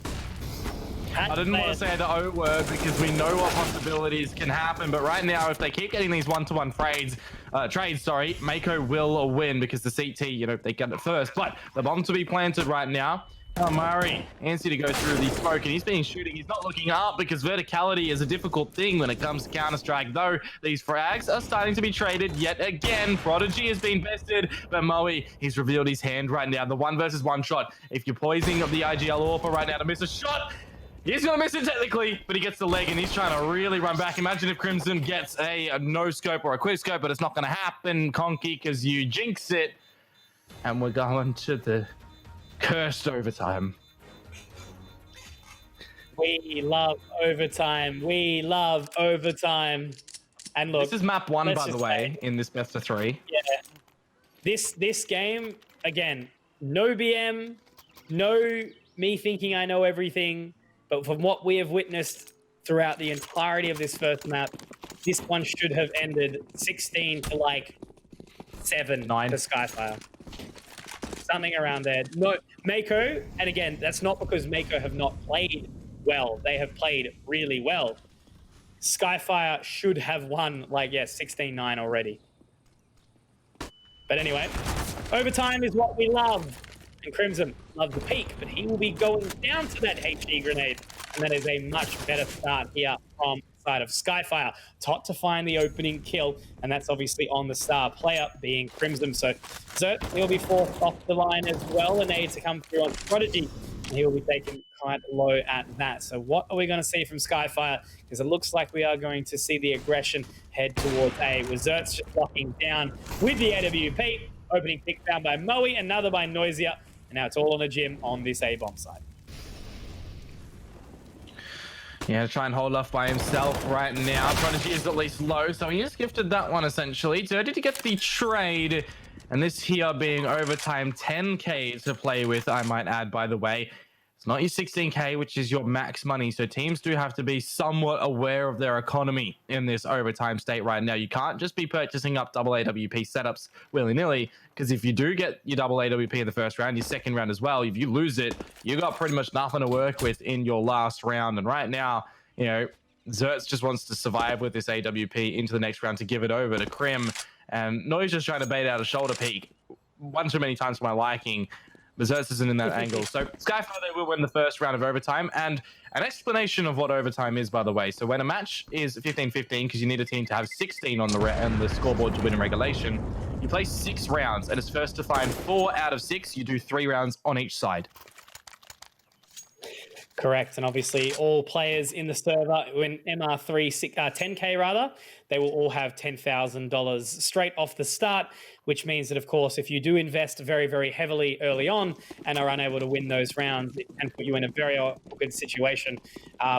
I didn't want to say the O word because we know what possibilities can happen, but right now, if they keep getting these one-to-one trades, Mako will win because the CT, you know, they get it first. But the bomb to be planted right now. Murray, Ansi to go through the smoke, and he's been shooting. He's not looking up because verticality is a difficult thing when it comes to Counter-Strike, though these frags are starting to be traded yet again. Prodigy has been bested, but Moe, he's revealed his hand right now. The 1v1 shot. If you're poising the IGL Orpa right now to miss a shot, he's going to miss it technically, but he gets the leg, and he's trying to really run back. Imagine if Crimson gets a no-scope or a quick-scope, but it's not going to happen, Conky, because you jinx it. And we're going to the cursed overtime. We love overtime. We love overtime. And look, this is map 1, by the way, in this best of 3. Yeah. This game, again, no BM, no me thinking I know everything, but from what we have witnessed throughout the entirety of this first map, this one should have ended 16 to like 7 9 to Skyfire. Something around there. No, Mako, and again, that's not because Mako have not played well. They have played really well. Skyfire should have won, like, 16-9 already. But anyway, overtime is what we love. And Crimson loves the peak, but he will be going down to that HD grenade. And that is a much better start here from the side of Skyfire. Tot to find the opening kill, and that's obviously on the star player being Crimson. So Zert, he'll be forced off the line as well, and need to come through on Prodigy. And he'll be taken quite low at that. So what are we going to see from Skyfire? Because it looks like we are going to see the aggression head towards A, with Zert's just locking down with the AWP. Opening pick found by Moe, another by Noisia. And now it's all on a gym on this A bomb side. Yeah, try and hold off by himself right now. Prodigy is at least low, so he just gifted that one essentially. Dirty to get the trade. And this here being overtime 10k to play with, I might add, by the way. It's not your 16k, which is your max money. So teams do have to be somewhat aware of their economy in this overtime state right now. You can't just be purchasing up double AWP setups willy-nilly, because if you do get your double AWP in the first round, your second round as well, if you lose it, you got pretty much nothing to work with in your last round. And right now, you know, Zertz just wants to survive with this AWP into the next round to give it over to Crim. And Noise just trying to bait out a shoulder peek one too many times for my liking. But Zertz isn't in that angle. So Skyfire, they will win the first round of overtime. And an explanation of what overtime is, by the way. So when a match is 15-15, because you need a team to have 16 on the scoreboard to win in regulation, you play 6 rounds, and it's first to find 4 out of 6. You do 3 rounds on each side. Correct, and obviously all players in the server in MR3 10k rather, they will all have $10,000 straight off the start, which means that, of course, if you do invest very, very heavily early on and are unable to win those rounds, it can put you in a very awkward situation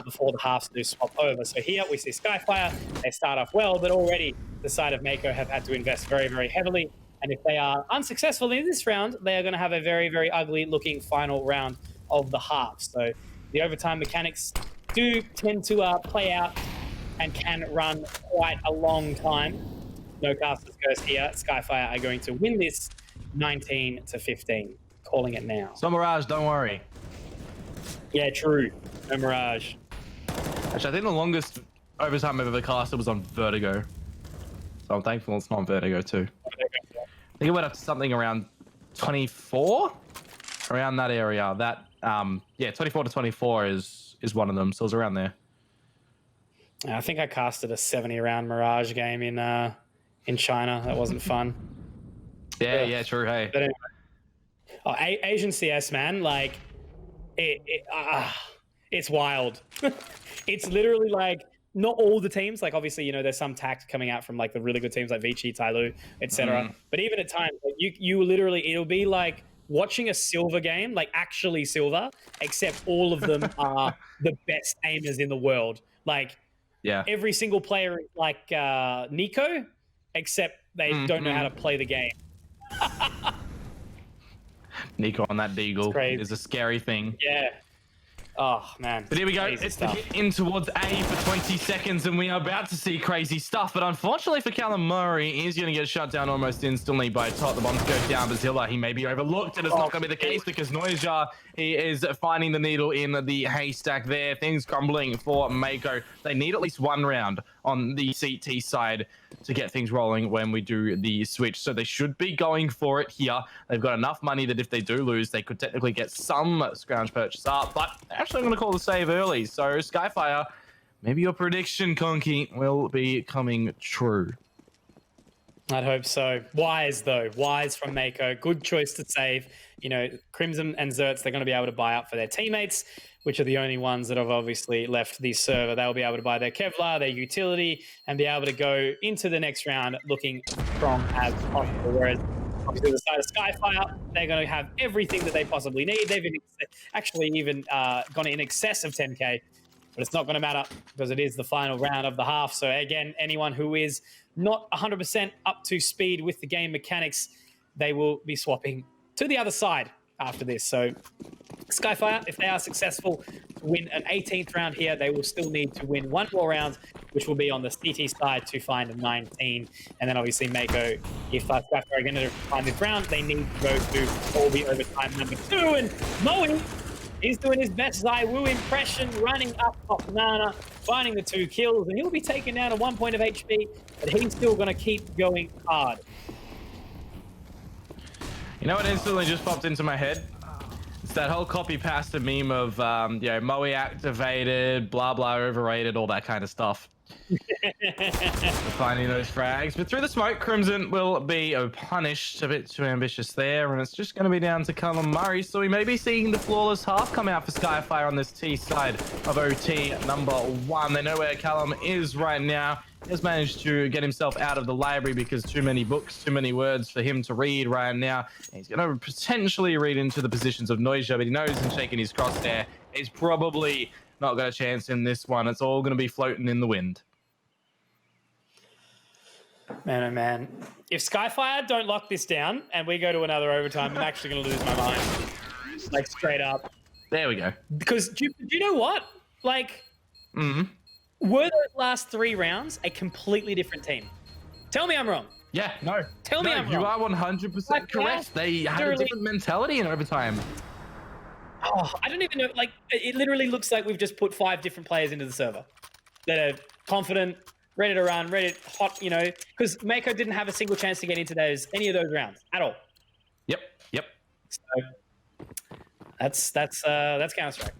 before the halves do swap over. So here we see Skyfire, they start off well, but already the side of Mako have had to invest very, very heavily. And if they are unsuccessful in this round, they are going to have a very, very ugly looking final round of the half. So the overtime mechanics do tend to play out and can run quite a long time. No casters goes here. Skyfire are going to win this 19-15. Calling it now. So Mirage, don't worry. Yeah, true. No Mirage. Actually, I think the longest overtime I've ever casted was on Vertigo. So I'm thankful it's not on Vertigo too. I think it went up to something around 24? Around that area. That yeah, 24 to 24 is one of them, so it's around there. I think I casted a 70-round Mirage game in China. That wasn't fun. Yeah, true. Hey, but anyway. Asian CS, man, like it's wild. It's literally like not all the teams. Like obviously, you know, there's some tact coming out from like the really good teams like Vici, Tyloo, etc. But even at times, like, you literally, it'll be like watching a silver game, like actually silver, except all of them are the best aimers in the world. Like, yeah, every single player is like Nico, except they don't know how to play the game. Nico on that deagle is a scary thing. Yeah. Oh, man. But here we go. It's the hit in towards A for 20 seconds, and we are about to see crazy stuff. But unfortunately for Callum Murray, he's going to get shut down almost instantly by Tot. The bombs go down to Zilla. He may be overlooked, and it's not going to be the case because Noisia, he is finding the needle in the haystack there. Things crumbling for Mako. They need at least 1 round on the CT side to get things rolling when we do the switch. So they should be going for it here. They've got enough money that if they do lose, they could technically get some scrounge purchase up, but actually I'm going to call the save early. So Skyfire, maybe your prediction, Conky, will be coming true. I'd hope so. Wise, though. Wise from Mako. Good choice to save. You know, Crimson and Zertz, they're going to be able to buy up for their teammates, which are the only ones that have obviously left the server. They'll be able to buy their Kevlar, their utility, and be able to go into the next round looking strong as possible. Whereas, obviously, the side of Skyfire, they're going to have everything that they possibly need. They've actually even gone in excess of 10K, but it's not going to matter because it is the final round of the half. So, again, anyone who is not 100% up to speed with the game mechanics, they will be swapping to the other side after this. So Skyfire, if they are successful to win an 18th round here, they will still need to win 1 more round, which will be on the CT side to find a 19. And then obviously Mako, if Skyfire are going to find this round, they need to go to all the overtime number 2. And Moe, he's doing his best Zywoo impression, running up top Nana, finding the 2 kills, and he'll be taken down to 1 point of HP, but he's still going to keep going hard. You know what instantly just popped into my head? It's that whole copy pasta meme of, you know, Moe activated, blah, blah, overrated, all that kind of stuff. Finding those frags. But through the smoke, Crimson will be punished. A bit too ambitious there. And it's just going to be down to Callum Murray. So we may be seeing the flawless half come out for Skyfire on this T side of OT number 1. They know where Callum is right now. He has managed to get himself out of the library because too many books, too many words for him to read right now. And he's going to potentially read into the positions of Noisia, but he knows in shaking his cross there, he's probably not got a chance in this one. It's all going to be floating in the wind. Man, oh man. If Skyfire don't lock this down and we go to another overtime, I'm actually going to lose my mind. Like, straight up. There we go. Because do you know what? Like, were those last 3 rounds a completely different team? Tell me I'm wrong. Yeah, no. Tell me I'm you wrong. are 100% correct. They had a different mentality in overtime. Oh, I don't even know. Like, it literally looks like we've just put 5 different players into the server that are confident, ready to run, ready, hot, you know, because Mako didn't have a single chance to get into any of those rounds at all. Yep. So that's Counter-Strike.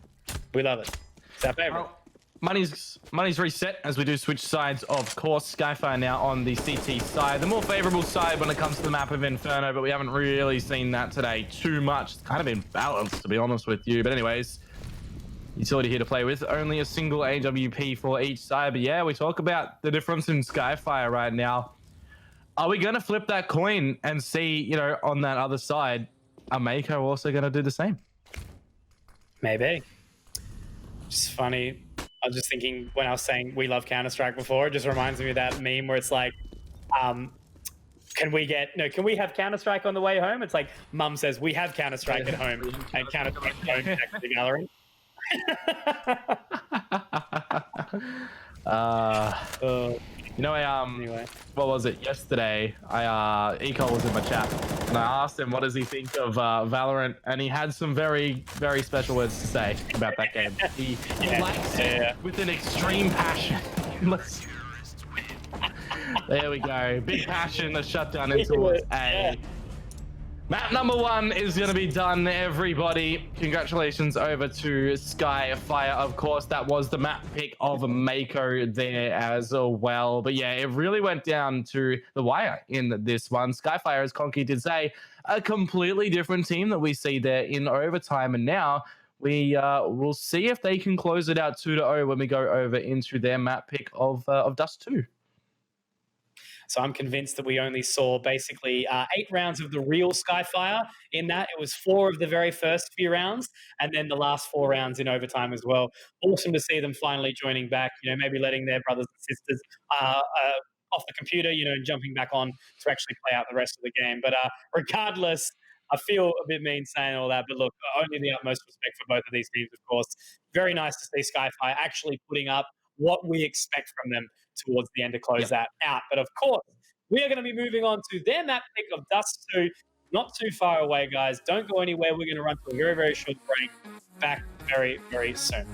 We love it. It's our favorite. Well, money's reset as we do switch sides, of course. Skyfire now on the CT side, the more favorable side when it comes to the map of Inferno, but we haven't really seen that today too much. It's kind of been balanced, to be honest with you. But anyways, utility here to play with. Only a single AWP for each side. But yeah, we talk about the difference in Skyfire right now. Are we going to flip that coin and see, you know, on that other side, are Mako also going to do the same? Maybe. Just funny. I was just thinking when I was saying we love Counter-Strike before, it just reminds me of that meme where it's like, can we have Counter-Strike on the way home? It's like mum says, we have Counter-Strike at home, and Counter-Strike at home next to the gallery. You know, Anyway. What was it? Yesterday, Eco was in my chat, and I asked him what does he think of Valorant, and he had some very, very special words to say about that game. He likes it with an extreme passion. There we go. Big passion. Let's shut down into A. Map number 1 is going to be done, everybody. Congratulations over to Skyfire. Of course, that was the map pick of Mako there as well. But yeah, it really went down to the wire in this one. Skyfire, as Conky did say, a completely different team that we see there in overtime. And now we will see if they can close it out 2-0 when we go over into their map pick of Dust 2. So I'm convinced that we only saw basically 8 rounds of the real Skyfire. In that, it was 4 of the very first few rounds, and then the last 4 rounds in overtime as well. Awesome to see them finally joining back, you know, maybe letting their brothers and sisters off the computer, you know, and jumping back on to actually play out the rest of the game. But regardless, I feel a bit mean saying all that, but look, only the utmost respect for both of these teams, of course. Very nice to see Skyfire actually putting up what we expect from them towards the end to close that out. But of course, we are going to be moving on to their map pick of Dust 2. Not too far away, guys. Don't go anywhere. We're going to run to a very, very short break. Back very, very soon.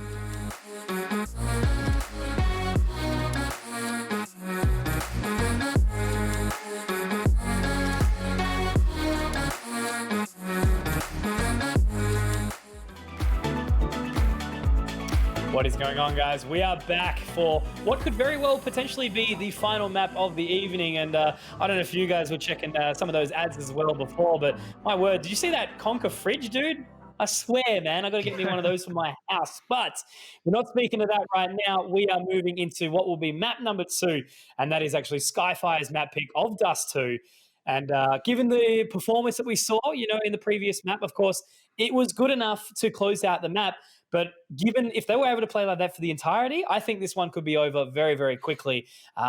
What is going on, guys? We are back for what could very well potentially be the final map of the evening. And I don't know if you guys were checking some of those ads as well before, but my word, did you see that Conker fridge, dude? I swear, man, I got to get me one of those for my house. But we're not speaking of that right now. We are moving into what will be map number 2, and that is actually Skyfire's map pick of Dust 2. And given the performance that we saw, you know, in the previous map, of course, it was good enough to close out the map. But given if they were able to play like that for the entirety, I think this one could be over very, very quickly.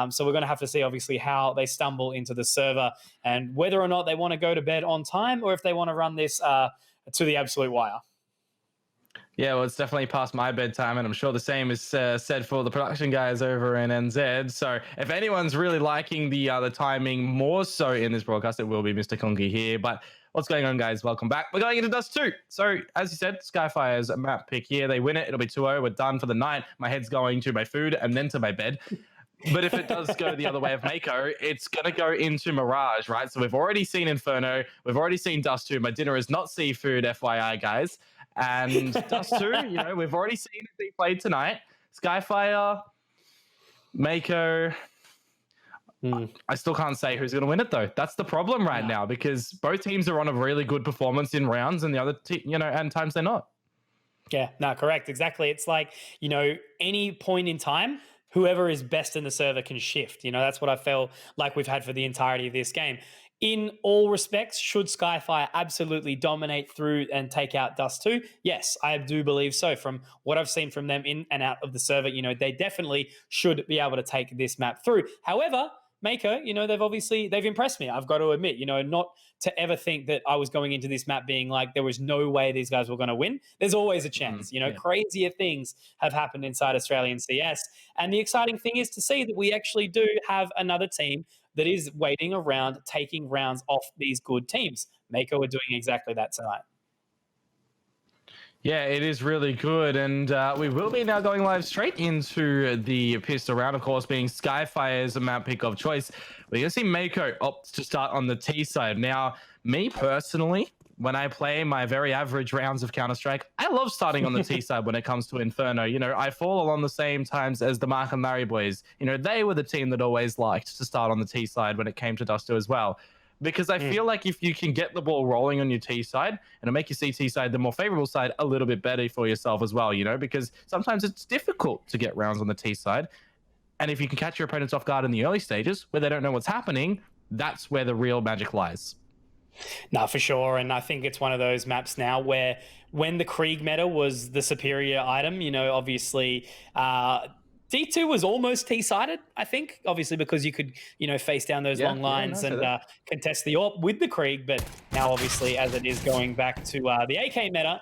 So we're going to have to see, obviously, how they stumble into the server and whether or not they want to go to bed on time or if they want to run this to the absolute wire. Yeah, well, it's definitely past my bedtime, and I'm sure the same is said for the production guys over in NZ. So if anyone's really liking the timing more so in this broadcast, it will be Mr. Conky here. But what's going on, guys? Welcome back. We're going into Dust 2. So as you said, Skyfire's map pick here. They win it. It'll be 2-0. We're done for the night. My head's going to my food and then to my bed. But if it does go the other way of Mako, it's going to go into Mirage, right? So we've already seen Inferno. We've already seen Dust 2. My dinner is not seafood, FYI, guys. And Dust 2, you know, we've already seen it be played tonight. Skyfire, Mako. I still can't say who's going to win it, though. That's the problem right now, because both teams are on a really good performance in rounds and the other, and times they're not. Yeah, no, correct. Exactly. It's like, you know, any point in time, whoever is best in the server can shift. You know, that's what I felt like we've had for the entirety of this game. In all respects, should Skyfire absolutely dominate through and take out Dust 2? Yes, I do believe so. From what I've seen from them in and out of the server, you know, they definitely should be able to take this map through. However, Mako, you know, they've impressed me. I've got to admit, you know, not to ever think that I was going into this map being like there was no way these guys were going to win. There's always a chance. You know, crazier things have happened inside Australian CS. And the exciting thing is to see that we actually do have another team that is waiting around, taking rounds off these good teams. Mako are doing exactly that tonight. Yeah, it is really good. And we will be now going live straight into the pistol round, of course, being Skyfire's map pick of choice. We're going to see Mako opt to start on the T side. Now, me personally, when I play my very average rounds of Counter-Strike, I love starting on the T side when it comes to Inferno. You know, I fall along the same times as the Mark and Larry boys. You know, they were the team that always liked to start on the T side when it came to Dust 2 as well. Because I feel like if you can get the ball rolling on your T side, and it'll make your CT side, the more favorable side, a little bit better for yourself as well, you know, because sometimes it's difficult to get rounds on the T side. And if you can catch your opponents off guard in the early stages where they don't know what's happening, that's where the real magic lies. No, for sure. And I think it's one of those maps now where when the Krieg meta was the superior item, you know, obviously D2 was almost T-sided, I think, obviously because you could, you know, face down those long lines and contest the AWP with the Krieg. But now, obviously, as it is going back to the AK meta,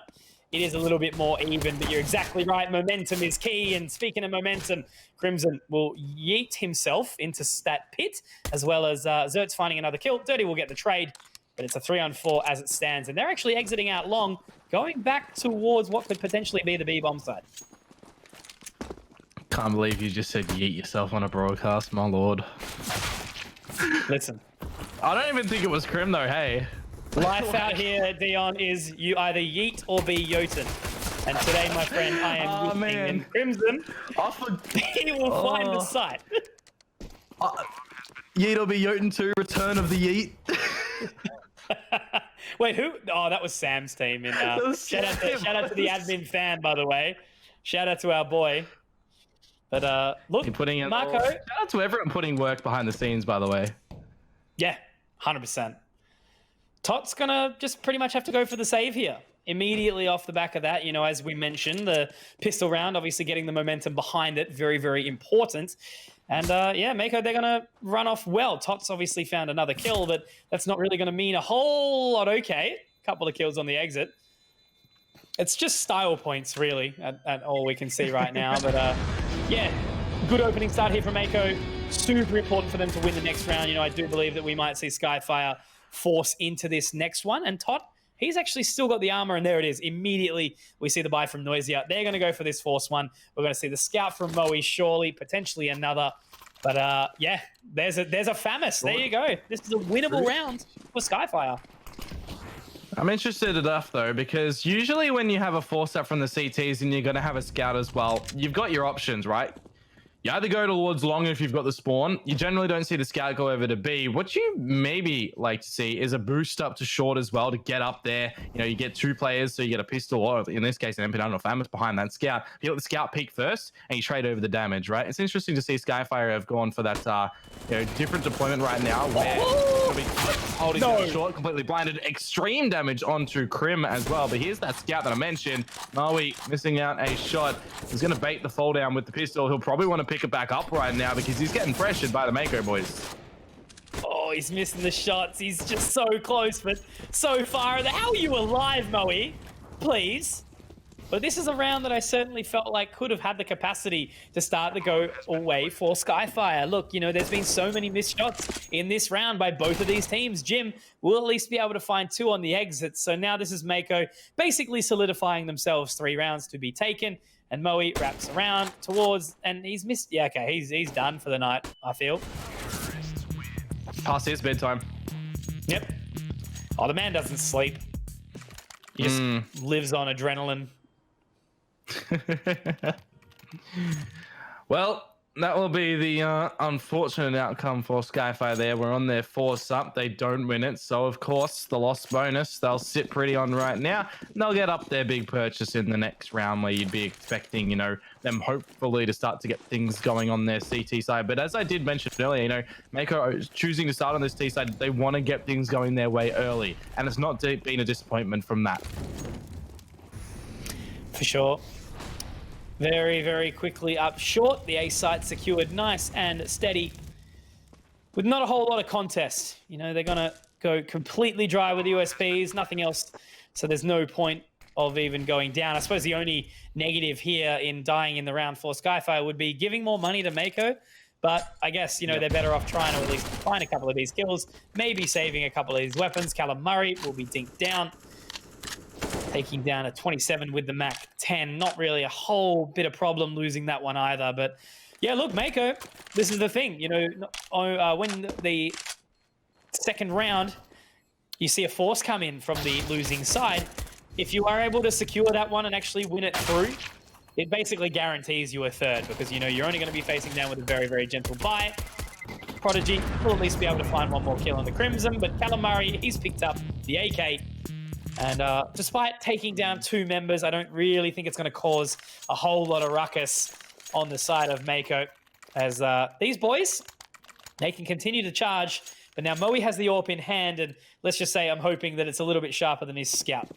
it is a little bit more even. But you're exactly right. Momentum is key. And speaking of momentum, Crimson will yeet himself into stat pit, as well as Zert's finding another kill. Dirty will get the trade, but it's a 3-on-4 as it stands. And they're actually exiting out long, going back towards what could potentially be the B-bomb side. Can't believe you just said yeet yourself on a broadcast, my lord. Listen. I don't even think it was Crim though, hey. Life out here, Dion, is you either yeet or be Jotun. And today, my friend, I am yeeting in Crimson. He will find the site. Yeet or be Jotun 2, return of the yeet. Wait, who? Oh, that was Sam's team. In, shout out to the admin fan, by the way. Shout out to our boy. But look, Mako. Shout out to everyone putting work behind the scenes, by the way. Yeah, 100%. Tot's gonna just pretty much have to go for the save here. Immediately off the back of that, you know, as we mentioned, the pistol round, obviously getting the momentum behind it, very, very important. And yeah, Mako, they're gonna run off well. Tots obviously found another kill, but that's not really gonna mean a whole lot. Okay, couple of kills on the exit. It's just style points, really, at all we can see right now. But yeah, good opening start here from Mako. Super important for them to win the next round. You know, I do believe that we might see Skyfire force into this next one. And Tot, he's actually still got the armor, and there it is. Immediately, we see the buy from Noisia. They're going to go for this force one. We're going to see the scout from Moe, surely, potentially another. But yeah, there's a FAMAS. There you go. This is a winnable round for Skyfire. I'm interested enough though, because usually when you have a force up from the CTs and you're going to have a scout as well, you've got your options, right? You either go towards long if you've got the spawn. You generally don't see the scout go over to B. What you maybe like to see is a boost up to short as well to get up there. You know, you get two players, so you get a pistol, or in this case, an MP9 or FAMAS behind that scout. You let the scout peek first, and you trade over the damage, right? It's interesting to see Skyfire have gone for that, you know, different deployment right now, where he'll be holding it short, completely blinded. Extreme damage onto Crim as well. But here's that scout that I mentioned. Maui missing out a shot. He's going to bait the fall down with the pistol. He'll probably want to pick it back up right now because he's getting pressured by the Mako boys. Oh, he's missing the shots. He's just so close, but so far. How are you alive, Moe? Please. But this is a round that I certainly felt like could have had the capacity to start to go away for Skyfire. Look, you know, there's been so many missed shots in this round by both of these teams. Jim will at least be able to find 2 on the exits. So now this is Mako basically solidifying themselves 3 rounds to be taken. And Moe wraps around towards, and he's missed. Yeah, okay, he's done for the night, I feel. Past his bedtime. Yep. Oh, the man doesn't sleep. He just lives on adrenaline. Well, that will be the unfortunate outcome for Skyfire there. We're on their 4th up. They don't win it. So, of course, the loss bonus, they'll sit pretty on right now. And they'll get up their big purchase in the next round where you'd be expecting, you know, them hopefully to start to get things going on their CT side. But as I did mention earlier, you know, Mako is choosing to start on this T side. They want to get things going their way early. And it's not been a disappointment from that. For sure. Very, very quickly up short. The A site secured nice and steady with not a whole lot of contest. You know, they're going to go completely dry with USPs, nothing else. So there's no point of even going down. I suppose the only negative here in dying in the round for Skyfire would be giving more money to Mako. But I guess, you know, they're better off trying to at least find a couple of these kills, maybe saving a couple of these weapons. Callum Murray will be dinked down. Taking down a 27 with the Mac 10. Not really a whole bit of problem losing that one either. But yeah, look, Mako, this is the thing. You know, when the second round, you see a force come in from the losing side. If you are able to secure that one and actually win it through, it basically guarantees you a third because, you know, you're only going to be facing down with a very, very gentle buy. Prodigy will at least be able to find one more kill on the Crimson. But Callum Murray, he's picked up the AK. And despite taking down 2 members, I don't really think it's going to cause a whole lot of ruckus on the side of Mako. As these boys, they can continue to charge. But now Moe has the AWP in hand. And let's just say I'm hoping that it's a little bit sharper than his scout.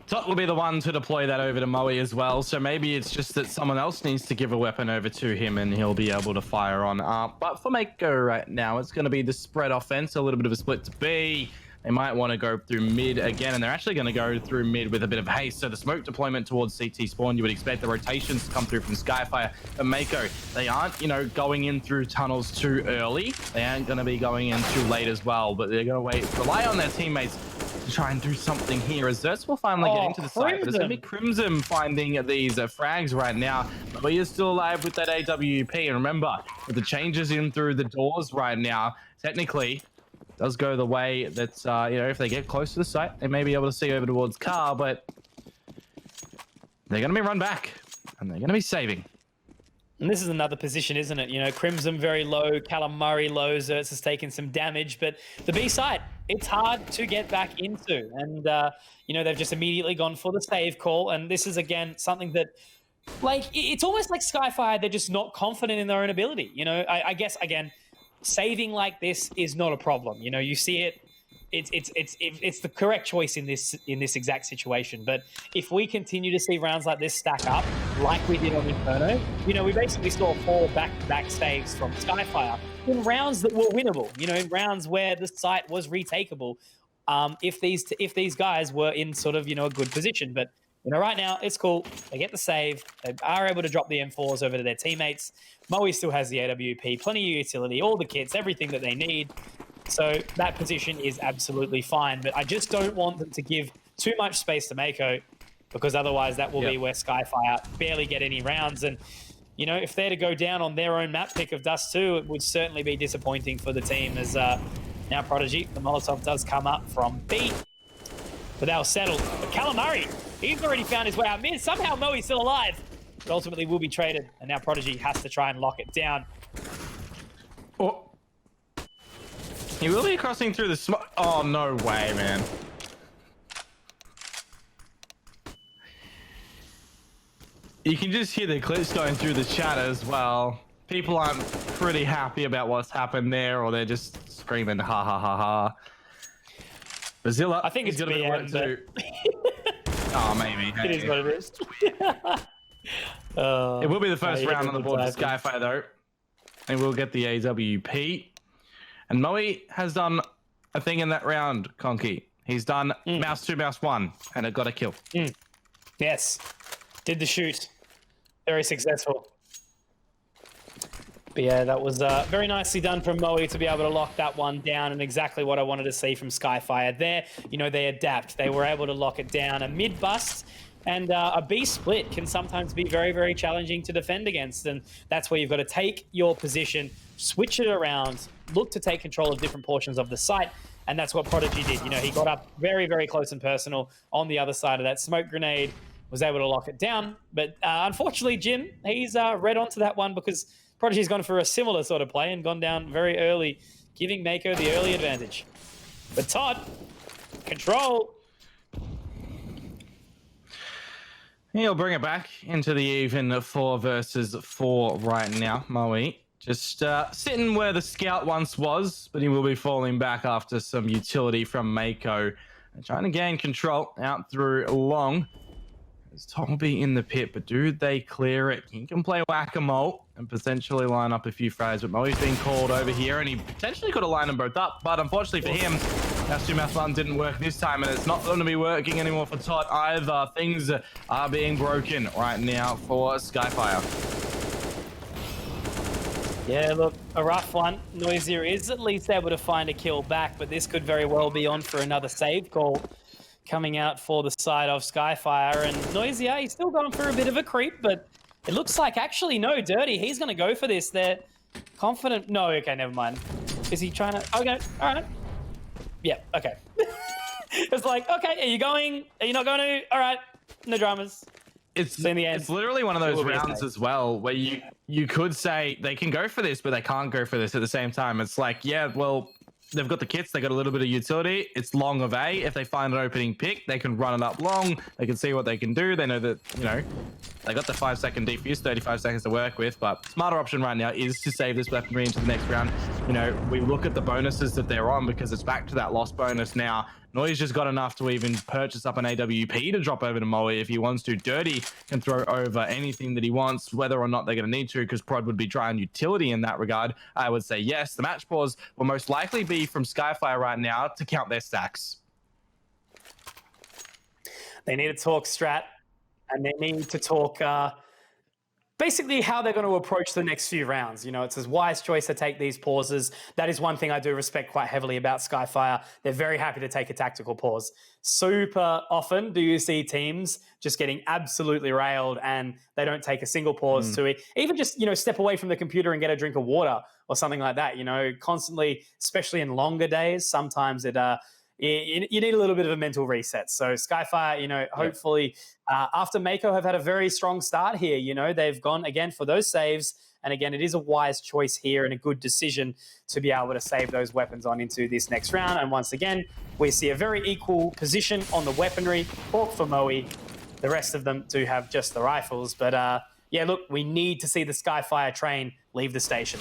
Tot will be the one to deploy that over to Moe as well. So maybe it's just that someone else needs to give a weapon over to him and he'll be able to fire on. But for Mako right now, it's going to be the spread offense. A little bit of a split to B. They might want to go through mid again, and they're actually going to go through mid with a bit of haste. So the smoke deployment towards CT spawn, you would expect the rotations to come through from Skyfire. But Mako, they aren't, you know, going in through tunnels too early. They aren't going to be going in too late as well, but they're going to rely on their teammates to try and do something here. As Zerts will finally get into the site, but it's going to be Crimson finding these frags right now. But he is still alive with that AWP. And remember, with the changes in through the doors right now, technically, does go the way that, you know, if they get close to the site, they may be able to see over towards Car, but they're going to be run back, and they're going to be saving. And this is another position, isn't it? You know, Crimson very low, Callum Murray low, Zerts has taken some damage, but the B site, it's hard to get back into. And, you know, they've just immediately gone for the save call, and this is, again, something that, like, it's almost like Skyfire, they're just not confident in their own ability. You know, I guess, again, saving like this is not a problem. You know, you see it. It's the correct choice in this exact situation. But if we continue to see rounds like this stack up, like we did on Inferno, you know, we basically saw 4 back-to-back saves from Skyfire in rounds that were winnable. You know, in rounds where the site was retakeable. If these guys were in sort of, you know, a good position, but. You know, right now, it's cool. They get the save. They are able to drop the M4s over to their teammates. Moe still has the AWP, plenty of utility, all the kits, everything that they need. So that position is absolutely fine. But I just don't want them to give too much space to Mako because otherwise that will be where Skyfire barely get any rounds. And, you know, if they're to go down on their own map pick of Dust 2, it would certainly be disappointing for the team as now Prodigy, the Molotov does come up from B. But they'll settle. But Callum Murray, he's already found his way out mid. Somehow Moe's still alive, but ultimately will be traded. And now Prodigy has to try and lock it down. Oh. He will be crossing through the smoke. Oh, no way, man. You can just hear the clips going through the chat as well. People aren't pretty happy about what's happened there, or they're just screaming, ha, ha, ha, ha. Bazilla, I think it's gonna be work too. Oh, maybe. It is what it is. It will be the first round on the board for Skyfire, though. And we'll get the AWP. And Moe has done a thing in that round, Conky. He's done mouse 2, mouse 1, and it got a kill. Yes. Did the shoot. Very successful. But yeah, that was very nicely done from Moe to be able to lock that one down, and exactly what I wanted to see from Skyfire there. You know, they adapt. They were able to lock it down. A mid bust and a B split can sometimes be very, very challenging to defend against, and that's where you've got to take your position, switch it around, look to take control of different portions of the site, and that's what Prodigy did. You know, he got up very, very close and personal on the other side of that smoke grenade, was able to lock it down, but unfortunately, Jim, he's read onto that one because Prodigy's gone for a similar sort of play and gone down very early, giving Mako the early advantage. But Todd, control. He'll bring it back into the even 4 versus 4 right now. Moe just sitting where the scout once was, but he will be falling back after some utility from Mako. And trying to gain control out through long. There's Tomby in the pit, but do they clear it? He can play whack-a-mole and potentially line up a few frags, but Moe's being called over here, and he potentially could have lined them both up, but unfortunately for him, Mouse 2, Mouse 1 didn't work this time, and it's not going to be working anymore for Todd either. Things are being broken right now for Skyfire. Yeah, look, a rough one. Noisier is at least able to find a kill back, but this could very well be on for another save call coming out for the side of Skyfire. And Noisier, he's still going for a bit of a creep, but it looks like actually no, Dirty. He's going to go for this. They're confident. No, okay, never mind. Is he trying to? Okay, all right. Yeah, okay. It's like, okay, are you going? Are you not going to? All right, no dramas. It's in the end, it's literally one of those rounds as well where you could say they can go for this, but they can't go for this at the same time. It's like, yeah, well, they've got the kits, they got a little bit of utility. It's long of A. If they find an opening pick, they can run it up long. They can see what they can do. They know that, you know, they got the 5-second defuse, 35 seconds to work with, but smarter option right now is to save this weaponry into the next round. You know, we look at the bonuses that they're on because it's back to that lost bonus now. Noise just got enough to even purchase up an AWP to drop over to Moe if he wants to. Dirty can throw over anything that he wants, whether or not they're going to need to, because Prod would be dry on utility in that regard. I would say yes. The match pause will most likely be from Skyfire right now to count their stacks. They need to talk strat, and they need to talk basically how they're going to approach the next few rounds. You know, it's a wise choice to take these pauses. That is one thing I do respect quite heavily about Skyfire. They're very happy to take a tactical pause. Super often do you see teams just getting absolutely railed and they don't take a single pause to it. Even just, you know, step away from the computer and get a drink of water or something like that. You know, constantly, especially in longer days, sometimes it you need a little bit of a mental reset. So Skyfire, you know, hopefully after Mako have had a very strong start here, you know, they've gone again for those saves. And again, it is a wise choice here and a good decision to be able to save those weapons on into this next round. And once again, we see a very equal position on the weaponry. Hawk for Moe. The rest of them do have just the rifles. But yeah, look, we need to see the Skyfire train leave the station.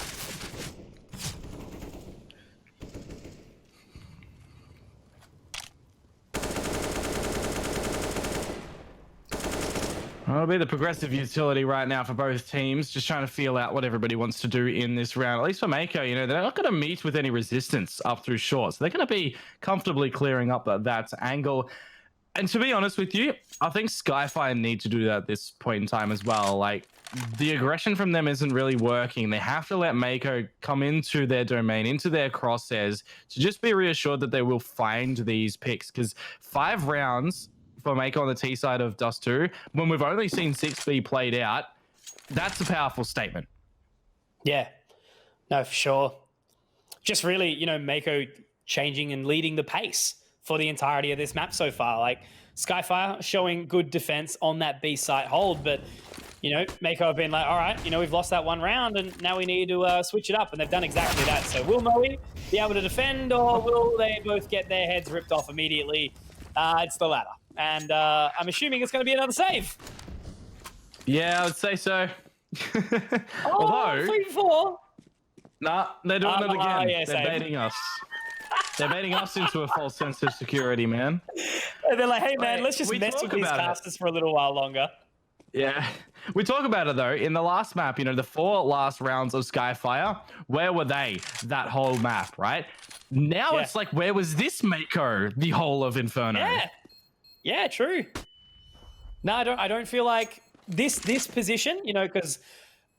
It'll be the progressive utility right now for both teams, just trying to feel out what everybody wants to do in this round. At least for Mako, you know, they're not going to meet with any resistance up through short. So they're going to be comfortably clearing up that angle. And to be honest with you, I think Skyfire need to do that at this point in time as well. Like, the aggression from them isn't really working. They have to let Mako come into their domain, into their crosshairs, to just be reassured that they will find these picks. Because 5 rounds for Mako on the T side of Dust 2, when we've only seen 6 be played out, that's a powerful statement. Yeah, no, for sure. Just really, you know, Mako changing and leading the pace for the entirety of this map so far. Like, Skyfire showing good defense on that B site hold, but, you know, Mako have been like, all right, you know, we've lost that 1 round and now we need to switch it up, and they've done exactly that. So will Moe be able to defend, or will they both get their heads ripped off immediately? It's the latter. And I'm assuming it's going to be another save. Yeah, I would say so. Although 3-4. Nah, they're doing it again. Yeah, they're baiting us. They're baiting us into a false sense of security, man. And they're like, hey, man, let's just mess with these casters for a little while longer. Yeah. We talk about it, though. In the last map, you know, the 4 last rounds of Skyfire, where were they that whole map, right? now Yeah. it's like, where was this Mako the whole of Inferno? Yeah, true. No, I don't feel like this position, you know, because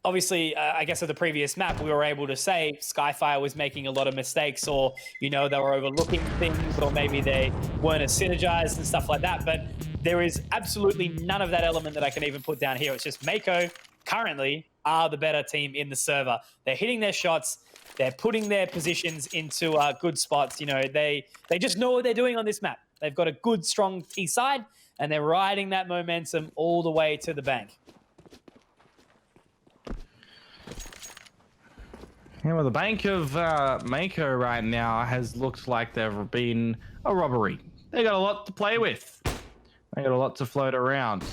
obviously, I guess at the previous map, we were able to say Skyfire was making a lot of mistakes, or, you know, they were overlooking things, or maybe they weren't as synergized and stuff like that. But there is absolutely none of that element that I can even put down here. It's just Mako currently are the better team in the server. They're hitting their shots. They're putting their positions into good spots. You know, they just know what they're doing on this map. They've got a good, strong T side, and they're riding that momentum all the way to the bank. Yeah, well, the bank of Mako right now has looked like they've been a robbery. They got a lot to play with. They got a lot to float around.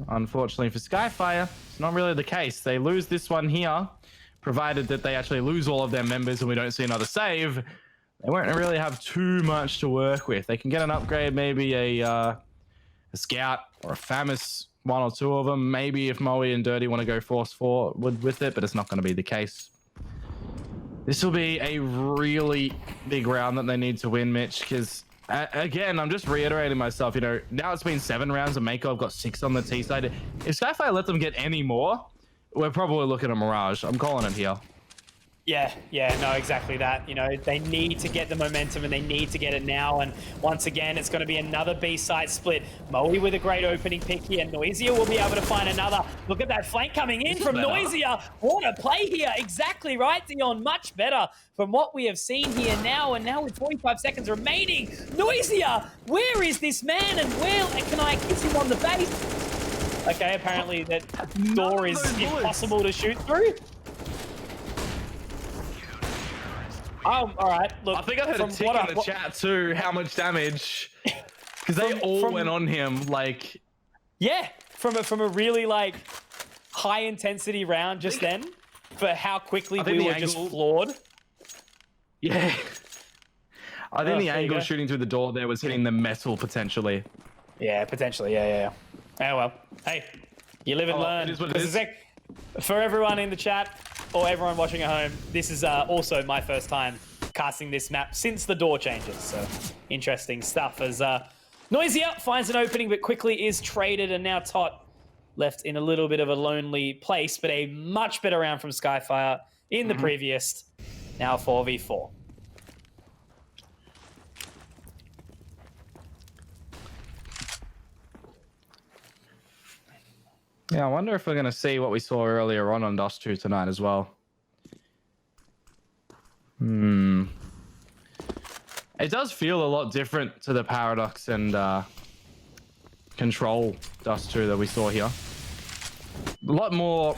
Unfortunately for Skyfire, it's not really the case. They lose this one here, provided that they actually lose all of their members and we don't see another save. They won't really have too much to work with. They can get an upgrade, maybe a scout or a famous, one or two of them. Maybe if Moe and Dirty want to go force forward with it, but it's not going to be the case. This will be a really big round that they need to win, Mitch, because again, I'm just reiterating myself, you know, now it's been 7 rounds and Mako have got 6 on the T side. If Skyfire let them get any more, we're probably looking at Mirage. I'm calling it here. Yeah, no, exactly that. You know, they need to get the momentum and they need to get it now. And once again, it's going to be another B-side split. Moe with a great opening pick here. Noisia will be able to find another. Look at that flank coming in from Noisia. What a play here. Exactly right, Dion. Much better from what we have seen here now. And now with 45 seconds remaining, Noisia, where is this man and where can I kiss him on the face? Okay, apparently that door is impossible to shoot through. All right. Look, I think I heard a tick in the chat too. How much damage? Because they all went on him. Like, yeah, from a really like high intensity round just then, for how quickly we were just floored. Yeah, I think the angle shooting through the door there was hitting the metal potentially. Yeah, potentially. Yeah. Oh well. Hey, you live and learn. It is what it is. For everyone in the chat or everyone watching at home, this is also my first time casting this map since the door changes. So interesting stuff as Noisia finds an opening but quickly is traded, and now Tot left in a little bit of a lonely place, but a much better round from Skyfire in the previous. Now 4v4. Yeah, I wonder if we're going to see what we saw earlier on Dust 2 tonight as well. It does feel a lot different to the Paradox and Control Dust 2 that we saw here. A lot more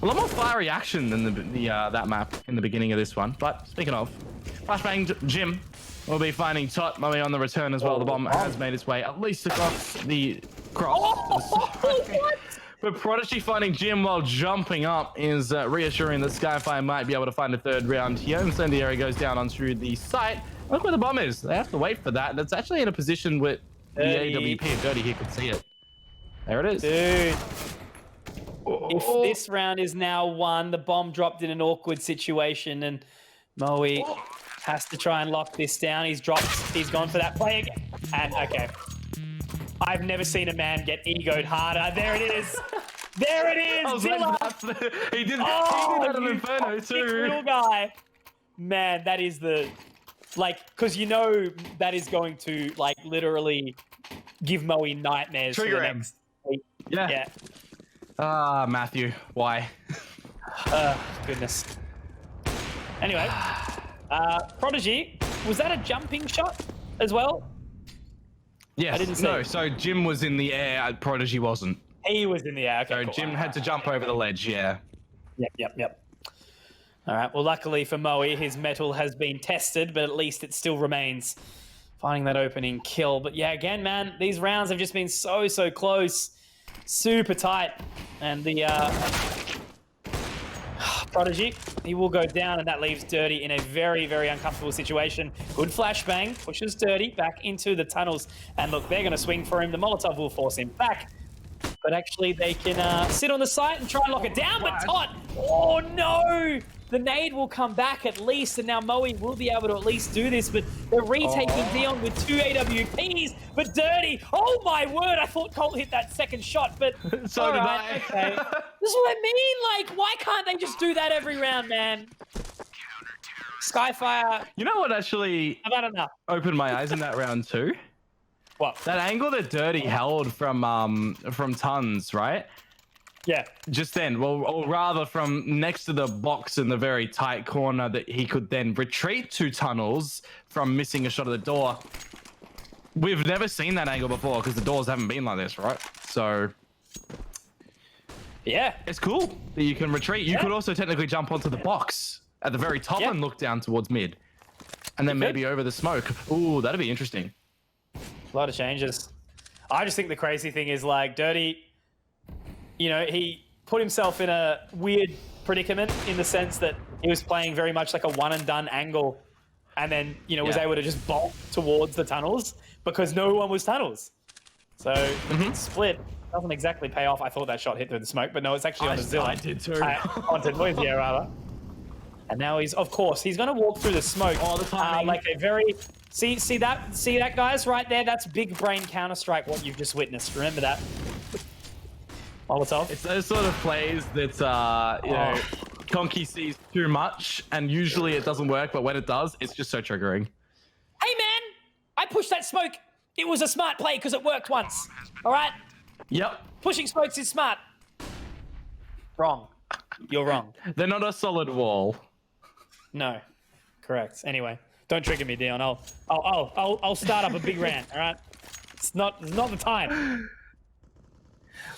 fiery action than that map in the beginning of this one. But speaking of, Flashbang Jim will be finding Tot Moe on the return as well. The bomb has made its way at least across the But Prodigy finding Jim while jumping up is reassuring that Skyfire might be able to find a third round here. Incendiary goes down onto the site. Look where the bomb is. They have to wait for that. That's actually in a position with the AWP. Dirty here could see it. There it is. Dude. If this round is now won, the bomb dropped in an awkward situation and Moe has to try and lock this down. He's gone for that play again. And okay. I've never seen a man get egoed harder. There it is. There it is. Zilla. He did that on Inferno too. Little guy. Man, that is the because you know that is going to literally give Moe nightmares for the next week. Yeah. Matthew, why? Goodness. Anyway, Prodigy, was that a jumping shot as well? Yes. I didn't see. No, so Jim was in the air, Prodigy wasn't. He was in the air. Okay, so cool. Jim had to jump over the ledge, yeah. Yep. All right, well, luckily for Moe, his metal has been tested, but at least it still remains finding that opening kill. But yeah, again, man, these rounds have just been so close, super tight. And the Prodigy, he will go down, and that leaves Dirty in a very uncomfortable situation. Good flashbang, pushes Dirty back into the tunnels. And look, they're going to swing for him. The Molotov will force him back. But actually, they can sit on the site and try and lock it down. But Tot, oh no! the nade will come back at least, and now Moe will be able to at least do this, but they're retaking Dion with 2 AWPs, but Dirty, oh my word, I thought Colt hit that second shot, but So did I. okay. This is what I mean, like, why can't they just do that every round, man? Skyfire, You know what actually I've had enough. opened my eyes in that round too? What? That angle that Dirty held from Tons, right? Yeah. Just then, well, or rather from next to the box in the very tight corner that he could then retreat to tunnels from missing a shot at the door. We've never seen that angle before because the doors haven't been like this, right? So Yeah. it's cool that you can retreat. You could also technically jump onto the box at the very top and look down towards mid. And then maybe over the smoke. Ooh, that'd be interesting. A lot of changes. I just think the crazy thing is, like, Dirty, you know, he put himself in a weird predicament in the sense that he was playing very much like a one and done angle, and then, you know, was able to just bolt towards the tunnels because no one was tunnels. So split doesn't exactly pay off. I thought that shot hit through the smoke, but no, it's actually on the Zilla. I did too. Onto Noisia, rather. And now he's, of course, he's going to walk through the smoke. Oh, the timing. Like a very... See that, guys, right there? That's big brain Counter-Strike, what you've just witnessed. Remember that. Molotov. It's those sort of plays that, you know, Conky sees too much, and usually it doesn't work, but when it does, it's just so triggering. Hey, man! I pushed that smoke. It was a smart play because it worked once. All right? Yep. Pushing smokes is smart. Wrong. You're wrong. They're not a solid wall. No. Correct. Anyway, don't trigger me, Dion. I'll start up a big rant, all right? It's not the time.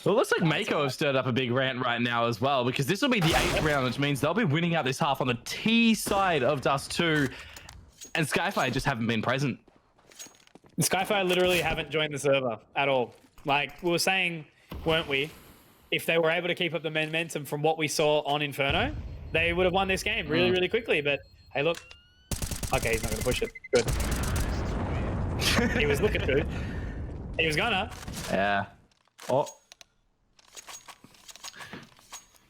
Well, it looks like Mako has stirred up a big rant right now as well, because this will be the 8th round, which means they'll be winning out this half on the T side of Dust 2, and Skyfire just haven't been present. Skyfire literally haven't joined the server at all. Like, we were saying, weren't we? If they were able to keep up the momentum from what we saw on Inferno, they would have won this game really, really quickly. But, hey, look. Okay, he's not going to push it. Good. He was looking to. He was gonna. Yeah. Oh.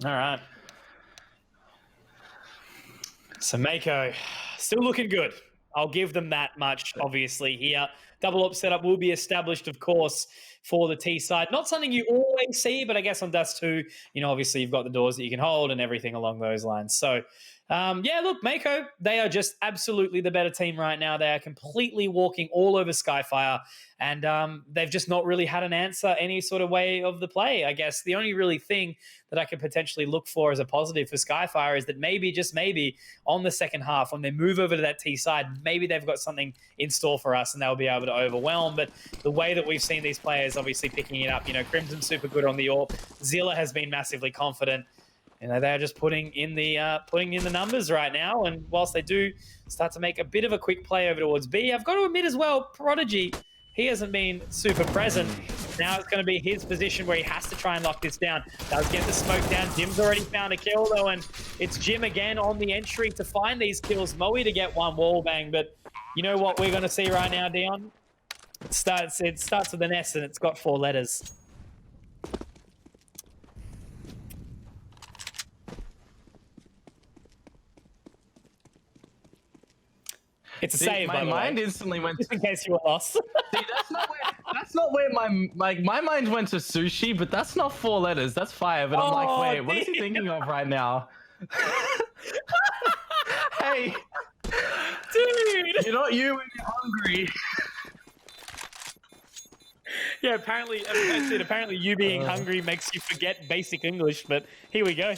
All right. So Mako, still looking good. I'll give them that much, obviously, here. Double up setup will be established, of course, for the T side. Not something you always see, but I guess on Dust 2, you know, obviously you've got the doors that you can hold and everything along those lines. So, yeah, look, Mako, they are just absolutely the better team right now. They are completely walking all over Skyfire, and they've just not really had an answer any sort of way of the play, I guess. The only really thing that I could potentially look for as a positive for Skyfire is that maybe, just maybe, on the second half, when they move over to that T side, maybe they've got something in store for us and they'll be able to overwhelm. But the way that we've seen these players obviously picking it up, you know, Crimson super good on the AWP. Zilla has been massively confident. You know, they're just putting in the numbers right now. And whilst they do start to make a bit of a quick play over towards B, I've got to admit as well, Prodigy, he hasn't been super present. Now it's going to be his position where he has to try and lock this down. Does get the smoke down. Jim's already found a kill, though, and it's Jim again on the entry to find these kills. Moe to get one wall bang, but you know what we're going to see right now, Dion? It starts with an S, and it's got 4 letters. It's a save, my by the mind way. instantly went. Just in case you were lost. See, that's not where my mind went to sushi, but that's not 4 letters. That's 5. And I'm like, wait, what is he thinking of right now? Hey, Dude! you're not you when you're hungry. Yeah, apparently you being hungry makes you forget basic English, but here we go.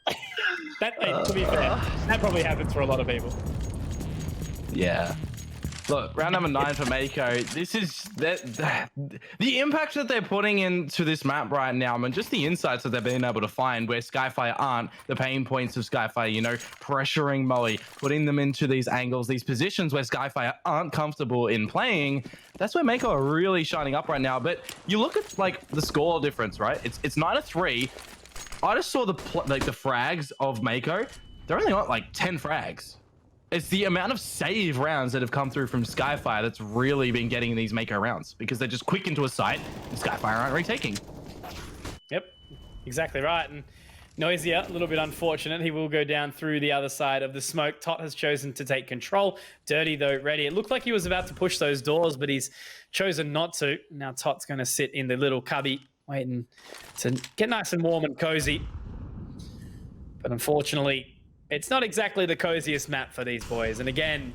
To be fair, that probably happens for a lot of people. Yeah. Look, round number 9 for Mako. This is the impact that they're putting into this map right now, and just the insights that they've been able to find where Skyfire aren't, the pain points of Skyfire, you know, pressuring Moe, putting them into these angles, these positions where Skyfire aren't comfortable in playing. That's where Mako are really shining up right now. But you look at like the score difference, right? It's 9-3. I just saw the frags of Mako. They're only got like 10 frags. It's the amount of save rounds that have come through from Skyfire that's really been getting these Mako rounds, because they're just quick into a site and Skyfire aren't retaking. Yep, exactly right. And Noisier, a little bit unfortunate. He will go down through the other side of the smoke. Tot has chosen to take control. Dirty, though, ready. It looked like he was about to push those doors, but he's chosen not to. Now Tot's going to sit in the little cubby, waiting to get nice and warm and cozy. But unfortunately, it's not exactly the coziest map for these boys. And again,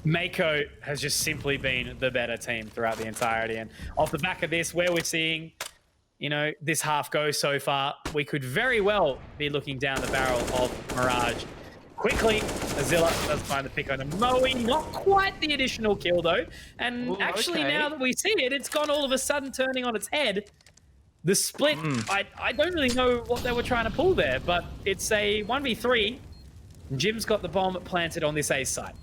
Mako has just simply been the better team throughout the entirety. And off the back of this, where we're seeing, you know, this half go so far, we could very well be looking down the barrel of Mirage. Quickly, Azilla does find the pick on a Moe. Not quite the additional kill, though. And actually, now that we see it, it's gone all of a sudden turning on its head. The split, I don't really know what they were trying to pull there, but it's a 1v3. Jim's got the bomb planted on this A side.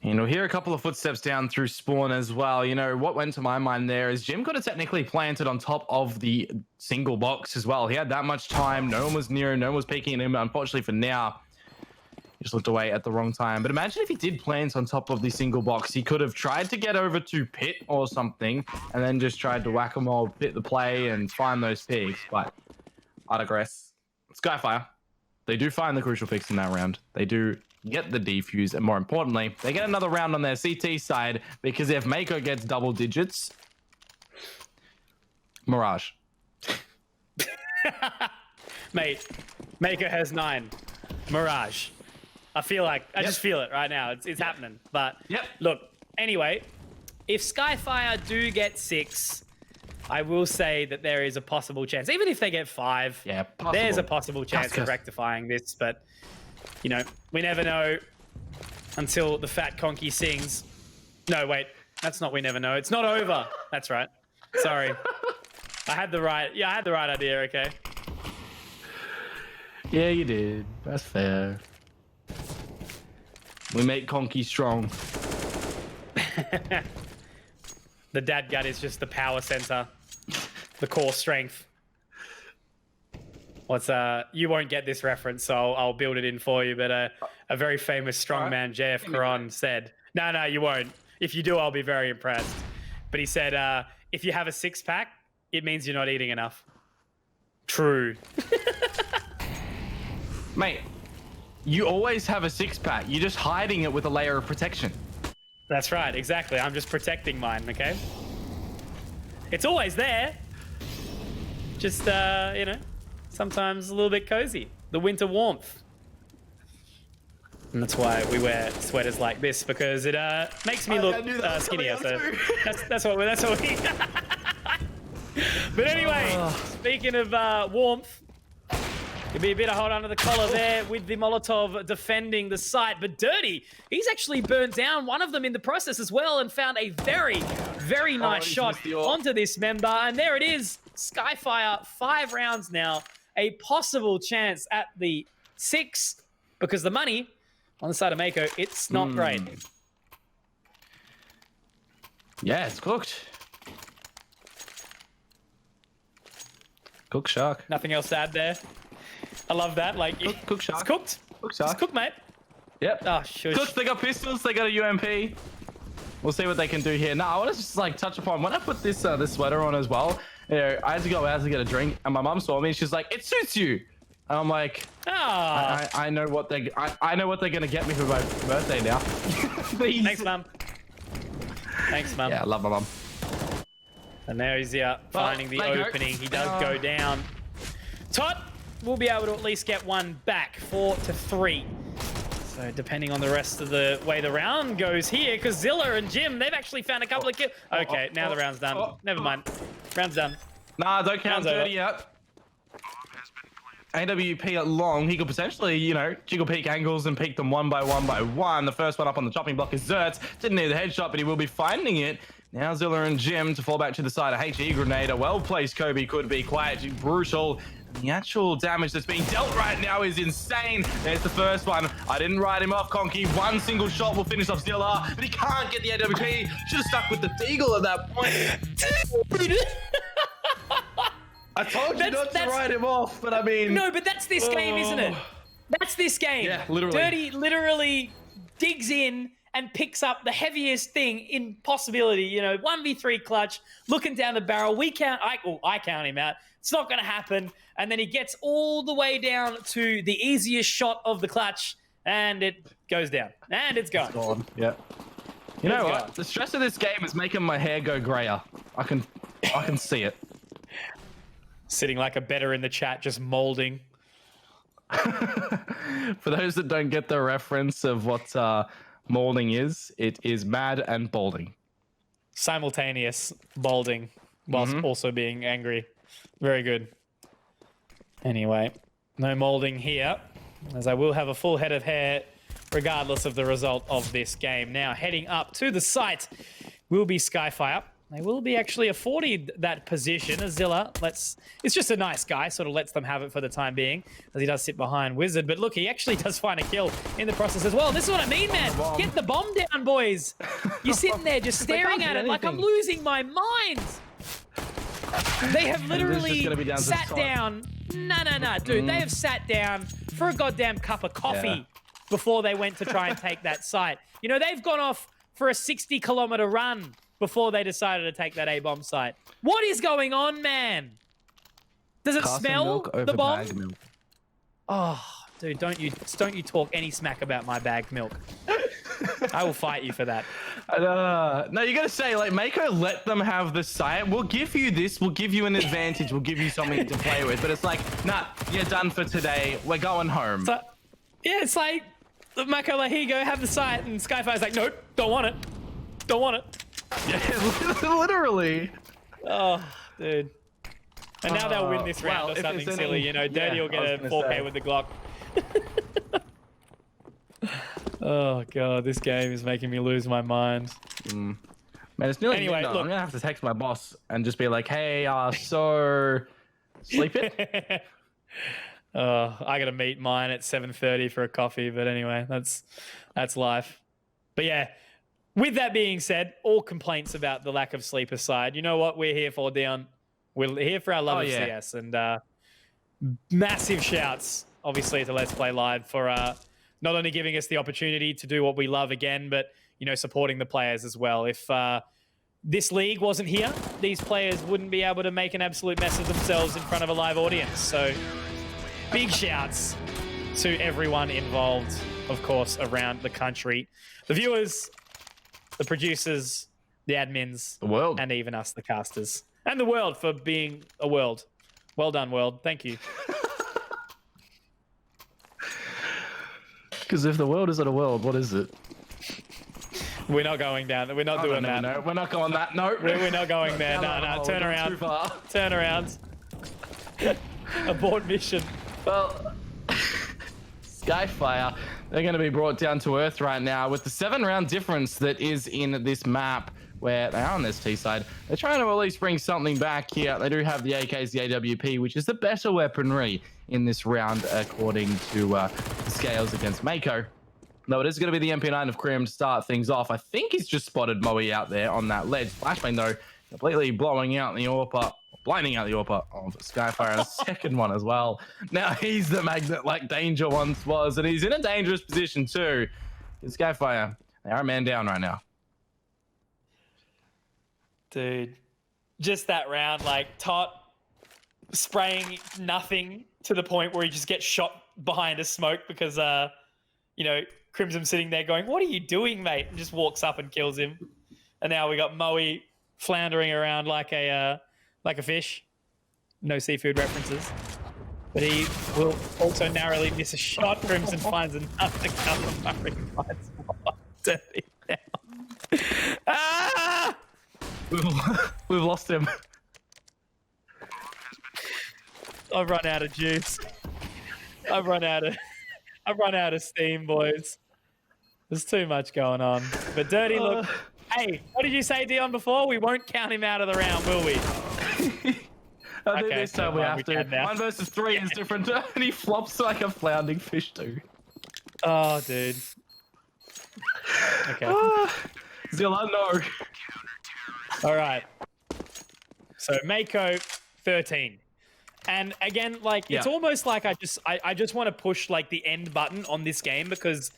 You know, hear a couple of footsteps down through spawn as well. You know, what went to my mind there is Jim got it technically planted on top of the single box as well. He had that much time. No one was near him. No one was peeking at him. But unfortunately for now, he just looked away at the wrong time. But imagine if he did plant on top of the single box. He could have tried to get over to pit or something and then just tried to whack-a-mole, pit the play and find those picks. But I digress. Skyfire, they do find the crucial picks in that round. They do get the defuse, and more importantly, they get another round on their CT side, because if Mako gets double digits, Mirage. Mate, Mako has 9. Mirage. I feel like, I just feel it right now. It's happening. But look, anyway, if Skyfire do get 6, I will say that there is a possible chance. Even if they get 5, there's a possible chance of rectifying this, but you know, we never know until the fat Conky sings. No, wait, that's not we never know. It's not over. That's right. Sorry. I had the right idea, okay? Yeah, you did. That's fair. We make Conky strong. The dad gut is just the power center, the core strength. You won't get this reference, so I'll build it in for you, but a very famous strongman, JF Caron, said, no, you won't. If you do, I'll be very impressed. But he said, if you have a 6-pack, it means you're not eating enough. True. Mate, you always have a 6-pack. You're just hiding it with a layer of protection. That's right, exactly. I'm just protecting mine, okay? It's always there. Just, you know, sometimes a little bit cozy. The winter warmth. And that's why we wear sweaters like this, because it makes me look skinnier. So that's what we. But anyway, speaking of warmth, it'd be a bit of hot under the collar there with the Molotov defending the site. But Dirty, he's actually burned down one of them in the process as well and found a very, very nice shot onto this member. And there it is, Skyfire, 5 rounds now. A possible chance at the 6, because the money on the side of Mako, it's not great. Yeah, it's cooked. Cook shark. Nothing else to add there. I love that. Like, cook shark. It's cooked. Cook shark. It's cooked, mate. Yep. Oh, shush. Cooked. They got pistols. They got a UMP. We'll see what they can do here. Now, I want to just like touch upon when I put this this sweater on as well. You know, I had to go out to get a drink, and my mum saw me, and she's like, "It suits you." And I'm like, I know what I know what they're gonna get me for my birthday now. Please. Thanks, mum. Thanks, mum. Yeah, I love my mum. And there he's finding the opening. He does go down. Tot will be able to at least get one back, 4-3. So depending on the rest of the way the round goes here, because Zilla and Jim, they've actually found a couple of kills. Okay, now the round's done. Never mind. Round's done. Nah, don't count Dirty yet. AWP at long, he could potentially, you know, jiggle peek angles and peek them one by one. The first one up on the chopping block is Zertz. Didn't need the headshot, but he will be finding it. Now Zilla and Jim to fall back to the side. A HE grenade, a well-placed Kobe could be quite brutal. The actual damage that's being dealt right now is insane. There's the first one. I didn't write him off, Conky. One single shot will finish off Zilla, but he can't get the AWP. Should have stuck with the Deagle at that point. I told you not to write him off, but I mean... No, but that's this game, isn't it? That's this game. Yeah, literally. Dirty literally digs in and picks up the heaviest thing in possibility, you know, 1v3 clutch, looking down the barrel. I count him out. It's not going to happen. And then he gets all the way down to the easiest shot of the clutch, and it goes down. And it's gone. It's gone. Yeah. You know what? The stress of this game is making my hair go grayer. I can see it. Sitting like a better in the chat, just molding. For those that don't get the reference of what molding is, it is mad and balding. Simultaneous balding whilst also being angry. Very good. Anyway, no molding here, as I will have a full head of hair regardless of the result of this game. Now, heading up to the site will be Skyfire. They will be actually afforded that position. Azilla, it's just a nice guy, sort of lets them have it for the time being, as he does sit behind Wizard. But look, he actually does find a kill in the process as well. This is what I mean, man. Get the bomb down, boys. You're sitting there just staring at it like I'm losing my mind. They have literally sat down. No, dude. They have sat down for a goddamn cup of coffee before they went to try and take that site. You know, they've gone off for a 60-kilometer run before they decided to take that A-bomb site. What is going on, man? Does it smell the bomb? Oh, dude, don't you talk any smack about my bagged milk. I will fight you for that. No, you gotta say, like, Mako, let them have the site. We'll give you this. We'll give you an advantage. We'll give you something to play with. But it's like, nah, you're done for today. We're going home. So, yeah, it's like, Mako, like, here you go, have the site. And Skyfire's like, nope, don't want it. Don't want it. Yeah, literally. Oh, dude. And now they'll win this round or something silly. You know, Dirty will get a 4K with the Glock. Oh, God, this game is making me lose my mind. Man, it's nearly anyway, midnight. look. I'm going to have to text my boss and just be like, hey, so sleep it? I got to meet mine at 7:30 for a coffee. But anyway, that's life. But yeah, with that being said, all complaints about the lack of sleep aside, you know what we're here for, Dion? We're here for our love of CS. And massive shouts, obviously, to Let's Play Live for not only giving us the opportunity to do what we love again, but, you know, supporting the players as well. If this league wasn't here, these players wouldn't be able to make an absolute mess of themselves in front of a live audience. So big shouts to everyone involved, of course, around the country. The viewers, the producers, the admins, the world, and even us, the casters. And the world for being a world. Well done, world. Thank you. Because if the world isn't a world, what is it? We're not going down. We're not doing that. No, we're not going that. No, we're not going there. No. Turn around. Turn around. Abort mission. Well, Skyfire, they're going to be brought down to earth right now with the 7-round difference that is in this map where they are on this T side. They're trying to at least bring something back here. They do have the AKs, the AWP, which is the better weaponry in this round, according to the scales against Mako. No, it is going to be the MP9 of Krim to start things off. I think he's just spotted Moe out there on that ledge. Flashbang, though, completely blowing out the AWP, blinding out the AWP of Skyfire, and a second one as well. Now he's the magnet like Danger once was, and he's in a dangerous position too. Skyfire, they are a man down right now. Dude, just that round, like Tot spraying nothing to the point where he just gets shot behind a smoke because, you know, Crimson sitting there going, what are you doing, mate? And just walks up and kills him. And now we got Moe floundering around like a fish. No seafood references. But he will also narrowly miss a shot. Crimson finds another cover. Murray finds one. Dirty now. Ah! We've lost him. I've run out of juice. I've run out of steam, boys. There's too much going on. But Dirty, look. Hey, what did you say, Dion, before? We won't count him out of the round, will we? Okay, this time we have to. 1 versus 3 is different, and he flops like a floundering fish too. Oh, dude. Okay. Zilla, no. All right. So Mako 13. And again, like, it's almost like I just want to push like the end button on this game because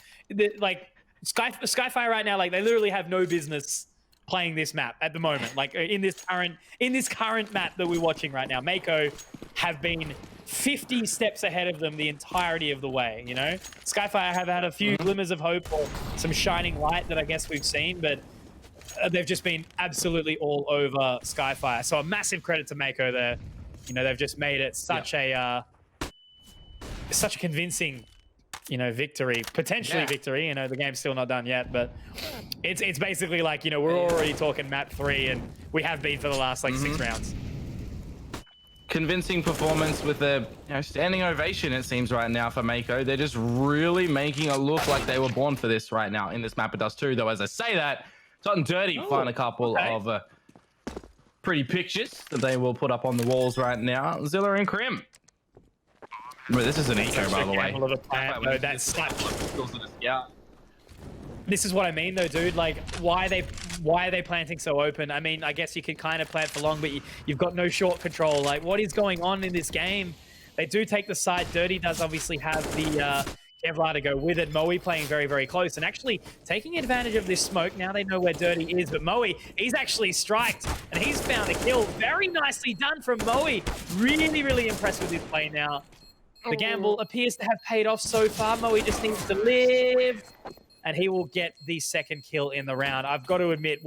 like Skyfire right now, like they literally have no business playing this map at the moment. Like in this current map that we're watching right now, Mako have been 50 steps ahead of them the entirety of the way. You know, Skyfire have had a few glimmers of hope or some shining light that I guess we've seen, but they've just been absolutely all over Skyfire. So a massive credit to Mako there. You know, they've just made it such a convincing, you know, victory, potentially victory. You know, the game's still not done yet, but it's basically like, you know, we're already talking map 3 and we have been for the last like 6 rounds. Convincing performance with a standing ovation, it seems, right now for Mako. They're just really making it look like they were born for this right now. In this map, it does too, though. As I say that, Hot and Dirty find a couple of pretty pictures that they will put up on the walls right now. Zilla and Krim. Well, this is an eco, by the way. This is what I mean, though, dude. Like, why are they planting so open? I mean, I guess you could kind of plant for long, but you've got no short control. Like, what is going on in this game? They do take the side. Dirty does obviously have the Kevlar to go with it. Moe playing very, very close and actually taking advantage of this smoke. Now they know where Dirty is, but Moe, he's actually striked and he's found a kill. Very nicely done from Moe. Really, really impressed with his play now. The gamble appears to have paid off so far. Moe just needs to live, and he will get the second kill in the round. I've got to admit,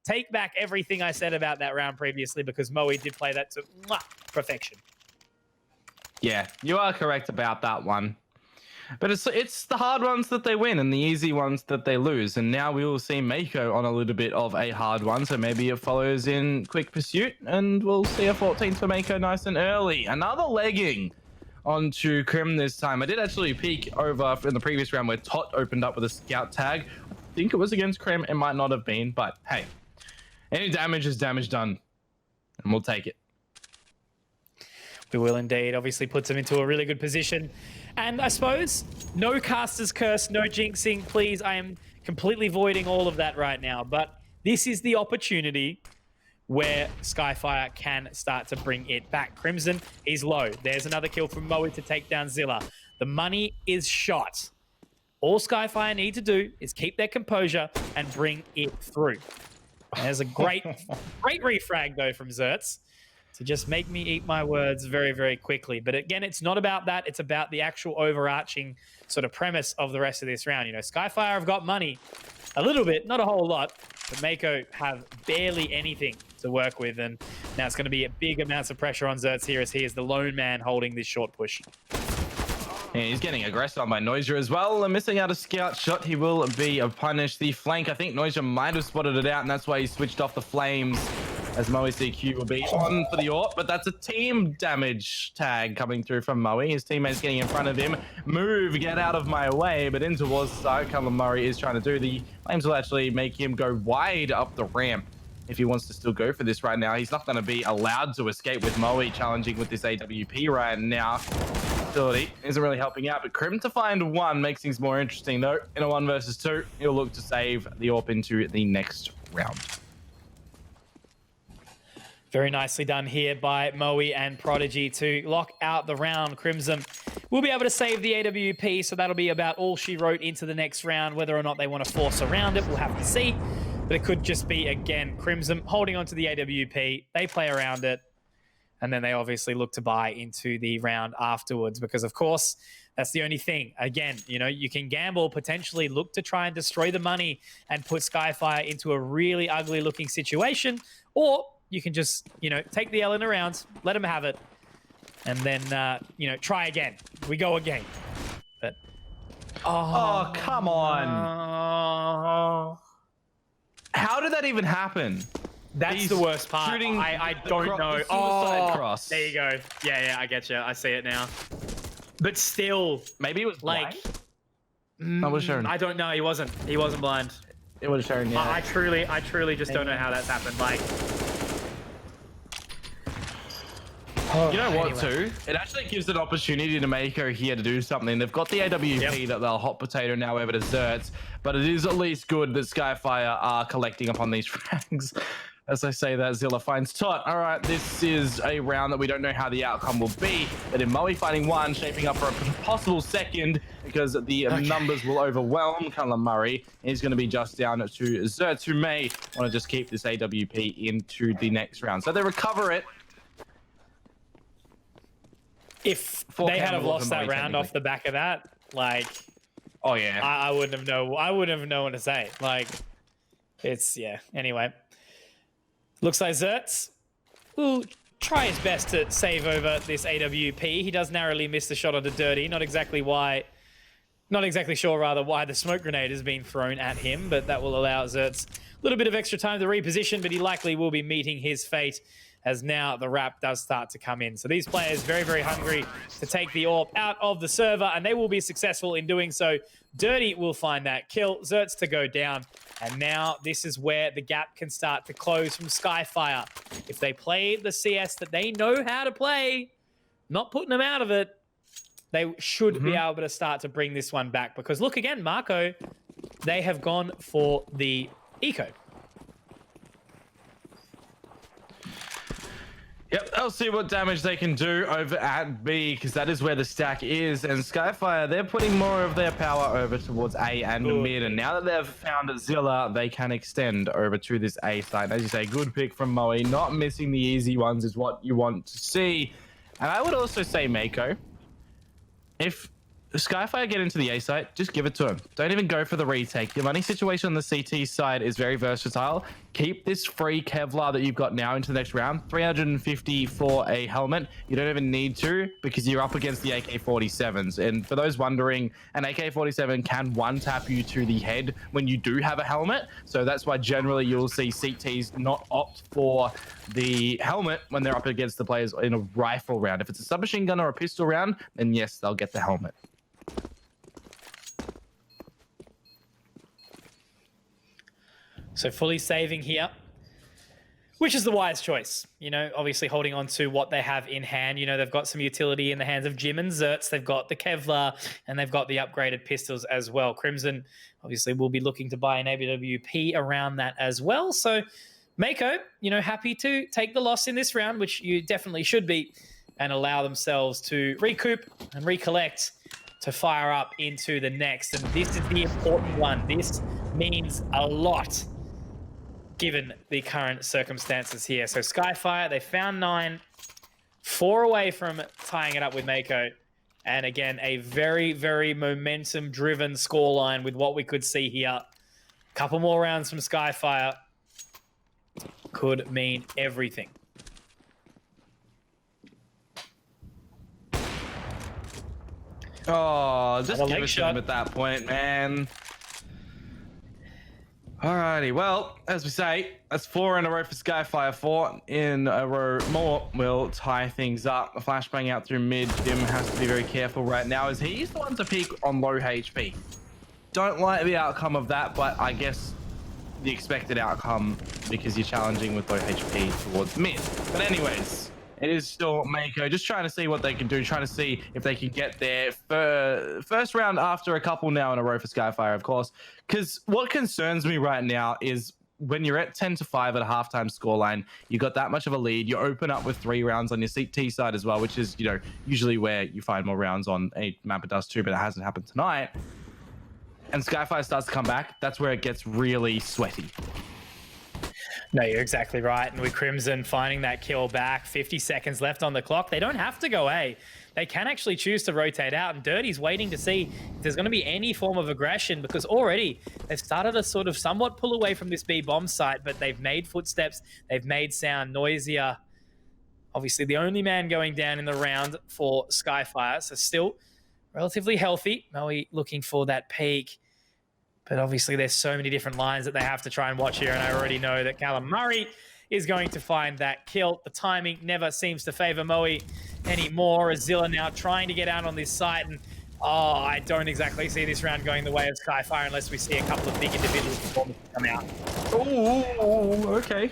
take back everything I said about that round previously, because Moe did play that to perfection. Yeah, you are correct about that one. But it's the hard ones that they win and the easy ones that they lose. And now we will see Mako on a little bit of a hard one. So maybe it follows in Quick Pursuit, and we'll see a 14 for Mako nice and early. Another legging onto Krim this time. I did actually peek over in the previous round where Tot opened up with a scout tag. I think it was against Krim. It might not have been, but hey, any damage is damage done, and we'll take it. We will indeed. Obviously puts him into a really good position. And I suppose no caster's curse, no jinxing, please. I am completely voiding all of that right now. But this is the opportunity where Skyfire can start to bring it back. Crimson is low. There's another kill from Moe to take down Zilla. The money is shot. All Skyfire need to do is keep their composure and bring it through. And there's a great refrag, though, from Zerts to just make me eat my words very, very quickly. But again, it's not about that. It's about the actual overarching sort of premise of the rest of this round. You know, Skyfire have got money a little bit, not a whole lot, but Mako have barely anything to work with. And now it's going to be a big amounts of pressure on Zerts here, as he is the lone man holding this short push. Yeah, he's getting aggressed on by Noisia as well, and missing out a scout shot. He will be punished. The flank, I think Noisia might have spotted it out, and that's why he switched off the flames, as Moe CQ will be on for the AWP, but that's a team damage tag coming through from Moe. His teammates getting in front of him. Move, get out of my way, but in towards Cullen Murray is trying to do. The flames will actually make him go wide up the ramp if he wants to still go for this right now. He's not going to be allowed to escape with Moe challenging with this AWP right now. Ability isn't really helping out, but Krim to find one makes things more interesting, though. In a 1 versus 2, he'll look to save the AWP into the next round. Very nicely done here by Moe and Prodigy to lock out the round. Crimson will be able to save the AWP, so that'll be about all she wrote into the next round. Whether or not they want to force around it, we'll have to see. But it could just be, again, Crimson holding onto the AWP. They play around it, and then they obviously look to buy into the round afterwards, because, of course, that's the only thing. Again, you know, you can gamble, potentially look to try and destroy the money and put Skyfire into a really ugly-looking situation, or you can just, you know, take the L in the rounds, let them have it, and then, you know, try again. We go again. But oh come on. How did that even happen? That's the worst part. I don't know. Oh, cross. There you go. Yeah, I get you. I see it now. But still, maybe it was like, I was shown. I don't know. He wasn't blind. It was shown. Yeah. I truly just don't know how that's happened. Like, you know what, too? It actually gives an opportunity to Mako here to do something. They've got the AWP that they'll hot potato now over to Zerts, but it is at least good that Skyfire are collecting upon these frags. as I say that, Zilla finds Tot. All right, this is a round that we don't know how the outcome will be, but in Moe finding one, shaping up for a possible second, because the numbers will overwhelm Callum Murray. He's going to be just down to Zerts, who may want to just keep this AWP into the next round. So they recover it. If they had have lost that round off the back of that, like, oh yeah, I wouldn't have known what to say. Like, it's Anyway, looks like Zerts will try his best to save over this AWP. He does narrowly miss the shot onto Dirty. Not exactly sure rather why the smoke grenade has been thrown at him, but that will allow Zerts a little bit of extra time to reposition. But he likely will be meeting his fate, as now the wrap does start to come in. So these players very, very hungry to take the AWP out of the server, and they will be successful in doing so. Dirty will find that kill, Zerts to go down, and now this is where the gap can start to close from Skyfire. If they play the CS that they know how to play, not putting them out of it, they should be able to start to bring this one back. Because look again, Mako, they have gone for the eco. Yep, I'll see what damage they can do over at B, because that is where the stack is. And Skyfire, they're putting more of their power over towards A and mid. And now that they've found Zilla, they can extend over to this A side. As you say, good pick from Moe. Not missing the easy ones is what you want to see. And I would also say, Mako, if Skyfire get into the A site, just give it to him. Don't even go for the retake. Your money situation on the CT side is very versatile. Keep this free Kevlar that you've got now into the next round. 350 for a helmet. You don't even need to, because you're up against the AK-47s. And for those wondering, an AK-47 can one-tap you to the head when you do have a helmet. So that's why generally you'll see CTs not opt for the helmet when they're up against the players in a rifle round. If it's a submachine gun or a pistol round, then yes, they'll get the helmet. So fully saving here, which is the wise choice. You know, obviously holding on to what they have in hand. You know, they've got some utility in the hands of Jim and Zerts. They've got the Kevlar, and they've got the upgraded pistols as well. Crimson, obviously, will be looking to buy an AWP around that as well. So Mako, you know, happy to take the loss in this round, which you definitely should be, and allow themselves to recoup and recollect to fire up into the next. And this is the important one. This means a lot given the current circumstances here. So Skyfire, they found 9, 4 away from tying it up with Mako. And again, a very, very momentum-driven scoreline with what we could see here. A couple more rounds from Skyfire could mean everything. Oh, just give it to him at that point, man. Alrighty, well, as we say, that's 4 in a row for Skyfire. 4 in a row more will tie things up. A flashbang out through mid. Jim has to be very careful right now, as he's the one to peak on low HP. Don't like the outcome of that, but I guess the expected outcome, because you're challenging with low HP towards mid. But anyways, it is still Mako, just trying to see what they can do, trying to see if they can get their first round after a couple now in a row for Skyfire, of course. Because what concerns me right now is when you're at 10-5 at a halftime scoreline, you got that much of a lead. You open up with 3 rounds on your CT side as well, which is, you know, usually where you find more rounds on a map. It does too, but it hasn't happened tonight. And Skyfire starts to come back. That's where it gets really sweaty. No, you're exactly right. And with Crimson finding that kill back, 50 seconds left on the clock, they don't have to go A. They can actually choose to rotate out, and Dirty's waiting to see if there's going to be any form of aggression, because already they've started to sort of somewhat pull away from this B bomb site, but they've made footsteps, they've made sound noisier. Obviously, the only man going down in the round for Skyfire, so still relatively healthy. Moe looking for that peak. But obviously there's so many different lines that they have to try and watch here, and I already know that Callum Murray is going to find that kill. The timing never seems to favor Moe anymore, as Zilla now trying to get out on this site, and I don't exactly see this round going the way of Skyfire unless we see a couple of big individual performances come out. Oh, okay.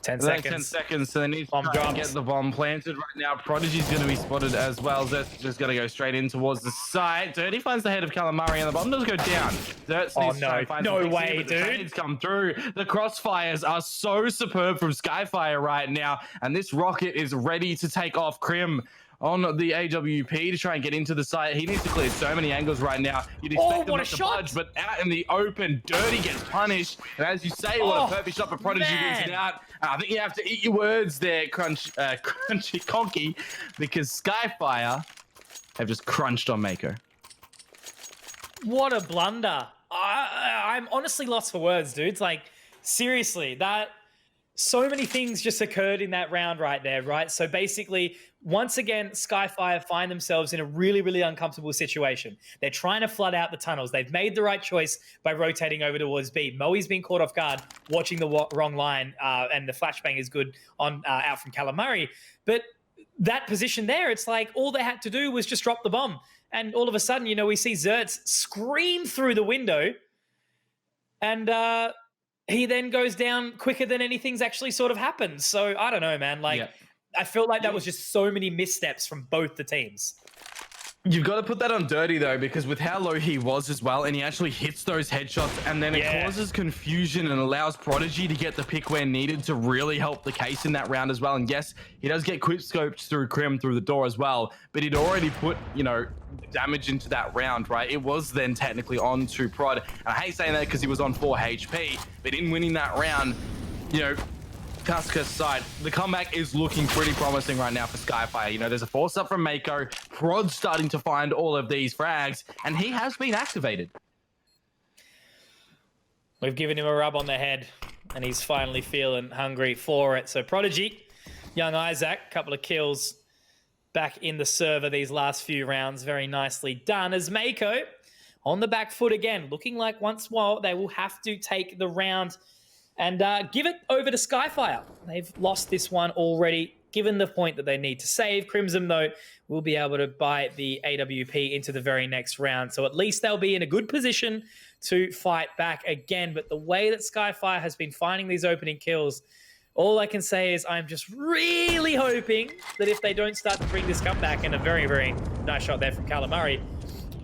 10 10 seconds. seconds, so they need to Bomb try and drops. get the bomb planted right now. Prodigy's going to be spotted as well. Zert's just going to go straight in towards the site. Dirty finds the head of Calamari, and the bomb does go down. Zert's needs to try and find no some way, here, but the dude. trades come through. The crossfires are so superb from Skyfire right now, and this rocket is ready to take off. Crim on the AWP to try and get into the site. He needs to clear so many angles right now. You'd expect him what a not to shot! budge, but out in the open, Dirty gets punished. And as you say, what a perfect shot for Prodigy wins it out. I think you have to eat your words there, Crunchy Conky, because Skyfire have just crunched on Mako. What a blunder. I'm honestly lost for words, dudes. Like, seriously, so many things just occurred in that round right there, right? So basically, once again, Skyfire find themselves in a really, really uncomfortable situation. They're trying to flood out the tunnels. They've made the right choice by rotating over towards B. Moe's been caught off guard, watching the wrong line, and the flashbang is good on out from Calamari. But that position there, it's like all they had to do was just drop the bomb. And all of a sudden, you know, we see Zertz scream through the window, and he then goes down quicker than anything's actually sort of happened. So I don't know, man. Like, yeah. I felt like that was just so many missteps from both the teams. You've got to put that on Dirty, though, because with how low he was as well, and he actually hits those headshots, and then it causes confusion and allows Prodigy to get the pick where needed to really help the case in that round as well. And yes, he does get quick scoped through Crim through the door as well, but he'd already put, you know, damage into that round, right? It was then technically on to Prod. And I hate saying that because he was on 4 HP, but in winning that round, you know, Casca's side, the comeback is looking pretty promising right now for Skyfire. You know, there's a force up from Mako. Prod's starting to find all of these frags, and he has been activated. We've given him a rub on the head, and he's finally feeling hungry for it. So Prodigy, young Isaac, couple of kills back in the server these last few rounds. Very nicely done. As Mako on the back foot again, looking like once more they will have to take the round and give it over to Skyfire. They've lost this one already, given the point that they need to save. Crimson, though, will be able to buy the AWP into the very next round. So at least they'll be in a good position to fight back again. But the way that Skyfire has been finding these opening kills, all I can say is I'm just really hoping that if they don't start to bring this comeback, and a very, very nice shot there from Calamari,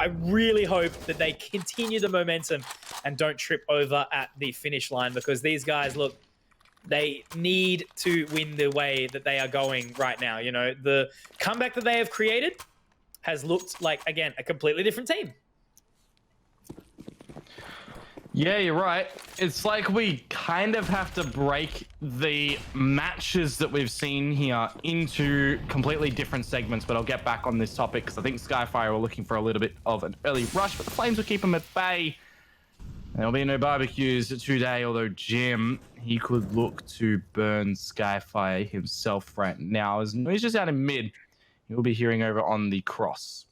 I really hope that they continue the momentum and don't trip over at the finish line, because these guys, look, they need to win the way that they are going right now. You know, the comeback that they have created has looked like, again, a completely different team. Yeah, you're right. It's like we kind of have to break the matches that we've seen here into completely different segments, but I'll get back on this topic because I think Skyfire were looking for a little bit of an early rush, but the Flames will keep them at bay. There'll be no barbecues today, although Jim, he could look to burn Skyfire himself right now. As he's just out in mid, he'll be hearing over on the cross.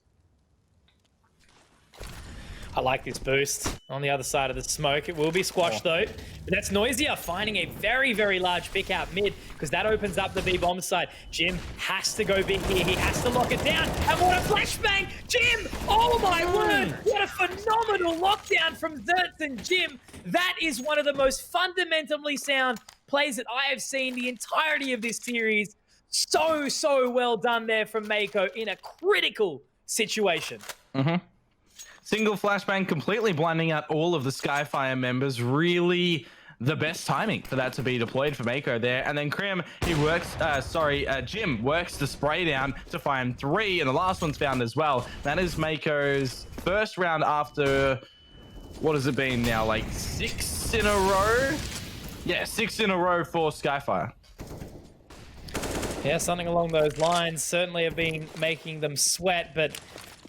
I like this boost on the other side of the smoke. It will be squashed though, but that's Noisier finding a very, very large pick out mid, because that opens up the B-bomb side. Jim has to go big here. He has to lock it down. And what a flashbang! Jim! Oh my word! What a phenomenal lockdown from Zertz and Jim. That is one of the most fundamentally sound plays that I have seen the entirety of this series. So well done there from Mako in a critical situation. Single flashbang, completely blinding out all of the Skyfire members. Really the best timing for that to be deployed for Mako there. And then Crim, he works, Jim works the spray down to find 3, and the last one's found as well. That is Mako's first round after, what has it been now, like 6 in a row? Yeah, 6 in a row for Skyfire. Yeah, something along those lines certainly have been making them sweat, but,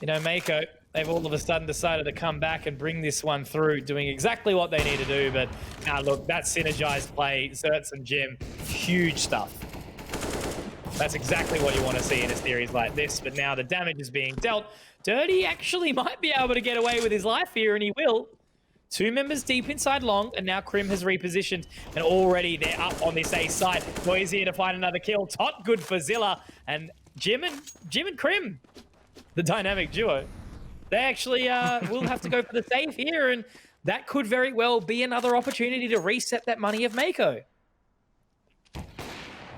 you know, Mako, they've all of a sudden decided to come back and bring this one through, doing exactly what they need to do. But now, look, that synergized play, Zertz and Jim, huge stuff. That's exactly what you want to see in a series like this. But now the damage is being dealt. Dirty actually might be able to get away with his life here, and he will. 2 members deep inside long, and now Crim has repositioned, and already they're up on this A side. Noisier to find another kill. Tot good for Zilla, and Jim and Crim, the dynamic duo. They actually will have to go for the save here, and that could very well be another opportunity to reset that money of Mako.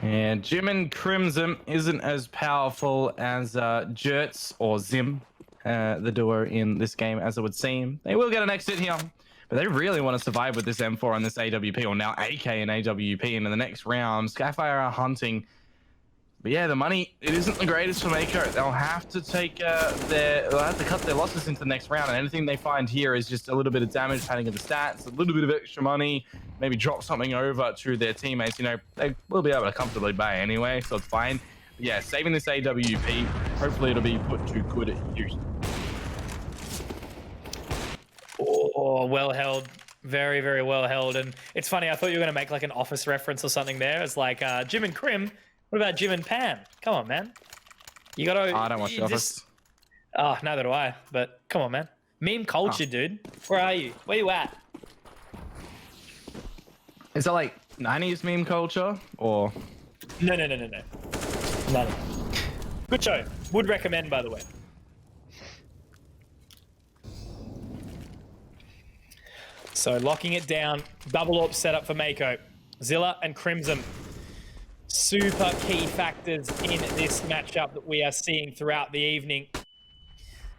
And Jim and Crimson isn't as powerful as Jertz or Zim, the duo in this game, as it would seem. They will get an exit here, but they really want to survive with this M4 and this AWP, or now AK and AWP. And in the next round, Skyfire are hunting. But yeah, the money, it isn't the greatest for Mako. They'll have to take they'll have to cut their losses into the next round, and anything they find here is just a little bit of damage, padding of the stats, a little bit of extra money, maybe drop something over to their teammates. You know, they will be able to comfortably buy anyway, so it's fine. But yeah, saving this AWP, hopefully it'll be put to good use. Oh, well held. Very, very well held. And it's funny, I thought you were going to make like an Office reference or something there. It's like Jim and Crim. What about Jim and Pam? Come on, man. You got to... I don't watch The Office. Oh, neither do I. But come on, man. Meme culture, dude. Where are you? Where you at? Is that like 90s meme culture, or...? No. None. Good show. Would recommend, by the way. So locking it down. Double AWP setup for Mako. Zilla and Crimson. Super key factors in this matchup that we are seeing throughout the evening.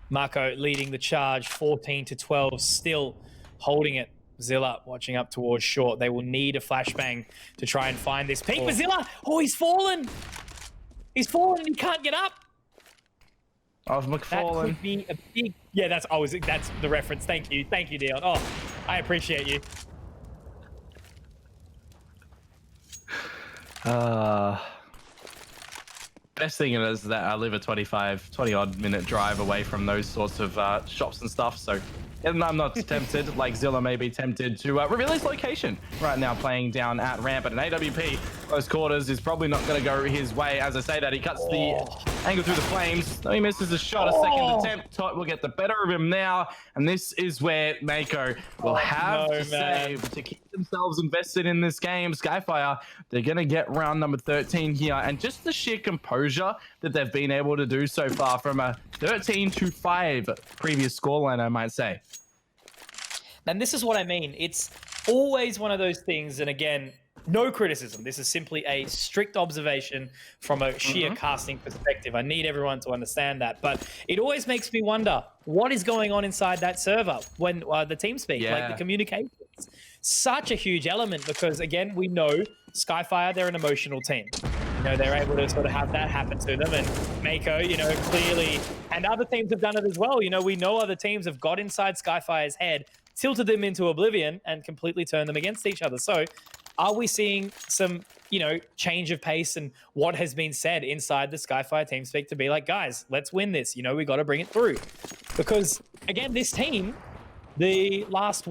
Mako leading the charge 14-12, still holding it. Zilla watching up towards short. They will need a flashbang to try and find this peak. But Zilla, he's fallen. He's fallen and he can't get up. Of McFallen. That could be a big... Yeah, that's the reference. Thank you, Dion. Oh, I appreciate you. Best thing is that I live a 20 odd minute drive away from those sorts of shops and stuff, so I'm not tempted, like Zilla may be tempted to reveal his location right now, playing down at ramp. But an AWP close quarters is probably not going to go his way. As I say that, he cuts the angle through the flames. No, he misses a shot. A second attempt. Tot will get the better of him now, and this is where Mako will have to save to keep themselves invested in this game. Skyfire, they're going to get round number 13 here, and just the sheer composure that they've been able to do so far from a 13-5 previous scoreline, I might say. And this is what I mean. It's always one of those things, and again, no criticism. This is simply a strict observation from a sheer casting perspective. I need everyone to understand that. But it always makes me wonder, what is going on inside that server when the team speak, like the communications? Such a huge element because, again, we know Skyfire, they're an emotional team. You know, they're able to sort of have that happen to them. And Mako, you know, clearly, and other teams have done it as well. You know, we know other teams have got inside Skyfire's head, tilted them into oblivion, and completely turned them against each other. So are we seeing some, you know, change of pace and what has been said inside the Skyfire team speak to be like, guys, let's win this. You know, we got to bring it through. Because, again, this team, the last,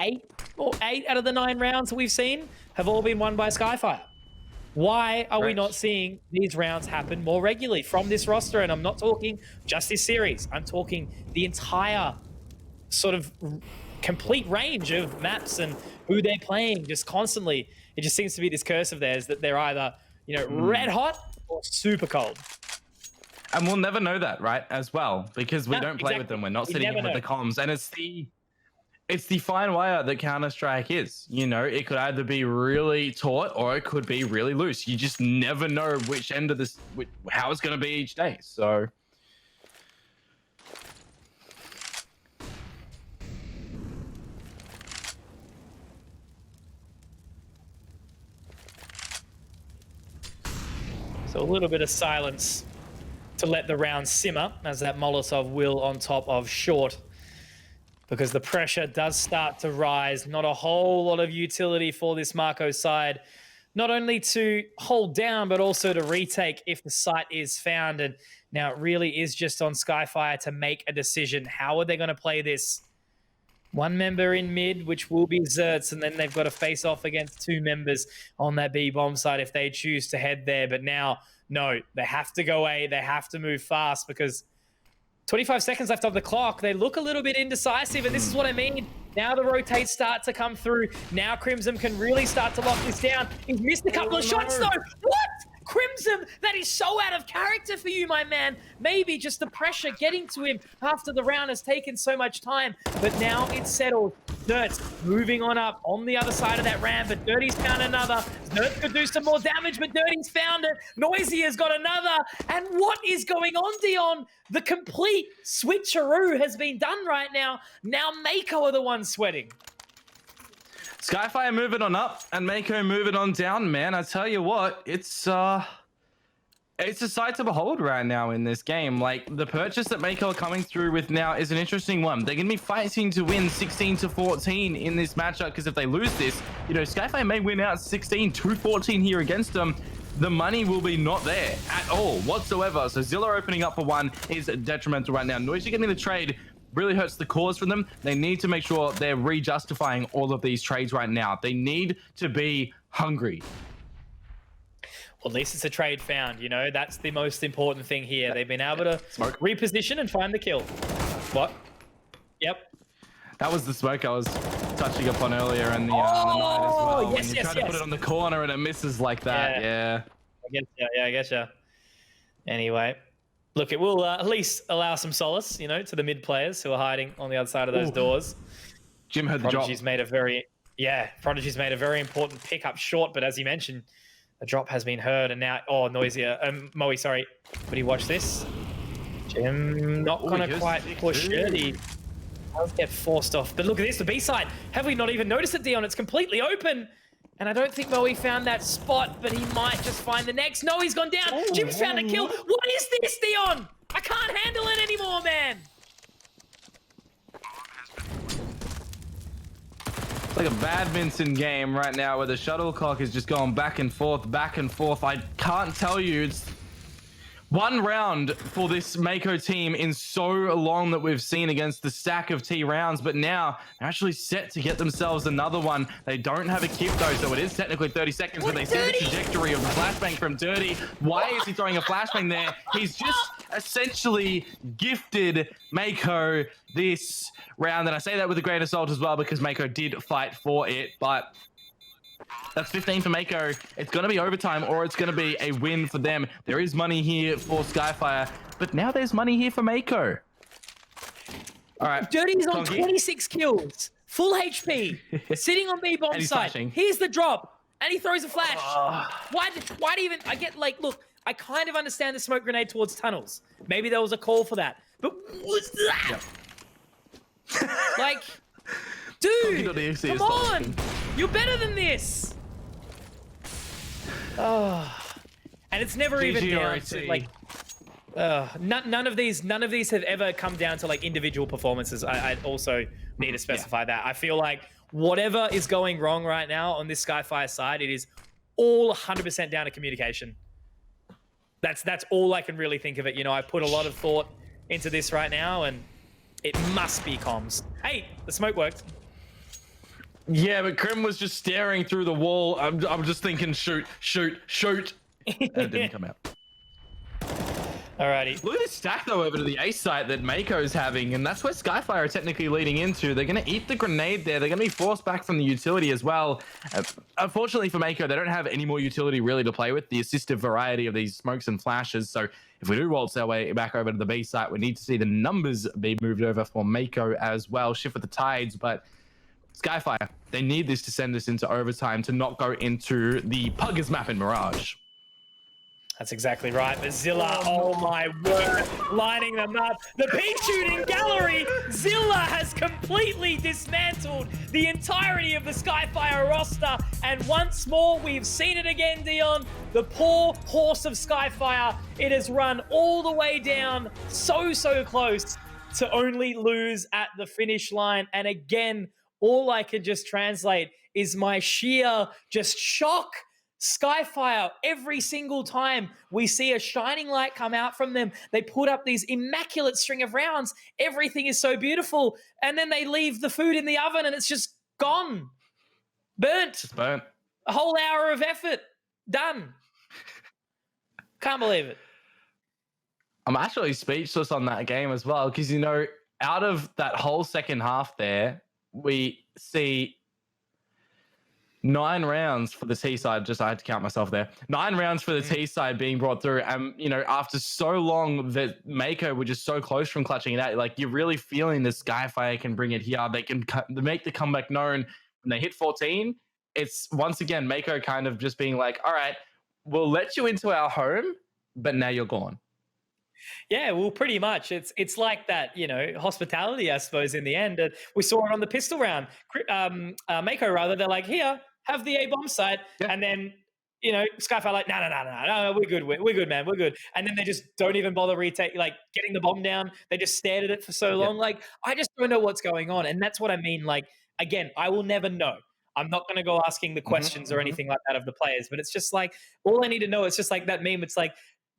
eight out of the 9 rounds that we've seen have all been won by Skyfire. Why are we not seeing these rounds happen more regularly from this roster? And I'm not talking just this series. I'm talking the entire sort of complete range of maps and who they're playing just constantly. It just seems to be this curse of theirs that they're either, you know, red hot or super cold. And we'll never know that, right, as well, because we don't play with them. We're not sitting in with the comms. And it's the fine wire that Counter-Strike is. You know, it could either be really taut or it could be really loose. You just never know which end of this, how it's going to be each day. So a little bit of silence to let the round simmer as that Molotov will on top of short, because the pressure does start to rise. Not a whole lot of utility for this Mako side, not only to hold down, but also to retake if the site is found. And now it really is just on Skyfire to make a decision. How are they going to play this? One member in mid, which will be Zertz, and then they've got to face off against 2 members on that B-bomb side if they choose to head there. But now, no, they have to go A. They have to move fast because 25 seconds left of the clock. They look a little bit indecisive, and this is what I mean. Now the rotates start to come through. Now Crimson can really start to lock this down. He's missed a couple of shots, though. What? Crimson, that is so out of character for you, my man. Maybe just the pressure getting to him after the round has taken so much time, but now it's settled. Nerds moving on up on the other side of that ramp, but Dirty's found another. Nerds could do some more damage, but Dirty's found it. Noisy has got another. And what is going on, Dion? The complete switcheroo has been done right now. Now Mako are the ones sweating. Skyfire moving on up and Mako moving on down, man. I tell you what, it's a sight to behold right now in this game. Like, the purchase that Mako are coming through with now is an interesting one. They're going to be fighting to win 16-14 in this matchup, because if they lose this, you know, Skyfire may win out 16-14 here against them. The money will be not there at all whatsoever. So Zilla opening up for one is detrimental right now. Noisy getting the trade really hurts the cause for them. They need to make sure they're re-justifying all of these trades right now. They need to be hungry. Well, at least it's a trade found, you know? That's the most important thing here. They've been able to reposition and find the kill. What? Yep. That was the smoke I was touching upon earlier in the night as well. Yes, when you try to put it on the corner and it misses like that, yeah. I guess, yeah. Anyway, look, it will at least allow some solace, you know, to the mid players who are hiding on the other side of those doors. Jim heard the drop. Prodigy's made a very important pick up short, but as you mentioned, a drop has been heard, and now, Noisier, Moe, sorry. But he watch this. Jim not gonna quite push it. He does get forced off. But look at this, the B side. Have we not even noticed it, Dion? It's completely open. And I don't think Moe found that spot, but he might just find the next. No, he's gone down. Jim's found a kill. What is this, Dion? I can't handle it anymore, man. It's like a badminton game right now where the shuttlecock is just going back and forth, back and forth. I can't tell you. It's one round for this Mako team in so long that we've seen against the stack of T rounds, but now they're actually set to get themselves another one. They don't have a kip though, so it is technically 30 seconds, but they see the trajectory of the flashbang from Dirty. Why is he throwing a flashbang there? He's just essentially gifted Mako this round, and I say that with a grain of salt as well because Mako did fight for it, but that's 15 for Mako. It's going to be overtime or it's going to be a win for them. There is money here for Skyfire, but now there's money here for Mako. All right. Dirty's on 26 kills, full HP, sitting on B bomb side. Flashing. Here's the drop, and he throws a flash. Why do you even, I get like, look, I kind of understand the smoke grenade towards tunnels. Maybe there was a call for that, but what's that? Yep. Like, dude, come on. You're better than this. And it's never even down to like none of these have ever come down to like individual performances. I also need to specify that. I feel like whatever is going wrong right now on this Skyfire side, it is all 100% down to communication. That's all I can really think of it. You know, I put a lot of thought into this right now, and it must be comms. Hey, the smoke worked. Yeah, but Krim was just staring through the wall. I'm just thinking, shoot. And it didn't come out. Alrighty. Look at this stack, though, over to the A site that Mako's having, and that's where Skyfire are technically leading into. They're going to eat the grenade there. They're going to be forced back from the utility as well. Unfortunately for Mako, they don't have any more utility really to play with, the assistive variety of these smokes and flashes. So if we do waltz our way back over to the B site, we need to see the numbers be moved over for Mako as well. Shift with the tides, but Skyfire, they need this to send us into overtime to not go into the Puggers map in Mirage. That's exactly right. But Zilla, oh my word, lining them up. The pea shooting gallery, Zilla has completely dismantled the entirety of the Skyfire roster. And once more, we've seen it again, Dion. The poor horse of Skyfire, it has run all the way down, so close to only lose at the finish line. And again, all I can just translate is my sheer just shock. Skyfire, every single time we see a shining light come out from them, they put up these immaculate string of rounds. Everything is so beautiful. And then they leave the food in the oven and it's just gone. Burnt. It's burnt. A whole hour of effort. Done. Can't believe it. I'm actually speechless on that game as well because, you know, out of that whole second half there, we see 9 rounds for the T side. Just I had to count myself there. 9 rounds for the T side being brought through, and you know, after so long that Mako were just so close from clutching it out, like you're really feeling the Skyfire can bring it here. They can make the comeback known when they hit 14. It's once again Mako kind of just being like, all right, we'll let you into our home, but now you're gone. Yeah, well, pretty much. It's like that, you know, hospitality, I suppose, in the end. We saw it on the pistol round. Mako, rather, they're like, here, have the A-bomb site. Yeah. And then, you know, Skyfire like, no, we're good, we're good, man, we're good. And then they just don't even bother getting the bomb down. They just stared at it for so long. Like, I just don't know what's going on. And that's what I mean. Like, again, I will never know. I'm not going to go asking the questions or anything like that of the players. But it's just like, all I need to know, it's just like that meme. It's like,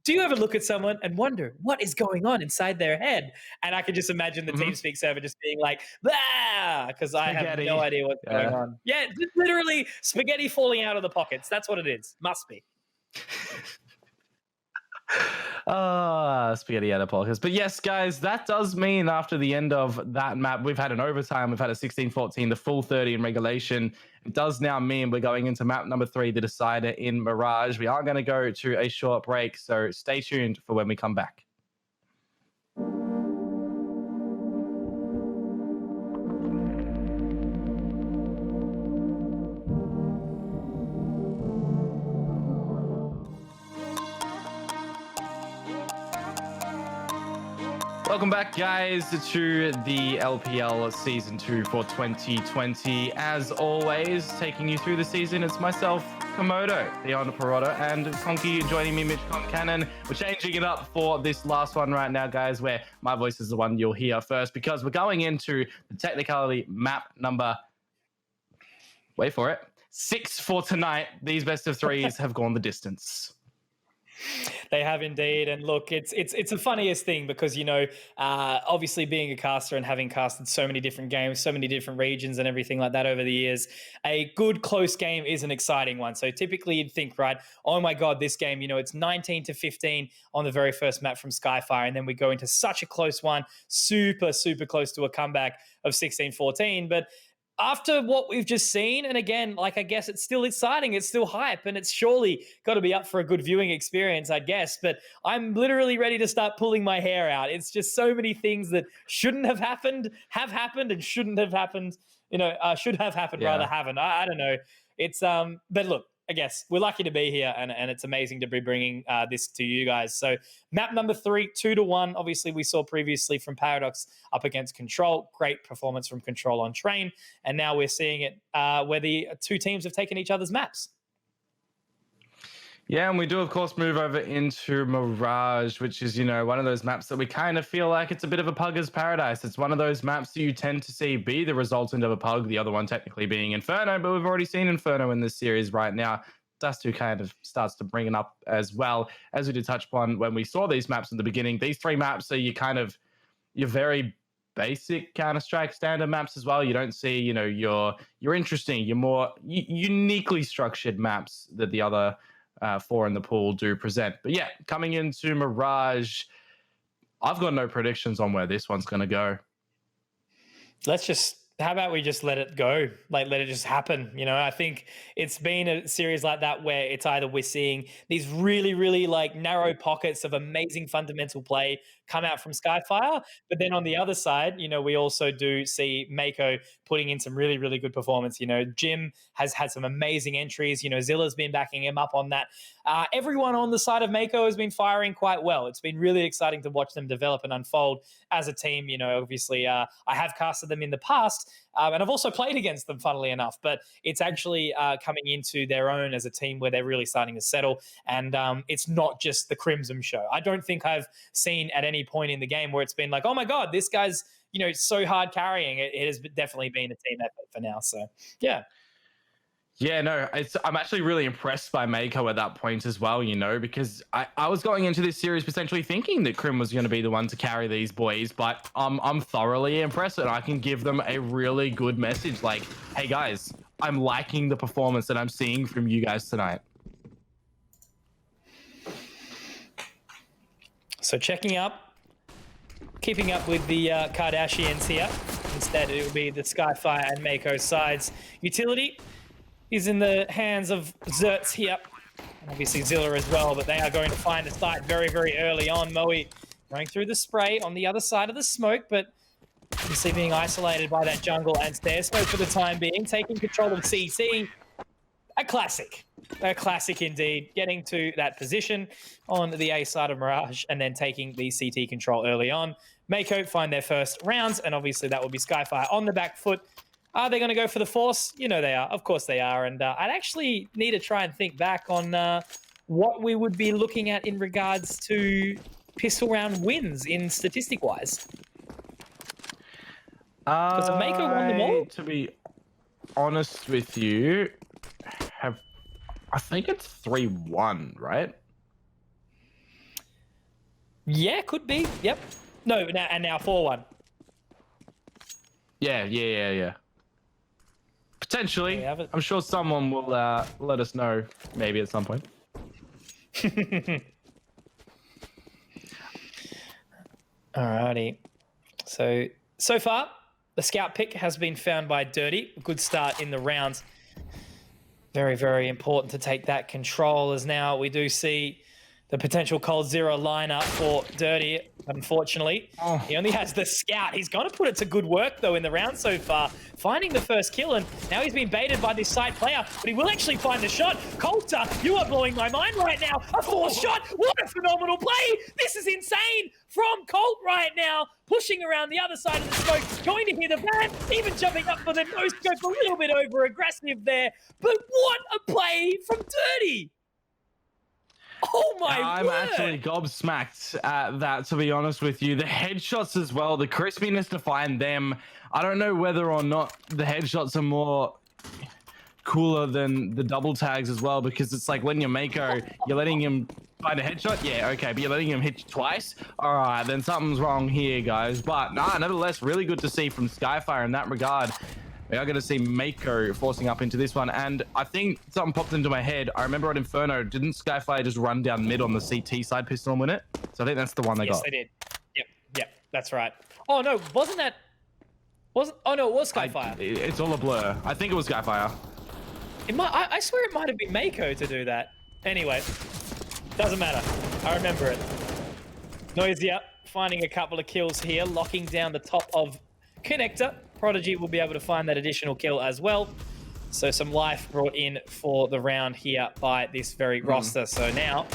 do you ever look at someone and wonder what is going on inside their head? And I can just imagine the TeamSpeak server just being like, blah, because I have no idea what's going on. Yeah, literally spaghetti falling out of the pockets. That's what it is. Must be. Spaghetti out of pockets. But yes, guys, that does mean after the end of that map, we've had an overtime, we've had a 16-14, the full 30 in regulation. It does now mean we're going into map number 3, the decider in Mirage. We are going to go to a short break, so stay tuned for when we come back. Welcome back, guys, to the LPL Season 2 for 2020. As always, taking you through the season, it's myself, Komodo, Beyond Parada, and Conky joining me, Mitch Concannon. We're changing it up for this last one right now, guys, where my voice is the one you'll hear first, because we're going into the technicality map number, wait for it, 6 for tonight. These best of threes have gone the distance. They have indeed, and look, it's the funniest thing because, you know, obviously being a caster and having casted so many different games, so many different regions and everything like that over the years, a good close game is an exciting one. So typically you'd think, right, oh my God, this game, you know, it's 19-15 on the very first map from Skyfire, and then we go into such a close one, super close to a comeback of 16-14, but after what we've just seen, and again, like, I guess it's still exciting, it's still hype, and it's surely got to be up for a good viewing experience, I guess, but I'm literally ready to start pulling my hair out. It's just so many things that shouldn't have happened, and shouldn't have happened, you know, should have happened, rather haven't. I don't know. It's, but look, I guess we're lucky to be here, and it's amazing to be bringing this to you guys. So map number 3, 2-1. Obviously, we saw previously from Paradox up against Control. Great performance from Control on Train. And now we're seeing it where the two teams have taken each other's maps. Yeah, and we do, of course, move over into Mirage, which is, you know, one of those maps that we kind of feel like it's a bit of a pugger's paradise. It's one of those maps that you tend to see be the resultant of a pug, the other one technically being Inferno, but we've already seen Inferno in this series right now. Dust 2 kind of starts to bring it up as well. As we did touch upon when we saw these maps in the beginning, these 3 maps are your very basic Counter-Strike standard maps as well. You don't see, you know, your interesting, your more uniquely structured maps that the other 4 in the pool do present. But yeah, coming into Mirage, I've got no predictions on where this one's going to go. How about we just let it go? Like, let it just happen. You know, I think it's been a series like that where it's either we're seeing these really like narrow pockets of amazing fundamental play come out from Skyfire, but then on the other side, you know, we also do see Mako putting in some really good performance. You know, Jim has had some amazing entries. You know, Zilla's been backing him up on that. Everyone on the side of Mako has been firing quite well. It's been really exciting to watch them develop and unfold as a team. You know, obviously, I have casted them in the past, and I've also played against them, funnily enough, but it's actually coming into their own as a team where they're really starting to settle, and it's not just the Crimson show. I don't think I've seen at any point in the game where it's been like, oh my God, this guy's, you know, so hard carrying. It has definitely been a team effort for now. So, yeah. Yeah, no, I'm actually really impressed by Mako at that point as well, you know, because I was going into this series potentially thinking that Crim was going to be the one to carry these boys, but I'm thoroughly impressed, and I can give them a really good message like, hey guys, I'm liking the performance that I'm seeing from you guys tonight. So keeping up with the Kardashians here. Instead, it will be the Skyfire and Mako sides. Utility is in the hands of Zertz here. And obviously Zilla as well, but they are going to find the site very, very early on. Moe going through the spray on the other side of the smoke, but obviously being isolated by that jungle and stairs smoke for the time being, taking control of CT. A classic indeed, getting to that position on the A side of Mirage and then taking the CT control early on. Mako find their first rounds, and obviously that will be Skyfire on the back foot. Are they going to go for the Force? You know they are. Of course they are. And I'd actually need to try and think back on what we would be looking at in regards to pistol round wins in statistic-wise. Because Mako won them all. To be honest with you, I think it's 3-1, right? Yeah, could be. Yep. No, now 4-1. Yeah. Potentially. I'm sure someone will let us know maybe at some point. Alrighty. So far, the scout pick has been found by Dirty. A good start in the rounds. Very, very important to take that control, as now we do see the potential Cold Zero lineup for Dirty. Unfortunately, he only has the scout. He's going to put it to good work, though, in the round so far, finding the first kill, and now he's been baited by this side player, but he will actually find the shot. Coulter, you are blowing my mind right now. A fourth shot. What a phenomenal play. This is insane from Colt right now, pushing around the other side of the smoke, going to hit a van, even jumping up for the no-scope, a little bit over-aggressive there, but what a play from Dirty. Oh my I'm word. actually gobsmacked at that, to be honest with you. The headshots as well, the crispiness to find them. I don't know whether or not the headshots are more cooler than the double tags as well, because it's like when you're Mako, you're letting him find a headshot. Yeah, okay, but you're letting him hit you twice. All right, then something's wrong here, guys. But nevertheless, really good to see from Skyfire in that regard. We are going to see Mako forcing up into this one, and I think something popped into my head. I remember at Inferno, didn't Skyfire just run down mid on the CT side pistol and win it? So I think that's the one they got. Yes, they did. Yep, that's right. Oh no, wasn't that? Oh no, it was Skyfire. It's all a blur. I think it was Skyfire. I swear it might have been Mako to do that. Anyway, doesn't matter. I remember it. Noisia finding a couple of kills here, locking down the top of Connector. Prodigy will be able to find that additional kill as well. So some life brought in for the round here by this very roster. So now,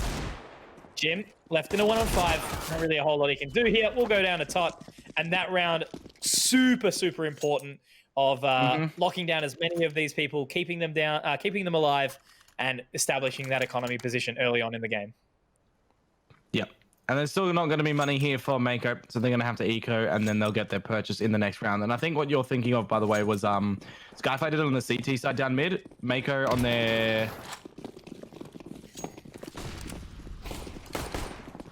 Jim left in a 1-on-5. Not really a whole lot he can do here. We'll go down to top. And that round, super, super important of locking down as many of these people, keeping them down, keeping them alive, and establishing that economy position early on in the game. Yep. And there's still not going to be money here for Mako, so they're going to have to eco, and then they'll get their purchase in the next round. And I think what you're thinking of, by the way, was Skyfire did it on the CT side down mid, Mako on their...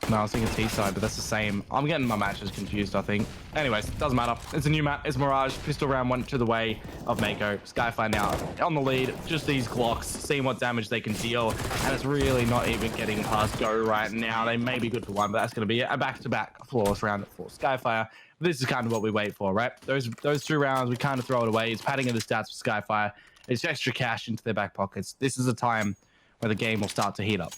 No, I was thinking T side, but that's the same. I'm getting my matches confused, I think. Anyways, doesn't matter. It's a new map. It's Mirage. Pistol round went to the way of Mako. Skyfire now on the lead. Just these Glocks, seeing what damage they can deal. And it's really not even getting past go right now. They may be good for one, but that's going to be a back-to-back flawless round for Skyfire. This is kind of what we wait for, right? Those 2 rounds, we kind of throw it away. It's padding of the stats for Skyfire. It's extra cash into their back pockets. This is a time where the game will start to heat up.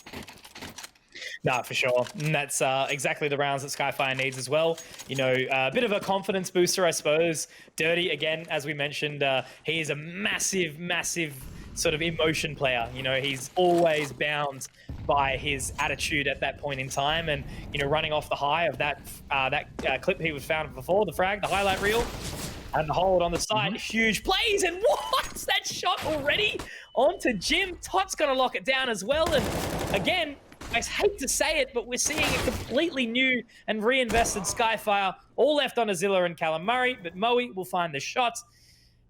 No, for sure. And that's exactly the rounds that Skyfire needs as well. You know, a bit of a confidence booster, I suppose. Dirty, again, as we mentioned, he is a massive, massive sort of emotion player. You know, he's always bound by his attitude at that point in time. And, you know, running off the high of that clip he was found before, the frag, the highlight reel, and the hold on the side, huge plays. And what's that shot already onto Jim? Tot's going to lock it down as well. And again, I hate to say it, but we're seeing a completely new and reinvested Skyfire, all left on Azilla and Callum Murray, but Moe will find the shots.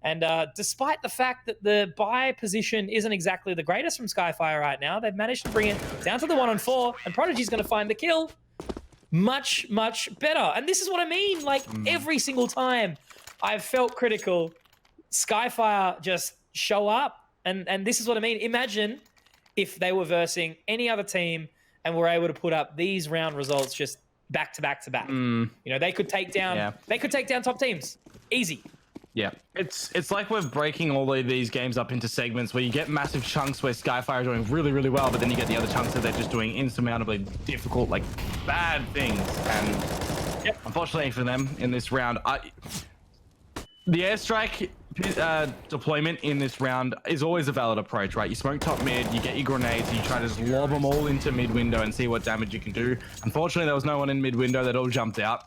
And despite the fact that the buy position isn't exactly the greatest from Skyfire right now, they've managed to bring it down to the 1-on-4, and Prodigy's going to find the kill. Much, much better. And this is what I mean. Like, every single time I've felt critical, Skyfire just show up. And this is what I mean. Imagine if they were versing any other team and were able to put up these round results just back to back to back. You know, they could take down top teams. Easy. Yeah, it's like we're breaking all of these games up into segments where you get massive chunks where Skyfire are doing really, really well, but then you get the other chunks that they're just doing insurmountably difficult, like bad things. And unfortunately for them in this round, the airstrike deployment in this round is always a valid approach, right? You smoke top mid, you get your grenades, you try to just lob them all into mid window and see what damage you can do. Unfortunately, there was no one in mid window that all jumped out,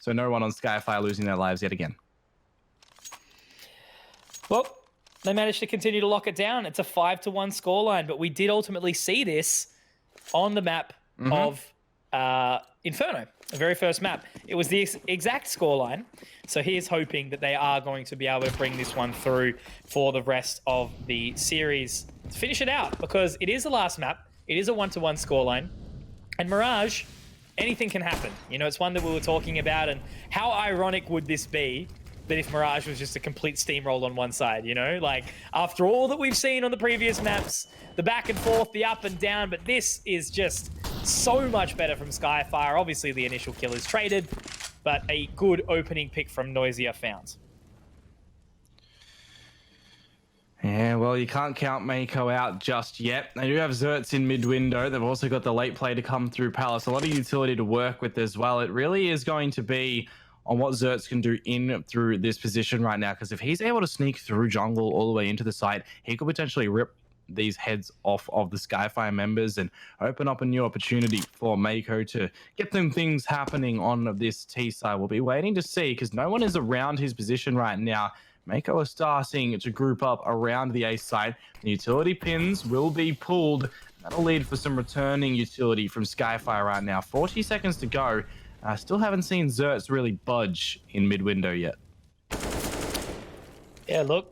so no one on Skyfire losing their lives yet again. Well, They managed to continue to lock it down. It's a 5-1 scoreline, but we did ultimately see this on the map of Inferno, the very first map. It was the exact scoreline. So here's hoping that they are going to be able to bring this one through for the rest of the series to finish it out, because it is the last map. It is a 1-1 scoreline. And Mirage, anything can happen. You know, it's one that we were talking about, and how ironic would this be that if Mirage was just a complete steamroll on one side, you know? Like, after all that we've seen on the previous maps, the back and forth, the up and down, but this is just so much better from Skyfire. Obviously, the initial kill is traded, but a good opening pick from Noisia found. Yeah, well, you can't count Mako out just yet. They do have Zerts in mid-window. They've also got the late play to come through Palace. A lot of utility to work with as well. It really is going to be on what Zerts can do in through this position right now, because if he's able to sneak through jungle all the way into the site, he could potentially rip these heads off of the Skyfire members and open up a new opportunity for Mako to get them things happening on this T side. We'll be waiting to see, because no one is around his position right now. Mako is starting to group up around the A side. The utility pins will be pulled. That'll lead for some returning utility from Skyfire right now. 40 seconds to go. I still haven't seen Zerts really budge in mid-window yet. Yeah, look.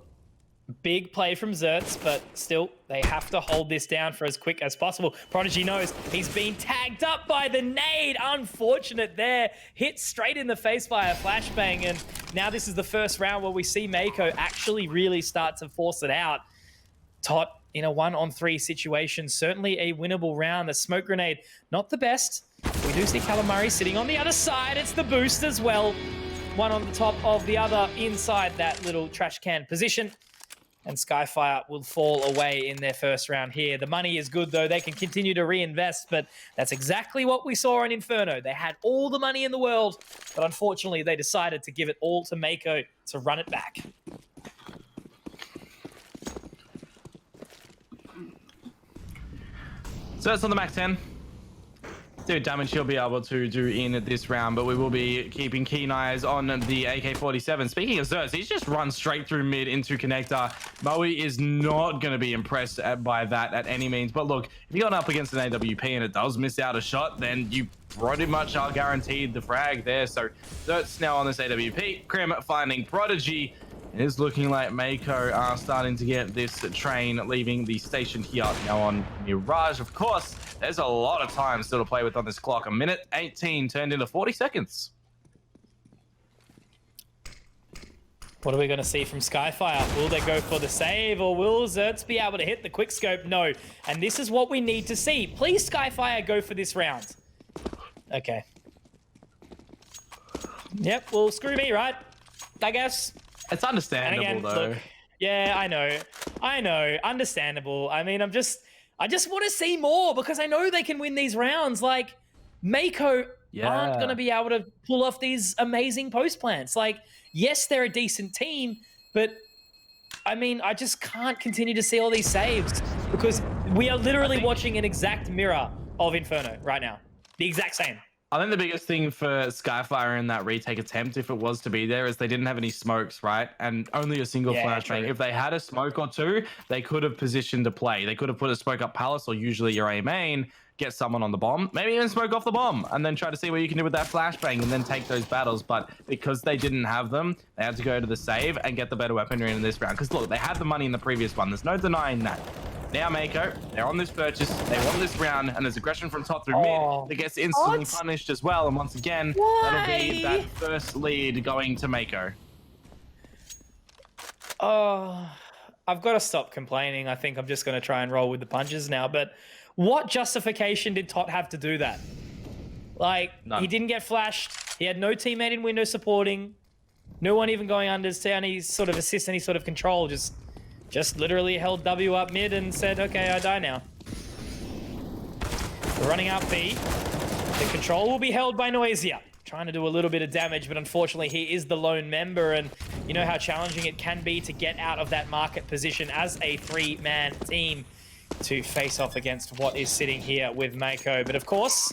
Big play from Zerts, but still, they have to hold this down for as quick as possible. Prodigy knows he's been tagged up by the nade. Unfortunate there. Hit straight in the face by a flashbang, and now this is the first round where we see Mako actually really start to force it out. Tot in a 1-on-3 situation, certainly a winnable round. The smoke grenade, not the best. We do see Calamari sitting on the other side. It's the boost as well. One on the top of the other inside that little trash can position. And Skyfire will fall away in their first round here. The money is good, though. They can continue to reinvest, but that's exactly what we saw in Inferno. They had all the money in the world, but unfortunately, they decided to give it all to Mako to run it back. So that's on the Mac 10. See what damage he'll be able to do in this round, but we will be keeping keen eyes on the AK-47. Speaking of Zerts, he's just run straight through mid into connector. Moe is not going to be impressed by that at any means. But look, if you got up against an AWP and it does miss out a shot, then you pretty much are guaranteed the frag there. So Zerts now on this AWP. Krim finding Prodigy. It is looking like Mako are starting to get this train leaving the station here. Now on Mirage, of course, there's a lot of time still to play with on this clock. 1:18 turned into 40 seconds. What are we going to see from Skyfire? Will they go for the save, or will Zerts be able to hit the quickscope? No. And this is what we need to see. Please, Skyfire, go for this round. Okay. Yep, well, screw me, right? I guess. It's understandable, again, though. Look, yeah, I know. Understandable. I mean, I just want to see more, because I know they can win these rounds. Like, Mako aren't going to be able to pull off these amazing post plants. Like, yes, they're a decent team, but I mean, I just can't continue to see all these saves, because we are literally watching an exact mirror of Inferno right now. The exact same. I think the biggest thing for Skyfire in that retake attempt, if it was to be there, is they didn't have any smokes, right? And only a single flashbang. If they had a smoke or two, they could have positioned to play. They could have put a smoke up Palace, or usually your A main, get someone on the bomb, maybe even smoke off the bomb, and then try to see what you can do with that flashbang and then take those battles. But because they didn't have them, they had to go to the save and get the better weaponry in this round. Because look, they had the money in the previous one. There's no denying that. Now Mako, they're on this purchase, they won this round, and there's aggression from top through mid that gets instantly punished as well. And once again, that'll be that first lead going to Mako. Oh, I've got to stop complaining. I think I'm just going to try and roll with the punches now. But what justification did Tot have to do that? Like, none. He didn't get flashed. He had no teammate in window supporting. No one even going under to any sort of assist, any sort of control. Just literally held W up mid and said, okay, I die now. We're running out B. The control will be held by Noisia. Trying to do a little bit of damage, but unfortunately he is the lone member, and you know how challenging it can be to get out of that market position as a 3-man team to face off against what is sitting here with Mako. But of course,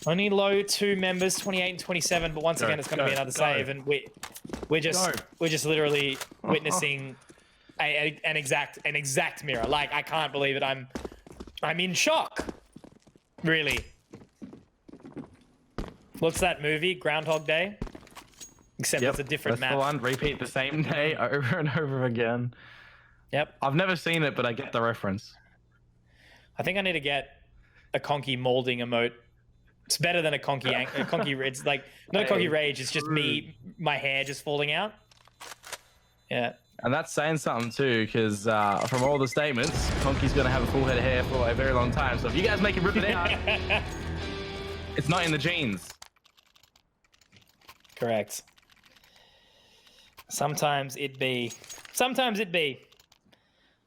only low 2 members, 28 and 27, but once again it's going to be another save, and we're just literally witnessing an exact mirror. Like, I can't believe it. I'm in shock, really. What's that movie? Groundhog Day? Except it's a different map. That's the one. Repeat the same day over and over again. Yep. I've never seen it, but I get the reference. I think I need to get a Conky molding emote. It's better than a Conky. It's like not a Conky rage. It's just me, my hair just falling out. Yeah. And that's saying something too, because from all the statements, Conky's going to have a full head of hair for a very long time. So if you guys make him rip it out, it's not in the genes. Correct. Sometimes it be.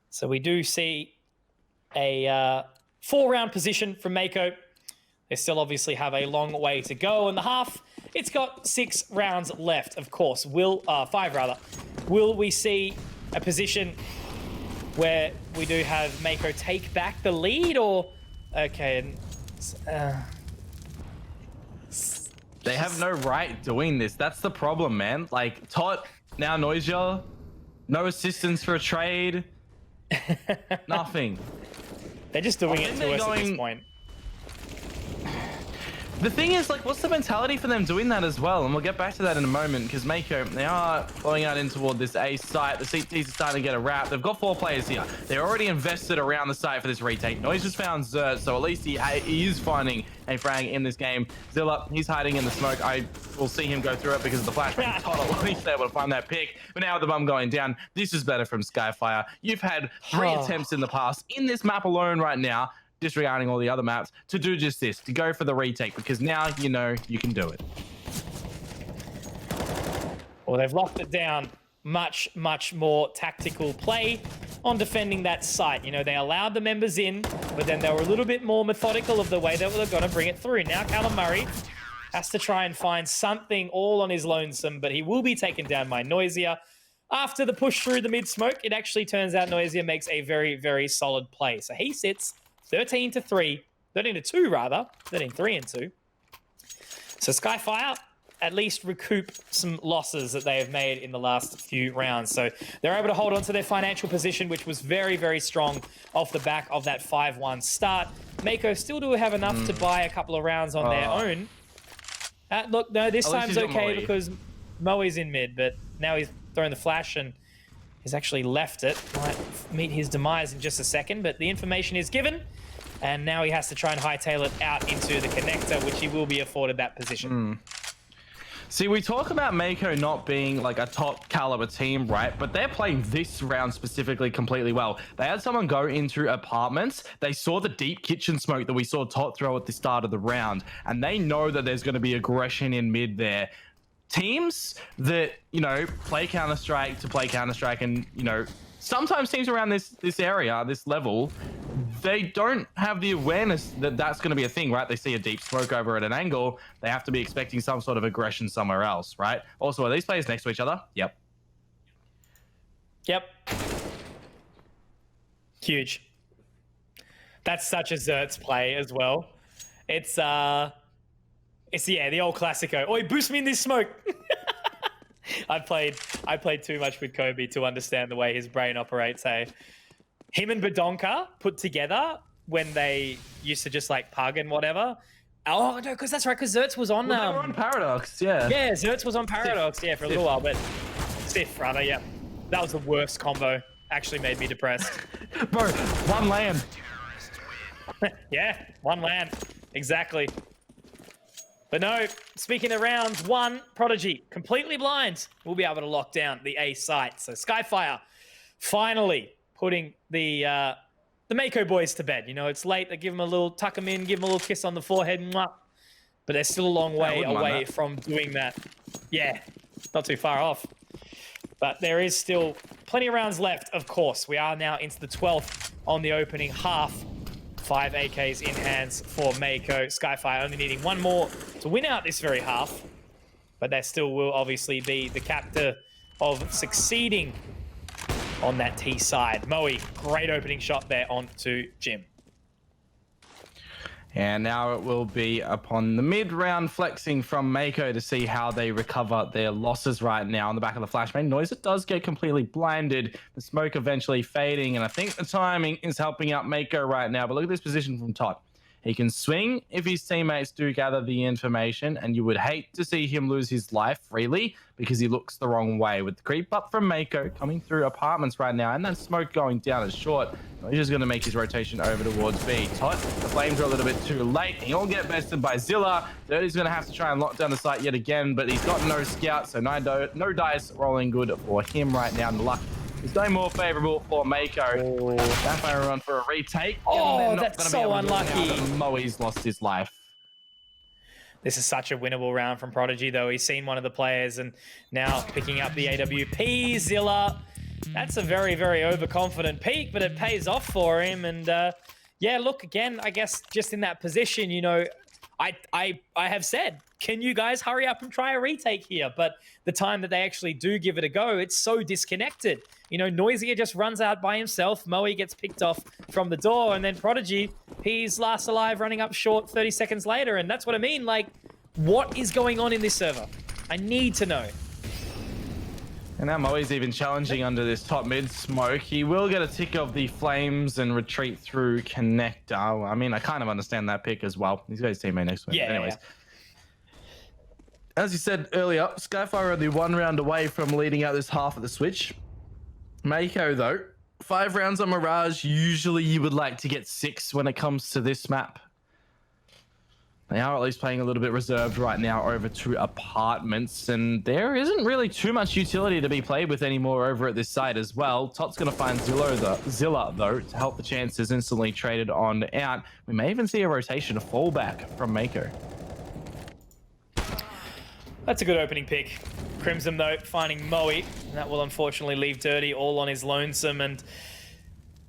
So we do see a 4-round position from Mako. They still obviously have a long way to go in the half. It's got 6 rounds left, of course. 5 rather. Will we see a position where we do have Mako take back the lead, or okay? They have no right doing this. That's the problem, man. Like, Tot, now Noisia, no assistance for a trade. Nothing. They're just doing it to us at this point. The thing is, like, what's the mentality for them doing that as well? And we'll get back to that in a moment, because Mako, they are going out in toward this A site. The CTs are starting to get a wrap. They've got 4 players here. They're already invested around the site for this retake. Noise just found Zert, so at least he is finding a frag in this game. Zilla, he's hiding in the smoke. I will see him go through it because of the flashbang. Total, at least able to find that pick. But now with the bomb going down, this is better from Skyfire. You've had 3 attempts in the past in this map alone right now, disregarding all the other maps, to do just this, to go for the retake, because now you know you can do it. Well, they've locked it down. Much more tactical play on defending that site. You know, they allowed the members in, but then they were a little bit more methodical of the way that they're going to bring it through. Now Callum Murray has to try and find something all on his lonesome, but he will be taken down by Noisia. After the push through the mid-smoke, it actually turns out Noisia makes a very solid play. So he sits 13-3, 13-2 rather, 13-3-2. So Skyfire at least recoup some losses that they have made in the last few rounds. So they're able to hold on to their financial position, which was very strong off the back of that 5-1 start. Mako still do have enough to buy a couple of rounds on their own. Look, no, this time's okay because Moe's in mid, but now he's throwing the flash and he's actually left it. Might meet his demise in just a second, but the information is given. And now he has to try and hightail it out into the connector, which he will be afforded that position. See, we talk about Mako not being like a top caliber team, right? But they're playing this round specifically completely well. They had someone go into apartments. They saw the deep kitchen smoke that we saw Tot throw at the start of the round. And they know that there's going to be aggression in mid there. Teams that, you know, play Counter-Strike to play Counter-Strike, and, you know, sometimes teams around this area, this level, they don't have the awareness that that's going to be a thing, right? They see a deep smoke over at an angle. They have to be expecting some sort of aggression somewhere else, right? Also, are these players next to each other? Yep. Huge. That's such a Zert's play as well. It's the old classico. Oi, boost me in this smoke. I played too much with Kobe to understand the way his brain operates. Hey, him and Badonka put together when they used to just like pug and whatever. Oh no, because that's right. Because Zertz was on. Well, they were on Paradox, yeah. Yeah, Zertz was on Paradox, yeah, for a little while, but Sif, rather, yeah. That was the worst combo. Actually made me depressed. Bro, 1 land. Yeah, 1 land, exactly. But no, speaking of rounds, 1 Prodigy, completely blind, will be able to lock down the A site. So Skyfire finally putting the Mako boys to bed. You know, it's late. They give them a little, tuck them in, give them a little kiss on the forehead. Mwah. But they're still a long way away from doing that. Yeah, not too far off. But there is still plenty of rounds left, of course. We are now into the 12th on the opening half. 5 AKs in hands for Mako. Skyfire only needing one more to win out this very half. But that still will obviously be the captor of succeeding on that T side. Moe, great opening shot there onto Jim. And now it will be upon the mid-round flexing from Mako to see how they recover their losses right now on the back of the flashbang. Noise, it does get completely blinded. The smoke eventually fading, and I think the timing is helping out Mako right now. But look at this position from Todd. He can swing if his teammates do gather the information, and you would hate to see him lose his life freely because he looks the wrong way. With the creep up from Mako coming through apartments right now, and that smoke going down as short, he's just going to make his rotation over towards B. Todd, the flames are a little bit too late. He'll get bested by Zilla. Dirty's going to have to try and lock down the site yet again, but he's got no scout, so no dice rolling good for him right now. And the luck is going more favorable for Mako. Skyfire run for a retake. Oh, that's so unlucky. Moe's lost his life. This is such a winnable round from Prodigy, though. He's seen one of the players and now picking up the AWP. Zilla, that's a very, very overconfident peak, but it pays off for him. And yeah, look, again, I guess just in that position, you know, I have said, can you guys hurry up and try a retake here? But the time that they actually do give it a go, it's so disconnected. You know, Noisier just runs out by himself. Moe gets picked off from the door, and then Prodigy, he's last alive running up short 30 seconds later. And that's what I mean. Like, what is going on in this server? I need to know. And now Moe's even challenging under this top mid smoke. He will get a tick of the flames and retreat through connector. I mean, I kind of understand that pick as well. He's got his teammate next to him. Yeah. Anyways. As you said earlier, Skyfire only 1 round away from leading out this half of the switch. Mako, though, 5 rounds on Mirage. Usually you would like to get 6 when it comes to this map. They are at least playing a little bit reserved right now over to apartments, and there isn't really too much utility to be played with anymore over at this site as well. Tot's going to find Zilla, though, to help the chances instantly traded on out. We may even see a rotation, a fallback from Mako. That's a good opening pick. Crimson, though, finding Moe. And that will unfortunately leave Dirty all on his lonesome. And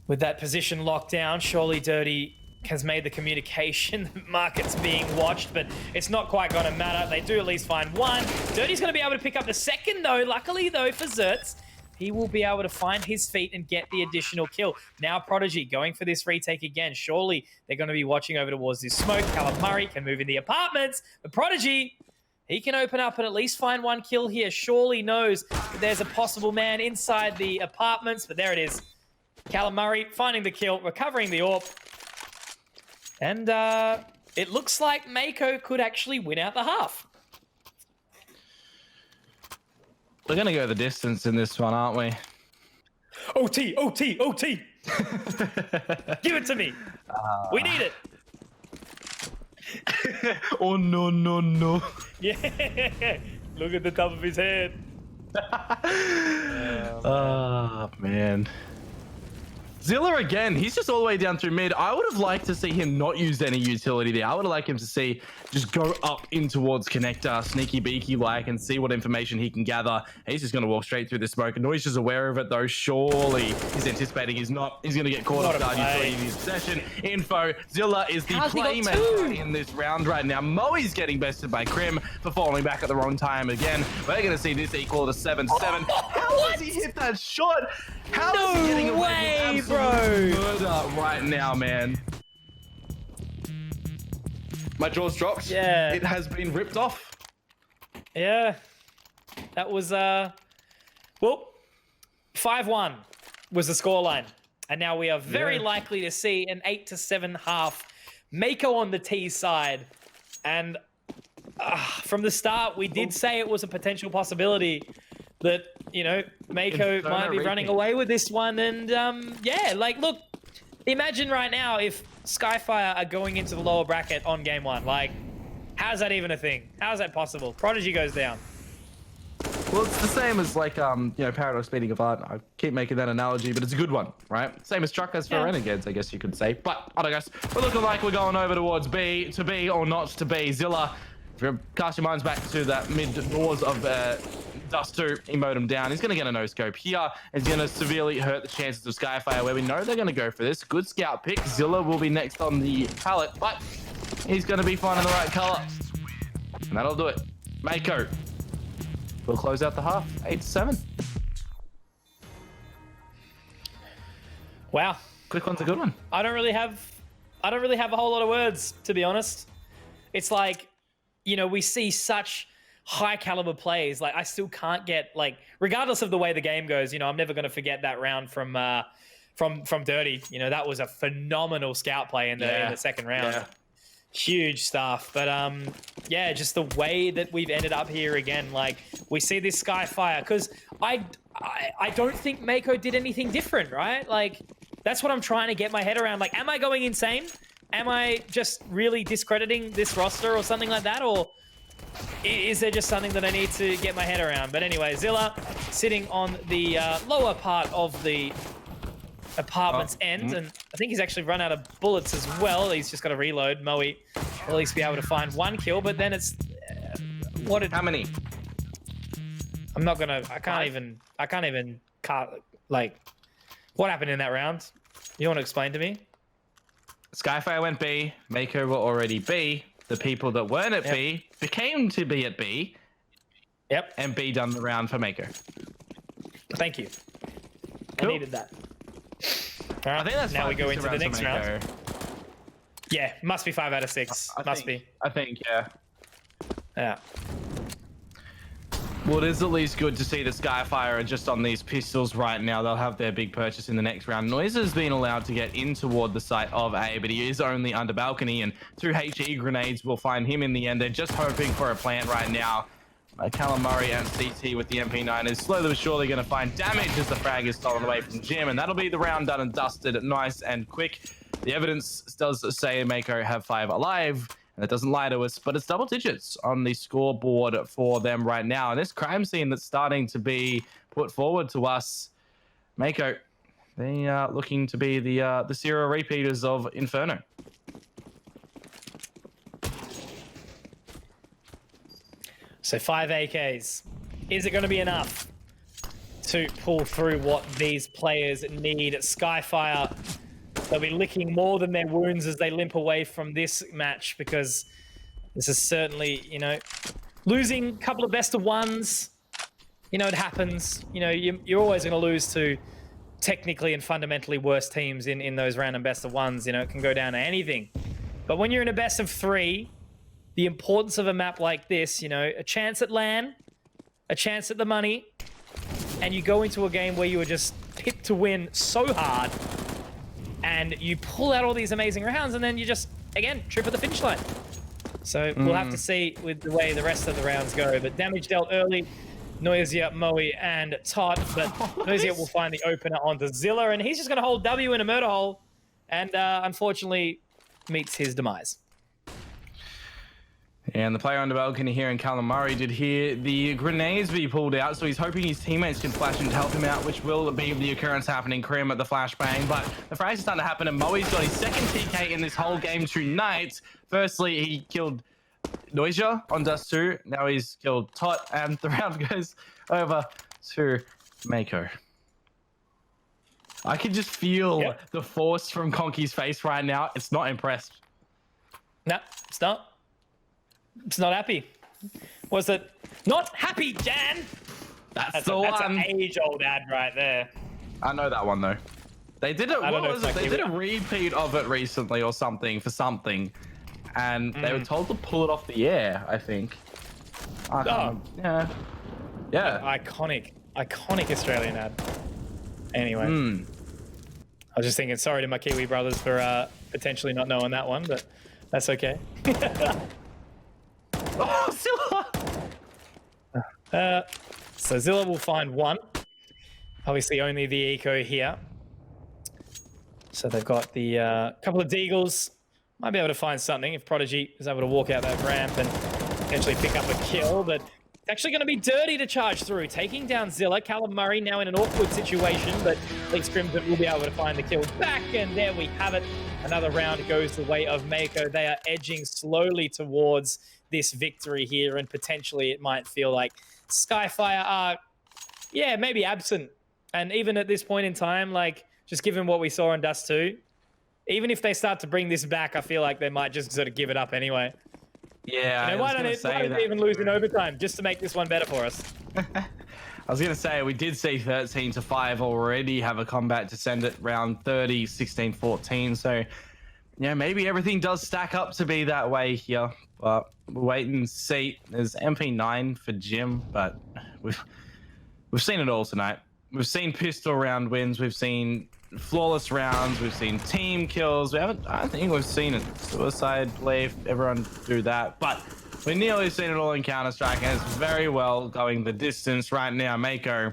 with that position locked down, surely Dirty has made the communication that market's being watched, but it's not quite going to matter. They do at least find one. Dirty's going to be able to pick up the second, though. Luckily, though, for Zertz, he will be able to find his feet and get the additional kill. Now Prodigy going for this retake again. Surely they're going to be watching over towards this smoke. Callum Murray can move in the apartments, but Prodigy, he can open up and at least find one kill here. Surely knows that there's a possible man inside the apartments, but there it is. Callum Murray finding the kill, recovering the AWP. And it looks like Mako could actually win out the half. We're going to go the distance in this one, aren't we? OT, OT, OT. Give it to me. We need it. Oh, no, no, no. Yeah. Look at the top of his head. Oh, man. Zilla again, he's just all the way down through mid. I would have liked to see him not use any utility there. I would have liked him to see just go up in towards connector, sneaky beaky like, and see what information he can gather. He's just going to walk straight through the smoke. And Noise is aware of it though. Surely he's anticipating he's not. He's going to get caught off guard. Utility in his possession. Info. Zilla is the playmaker in this round right now. Moe's getting bested by Crim for falling back at the wrong time again. We're going to see this equal to 7-7. How does he hit that shot? How is he getting away with murder right now, man? My jaw's dropped. Yeah. It has been ripped off. Yeah. That was, well, 5-1 was the scoreline. And now we are very likely to see an 8-7 half. Mako on the T side. And from the start, we did say it was a potential possibility that, you know, Mako might be running away with this one. And yeah, like, look, imagine right now if Skyfire are going into the lower bracket on game 1. Like, how's that even a thing? How's that possible? Prodigy goes down. Well, it's the same as like, you know, Paradox beating of art. I keep making that analogy, but it's a good one, right? Same as Truck as for Renegades, I guess you could say. But, I don't guess, we're looking like we're going over towards B, to be or not to be. Zilla, if you cast your minds back to that mid doors of Duster emote him down. He's going to get a no-scope here. It's going to severely hurt the chances of Skyfire, where we know they're going to go for this. Good scout pick. Zilla will be next on the pallet, but he's going to be finding the right color. And that'll do it. Mako will close out the half, 8-7. Wow. Quick one's a good one. I don't really have a whole lot of words, to be honest. It's like, you know, we see such high caliber plays. Like, I still can't get, like, regardless of the way the game goes, you know, I'm never going to forget that round from Dirty. You know, that was a phenomenal scout play in the second round. Yeah. Huge stuff. But yeah, just the way that we've ended up here again, like, we see this Skyfire, because I don't think Mako did anything different, right? Like, that's what I'm trying to get my head around. Like, am I going insane? Am I just really discrediting this roster or something like that? Or is there just something that I need to get my head around? But anyway, Zilla sitting on the lower part of the apartment's end, and I think he's actually run out of bullets as well. He's just got to reload. Moe will at least be able to find one kill, but then it's How many? I'm not gonna. I can't even. Like, what happened in that round? You want to explain to me? Skyfire went B. Mako were already B. The people that weren't at B became to be at B. Yep. And B done the round for Mako. Thank you. Cool. I needed that. All right. I think that's now we go into the rounds next for Mako. round. Yeah, must be 5 out of 6. I think, yeah. Yeah. Well, it is at least good to see the Skyfire are just on these pistols right now. They'll have their big purchase in the next round. Noise has been allowed to get in toward the site of A, but he is only under balcony, and 2 HE grenades will find him in the end. They're just hoping for a plant right now. Callum Murray and CT with the MP9 is slowly but surely going to find damage as the frag is stolen away from Jim, and that'll be the round done and dusted, nice and quick. The evidence does say Mako have 5 alive. That doesn't lie to us, but it's double digits on the scoreboard for them right now. And this crime scene that's starting to be put forward to us, Mako, they are looking to be the serial repeaters of Inferno. So 5 AKs. Is it going to be enough to pull through what these players need? Skyfire, they'll be licking more than their wounds as they limp away from this match, because this is certainly, you know, losing a couple of best of ones. You know, it happens. You know, you're always going to lose to technically and fundamentally worse teams in those random best of ones. You know, it can go down to anything. But when you're in a best of 3, the importance of a map like this, you know, a chance at LAN, a chance at the money, and you go into a game where you are just picked to win so hard, and you pull out all these amazing rounds, and then you just, again, trip at the finish line. So we'll have to see with the way the rest of the rounds go. But damage dealt early, Noisia, Moe, and Todd. But Noisia will find the opener onto Zilla, and he's just going to hold W in a murder hole, and unfortunately meets his demise. And the player on the balcony here in Callum Murray did hear the grenades be pulled out, so he's hoping his teammates can flash in to help him out, which will be the occurrence happening. Krim at the flashbang, but the frags is starting to happen, and Moe's got his second TK in this whole game tonight. Firstly, he killed Noisia on Dust 2. Now he's killed Tot, and the round goes over to Mako. I can just feel the force from Conky's face right now. It's not impressed. No, it's not. It's not happy. Was it not happy, Jan? That's an age-old ad right there. I know that one though. They did it. What was it? They did a repeat of it recently or something for something, and they were told to pull it off the air. I think. Yeah. Iconic Australian ad. Anyway, I was just thinking. Sorry to my Kiwi brothers for potentially not knowing that one, but that's okay. Oh, Zilla! So Zilla will find one. Obviously, only the eco here. So they've got the couple of deagles. Might be able to find something if Prodigy is able to walk out that ramp and potentially pick up a kill. But it's actually going to be Dirty to charge through, taking down Zilla. Callum Murray now in an awkward situation, but at least Crimson will be able to find the kill back. And there we have it. Another round goes the way of Mako. They are edging slowly towards this victory here, and potentially it might feel like Skyfire are, yeah, maybe absent. And even at this point in time, like, just given what we saw in Dust 2, even if they start to bring this back, I feel like they might just sort of give it up anyway. Yeah, You know, why don't they even lose in overtime just to make this one better for us? I was going to say, we did see 13-5 already have a comeback to send it round 30, 16-14. So, yeah, maybe everything does stack up to be that way here. But we'll wait and see. There's MP9 for Jim, but we've seen it all tonight. We've seen pistol round wins. We've seen flawless rounds. We've seen team kills. I think we've seen a suicide play if everyone do that. But we've nearly seen it all in Counter-Strike, and it's very well going the distance right now. Mako,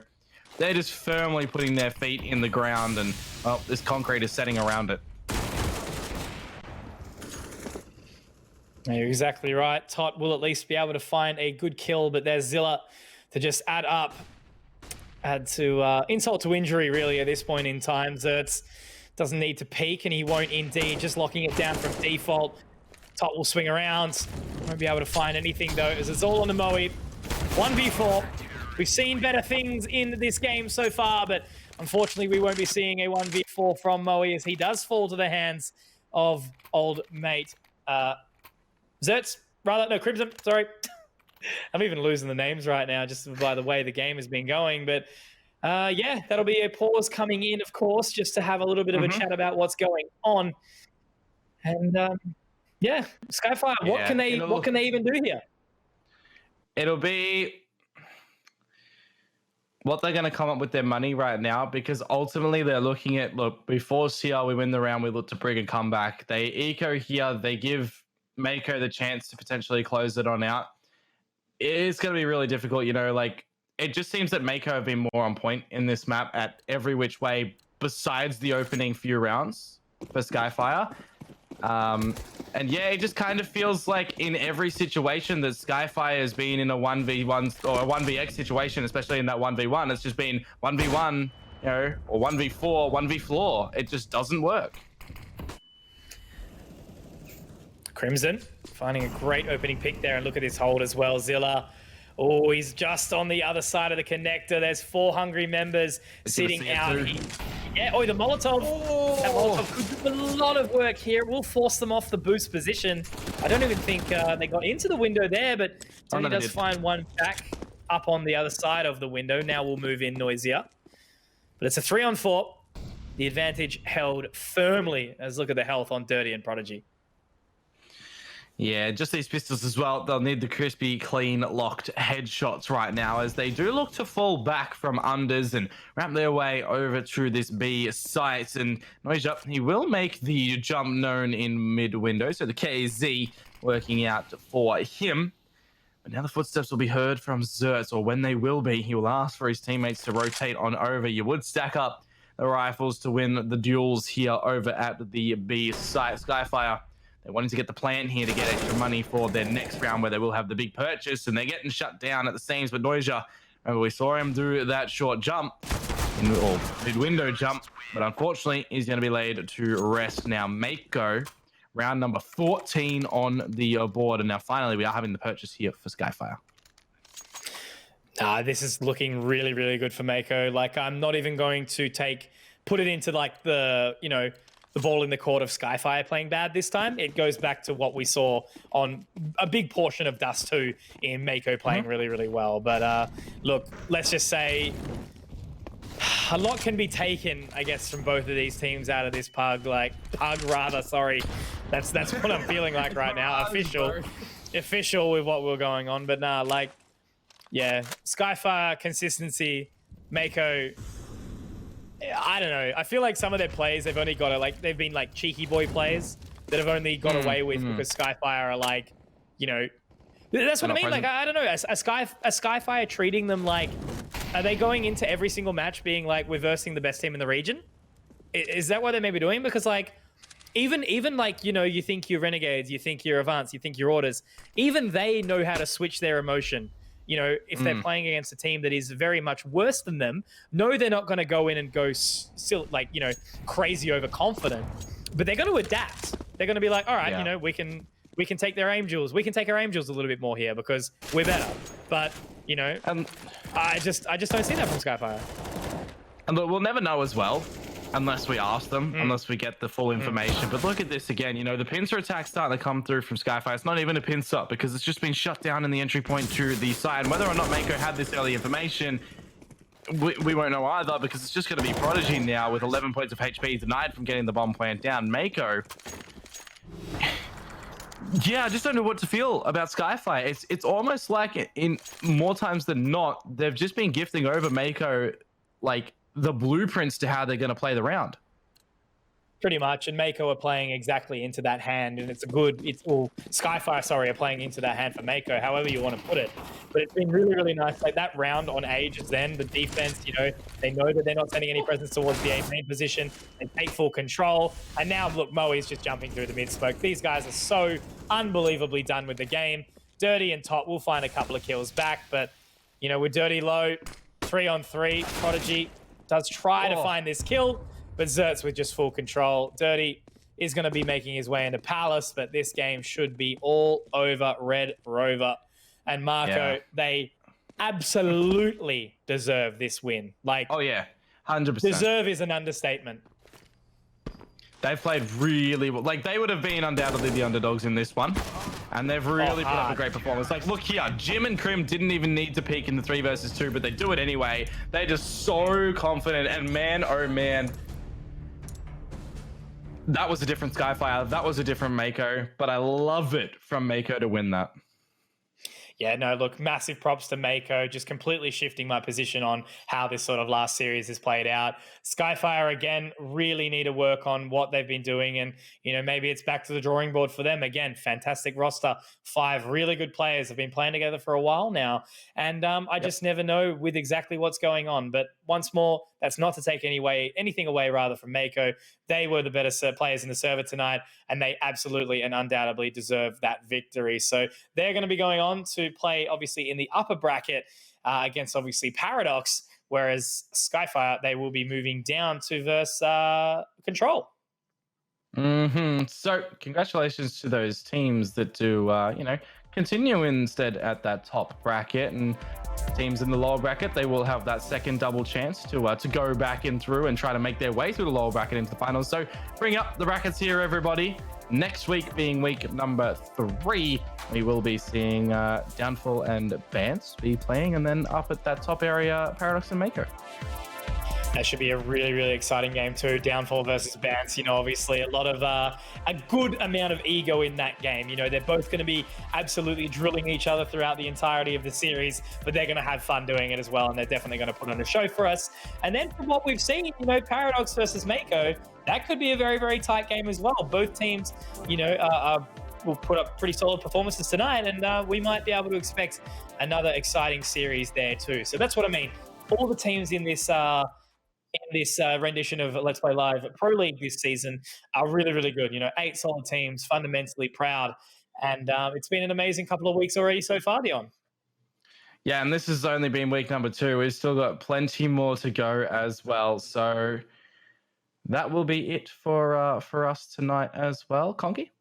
they're just firmly putting their feet in the ground, and, well, this concrete is setting around it. You're exactly right. Tot will at least be able to find a good kill, but there's Zilla to just add to insult to injury, really, at this point in time. Zertz doesn't need to peek, and he won't indeed. Just locking it down from default. Tot will swing around. Won't be able to find anything, though, as it's all on the Moe. 1v4. We've seen better things in this game so far, but unfortunately, we won't be seeing a 1v4 from Moe as he does fall to the hands of old mate Zertz. No, Crimson, sorry. I'm even losing the names right now just by the way the game has been going. But yeah, that'll be a pause coming in, of course, just to have a little bit of a chat about what's going on. And yeah, Skyfire, what can they even do here? It'll be what they're going to come up with their money right now, because ultimately they're looking at, look, we force here, we win the round, we look to bring a comeback. They eco here, they give Mako the chance to potentially close it on out. It's going to be really difficult, you know, like, it just seems that Mako have been more on point in this map at every which way besides the opening few rounds for Skyfire. And yeah, it just kind of feels like in every situation that Skyfire has been in a 1v1 or a 1vx situation, especially in that 1v1, it's just been 1v1, you know, or 1v4, 1v floor. It just doesn't work. Crimson finding a great opening pick there, and look at this hold as well. Zilla, oh, he's just on the other side of the connector. There's 4 hungry members sitting out. Yeah, the Molotov. Oh. That Molotov could do a lot of work here. It will force them off the boost position. I don't even think they got into the window there, but he does find one back up on the other side of the window. Now we'll move in noisier. But it's a 3-on-4. The advantage held firmly, as look at the health on Dirty and Prodigy. Yeah, just these pistols as well. They'll need the crispy, clean, locked headshots right now, as they do look to fall back from unders and wrap their way over to this B site. And Noisia, he will make the jump known in mid-window, so the KZ working out for him. But now the footsteps will be heard from Zertz, or when they will be, he will ask for his teammates to rotate on over. You would stack up the rifles to win the duels here over at the B site. Skyfire, they're wanting to get the plan here to get extra money for their next round, where they will have the big purchase, and they're getting shut down at the seams. But Noisia, remember, we saw him do that short jump, or mid-window jump, but unfortunately, he's going to be laid to rest now. Mako, round number 14 on the board, and now finally we are having the purchase here for Skyfire. This is looking really, really good for Mako. Like, I'm not even going to put it into like the, you know, the ball in the court of Skyfire playing bad this time. It goes back to what we saw on a big portion of Dust 2 in Mako playing really, really well. But look, let's just say a lot can be taken, I guess, from both of these teams out of this pug. Sorry. That's what I'm feeling like right now. Official with what we're going on. But nah, like, yeah, Skyfire consistency, Mako, I don't know. I feel like some of their plays, they've only got they've been like cheeky boy plays that have only got away with because Skyfire are like, you know, that's what I mean. Like, I don't know. A Skyfire treating them like, are they going into every single match being like, we're versing the best team in the region? Is that what they may be doing? Because like, even like, you know, you think you're Renegades, you think you're Advanced, you think you're Orders, even they know how to switch their emotion. You know, if they're playing against a team that is very much worse than them, no, they're not going to go in and go still like, you know, crazy overconfident, but they're going to adapt. They're going to be like, all right, you know, we can we can take their aim jewels. We can take our aim jewels a little bit more here because we're better. But, you know, I just don't see that from Skyfire. And look, we'll never know as well unless we ask them, unless we get the full information. But look at this again. You know, the pincer attack starting to come through from Skyfire. It's not even a pincer up because it's just been shut down in the entry point to the side. And whether or not Mako had this early information, we won't know either because it's just going to be Prodigy now with 11 points of HP denied from getting the bomb plant down. Mako, yeah, I just don't know what to feel about Skyfire. It's almost like in more times than not, they've just been gifting over Mako like the blueprints to how they're going to play the round. Pretty much, and Mako are playing exactly into that hand, and Skyfire, sorry, are playing into that hand for Mako, however you want to put it. But it's been really, really nice. Like that round on Age is then the defense, you know, they know that they're not sending any presence towards the main position. They take full control, and now look, Moe's just jumping through the mid smoke. These guys are so unbelievably done with the game. Dirty and Top will find a couple of kills back, but you know, with Dirty low, 3-on-3, Prodigy does try to find this kill, but Zertz with just full control. Dirty is going to be making his way into Palace, but this game should be all over Red Rover. And Mako, they absolutely deserve this win. Like, oh yeah, 100%. Deserve is an understatement. They've played really well. Like, they would have been undoubtedly the underdogs in this one. And they've really put up a great performance. Like, look here, Jim and Krim didn't even need to peak in the 3 versus 2, but they do it anyway. They're just so confident. And man, oh man, that was a different Skyfire. That was a different Mako. But I love it from Mako to win that. Yeah, no, look, massive props to Mako, just completely shifting my position on how this sort of last series has played out. Skyfire, again, really need to work on what they've been doing. And, you know, maybe it's back to the drawing board for them. Again, fantastic roster. 5 really good players have been playing together for a while now. And I just never know with exactly what's going on. But once more, that's not to take anything away from Mako. They were the better players in the server tonight, and they absolutely and undoubtedly deserve that victory. So they're going to be going on to play, obviously, in the upper bracket against, obviously, Paradox, whereas Skyfire, they will be moving down to verse Control. So congratulations to those teams that do, you know, continue instead at that top bracket, and teams in the lower bracket, they will have that second double chance to go back in through and try to make their way through the lower bracket into the finals. So bring up the brackets here, everybody. Next week being week number 3, we will be seeing Downfall and Bance be playing, and then up at that top area, Paradox and Mako. That should be a really, really exciting game too. Downfall versus Bance, you know, obviously a lot of a good amount of ego in that game. You know, they're both going to be absolutely drilling each other throughout the entirety of the series, but they're going to have fun doing it as well, and they're definitely going to put on a show for us. And then from what we've seen, you know, Paradox versus Mako, that could be a very, very tight game as well. Both teams, you know, will put up pretty solid performances tonight, and we might be able to expect another exciting series there too. So that's what I mean. All the teams in this rendition of Let's Play Live Pro League this season are really, really good. You know, 8 solid teams, fundamentally proud. And it's been an amazing couple of weeks already so far, Dion. Yeah, and this has only been week number 2. We've still got plenty more to go as well. So that will be it for us tonight as well. Conky,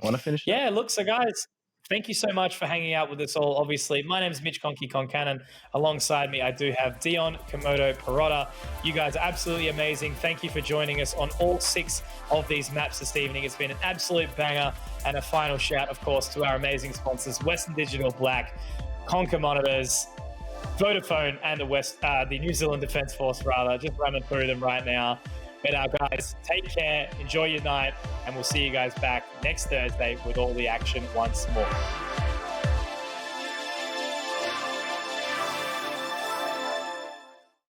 want to finish? Yeah, look, so guys, thank you so much for hanging out with us all. Obviously, my name is Mitch Conky Concannon. Alongside me, I do have Dion, Komodo, Perrotta. You guys are absolutely amazing. Thank you for joining us on all 6 of these maps this evening. It's been an absolute banger. And a final shout, of course, to our amazing sponsors, Western Digital Black, Conker Monitors, Vodafone, and the New Zealand Defence Force, rather. Just running through them right now. But guys, take care, enjoy your night, and we'll see you guys back next Thursday with all the action once more.